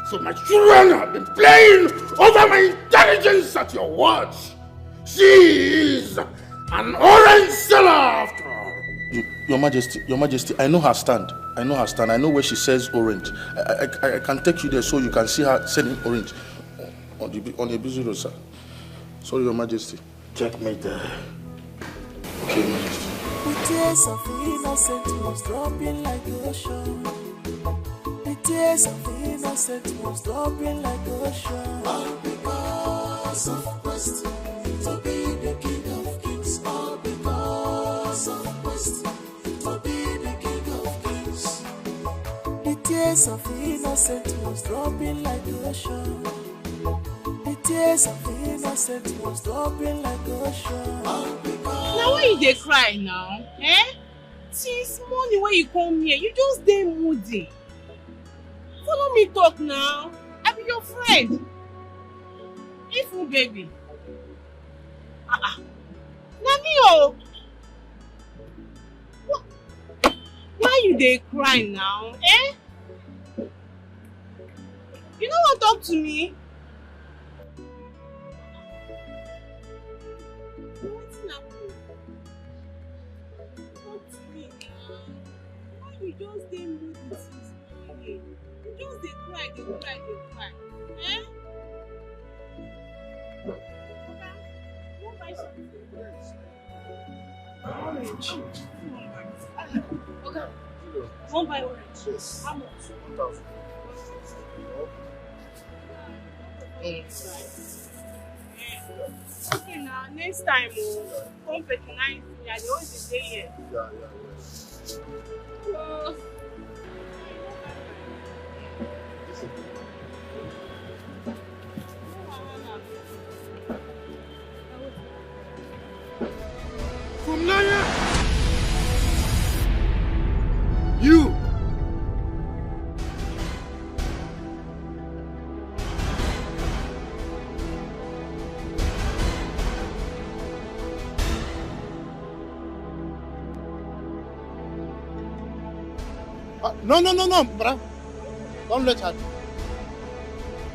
So my children have been playing over my intelligence at your words. She is an orange seller after all. Your Majesty, I know her stand. I know where she says orange. I can take you there so you can see her selling orange on a busy road, sir. Sorry, Your Majesty. Take me there. Okay, Your Majesty. The tears of innocent was dropping like ocean. The tears of innocent was dropping like ocean. All because of quest to be the king of kings. All because of quest to be the king of kings. The tears of innocent was dropping like ocean. The tears of innocence was dropping like ocean. Now why you dey cry now? Eh? Since morning when you come here, you just dey moody. Follow me talk now. I be your friend. Ifu baby. Na me oh. Why you dey cry now? Eh? You no wan talk to me? Wetin happen? Talk to me now. Why you just dey moody since morning? You just dey cry, dey cry, dey cry. Eh? Oga, you wan buy something? Orange. Oga, you wan buy orange? Yes. How much? 1,000. Okay now, next time come patronize me. I dey always dey here. Funaya! You! No, brah. Don't let her do.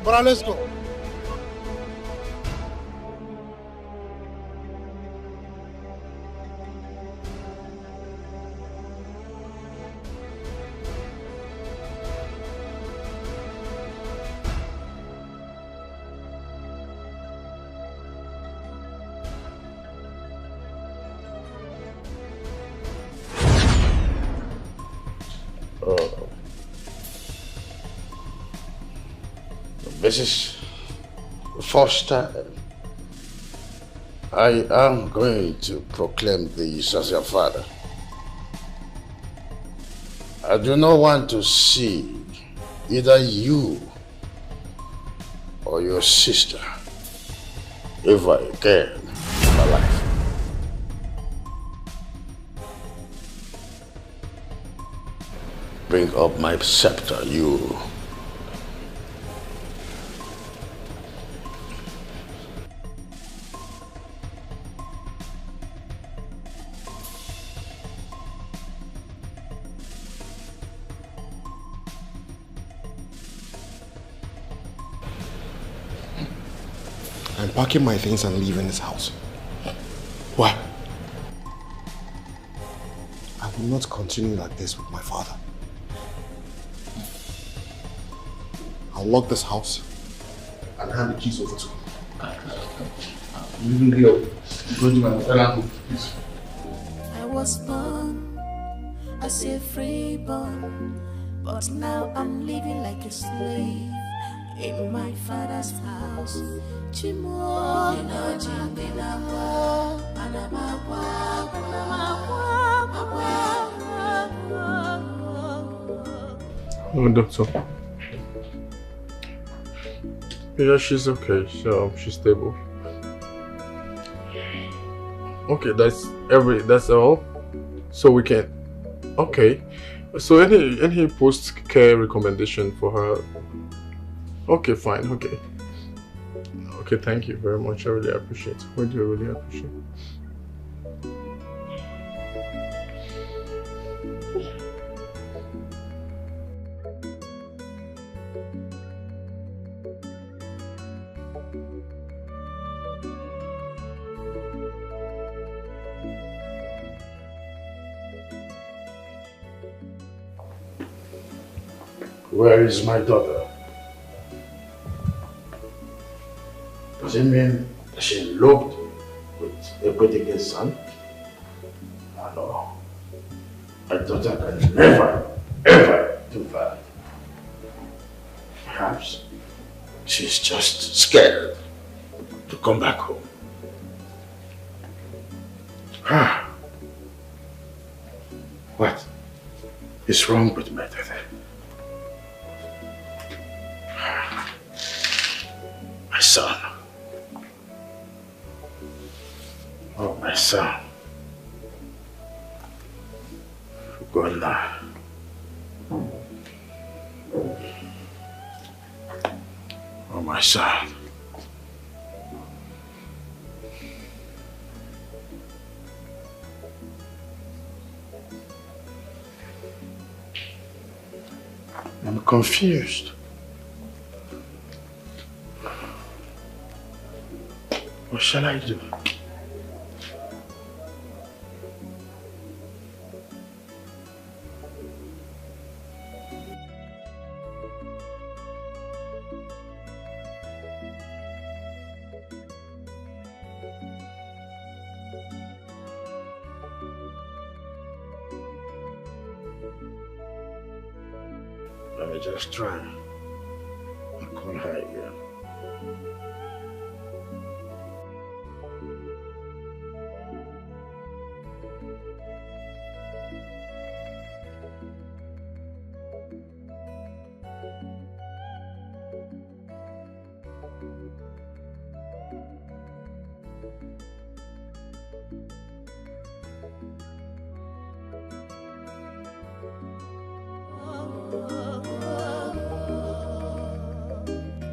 Brah, let's go. This is the first time I am going to proclaim this as your father. I do not want to see either you or your sister ever again in my life. Bring up my scepter, you. I'm packing my things and leaving this house. Why? I will not continue like this with my father. I'll lock this house and hand the keys over to him. I was born as a freeborn, but now I'm living like a slave in my father's house. Oh, doctor. Yeah, she's okay. She's stable. Okay, that's all. So we can. Okay. So any post-care recommendation for her? Okay, fine. Okay. Okay, thank you very much. I really appreciate it. We do really appreciate it. Where is my daughter? Does it mean she eloped with a British son? No. My daughter can never, ever do that. Perhaps she's just scared to come back home. What is wrong with my daughter? My son. son. God now. Oh, my son. I'm confused. What shall I do? Let me just try. I'll call her again.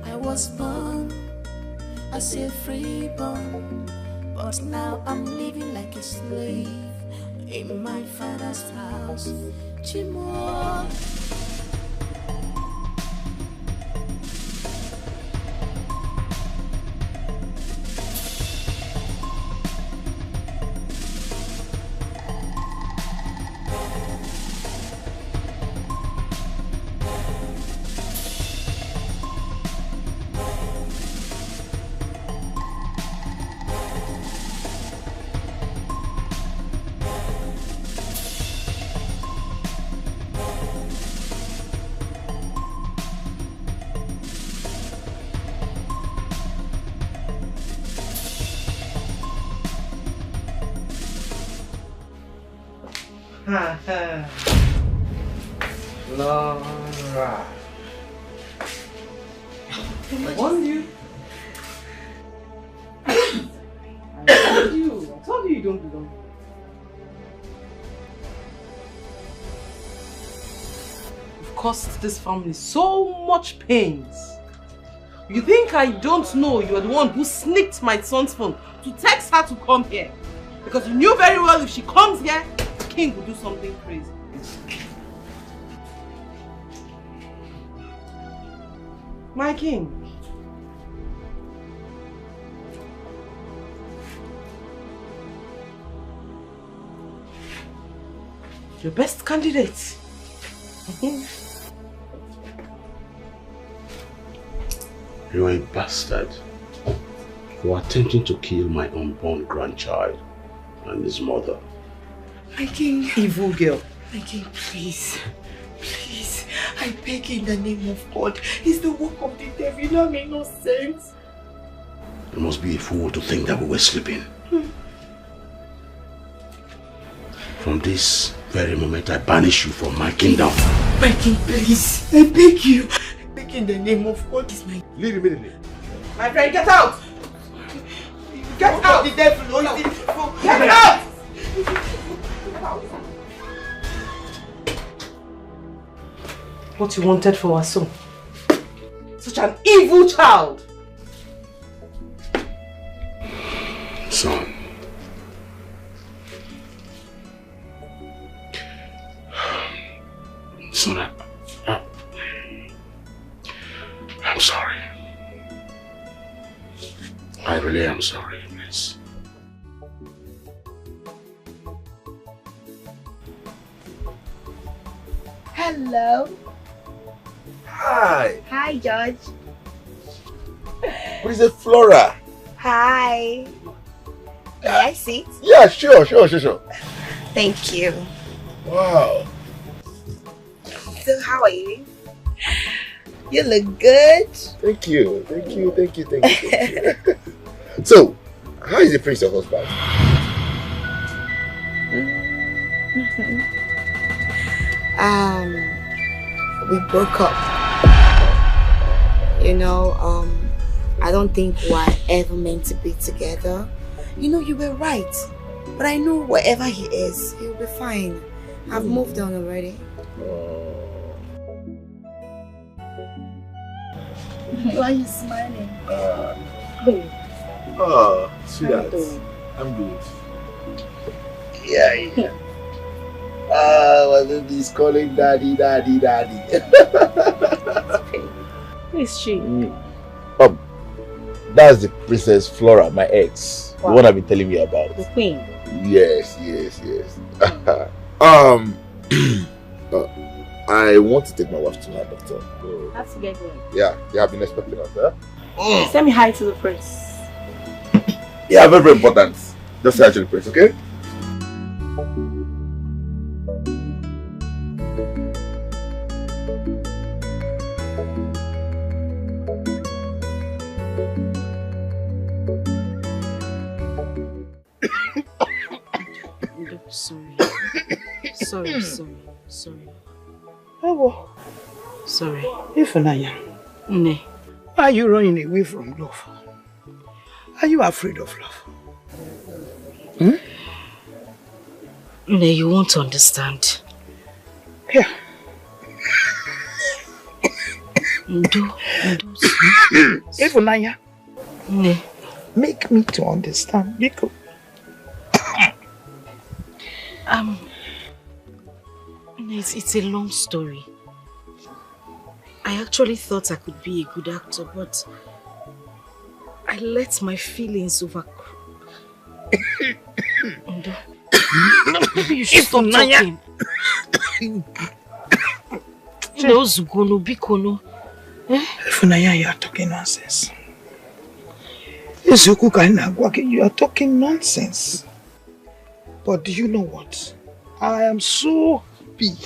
I was born as a freeborn, but now I'm living like a slave in my father's house. Chimo. Laura. I warned you. I told you you don't belong. You've caused this family so much pains. You think I don't know you're the one who sneaked my son's phone to text her to come here? Because you knew very well if she comes here, the king will do something crazy. My king. Your best candidate. You are a bastard for attempting to kill my unborn grandchild and his mother. My king. Evil girl. My king, please. Please. I beg you in the name of God. It's the work of the devil. You don't make no sense. You must be a fool to think that we were sleeping. From this very moment, I banish you from my kingdom. My king, please. I beg you. I beg you in the name of God. Leave immediately. My friend, get out! Get out! The devil, oh, the devil. Get out! What you wanted for our son. Such an evil child. Son. Son, I'm sorry. I really am sorry, please. Hello. Hi. Hi, George. What is it, Flora? Hi. May I sit? Yeah, sure. Thank you. Wow. So, how are you? You look good. Thank you. So, how is the prince your husband? We broke up. You know, I don't think we're ever meant to be together. You know, you were right. But I know wherever he is, he'll be fine. I've moved on already. Why are you smiling? Oh, sweetheart. I'm good. Yeah. My baby is calling daddy. Who is she? That's the Princess Flora, my ex. Wow. The one I've been telling you about. The queen? Yes. I want to take my wife to her doctor. Have to get going. Yeah, they have been expecting us, huh? Send me hi to the prince. Yeah, very, very important. Just say hi to the prince, okay? Sorry. Oh, sorry. Ifunanya. Ne. Why are you running away from love? Are you afraid of love? Ne, you won't understand. Yeah. Ifunanya. Ne. Make me to understand. Because it's a long story. I actually thought I could be a good actor, but I let my feelings Maybe you should stop talking. Ifunanya, you are talking nonsense. You are talking nonsense. But do you know what? I am so happy.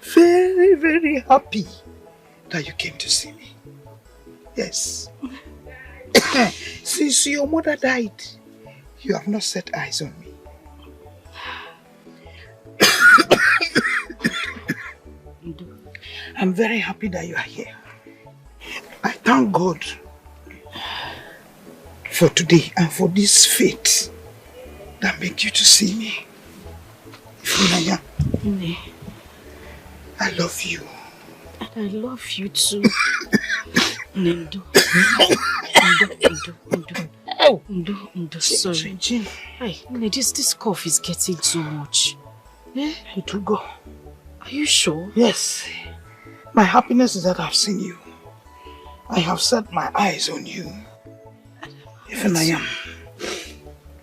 Very, very happy that you came to see me. Yes. Since your mother died, you have not set eyes on me. I'm very happy that you are here. I thank God for today and for this fate that made you to see me. Ifunanya, I love you. And I love you too. Ndo, sorry. Hey, this cough is getting too much. It will go. Are you sure? Yes. My happiness is that I've seen you. I have set my eyes on you. Even I am.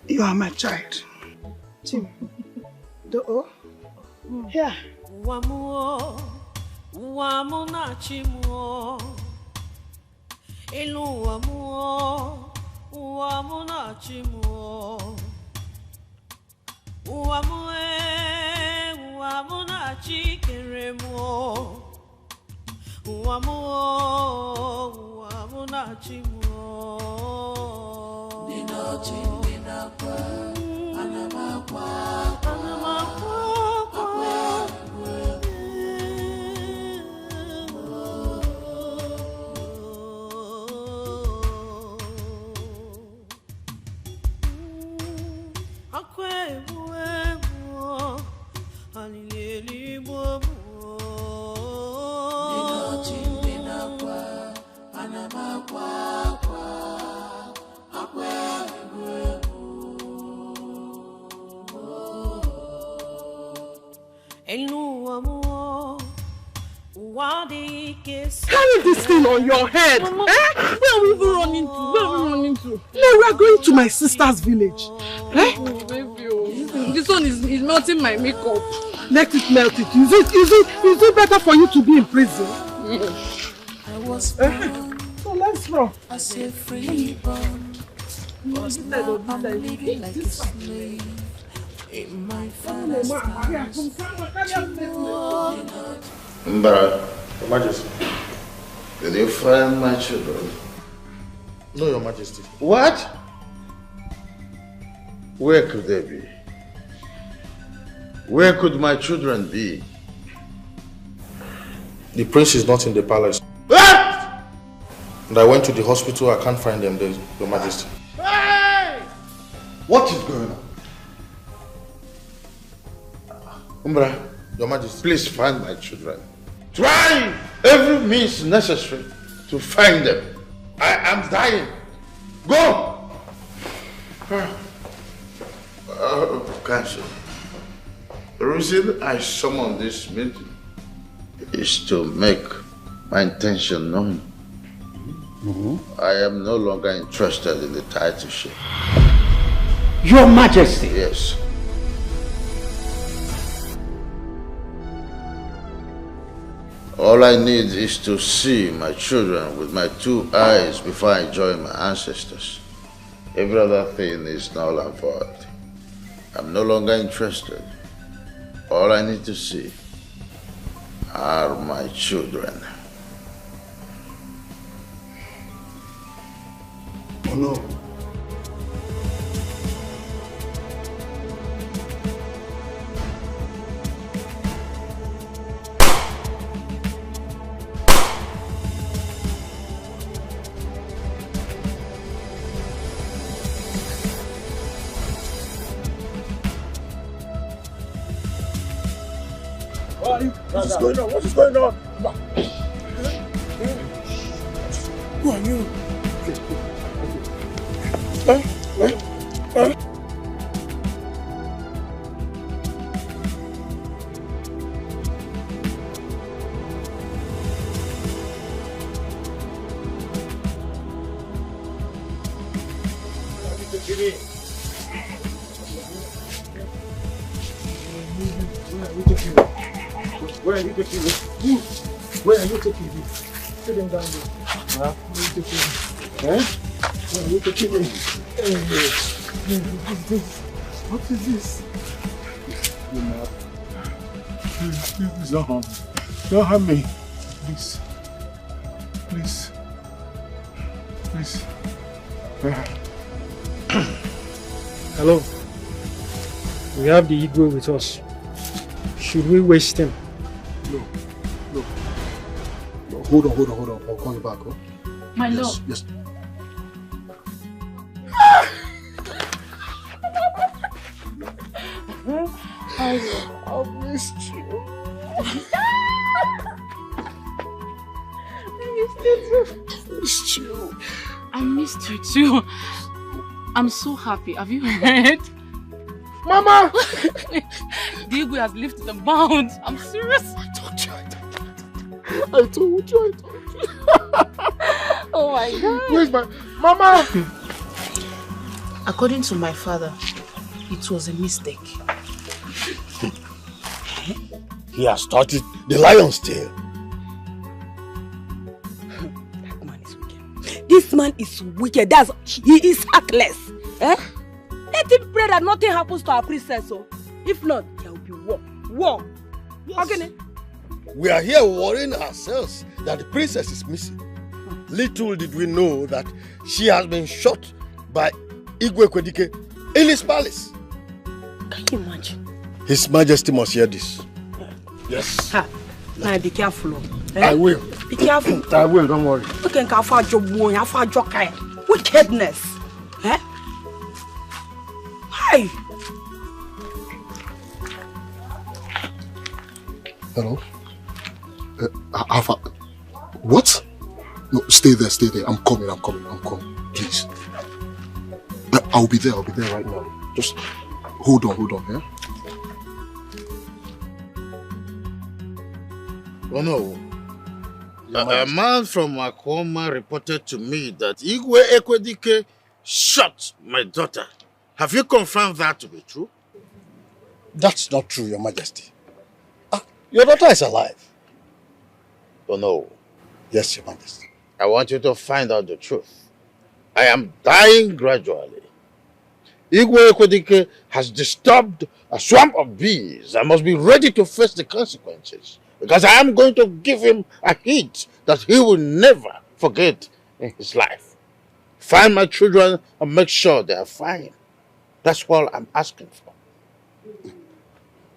You are my child. Tim. Yeah. Carry this thing on your head. Mama, where are we even running to? No, we are going to my sister's village. Oh, baby, this one is melting my makeup. Let it melt it. Is it better for you to be in prison? So let's run. I say free born, but now I'm living like a slave in my father's house. Mbara, Your Majesty. did you find my children? No, Your Majesty. What? Where could they be? Where could my children be? The prince is not in the palace. Ah! And I went to the hospital, I can't find them there, Your Majesty. Hey! What is going on? Umbra, Your Majesty, please find my children. Try every means necessary to find them. I am dying. Go! Council, the reason I summoned this meeting is to make my intention known. I am no longer interested in the titleship. Your Majesty! Yes. All I need is to see my children with my 2 eyes before I join my ancestors. Every other thing is null and void. I'm no longer interested. All I need to see are my children. Oh no. What is going on? What is going on? Who are you? Where are you taking me? Where are you taking me? Sit them down there. Where are you taking me? Where are you taking me? What is this? You're mad. Please don't harm me. Don't harm me. Please. Please. Please. Hello. We have the Igwe with us. Should we waste him? No. Hold on. I'll call you back, huh? My lord. Yes. I've missed you. I missed you too. I'm so happy. Have you heard? Mama! The Igwe has lifted the bounds. I'm serious. I told you. Oh my God. Where's my... Mama! According to my father, it was a mistake. He has started the lion's tail. That man is wicked. This man is wicked. He is heartless. Eh? Let him pray that nothing happens to our princess. Oh. If not, there will be war. War. Yes. Okay. We are here worrying ourselves that the princess is missing. Little did we know that she has been shot by Igwe Kwedike in his palace. Can you imagine? His Majesty must hear this. Yes. Ha. Now be careful. Eh? I will. Be careful. I will, don't worry. You can afford your boy, afford your kind. Wickedness. Eh? Hi. Hello? Alpha. What? No, stay there. I'm coming. Please. I'll be there right now. Just hold on, yeah? Oh no. A man from Akoma reported to me that Igwe Ekwedike shot my daughter. Have you confirmed that to be true? That's not true, Your Majesty. Your daughter is alive. Oh no. Yes, Your Majesty. I want you to find out the truth. I am dying gradually. Igwe Ekwedike has disturbed a swamp of bees. I must be ready to face the consequences. Because I am going to give him a hit that he will never forget in his life. Find my children and make sure they are fine. That's all I'm asking for.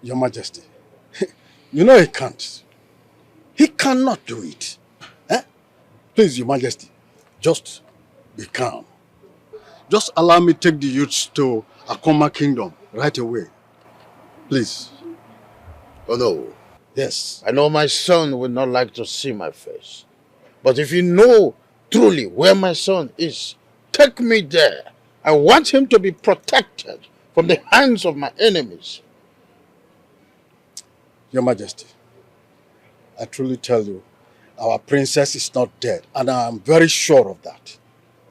Your Majesty, you know he can't. He cannot do it. Eh? Please, Your Majesty, just be calm. Just allow me to take the youths to Akoma Kingdom right away. Please. Oh no. Yes, I know my son would not like to see my face. But if you know truly where my son is, take me there. I want him to be protected from the hands of my enemies. Your Majesty, I truly tell you, our princess is not dead, and I am very sure of that.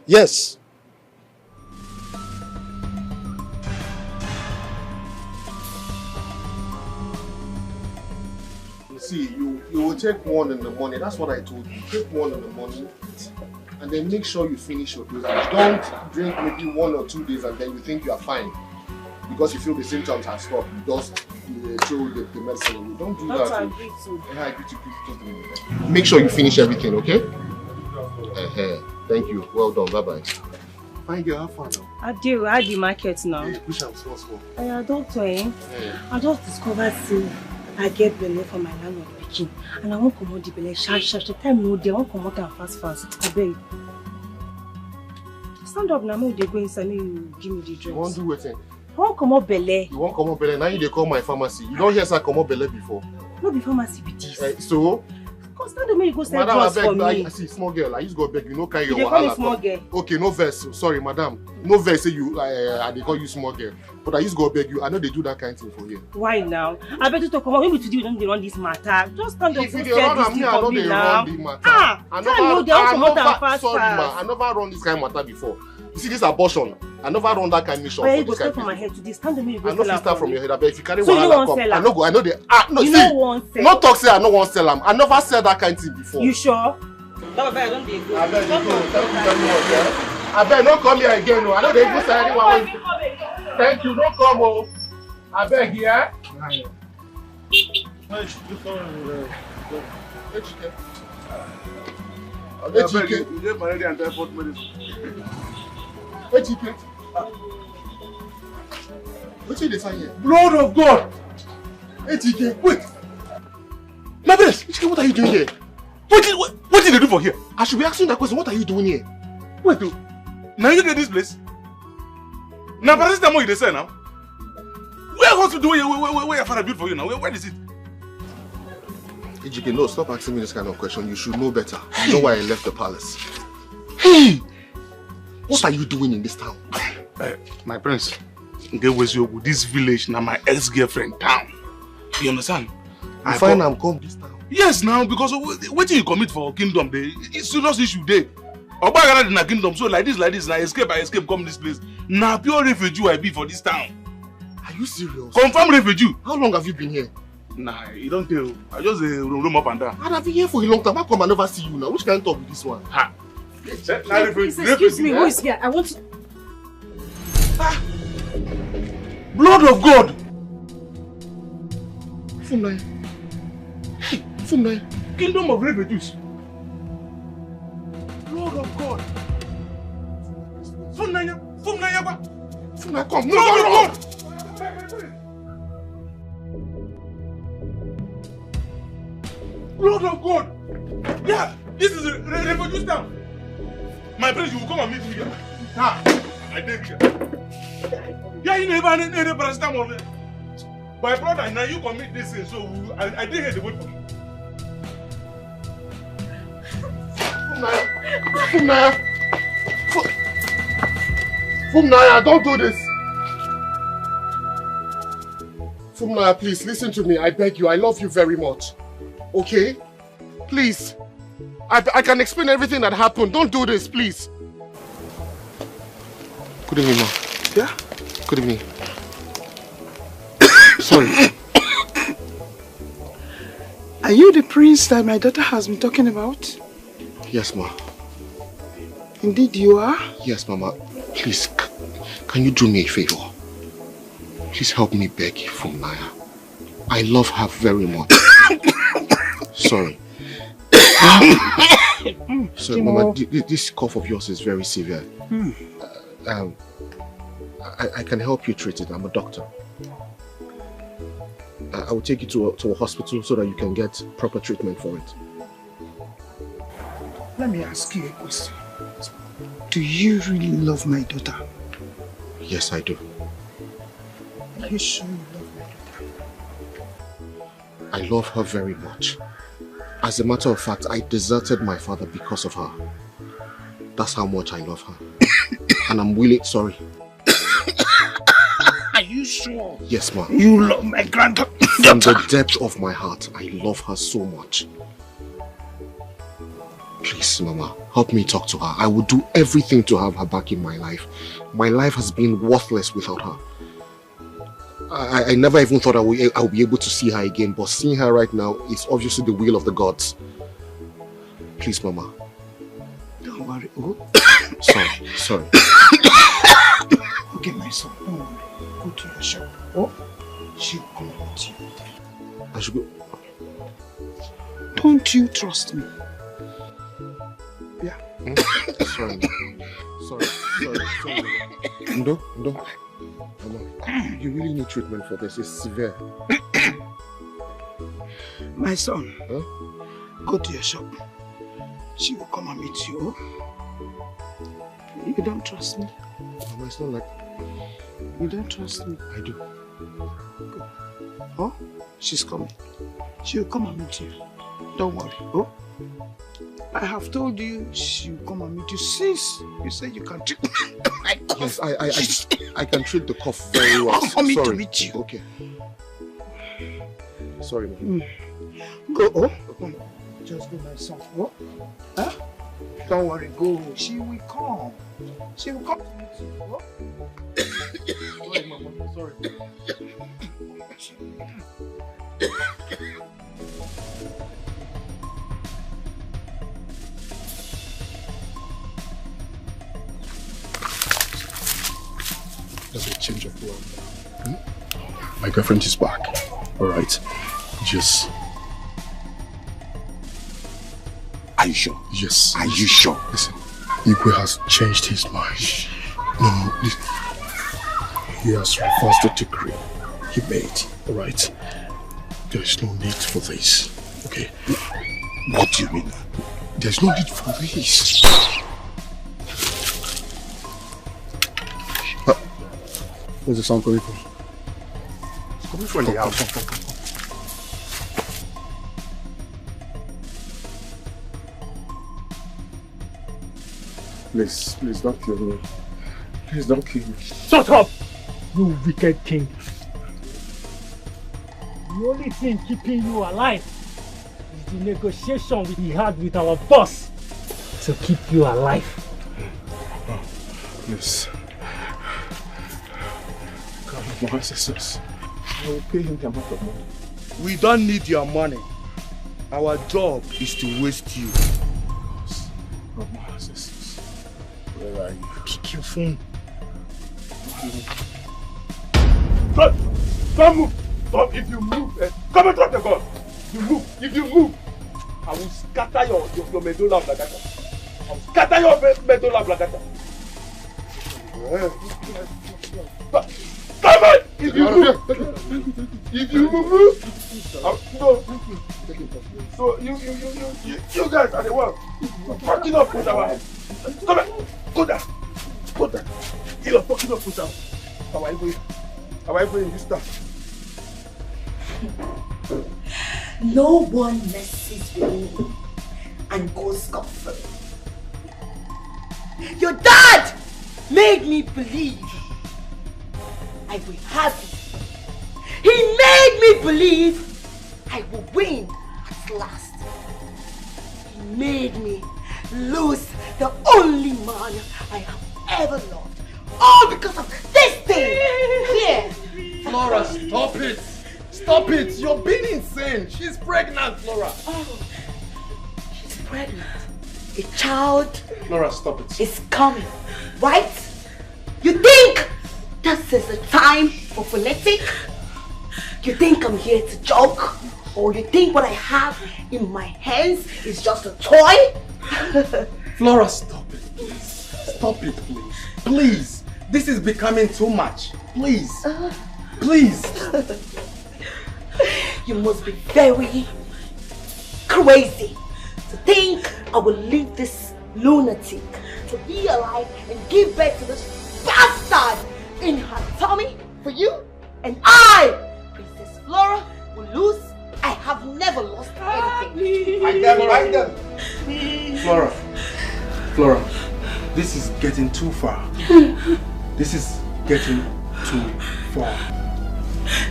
Yes. You see, you will take one in the morning. That's what I told you. Take one in the morning, and then make sure you finish your dosage. Don't drink maybe 1 or 2 days and then you think you are fine. Because you feel the symptoms have stopped. You just throw the medicine away. Don't do that. I agree to. I agree to please. Make sure you finish everything, okay? Thank you. Well done. Bye-bye. Fine girl, have fun now. I do. I the market now. Yeah, push am small. Doctor, I just discovered say I get belly for my landlord pikin, and I won't come out the belly sharp. Time no dey, I won't come out and fast. I beg. Stand up now, they go inside. You give me the drugs. You won't do it. I won't come out belly. You won't come out belly. Now you dey call my pharmacy. You don't hear say come out belly before. No be pharmacy be this. So? Cause stand up, you go sell drugs for me. I see, small girl. I used to go beg. You know, carry your wahala. You dey call me small girl. Okay, no verse. Sorry, madam. No verse. Say you. I dey call you small girl. But I used to go beg you. I know they do that kind of thing for you. Why now? I bet you to come out. Maybe today you don't run this matter. Just stand up and say this thing for me now. I never run this kind of matter before. You see this abortion. I never run that kind of mission. But you go start from my head to this. Stand up, you go. I know if start from your head. I bet if you carry so wahala come, I know go. I know they. No, you see. No want sell. Not talk say I no want sell them. I never said that kind of thing before. You sure? No, I don't dey go. I bet you go. Thank you very much. I bet no come here again. No, I know they even say anyone. Thank you. No come. Oh, I beg here. You get malaria and typhoid medicine. What's you sign here? Blood of God! HK, wait! Marvelous! HK, what are you doing here? What did they do for here? I should be asking that question. What are you doing here? Wait, now you get this place? Now, paracetamol you dey sell now? Where hospital where your father built for you now? Where is it? HK, no, stop asking me this kind of question. You should know better. You know why I left the palace. Hey! What are you doing in this town? My prince, this village now my ex-girlfriend town. You understand? I find I'm come this town. Yes, now because what you commit for kingdom, it's serious issue there. Oba in a kingdom, so like this, I escape come this place. Now pure refugee I be for this town. Are you serious? Confirm refugee. How long have you been here? Nah, you don't tell. I just roam up and down. I've been here for a long time. How come I never see you now? Which kind of talk with this one? Ha. Excuse me, who is here? I want to... Blood of God! Funai. Kingdom of refugees. Blood of God. Funai, come. No. Blood of God. Yeah, this is a refugees town. My prince, you will come and meet me here. I take care. Yeah, you never need paracetamol. My brother, now you commit this thing, so I did hear the word for you. Fumnaya, don't do this. Fumnaya, please listen to me. I beg you. I love you very much. Okay? Please. I can explain everything that happened. Don't do this, please. Good evening, ma. Yeah? Good evening. Sorry. Are you the prince that my daughter has been talking about? Yes, ma. Indeed you are? Yes, mama. Please, can you do me a favor? Please help me beg Fumnaya. I love her very much. Sorry. Sorry, Mama, this cough of yours is very severe. I can help you treat it. I'm a doctor. I will take you to a hospital so that you can get proper treatment for it. Let me ask you a question. Do you really love my daughter? Yes, I do. Are you sure you love my daughter? I love her very much. As a matter of fact, I deserted my father because of her. That's how much I love her. And I'm really sorry. Are you sure? Yes, ma. You love my granddaughter? From the depth of my heart, I love her so much. Please, Mama, help me talk to her. I will do everything to have her back in my life. My life has been worthless without her. I never even thought I would be able to see her again, but seeing her right now is obviously the will of the gods. Please, Mama. Don't worry. Oh. Sorry. Okay, my son, don't worry. Go to your shop. Oh, she'll come with you. I should go. Don't you trust me? Yeah. Sorry. No. Mama, you really need treatment for this. It's severe. My son, go to your shop. She will come and meet you. You don't trust me? Mama, it's not like... You don't trust me? I do. Go. Oh, she's coming. She will come and meet you. Don't worry. Oh, I have told you she will come and meet you since you said you can treat my cough. Yes, I can treat the cough very well. I'm coming to meet you. Okay. Sorry, Mama. Go. Oh, just go, my son. Oh, huh? Don't worry. Go. She will come. She will come to meet you. Oh. Sorry, Mama. Sorry. There's a change of plan. My girlfriend is back. Alright. Just... Are you sure? Yes. Are you sure? Listen, Igwe has changed his mind. No. He has reversed the decree he made. Alright? There is no need for this. Okay? What do you mean? There's no need for this. Where's the sound coming from? It's coming from the house. Come. Please don't kill me. Please don't kill me. Shut up, you wicked king. The only thing keeping you alive is the negotiation we had with our boss to keep you alive. Please. My ancestors. I will pay him the amount of money. We don't need your money. Our job is to waste you. Of my ancestors. Where are you? Pick your phone. Don't move! Stop! If you move, come and drop the gun! If you move, I will scatter your medulla oblongata. I will scatter your medulla oblongata. Come on! If you move, no. So you guys are the ones fucking up with our head. Come on, go down. You are fucking up with our wife in this stuff. No one messes with me and goes scot-free. Your dad made me believe I will have it. He made me believe I will win at last. He made me lose the only man I have ever loved. All because of this thing here. Flora, stop it! Stop it! You're being insane! She's pregnant, Flora! Oh, she's pregnant. A child Flora, stop it. is coming, right? You think this is a time for phonetic? You think I'm here to joke? Or you think what I have in my hands is just a toy? Flora, stop it, please. Stop it, please. Please! This is becoming too much. Please. Please. You must be very crazy to think I will leave this lunatic to be alive and give birth to this bastard in her tummy for you. And I, Princess Flora, will lose. I have never lost anything. Hide them. Flora, this is getting too far. This is getting too far.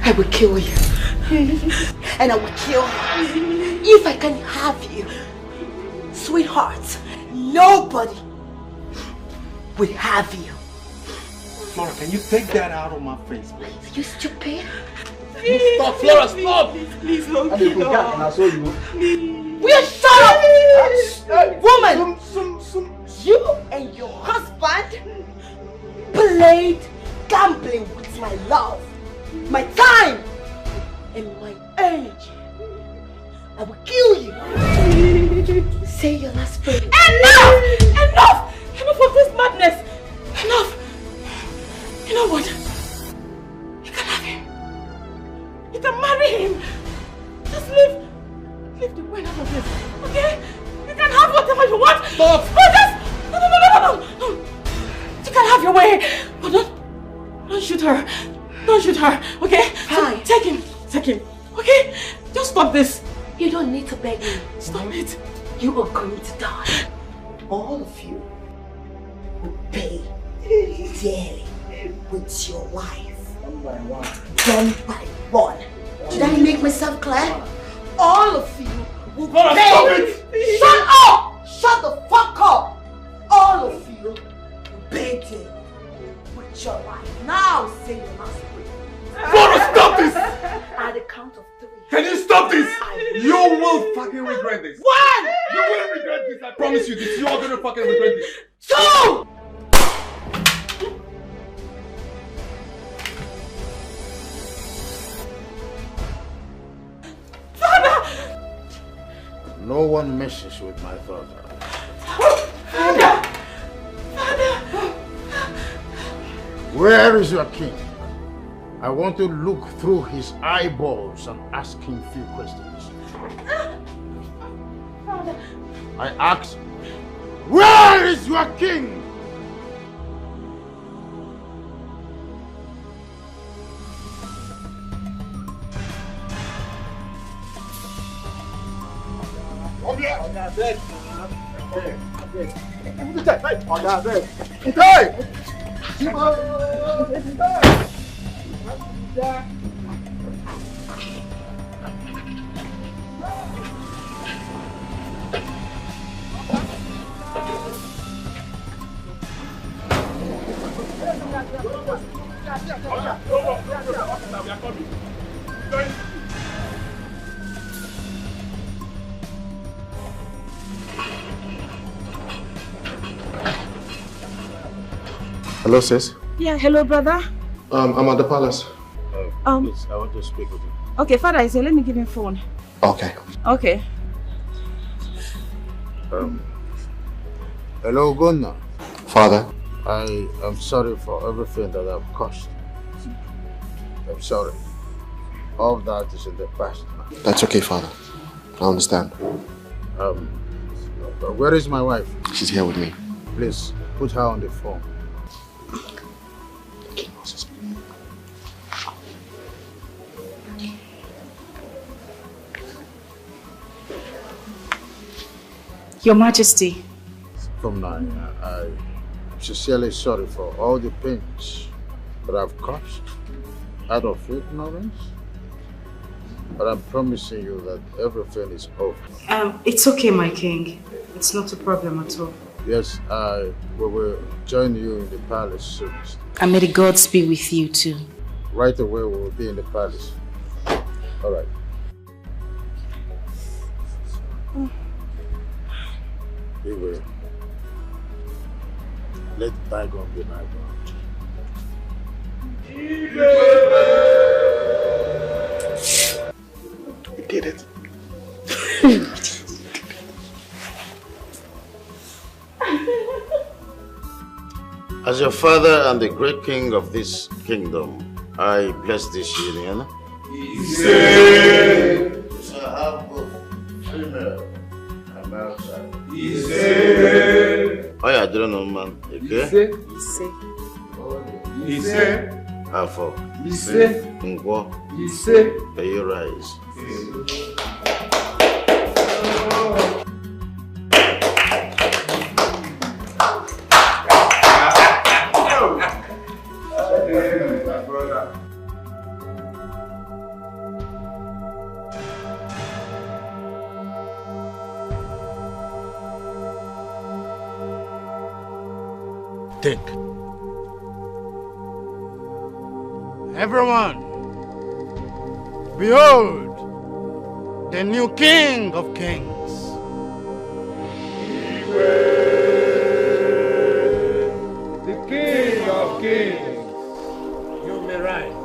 I will kill you. And I will kill her. If I can have you, sweetheart, nobody will have you. Flora, can you take that out of my face, please? You stupid. Please, stop, Flora, stop! Please don't kill her. Will you shut up? Woman! You and your husband played gambling with my love, my time, and my energy. I will kill you. Say your last prayer. Enough! Enough! Enough of this madness! Enough! You know what? You can have him. You can marry him. Just leave the wine out of this, okay? You can have whatever you want. Stop! No. You can have your way. But don't shoot her. Don't shoot her, okay? Fine. Take him, okay? Just stop this. You don't need to beg me. Stop it. You are going to die. All of you will pay dearly with your life. One by one. Did I make myself clear? All of you will pay. Stop it! Shut up! Shut the fuck up! All of you will pay dearly with your life. Now say your last prayer. Flora, stop this! At the count of 3. Can you stop this? You will fucking regret this. 1! You will regret this. I promise you this. You are gonna fucking regret this. 2! No one messes with my father. Father! Where is your king? I want to look through his eyeballs and ask him a few questions. I ask, where is your king? Hello, sis. Yeah, hello, brother. I'm at the palace. Please, I want to speak with you. Okay, father, I say, let me give him phone. Okay. Okay. Hello, Gunnar. Father. I am sorry for everything that I've caused. I'm sorry. All that is in the past now. That's okay, Father. I understand. Where is my wife? She's here with me. Please, put her on the phone. Your Majesty. From now, I'm sincerely sorry for all the pains that I've caused out of ignorance. But I'm promising you that everything is over. It's okay, my king. It's not a problem at all. Yes, we will join you in the palace soon. And may the gods be with you too. Right away, we will be in the palace. All right. We will. Let bygone be bygone. We did it. As your father and the great king of this kingdom, I bless this union. You shall have both female and male child. Oh yeah, I don't know, man. Okay? Afo. Ngwo. May you rise. think. Everyone, behold, the new King of Kings. The King of Kings. You may rise.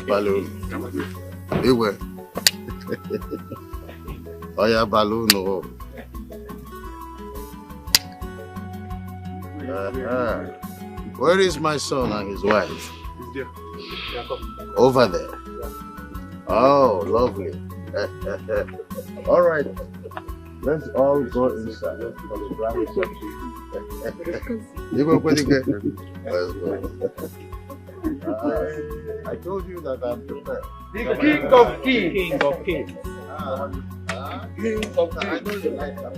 Balloon. Iwe. Oh yeah, balloon. Oh. Where is my son and his wife? He's there. Yeah, come. Over there. Oh, lovely. All right. Let's all go inside. You go pretty good. Let's go. I told you that I'm prepared. The King of Kings. King of Kings. King of Kings. I know you like that.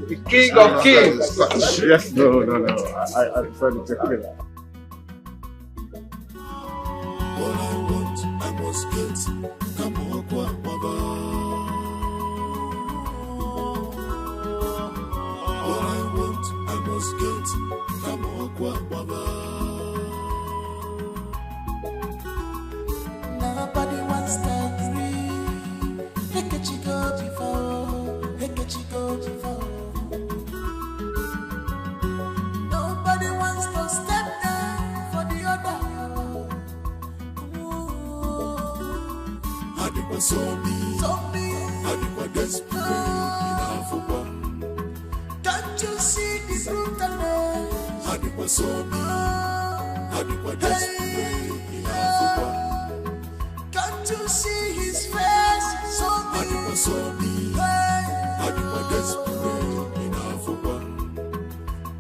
The King of Kings. Yes, no. I prefer to take it. All I want, I must get. Come on, Baba. All I want, I must get. Come on, Baba. Nobody wants to free. Take a chico before. Take a chico before. Nobody wants to step down for the other. Adequate zombie, adequate desperate in Africa. Can't you see the brutalness? Adequate zombie, adequate desperate in Africa. Can't you see his face? Adequate zombie, adequate desperate in Africa.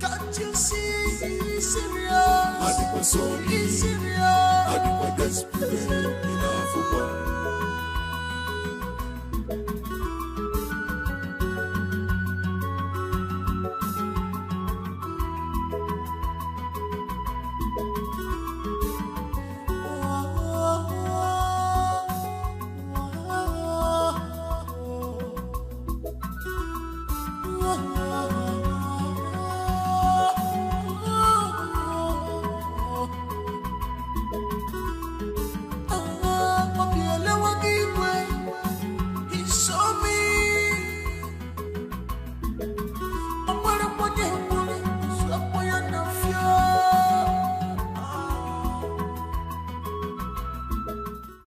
Can't you see he's serious? Adequate zombie, he's serious. Adequate desperate in Africa.